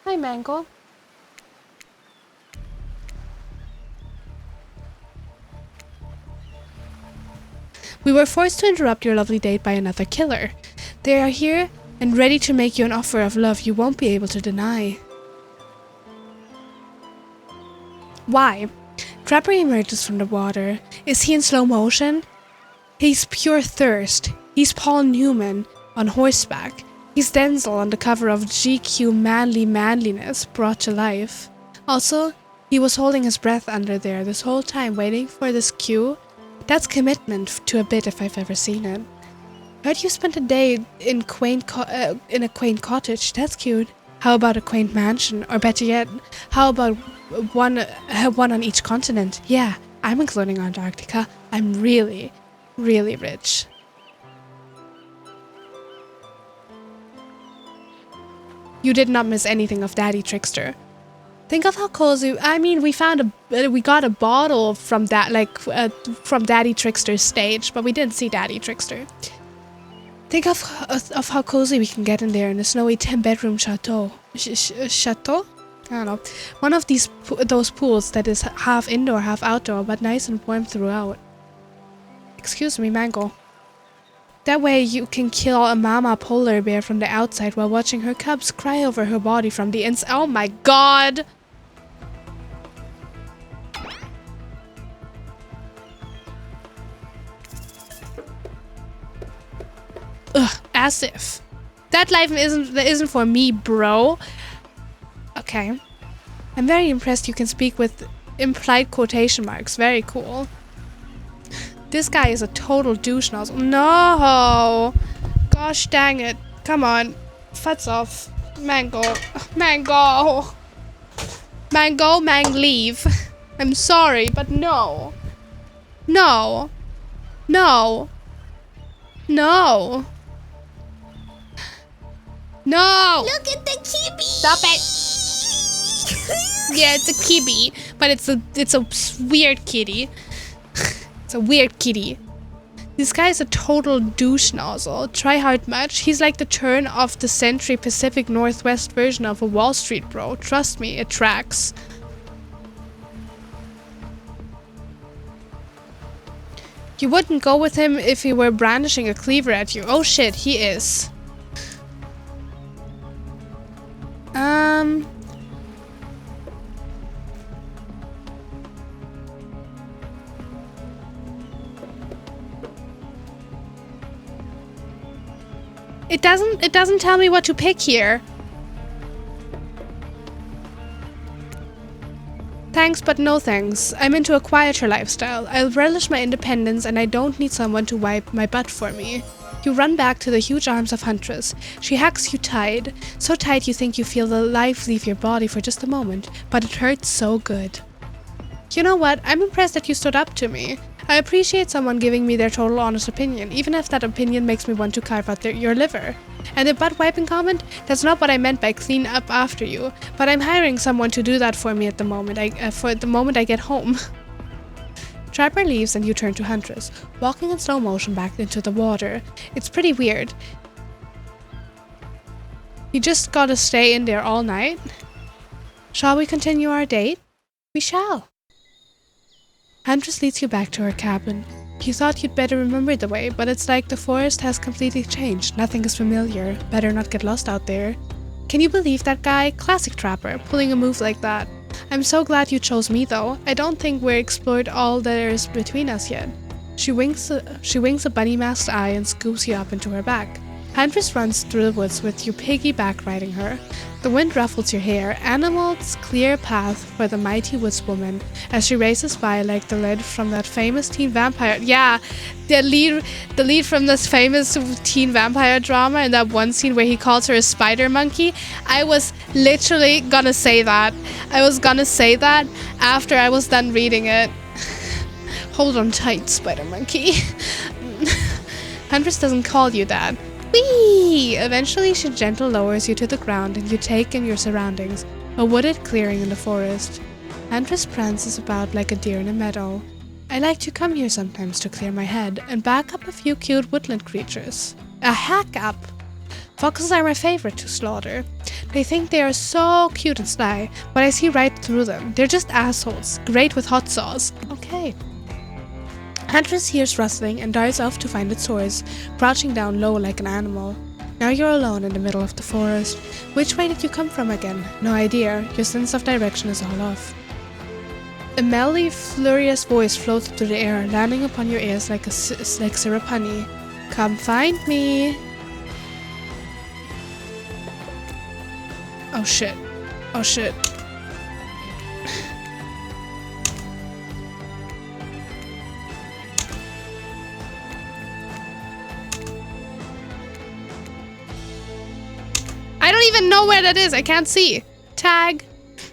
Hi, Mango. We were forced to interrupt your lovely date by another killer. They are here and ready to make you an offer of love you won't be able to deny. Why? Trapper emerges from the water. Is he in slow motion? He's pure thirst. He's Paul Newman on horseback. He's Denzel on the cover of GQ Manly Manliness brought to life. Also, he was holding his breath under there this whole time waiting for this cue. That's commitment to a bit if I've ever seen it. Heard you spent a day in a quaint cottage. That's cute. How about a quaint mansion? Or better yet, how about one on each continent? Yeah, I'm including Antarctica. I'm really, really rich. You did not miss anything of Daddy Trickster. Think of how cozy. I mean, we got a bottle from that, from Daddy Trickster's stage, but we didn't see Daddy Trickster. Think of how cozy we can get in there in a snowy 10-bedroom chateau. Chateau? I don't know. One of those pools that is half indoor, half outdoor, but nice and warm throughout. Excuse me, Mango. That way you can kill a mama polar bear from the outside while watching her cubs cry over her body from the inside. Oh my god! Ugh, as if. That life isn't for me, bro. Okay. I'm very impressed you can speak with implied quotation marks. Very cool. This guy is a total douche nozzle. No! Gosh dang it. Come on. Futs off. Mango. Mango! Mango, leave. I'm sorry, but no. No. No. No. No! Look at the kibby! Stop it! Yeah, it's a kibby, but it's a weird kitty. It's a weird kitty. This guy is a total douche nozzle. Try hard much. He's like the turn of the century Pacific Northwest version of a Wall Street bro. Trust me, it tracks. You wouldn't go with him if he were brandishing a cleaver at you. Oh shit, he is. It doesn't tell me what to pick here. Thanks, but no thanks. I'm into a quieter lifestyle. I'll relish my independence and I don't need someone to wipe my butt for me. You run back to the huge arms of Huntress. She hugs you tight. So tight you think you feel the life leave your body for just a moment, but it hurts so good. You know what? I'm impressed that you stood up to me. I appreciate someone giving me their total honest opinion, even if that opinion makes me want to carve out your liver. And the butt wiping comment? That's not what I meant by clean up after you, but I'm hiring someone to do that for me at the moment I get home. Trapper leaves and you turn to Huntress, walking in slow motion back into the water. It's pretty weird. You just gotta stay in there all night? Shall we continue our date? We shall. Huntress leads you back to her cabin. You thought you'd better remember the way, but it's like the forest has completely changed. Nothing is familiar. Better not get lost out there. Can you believe that guy? Classic Trapper, pulling a move like that. I'm so glad you chose me though. I don't think we're explored all there is between us yet. She winks a bunny-masked eye and scoops you up into her back. Huntress runs through the woods with you piggyback riding her. The wind ruffles your hair, animals clear a path for the mighty woodswoman as she races by like the lead from that famous teen vampire. Yeah, the lead from this famous teen vampire drama in that one scene where he calls her a spider monkey. I was literally gonna say that. I was gonna say that after I was done reading it. Hold on tight, spider monkey. Huntress doesn't call you that. Whee! Eventually she gently lowers you to the ground and you take in your surroundings, a wooded clearing in the forest. Huntress prances about like a deer in a meadow. I like to come here sometimes to clear my head and back up a few cute woodland creatures. A hack up! Foxes are my favorite to slaughter. They think they are so cute and sly, but I see right through them. They're just assholes, great with hot sauce. Okay. Huntress hears rustling and darts off to find its source, crouching down low like an animal. Now you're alone in the middle of the forest. Which way did you come from again? No idea. Your sense of direction is all off. A mellifluous voice floats through the air, landing upon your ears like syrup honey. Come find me. Oh shit. Oh shit. I don't even know where that is. I can't see. Tag.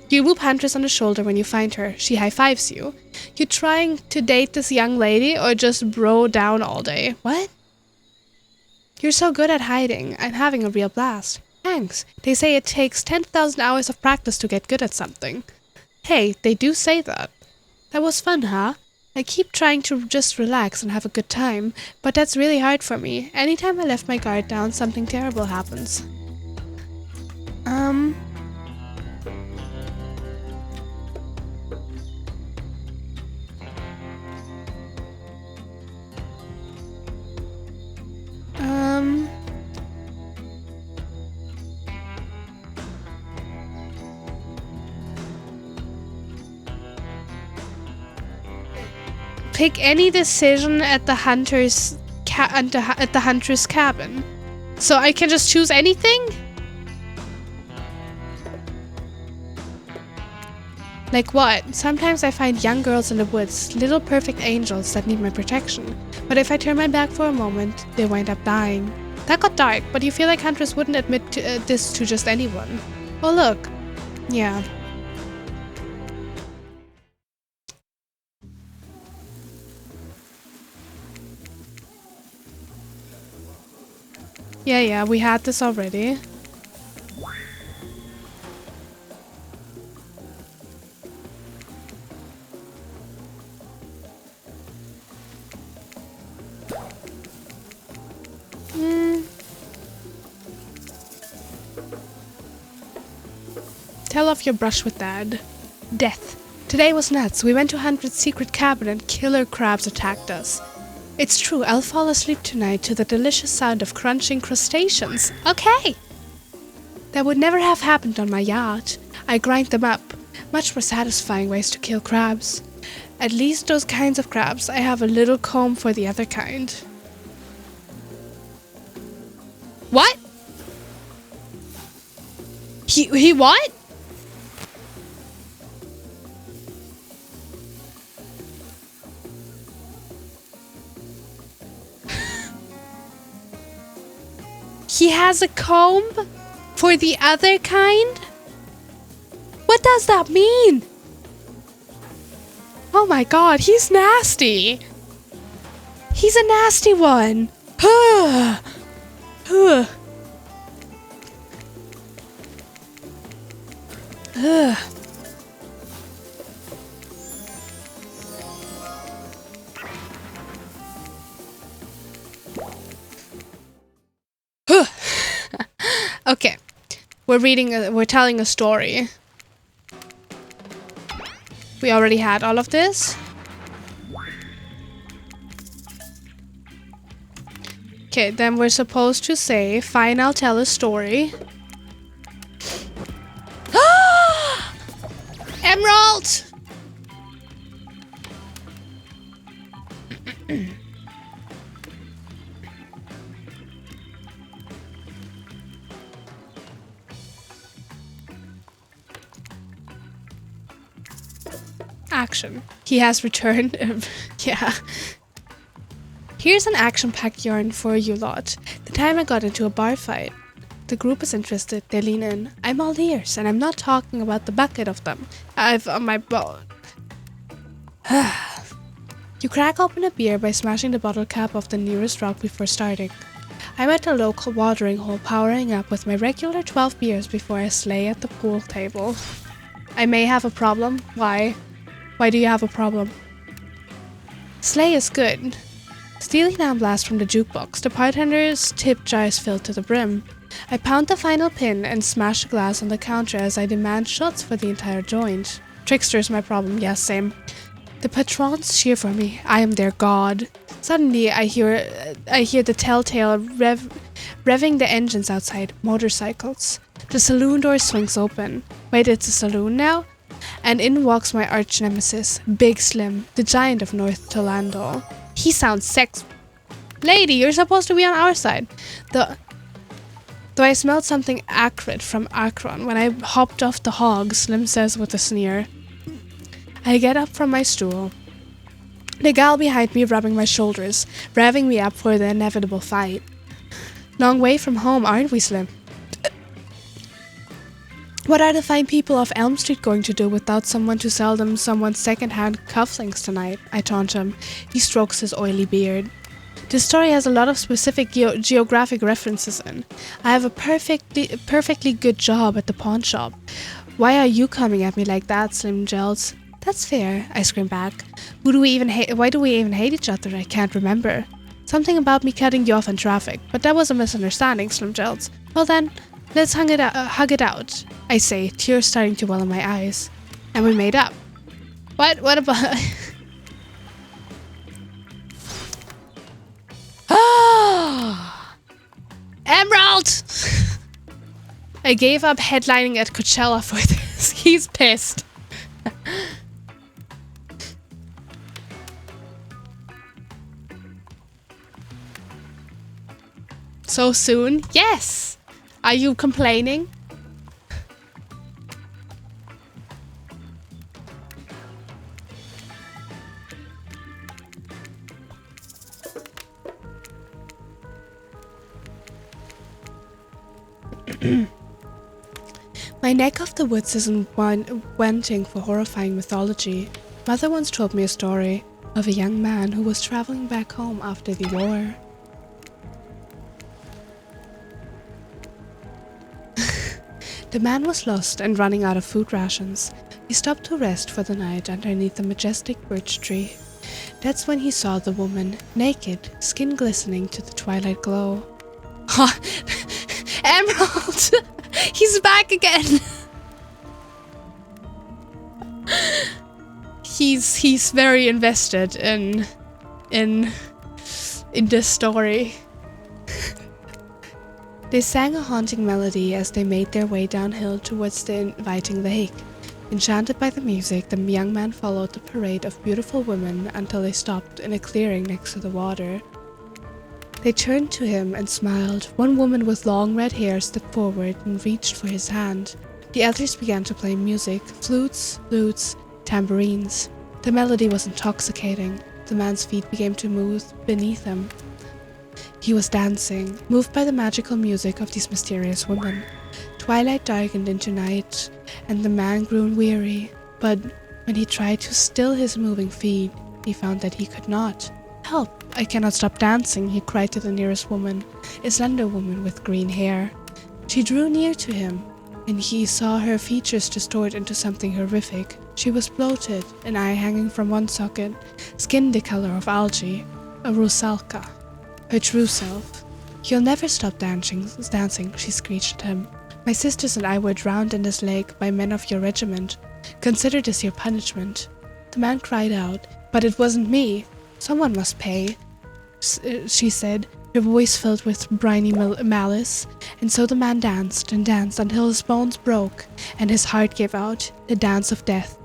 You whoop Huntress on the shoulder when you find her. She high-fives you. You trying to date this young lady or just bro down all day? What? You're so good at hiding. I'm having a real blast. Thanks. They say it takes 10,000 hours of practice to get good at something. Hey, they do say that. That was fun, huh? I keep trying to just relax and have a good time, but that's really hard for me. Anytime I left my guard down, something terrible happens. Pick any decision at the hunter's cabin. So I can just choose anything? Like what? Sometimes I find young girls in the woods, little perfect angels that need my protection. But if I turn my back for a moment, they wind up dying. That got dark, but you feel like Huntress wouldn't admit this to just anyone. Oh look. Yeah. Yeah, we had this already. Tell off your brush with Dad. Death. Today was nuts. We went to Huntress' secret cabin and killer crabs attacked us. It's true, I'll fall asleep tonight to the delicious sound of crunching crustaceans. Okay! That would never have happened on my yacht. I grind them up. Much more satisfying ways to kill crabs. At least those kinds of crabs. I have a little comb for the other kind. What? He what? He has a comb for the other kind? What does that mean? Oh my god, he's nasty. He's a nasty one. Okay, we're telling a story. We already had all of this. Okay, then we're supposed to say, fine, I'll tell a story. Emerald! Action. He has returned. Yeah. Here's an action-packed yarn for you lot. The time I got into a bar fight. The group is interested, they lean in. I'm all ears, and I'm not talking about the bucket of them I've on my boat. You crack open a beer by smashing the bottle cap off the nearest rock before starting. I'm at a local watering hole powering up with my regular 12 beers before I slay at the pool table. I may have a problem. Why? Why do you have a problem? Slay is good. Stealing down blast from the jukebox, the bartender's tip jar is filled to the brim. I pound the final pin and smash the glass on the counter as I demand shots for the entire joint. Trickster's my problem, yes, same. The patrons cheer for me. I am their god. Suddenly, I hear the telltale revving the engines outside. Motorcycles. The saloon door swings open. Wait, it's a saloon now? And in walks my arch nemesis, Big Slim, the giant of North Tolando. He sounds sex. Lady, you're supposed to be on our side. Though I smelled something acrid from Akron when I hopped off the hog, Slim says with a sneer. I get up from my stool. The gal behind me rubbing my shoulders, revving me up for the inevitable fight. Long way from home, aren't we, Slim? What are the fine people of Elm Street going to do without someone to sell them someone's second-hand cufflinks tonight? I taunt him. He strokes his oily beard. This story has a lot of specific geographic references in. I have a perfectly good job at the pawn shop. Why are you coming at me like that, Slim Gels? That's fair, I scream back. Why do we even hate each other? I can't remember. Something about me cutting you off in traffic, but that was a misunderstanding, Slim Gels. Well then, let's hug it out, I say, tears starting to well in my eyes. And we made up. What? What about... Emerald! I gave up headlining at Coachella for this. He's pissed. So soon? Yes! Are you complaining? My neck of the woods isn't wanting for horrifying mythology. Mother once told me a story of a young man who was traveling back home after the war. The man was lost and running out of food rations. He stopped to rest for the night underneath a majestic birch tree. That's when he saw the woman, naked, skin glistening to the twilight glow. Ha! Emerald! He's back again! He's very invested in this story. They sang a haunting melody as they made their way downhill towards the inviting lake. Enchanted by the music, the young man followed the parade of beautiful women until they stopped in a clearing next to the water. They turned to him and smiled. One woman with long red hair stepped forward and reached for his hand. The others began to play music, flutes, tambourines. The melody was intoxicating. The man's feet began to move beneath him. He was dancing, moved by the magical music of these mysterious women. Twilight darkened into night, and the man grew weary. But when he tried to still his moving feet, he found that he could not. "Help! I cannot stop dancing," he cried to the nearest woman, a slender woman with green hair. She drew near to him, and he saw her features distort into something horrific. She was bloated, an eye hanging from one socket, skin the color of algae, a rusalka, her true self. "You'll never stop dancing," she screeched at him. "My sisters and I were drowned in this lake by men of your regiment. Consider this your punishment." The man cried out, "But it wasn't me. Someone must pay," she said, her voice filled with briny malice. And so the man danced and danced until his bones broke and his heart gave out, the dance of death.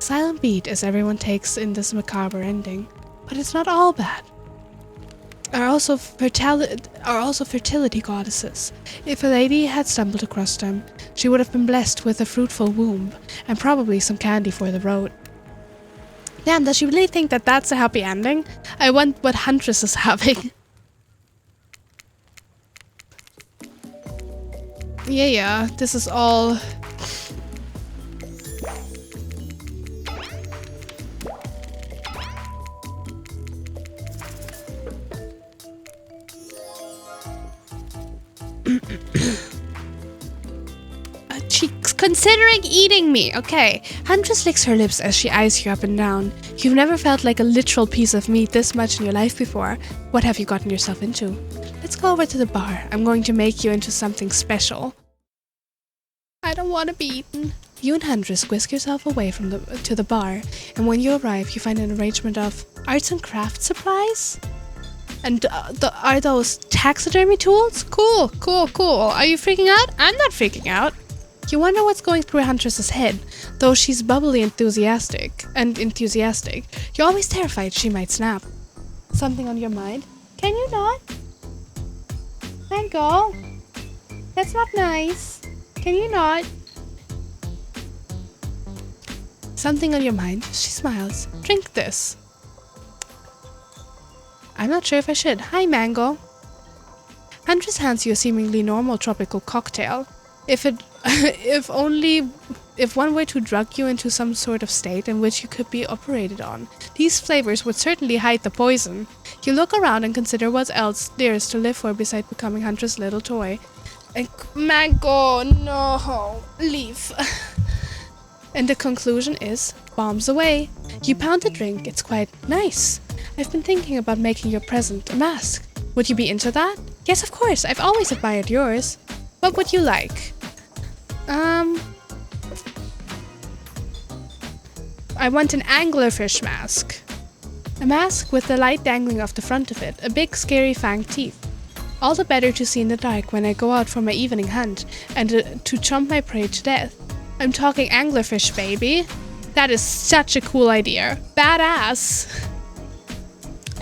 Silent beat as everyone takes in this macabre ending, but it's not all bad. Are also fertility goddesses. If a lady had stumbled across them, she would have been blessed with a fruitful womb and probably some candy for the road. Damn, does she really think that that's a happy ending? I want what Huntress is having. Yeah, this is all... She's considering eating me. Okay. Huntress licks her lips as she eyes you up and down. You've never felt like a literal piece of meat this much in your life before. What have you gotten yourself into? Let's go over to the bar. I'm going to make you into something special. I don't want to be eaten. You and Huntress whisk yourself away from to the bar, and when you arrive, you find an arrangement of arts and craft supplies. And are those taxidermy tools? Cool. Are you freaking out? I'm not freaking out. You wonder what's going through Huntress's head, though she's bubbly enthusiastic. You're always terrified she might snap. Something on your mind? Can you not? Let go. That's not nice. Can you not? Something on your mind? She smiles. Drink this. I'm not sure if I should. Hi, Mango. Huntress hands you a seemingly normal tropical cocktail. If one were to drug you into some sort of state in which you could be operated on, these flavors would certainly hide the poison. You look around and consider what else there is to live for beside becoming Huntress' little toy. And Mango, no, leave. And the conclusion is, bombs away. You pound the drink, it's quite nice. I've been thinking about making your present a mask. Would you be into that? Yes, of course, I've always admired yours. What would you like? I want an anglerfish mask. A mask with the light dangling off the front of it, a big scary fanged teeth. All the better to see in the dark when I go out for my evening hunt, and to chomp my prey to death. I'm talking anglerfish, baby. That is such a cool idea. Badass.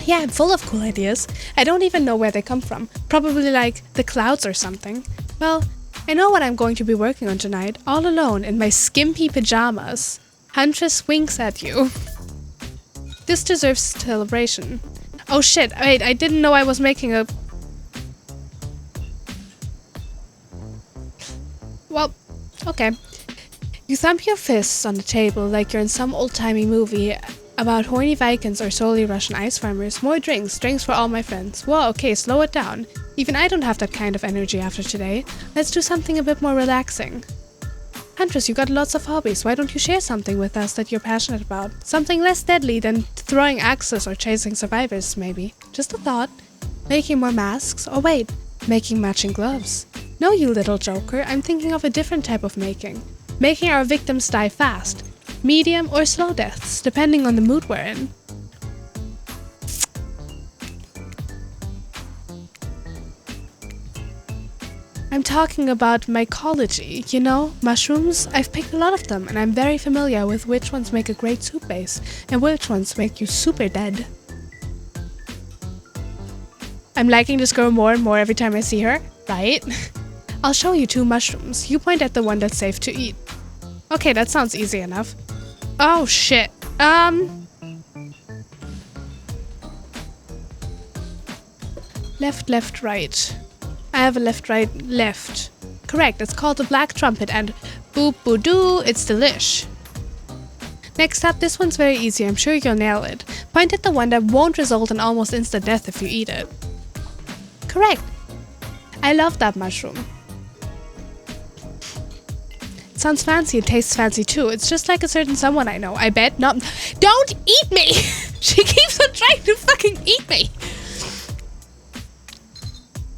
Yeah, I'm full of cool ideas. I don't even know where they come from. Probably like the clouds or something. Well, I know what I'm going to be working on tonight, all alone in my skimpy pajamas. Huntress winks at you. This deserves celebration. Oh shit, wait, I didn't know I was making a... Well, okay. You thump your fists on the table like you're in some old-timey movie about horny Vikings or solely Russian ice farmers. More drinks for all my friends. Whoa, okay, slow it down. Even I don't have that kind of energy after today. Let's do something a bit more relaxing. Huntress, you got lots of hobbies. Why don't you share something with us that you're passionate about? Something less deadly than throwing axes or chasing survivors, maybe. Just a thought. Making more masks? Or wait, making matching gloves. No, you little joker, I'm thinking of a different type of making. Making our victims die fast. Medium or slow deaths, depending on the mood we're in. I'm talking about mycology, you know, mushrooms. I've picked a lot of them, and I'm very familiar with which ones make a great soup base, and which ones make you super dead. I'm liking this girl more and more every time I see her, right? I'll show you 2 mushrooms. You point at the one that's safe to eat. Okay, that sounds easy enough. Oh, shit. Left, left, right. I have a left, right, left. Correct, it's called the Black Trumpet and boop boo doo, it's delish. Next up, this one's very easy, I'm sure you'll nail it. Point at the one that won't result in almost instant death if you eat it. Correct. I love that mushroom. It sounds fancy, it tastes fancy too. It's just like a certain someone I know. I bet not. Don't eat me! She keeps on trying to fucking eat me!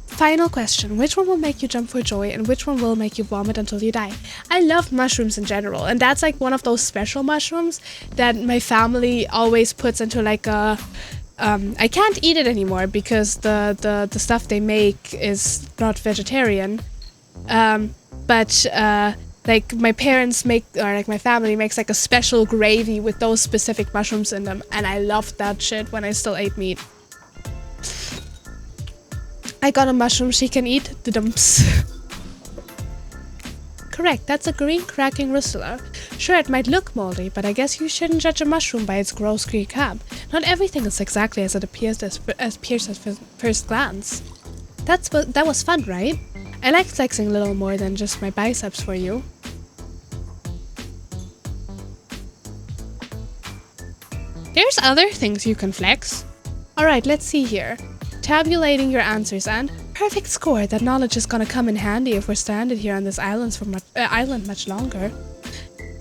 Final question. Which one will make you jump for joy and which one will make you vomit until you die? I love mushrooms in general, and that's like one of those special mushrooms that my family always puts into like a... I can't eat it anymore because the stuff they make is not vegetarian. But like my parents make, or like my family makes like a special gravy with those specific mushrooms in them, and I loved that shit when I still ate meat. I got a mushroom she can eat, the dumps. Correct, that's a green cracking russula. Sure, it might look moldy, but I guess you shouldn't judge a mushroom by its gross green cap. Not everything is exactly as it appears at first glance. That was fun, right? I like flexing a little more than just my biceps for you. There's other things you can flex. Alright, let's see here. Tabulating your answers and perfect score. That knowledge is gonna come in handy if we're stranded here on this island for much longer.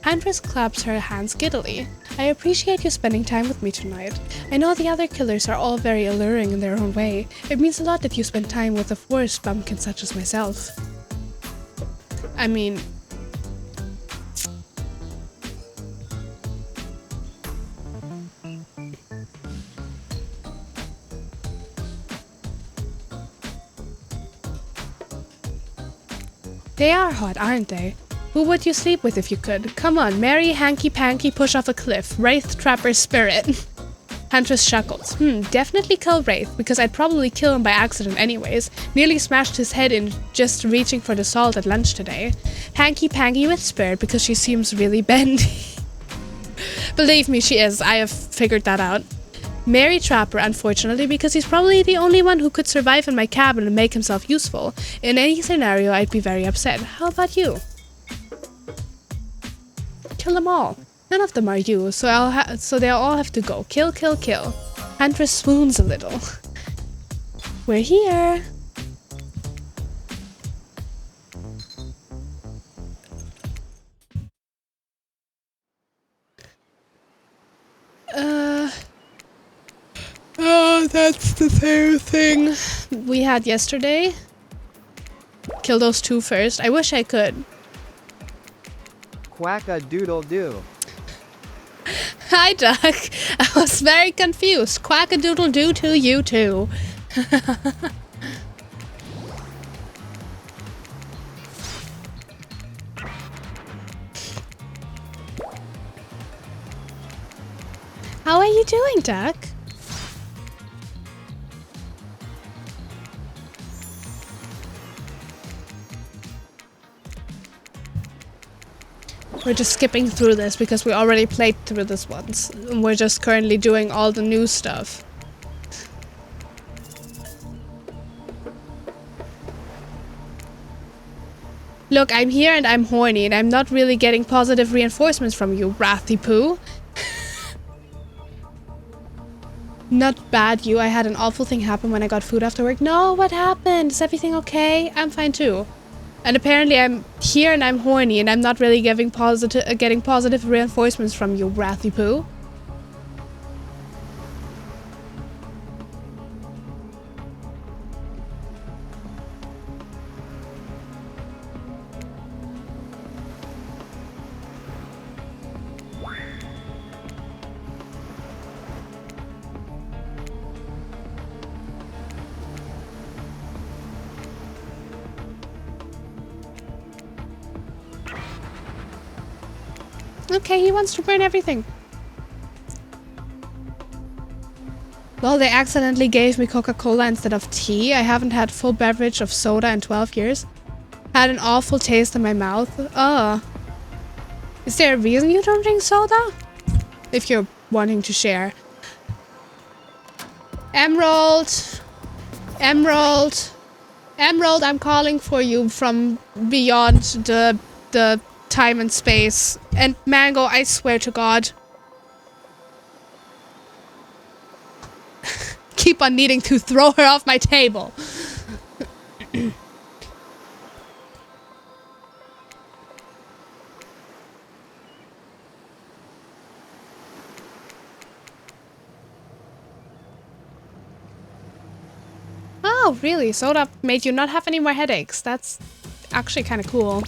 Huntress claps her hands giddily. I appreciate you spending time with me tonight. I know the other killers are all very alluring in their own way. It means a lot that you spend time with a forest bumpkin such as myself. I mean... They are hot, aren't they? Who would you sleep with if you could? Come on, marry Hanky Panky, push off a cliff. Wraith Trapper Spirit. Huntress chuckles. Definitely kill Wraith, because I'd probably kill him by accident anyways. Nearly smashed his head in just reaching for the salt at lunch today. Hanky Panky with Spirit, because she seems really bendy. Believe me, she is. I have figured that out. Marry Trapper, unfortunately, because he's probably the only one who could survive in my cabin and make himself useful. In any scenario, I'd be very upset. How about you? Kill them all. None of them are you, so they'll all have to go. Kill, kill, kill. Huntress swoons a little. We're here. Oh, that's the same thing we had yesterday. Kill those 2 first. I wish I could. Quack-a-doodle-doo. Hi, Duck. I was very confused. Quack-a-doodle-doo to you too. How are you doing, Duck? We're just skipping through this because we already played through this once. And we're just currently doing all the new stuff. Look, I'm here and I'm horny and I'm not really getting positive reinforcements from you, wrathy poo. Not bad, you. I had an awful thing happen when I got food after work. No, what happened? Is everything okay? I'm fine too. And apparently I'm here and I'm horny and I'm not really getting positive reinforcements from you, wrathy poo. Okay, he wants to burn everything. Well, they accidentally gave me Coca-Cola instead of tea. I haven't had full beverage of soda in 12 years. Had an awful taste in my mouth. Is there a reason you don't drink soda? If you're wanting to share. Emerald! Emerald! Emerald, I'm calling for you from beyond the time and space. And Mango, I swear to God. Keep on needing to throw her off my table. Oh, really? Soda made you not have any more headaches. That's actually kind of cool.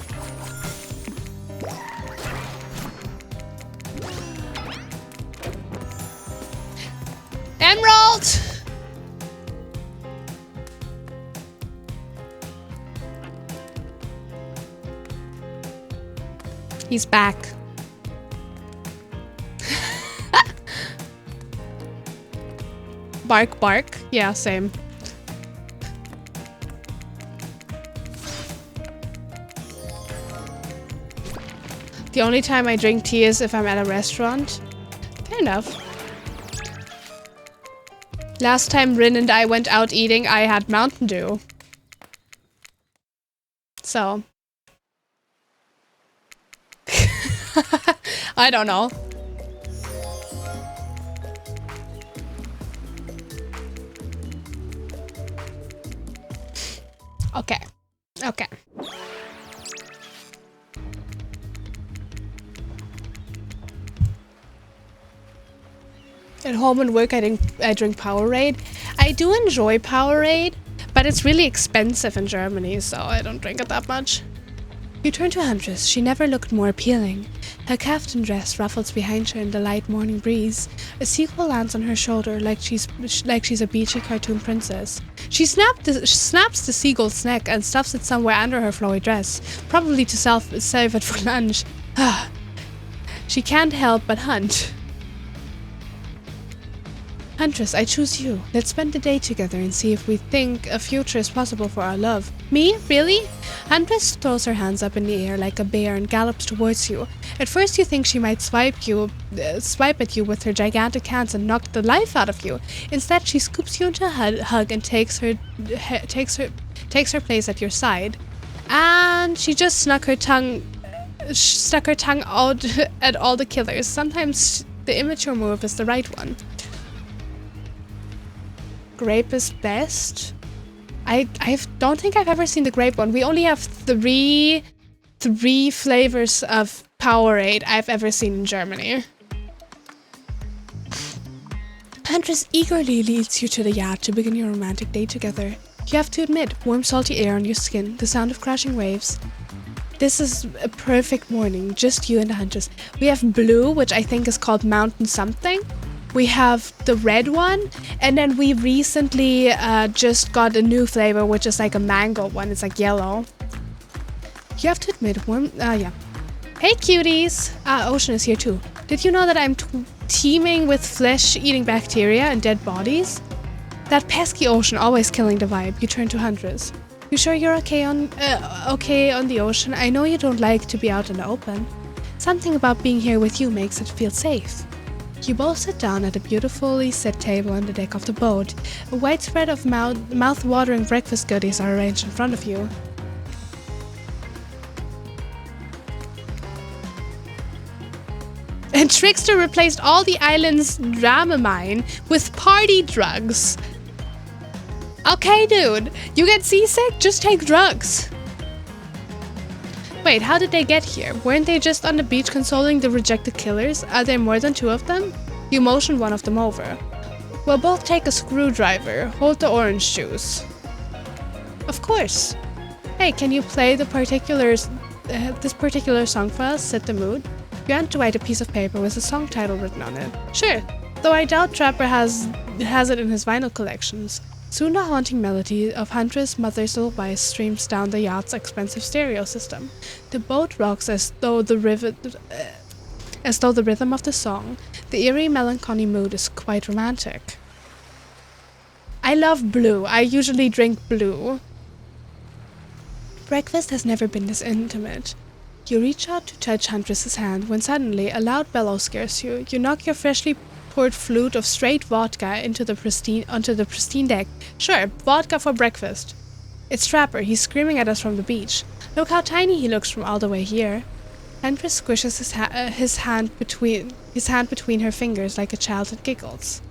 Emerald! He's back. Bark, bark. Yeah, same. The only time I drink tea is if I'm at a restaurant. Fair enough. Last time Rin and I went out eating, I had Mountain Dew. So. I don't know. Okay. Okay. At home and work, I drink Powerade. I do enjoy Powerade, but it's really expensive in Germany, so I don't drink it that much. You turn to Huntress. She never looked more appealing. Her caftan dress ruffles behind her in the light morning breeze. A seagull lands on her shoulder like she's a beachy cartoon princess. She snaps the seagull's neck and stuffs it somewhere under her flowy dress, probably to save it for lunch. She can't help but hunt. Huntress, I choose you. Let's spend the day together and see if we think a future is possible for our love. Me? Really? Huntress throws her hands up in the air like a bear and gallops towards you. At first you think she might swipe at you with her gigantic hands and knock the life out of you. Instead, she scoops you into a hug and takes her place at your side. And she just stuck her tongue out at all the killers. Sometimes the immature move is the right one. Grape is best. I don't think I've ever seen the grape one. We only have three flavors of Powerade I've ever seen in Germany. Huntress eagerly leads you to the yacht to begin your romantic day together. You have to admit, warm salty air on your skin, the sound of crashing waves. This is a perfect morning, just you and the Huntress. We have blue, which I think is called Mountain something. We have the red one, and then we recently just got a new flavor, which is like a mango one. It's like yellow. You have to admit, yeah. Hey, cuties! Ocean is here too. Did you know that I'm teeming with flesh-eating bacteria and dead bodies? That pesky Ocean, always killing the vibe. You turn to Huntress. You sure you're okay on the ocean? I know you don't like to be out in the open. Something about being here with you makes it feel safe. You both sit down at a beautifully set table on the deck of the boat. A wide spread of mouth-watering breakfast goodies are arranged in front of you. And Trickster replaced all the island's Dramamine with party drugs. Okay, dude, you get seasick? Just take drugs. Wait, how did they get here? Weren't they just on the beach consoling the rejected killers? Are there more than 2 of them? You motion one of them over. We'll both take a screwdriver. Hold the orange juice. Of course. Hey, can you play this particular song for us? Set the mood. You hand Dwight a piece of paper with a song title written on it. Sure, though I doubt Trapper has it in his vinyl collections. Soon the haunting melody of Huntress' mother's lullaby streams down the yacht's expensive stereo system. The boat rocks as though the rhythm of the song. The eerie, melancholy mood is quite romantic. I love blue. I usually drink blue. Breakfast has never been this intimate. You reach out to touch Huntress's hand when suddenly a loud bellow scares you. You knock your freshly poured flute of straight vodka onto the pristine deck. Sure, vodka for breakfast. It's Trapper. He's screaming at us from the beach. Look how tiny he looks from all the way here. Huntress squishes his hand between her fingers like a child and giggles.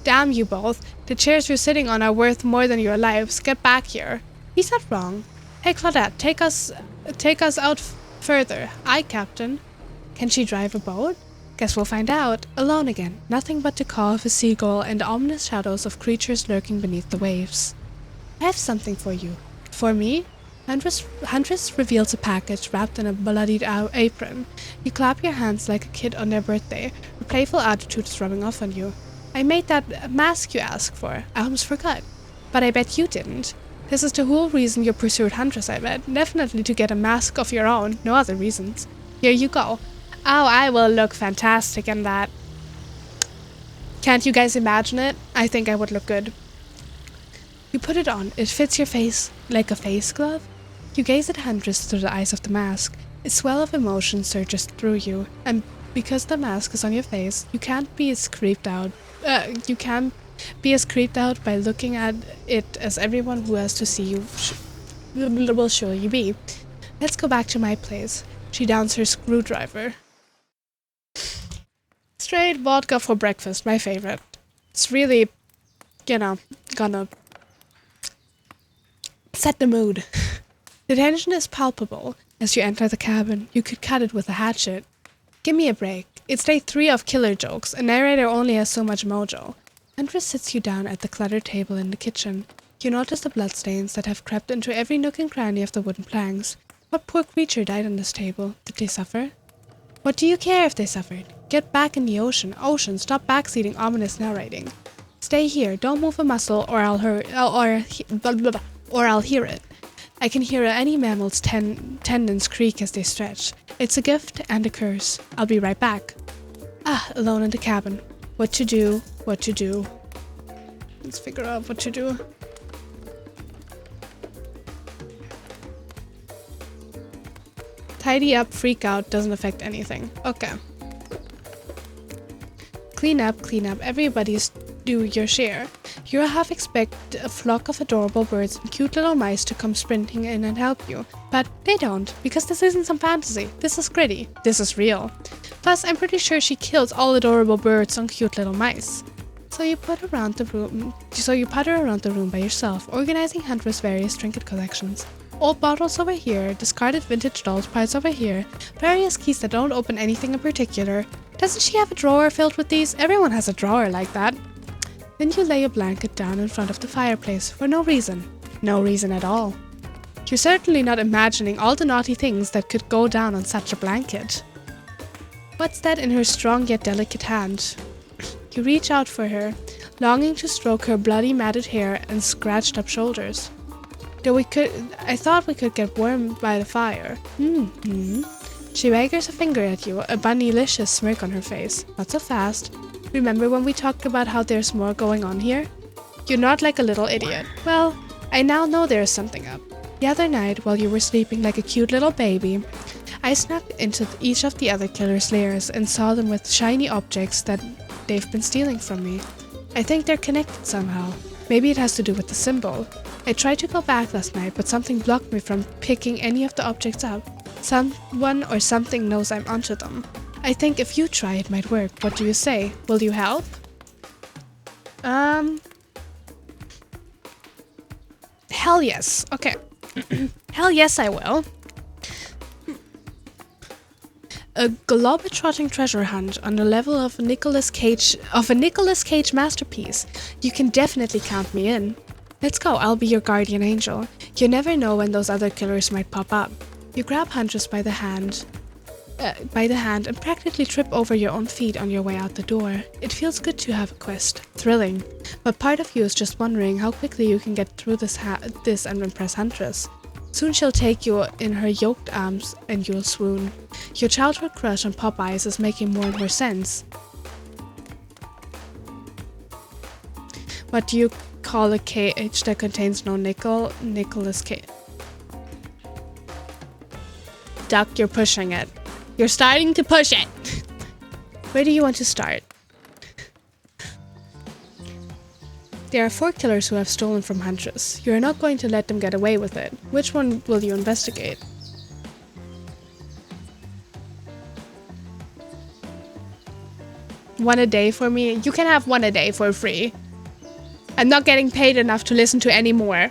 Damn you both. The chairs you're sitting on are worth more than your lives. Get back here. He's not wrong. Hey, Claudette, take us out further. Aye, Captain. Can she drive a boat? Guess we'll find out. Alone again. Nothing but the caw of a seagull and the ominous shadows of creatures lurking beneath the waves. I have something for you. For me? Huntress reveals a package wrapped in a bloodied apron. You clap your hands like a kid on their birthday. Her playful attitude is rubbing off on you. I made that mask you asked for. I almost forgot. But I bet you didn't. This is the whole reason you pursued Huntress, I bet. Definitely to get a mask of your own. No other reasons. Here you go. Oh, I will look fantastic in that. Can't you guys imagine it? I think I would look good. You put it on. It fits your face like a face glove. You gaze at Huntress through the eyes of the mask. A swell of emotion surges through you, and because the mask is on your face, you can't be as creeped out. By looking at it as everyone who has to see you will surely be. Let's go back to my place. She downs her screwdriver. Straight vodka for breakfast, my favorite. It's really, gonna set the mood. The tension is palpable as you enter the cabin. You could cut it with a hatchet. Give me a break. It's day 3 of killer jokes. A narrator only has so much mojo. Huntress sits you down at the cluttered table in the kitchen. You notice the bloodstains that have crept into every nook and cranny of the wooden planks. What poor creature died on this table? Did they suffer? What do you care if they suffered? Get back in the ocean. Ocean, stop backseating ominous narrating. Stay here. Don't move a muscle, or I'll hear it. I can hear any mammal's tendons creak as they stretch. It's a gift and a curse. I'll be right back. Alone in the cabin. What to do? Let's figure out what to do. Tidy up, freak out, doesn't affect anything. Okay. Clean up, everybody's do your share. You'll half expect a flock of adorable birds and cute little mice to come sprinting in and help you. But they don't, because this isn't some fantasy. This is gritty. This is real. Plus, I'm pretty sure she kills all adorable birds and cute little mice. So you putter around the room by yourself, organizing Huntress' various trinket collections. Old bottles over here, discarded vintage dolls piles over here, various keys that don't open anything in particular. Doesn't she have a drawer filled with these? Everyone has a drawer like that. Then you lay a blanket down in front of the fireplace for no reason. No reason at all. You're certainly not imagining all the naughty things that could go down on such a blanket. What's that in her strong yet delicate hand? You reach out for her, longing to stroke her bloody matted hair and scratched up shoulders. I thought we could get warm by the fire. She waggers a finger at you, a bunnylicious smirk on her face. Not so fast. Remember when we talked about how there's more going on here? You're not like a little idiot. Well, I now know there is something up. The other night, while you were sleeping like a cute little baby, I snuck into each of the other killers' lairs and saw them with shiny objects that they've been stealing from me. I think they're connected somehow. Maybe it has to do with the symbol. I tried to go back last night, but something blocked me from picking any of the objects up. Someone or something knows I'm onto them. I think if you try, it might work. What do you say? Will you help? Hell yes. Okay. Hell yes, I will. A globetrotting treasure hunt on the level of a Nicolas Cage masterpiece. You can definitely count me in. Let's go. I'll be your guardian angel. You never know when those other killers might pop up. You grab Huntress by the hand and practically trip over your own feet on your way out the door. It feels good to have a quest. Thrilling. But part of you is just wondering how quickly you can get through this and impress Huntress. Soon she'll take you in her yoked arms and you'll swoon. Your childhood crush on Popeyes is making more and more sense. What do you call a cage that contains no nickel, Nicholas cage. Duck, you're pushing it. You're starting to push it. Where do you want to start? There are 4 killers who have stolen from Huntress. You are not going to let them get away with it. Which one will you investigate? One a day for me? You can have one a day for free. I'm not getting paid enough to listen to any more.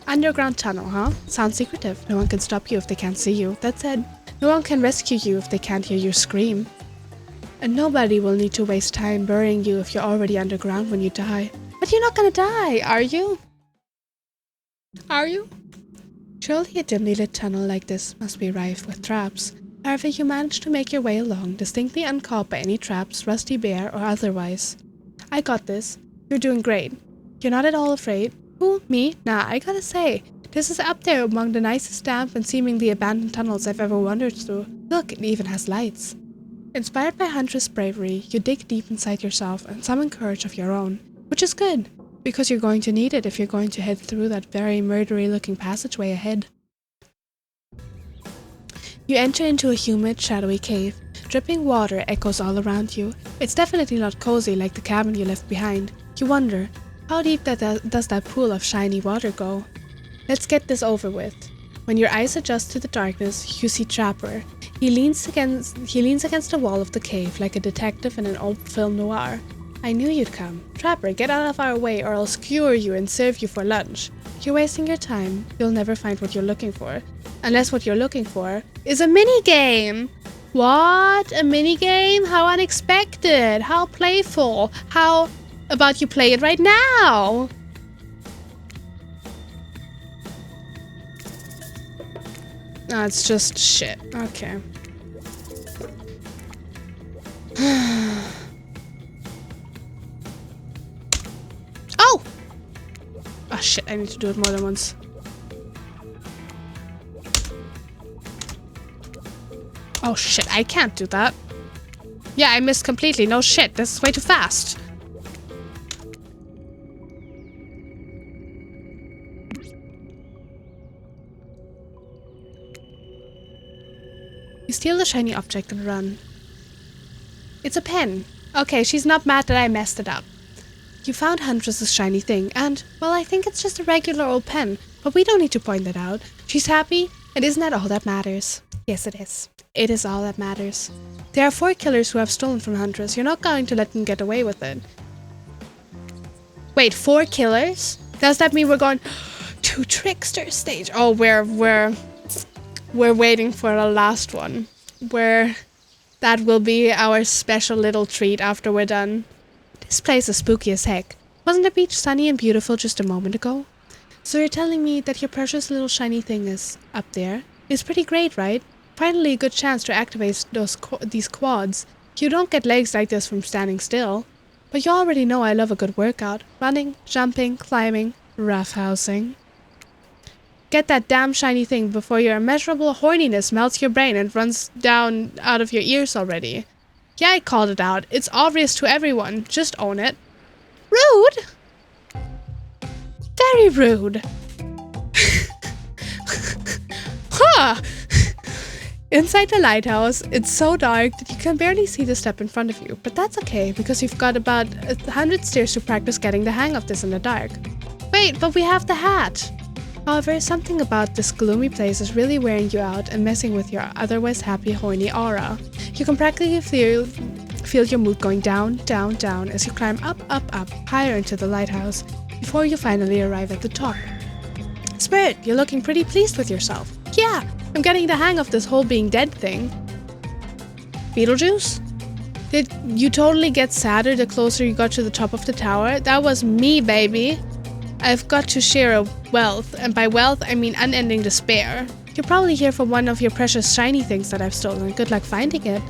Underground tunnel, huh? Sounds secretive. No one can stop you if they can't see you. That said, no one can rescue you if they can't hear you scream. And nobody will need to waste time burying you if you're already underground when you die. But you're not gonna die, are you? Are you? Surely a dimly lit tunnel like this must be rife with traps. However, you manage to make your way along, distinctly uncaught by any traps, rusty bare or otherwise. I got this. You're doing great. You're not at all afraid. Who? Me? Nah, I gotta say, this is up there among the nicest, damp, and seemingly abandoned tunnels I've ever wandered through. Look, it even has lights. Inspired by Huntress' bravery, you dig deep inside yourself and summon courage of your own, which is good, because you're going to need it if you're going to head through that very murdery-looking passageway ahead. You enter into a humid, shadowy cave. Dripping water echoes all around you. It's definitely not cozy like the cabin you left behind. You wonder, how deep does that pool of shiny water go? Let's get this over with. When your eyes adjust to the darkness, you see Trapper. He leans against the wall of the cave like a detective in an old film noir. I knew you'd come. Trapper, get out of our way or I'll skewer you and serve you for lunch. You're wasting your time. You'll never find what you're looking for. Unless what you're looking for is a minigame! What? A minigame? How unexpected! How playful! How about you play it right now? Oh, it's just shit. Okay. Oh! Oh shit, I need to do it more than once. Oh shit, I can't do that. Yeah, I missed completely. No shit, this is way too fast. You steal the shiny object and run. It's a pen. Okay, she's not mad that I messed it up. You found Huntress's shiny thing, and, well, I think it's just a regular old pen, but we don't need to point that out. She's happy, and isn't that all that matters? Yes, it is. It is all that matters. There are 4 killers who have stolen from Huntress. You're not going to let them get away with it. Wait, 4 killers? Does that mean we're going to Trickster stage? Oh, we're waiting for the last one. That will be our special little treat after we're done. This place is spooky as heck. Wasn't the beach sunny and beautiful just a moment ago? So you're telling me that your precious little shiny thing is up there? It's pretty great, right? Finally a good chance to activate these quads. You don't get legs like this from standing still. But you already know I love a good workout. Running, jumping, climbing, roughhousing. Get that damn shiny thing before your immeasurable horniness melts your brain and runs down out of your ears already. Yeah, I called it out. It's obvious to everyone. Just own it. Rude! Very rude. Huh! Inside the lighthouse, it's so dark that you can barely see the step in front of you. But that's okay, because you've got about 100 stairs to practice getting the hang of this in the dark. Wait, but we have the hat! However, something about this gloomy place is really wearing you out and messing with your otherwise happy, horny aura. You can practically feel your mood going down, down, down as you climb up, up, up, higher into the lighthouse, before you finally arrive at the top. Spirit, you're looking pretty pleased with yourself. Yeah, I'm getting the hang of this whole being dead thing. Beetlejuice? Did you totally get sadder the closer you got to the top of the tower? That was me, baby. I've got to share a wealth, and by wealth I mean unending despair. You're probably here for one of your precious shiny things that I've stolen. Good luck finding it.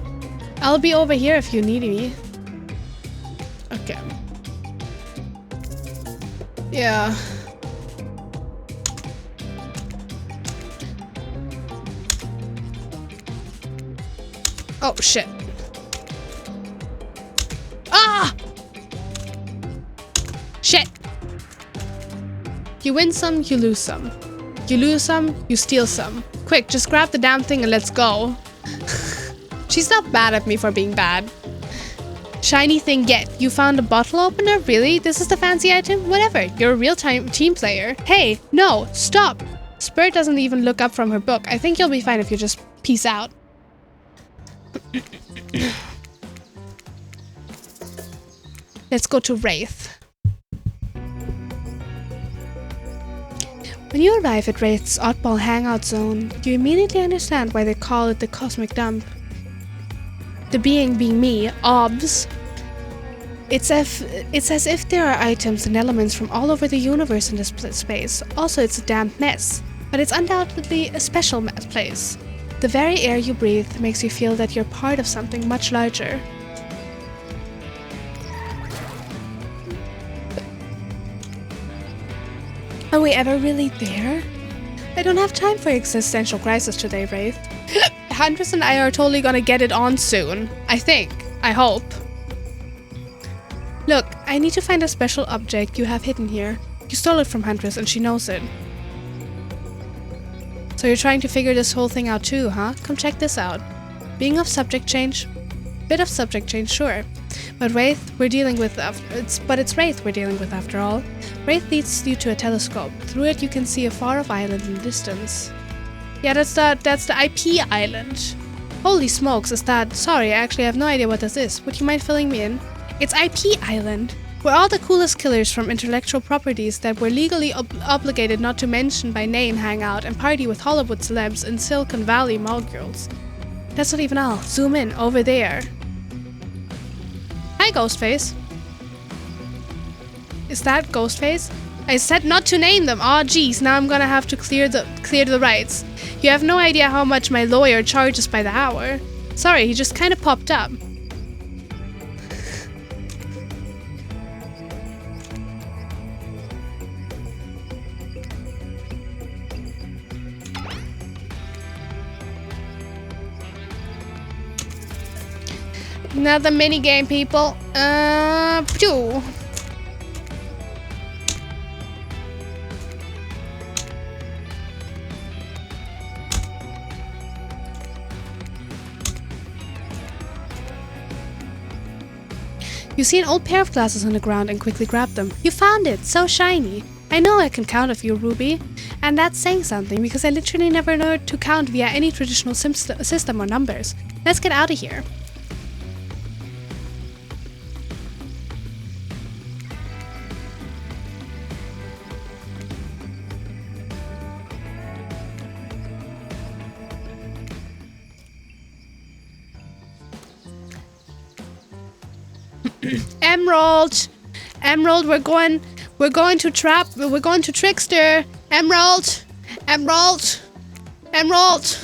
I'll be over here if you need me. Okay. Yeah. Oh, shit. Ah! Shit. You win some, you lose some. You lose some, you steal some. Quick, just grab the damn thing and let's go. She's not mad at me for being bad. Shiny thing get. You found a bottle opener? Really? This is the fancy item? Whatever. You're a real-time team player. Hey, no, stop. Spirit doesn't even look up from her book. I think you'll be fine if you just peace out. Let's go to Wraith. When you arrive at Wraith's oddball hangout zone, you immediately understand why they call it the cosmic dump. The being me, OBS. It's as if there are items and elements from all over the universe in this space. Also, it's a damn mess, but it's undoubtedly a special place. The very air you breathe makes you feel that you're part of something much larger. Are we ever really there? I don't have time for existential crisis today, Wraith. Huntress and I are totally gonna get it on soon. I think. I hope. Look, I need to find a special object you have hidden here. You stole it from Huntress and she knows it. So you're trying to figure this whole thing out too, huh? Come check this out. Being of subject change? Bit of subject change, sure. But Wraith we're dealing with it's Wraith we're dealing with after all. Wraith leads you to a telescope. Through it you can see a far-off island in the distance. Yeah, that's the IP island. Holy smokes, is that... Sorry, I actually have no idea what this is. Would you mind filling me in? It's IP Island, where all the coolest killers from intellectual properties that we're legally obligated not to mention by name hang out and party with Hollywood celebs and Silicon Valley moguls. That's not even all. Zoom in, over there. Hi, Ghostface. Is that Ghostface? I said not to name them. Aw, geez, now I'm gonna have to clear the rights. You have no idea how much my lawyer charges by the hour. Sorry, he just kind of popped up. Another mini game, people. Pew. You see an old pair of glasses on the ground and quickly grab them. You found it! So shiny! I know I can count a few, Ruby. And that's saying something, because I literally never learned to count via any traditional system or numbers. Let's get out of here. Emerald! Emerald, we're going to Trickster! Emerald! Emerald! Emerald!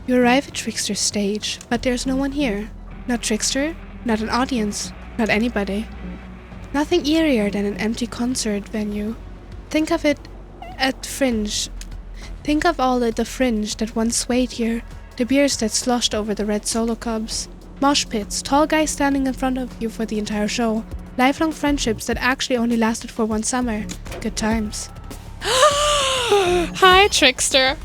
You arrive at Trickster's stage, but there's no one here. Not Trickster, not an audience, not anybody. Nothing eerier than an empty concert venue. Think of it at Fringe. Think of all the fringe that once swayed here, the beers that sloshed over the red solo cups, mosh pits, tall guys standing in front of you for the entire show, lifelong friendships that actually only lasted for one summer. Good times. Hi, Trickster.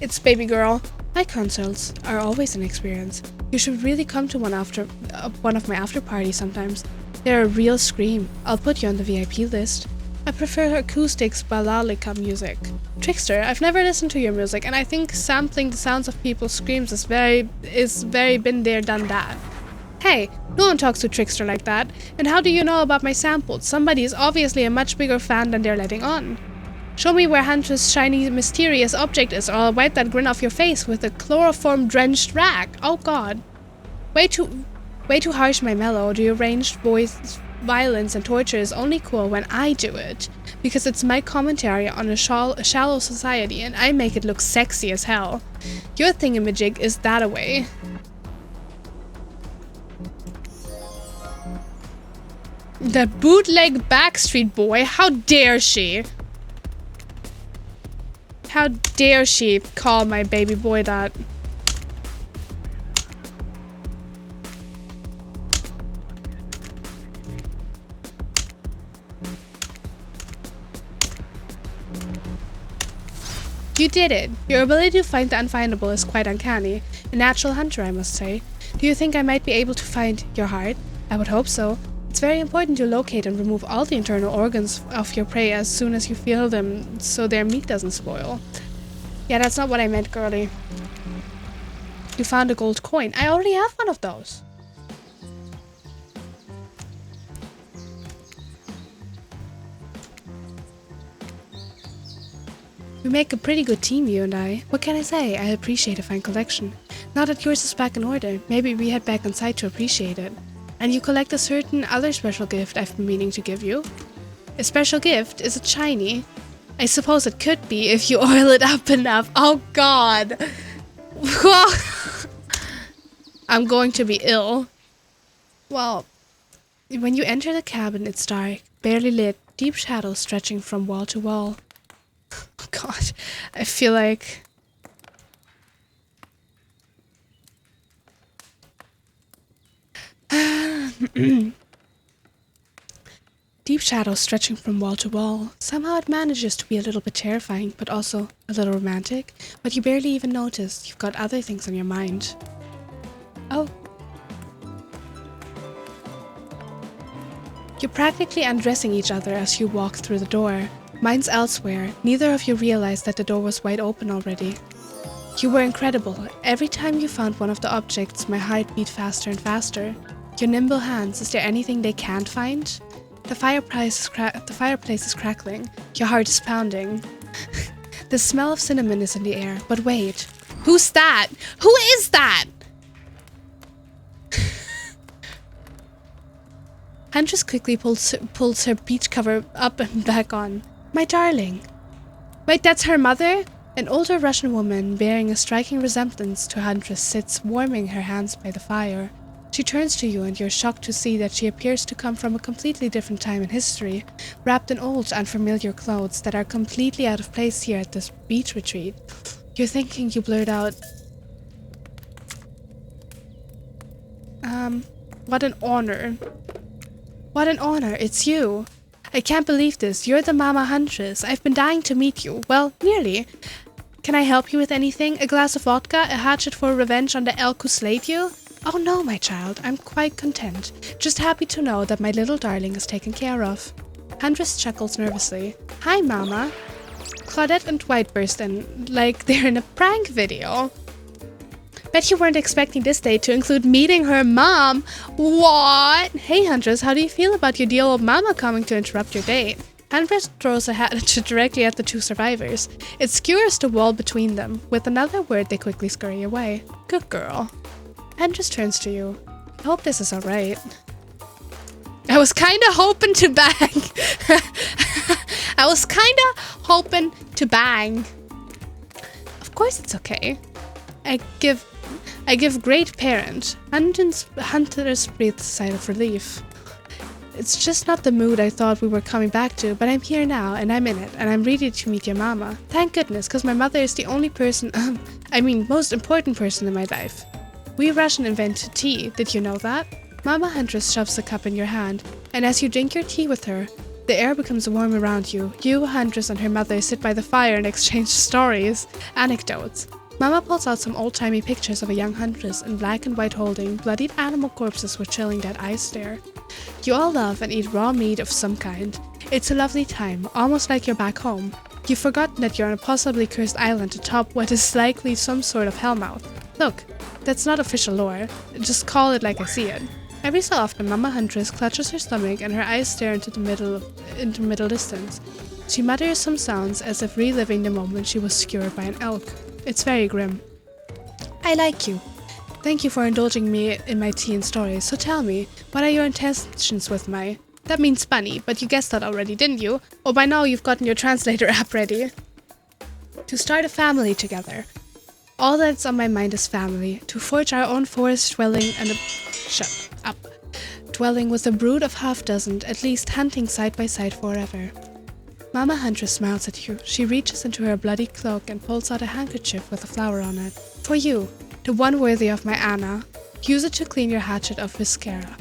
It's baby girl. My concerts are always an experience. You should really come to one of my after parties sometimes. They're a real scream. I'll put you on the VIP list. I prefer acoustics balalika music. Trickster, I've never listened to your music, and I think sampling the sounds of people's screams is very been there, done that. Hey, no one talks to Trickster like that. And how do you know about my samples? Somebody is obviously a much bigger fan than they're letting on. Show me where Hunter's shiny mysterious object is, or I'll wipe that grin off your face with a chloroform-drenched rag. Oh god. Way too harsh, my mellow. The arranged voice, violence, and torture is only cool when I do it. because it's my commentary on a shallow society and I make it look sexy as hell. Your thingamajig is that away. The bootleg Backstreet Boy, how dare she? How dare she call my baby boy that? You did it. Your ability to find the unfindable is quite uncanny. A natural hunter, I must say. Do you think I might be able to find your heart? I would hope so. It's very important to locate and remove all the internal organs of your prey as soon as you feel them, so their meat doesn't spoil. Yeah, that's not what I meant, girlie. You found a gold coin. I already have one of those. We make a pretty good team, you and I. What can I say? I appreciate a fine collection. Now that yours is back in order, maybe we head back on site to appreciate it. And you collect a certain other special gift I've been meaning to give you. A special gift? Is it shiny? I suppose it could be if you oil it up enough. Oh god! I'm going to be ill. Well, when you enter the cabin, it's dark, barely lit, deep shadows stretching from wall to wall. Oh god, I feel like... Deep shadows stretching from wall to wall. Somehow it manages to be a little bit terrifying, but also a little romantic. But you barely even notice. You've got other things on your mind. Oh. You're practically undressing each other as you walk through the door. Mine's elsewhere. Neither of you realized that the door was wide open already. You were incredible. Every time you found one of the objects, my heart beat faster and faster. Your nimble hands, is there anything they can't find? The fireplace is crackling. Your heart is pounding. The smell of cinnamon is in the air. But wait. Who's that? Who is that? Huntress quickly pulls her beach cover up and back on. My darling. Wait, that's her mother? An older Russian woman, bearing a striking resemblance to Huntress, sits warming her hands by the fire. She turns to you and you're shocked to see that she appears to come from a completely different time in history, wrapped in old, unfamiliar clothes that are completely out of place here at this beach retreat. You're thinking, you blurt out, what an honor. What an honor, it's you. I can't believe this. You're the Mama Huntress. I've been dying to meet you. Well, nearly. Can I help you with anything? A glass of vodka? A hatchet for revenge on the elk who slayed you? Oh no, my child. I'm quite content. Just happy to know that my little darling is taken care of. Huntress chuckles nervously. Hi, Mama. Claudette and Dwight burst in like they're in a prank video. Bet you weren't expecting this day to include meeting her mom. What? Hey, Huntress, how do you feel about your dear old mama coming to interrupt your date? Huntress throws a hatchet directly at the two survivors. It skewers the wall between them. With another word, they quickly scurry away. Good girl. Huntress turns to you. I hope this is alright. I was kinda hoping to bang. I was kinda hoping to bang. Of course it's okay. I give great parent. Huntress breathed a sigh of relief. It's just not the mood I thought we were coming back to, but I'm here now, and I'm in it, and I'm ready to meet your mama. Thank goodness, because my mother is the only person, most important person in my life. We Russian invented tea, did you know that? Mama Huntress shoves a cup in your hand, and as you drink your tea with her, the air becomes warm around you. You, Huntress, and her mother sit by the fire and exchange stories, anecdotes. Mama pulls out some old-timey pictures of a young huntress in black and white holding bloodied animal corpses with chilling dead eyes stare. You all love and eat raw meat of some kind. It's a lovely time, almost like you're back home. You've forgotten that you're on a possibly cursed island atop what is likely some sort of hellmouth. Look, that's not official lore. Just call it like I see it. Every so often, Mama Huntress clutches her stomach and her eyes stare into middle distance. She mutters some sounds as if reliving the moment she was skewered by an elk. It's very grim. I like you. Thank you for indulging me in my tea and stories. So tell me, what are your intentions with my... That means bunny, but you guessed that already, didn't you? Or by now you've gotten your translator app ready. To start a family together. All that's on my mind is family. To forge our own forest dwelling and shut up. Dwelling with a brood of half-dozen, at least hunting side by side forever. Mama Huntress smiles at you. She reaches into her bloody cloak and pulls out a handkerchief with a flower on it. For you, the one worthy of my Anna. Use it to clean your hatchet of viscera.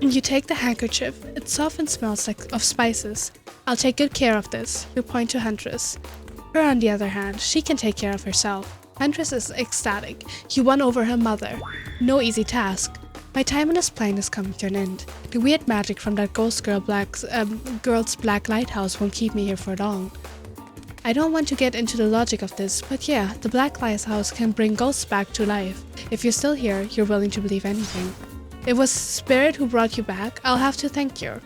You take the handkerchief. It soft and smells like of spices. I'll take good care of this. You point to Huntress. Her, on the other hand, she can take care of herself. Huntress is ecstatic. You won over her mother. No easy task. My time on this plane is coming to an end. The weird magic from that ghost girl's black lighthouse won't keep me here for long. I don't want to get into the logic of this, but yeah, the black lighthouse can bring ghosts back to life. If you're still here, you're willing to believe anything. It was Spirit who brought you back. I'll have to thank her.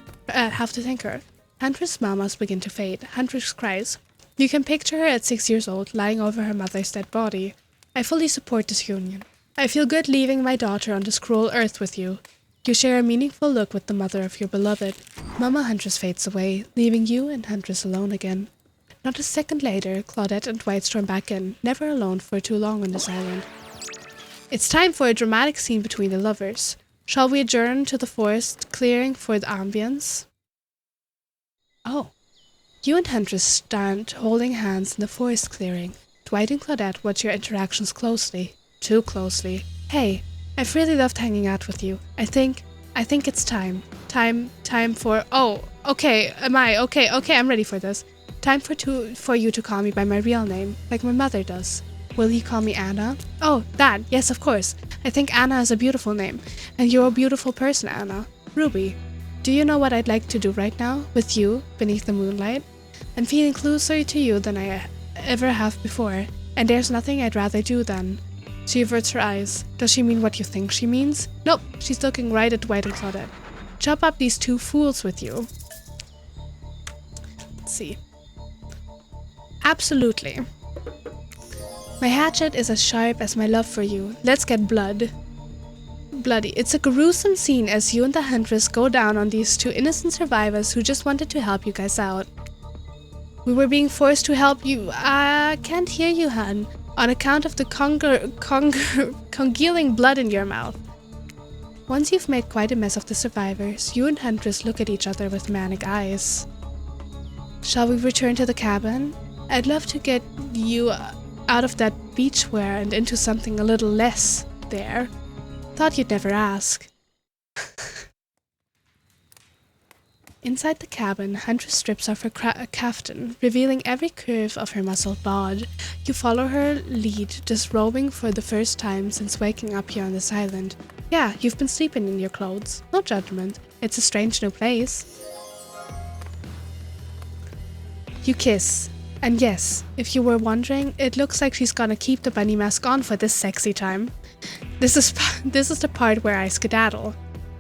Huntress' smile must begin to fade. Huntress cries. You can picture her at 6 years old, lying over her mother's dead body. I fully support this union. I feel good leaving my daughter on this cruel earth with you. You share a meaningful look with the mother of your beloved. Mama Huntress fades away, leaving you and Huntress alone again. Not a second later, Claudette and Dwight storm back in, never alone for too long on this island. It's time for a dramatic scene between the lovers. Shall we adjourn to the forest clearing for the ambience? Oh. You and Huntress stand holding hands in the forest clearing. Dwight and Claudette watch your interactions closely. Too closely. Hey, I've really loved hanging out with you. I think it's time. Time for... Oh, okay, Okay, I'm ready for this. Time for you to call me by my real name, like my mother does. Will you call me Anna? Oh, that, yes, of course. I think Anna is a beautiful name. And you're a beautiful person, Anna. Ruby. Do you know what I'd like to do right now, with you, beneath the moonlight? I'm feeling closer to you than I ever have before, and there's nothing I'd rather do than... She averts her eyes. Does she mean what you think she means? Nope, she's looking right at Dwight and Claudette. Chop up these two fools with you. Let's see. Absolutely. My hatchet is as sharp as my love for you. Let's get bloody. It's a gruesome scene as you and the Huntress go down on these two innocent survivors who just wanted to help you guys out. We were being forced to help you. Can't hear you, hun. On account of the congealing blood in your mouth. Once you've made quite a mess of the survivors, you and Huntress look at each other with manic eyes. Shall we return to the cabin? I'd love to get you out of that beachwear and into something a little less there. Thought you'd never ask. Inside the cabin, Huntress strips off her kaftan, revealing every curve of her muscled bod. You follow her lead, disrobing for the first time since waking up here on this island. Yeah, you've been sleeping in your clothes. No judgment. It's a strange new place. You kiss. And yes, if you were wondering, it looks like she's gonna keep the bunny mask on for this sexy time. This is the part where I skedaddle.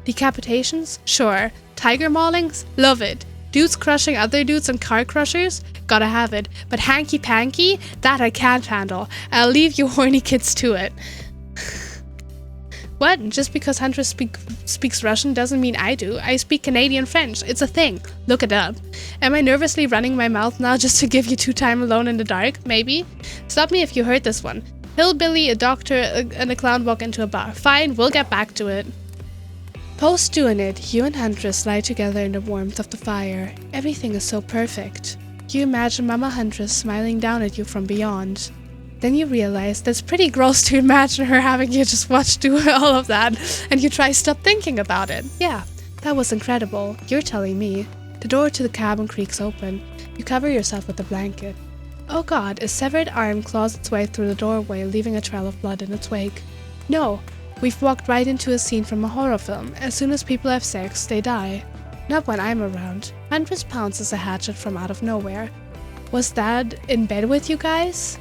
Decapitations? Sure. Tiger maulings? Love it. Dudes crushing other dudes and car crushers? Gotta have it. But hanky-panky? That I can't handle. I'll leave you horny kids to it. What? Just because Huntress speaks Russian doesn't mean I do. I speak Canadian French. It's a thing. Look it up. Am I nervously running my mouth now just to give you 2 time alone in the dark? Maybe? Stop me if you heard this one. Hillbilly, a doctor, and a clown walk into a bar. Fine, we'll get back to it. Post doing it, you and Huntress lie together in the warmth of the fire. Everything is so perfect. You imagine Mama Huntress smiling down at you from beyond. Then you realize that's pretty gross to imagine her having you just watch do all of that, and you try stop thinking about it. Yeah, that was incredible. You're telling me. The door to the cabin creaks open. You cover yourself with a blanket. Oh god, a severed arm claws its way through the doorway, leaving a trail of blood in its wake. No. We've walked right into a scene from a horror film. As soon as people have sex, they die. Not when I'm around. Huntress pounces a hatchet from out of nowhere. Was Dad in bed with you guys?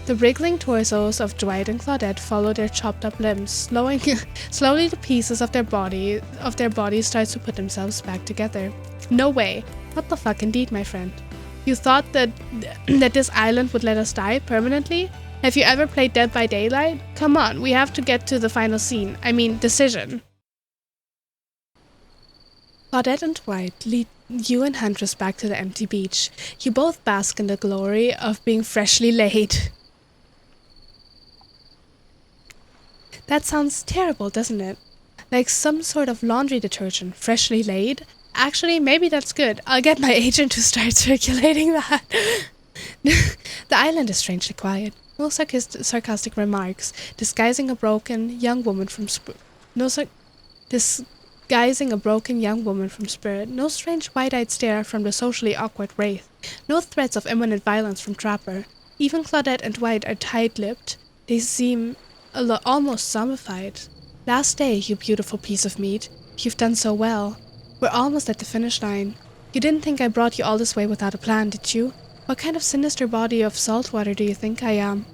The wriggling torsos of Dwight and Claudette follow their chopped up limbs. Slowly the pieces of their bodies start to put themselves back together. No way. What the fuck indeed, my friend. You thought that this island would let us die permanently? Have you ever played Dead by Daylight? Come on, we have to get to the final scene. I mean, decision. Claudette and White lead you and Huntress back to the empty beach. You both bask in the glory of being freshly laid. That sounds terrible, doesn't it? Like some sort of laundry detergent, freshly laid? Actually, maybe that's good. I'll get my agent to start circulating that. The island is strangely quiet. No sarcastic remarks, disguising a broken young woman from spirit. No strange wide-eyed stare from the socially awkward wraith. No threats of imminent violence from Trapper. Even Claudette and White are tight-lipped. They seem almost zombified. Last day, you beautiful piece of meat. You've done so well. We're almost at the finish line. You didn't think I brought you all this way without a plan, did you? What kind of sinister body of salt water do you think I am?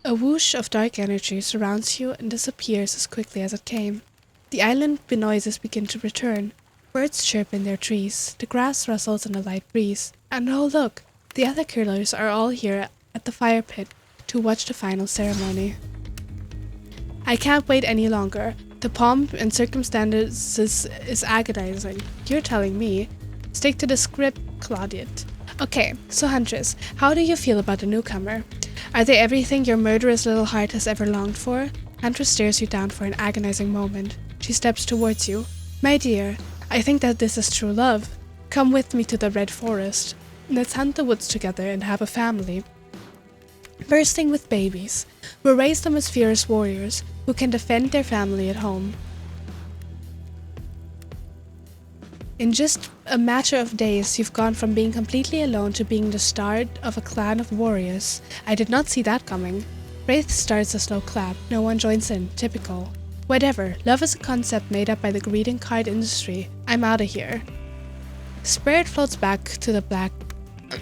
A whoosh of dark energy surrounds you and disappears as quickly as it came. The island noises begin to return. Birds chirp in their trees. The grass rustles in a light breeze. And oh look, the other killers are all here at the fire pit to watch the final ceremony. I can't wait any longer. The pomp and circumstances is agonizing. You're telling me. Stick to the script, Claudette. Okay, so Huntress, how do you feel about the newcomer? Are they everything your murderous little heart has ever longed for? Huntress stares you down for an agonizing moment. She steps towards you. My dear, I think that this is true love. Come with me to the Red Forest. Let's hunt the woods together and have a family. Bursting with babies. We'll raise them as fierce warriors who can defend their family at home. In just a matter of days, you've gone from being completely alone to being the start of a clan of warriors. I did not see that coming. Wraith starts a slow clap. No one joins in. Typical. Whatever. Love is a concept made up by the greeting card industry. I'm outta here. Spirit floats back to the black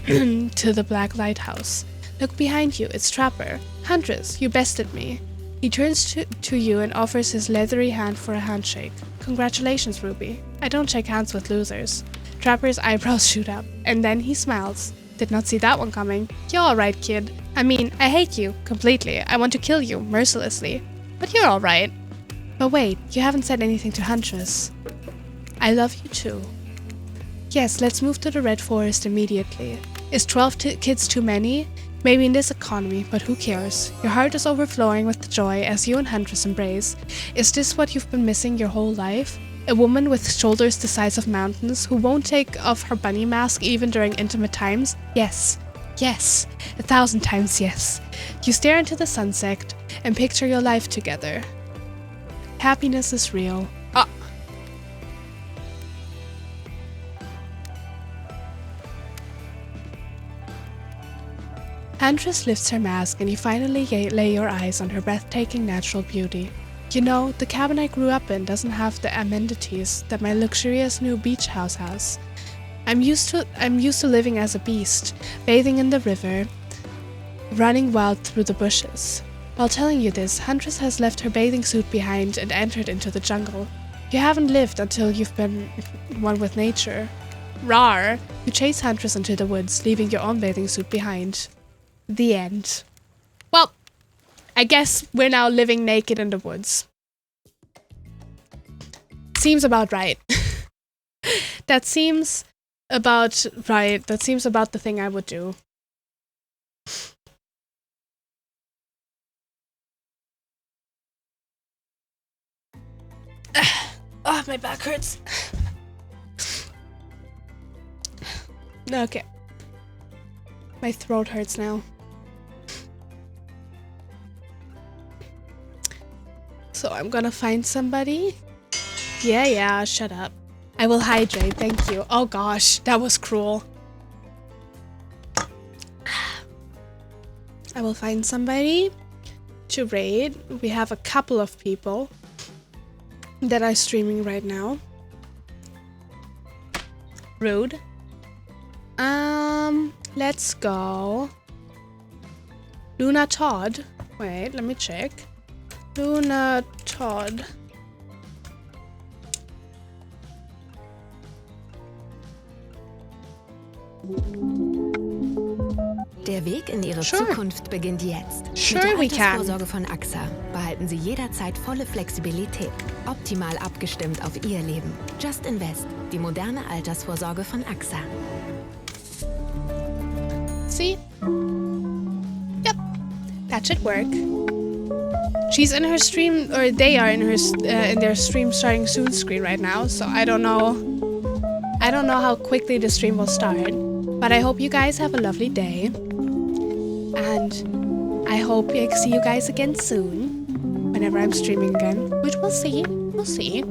to the black lighthouse. Look behind you. It's Trapper. Huntress, you bested me. He turns to you and offers his leathery hand for a handshake. Congratulations, Ruby. I don't shake hands with losers. Trapper's eyebrows shoot up, and then he smiles. Did not see that one coming. You're alright, kid. I mean, I hate you. Completely. I want to kill you, mercilessly. But you're alright. But wait, you haven't said anything to Huntress. I love you too. Yes, let's move to the Red Forest immediately. Is 12 kids too many? Maybe in this economy, but who cares? Your heart is overflowing with joy as you and Huntress embrace. Is this what you've been missing your whole life? A woman with shoulders the size of mountains who won't take off her bunny mask even during intimate times? Yes. Yes. 1,000 times yes. You stare into the sunset and picture your life together. Happiness is real. Huntress lifts her mask and you finally lay your eyes on her breathtaking natural beauty. You know, the cabin I grew up in doesn't have the amenities that my luxurious new beach house has. I'm used to living as a beast, bathing in the river, running wild through the bushes. While telling you this, Huntress has left her bathing suit behind and entered into the jungle. You haven't lived until you've been one with nature. Rawr! You chase Huntress into the woods, leaving your own bathing suit behind. The end. Well, I guess we're now living naked in the woods. Seems about right. That seems about right. That seems about the thing I would do. Oh, my back hurts. Okay. My throat hurts now. So I'm gonna find somebody. Yeah, shut up. I will hydrate, thank you. Oh gosh, that was cruel. I will find somebody to raid. We have a couple of people that are streaming right now. Rude. Let's go. Luna Todd. Wait, let me check. Luna Todd. Der Weg in Ihre Zukunft beginnt jetzt. Sure, Mit der we can. Altersvorsorge von AXA behalten Sie jederzeit volle Flexibilität. Optimal abgestimmt auf Ihr Leben. Just Invest, die moderne Altersvorsorge von AXA. See? Yep. That should work. She's in her stream, or they are in her in their stream starting soon screen right now, so I don't know how quickly the stream will start. But I hope you guys have a lovely day. And I hope I see you guys again soon. Whenever I'm streaming again. Which we'll see. We'll see.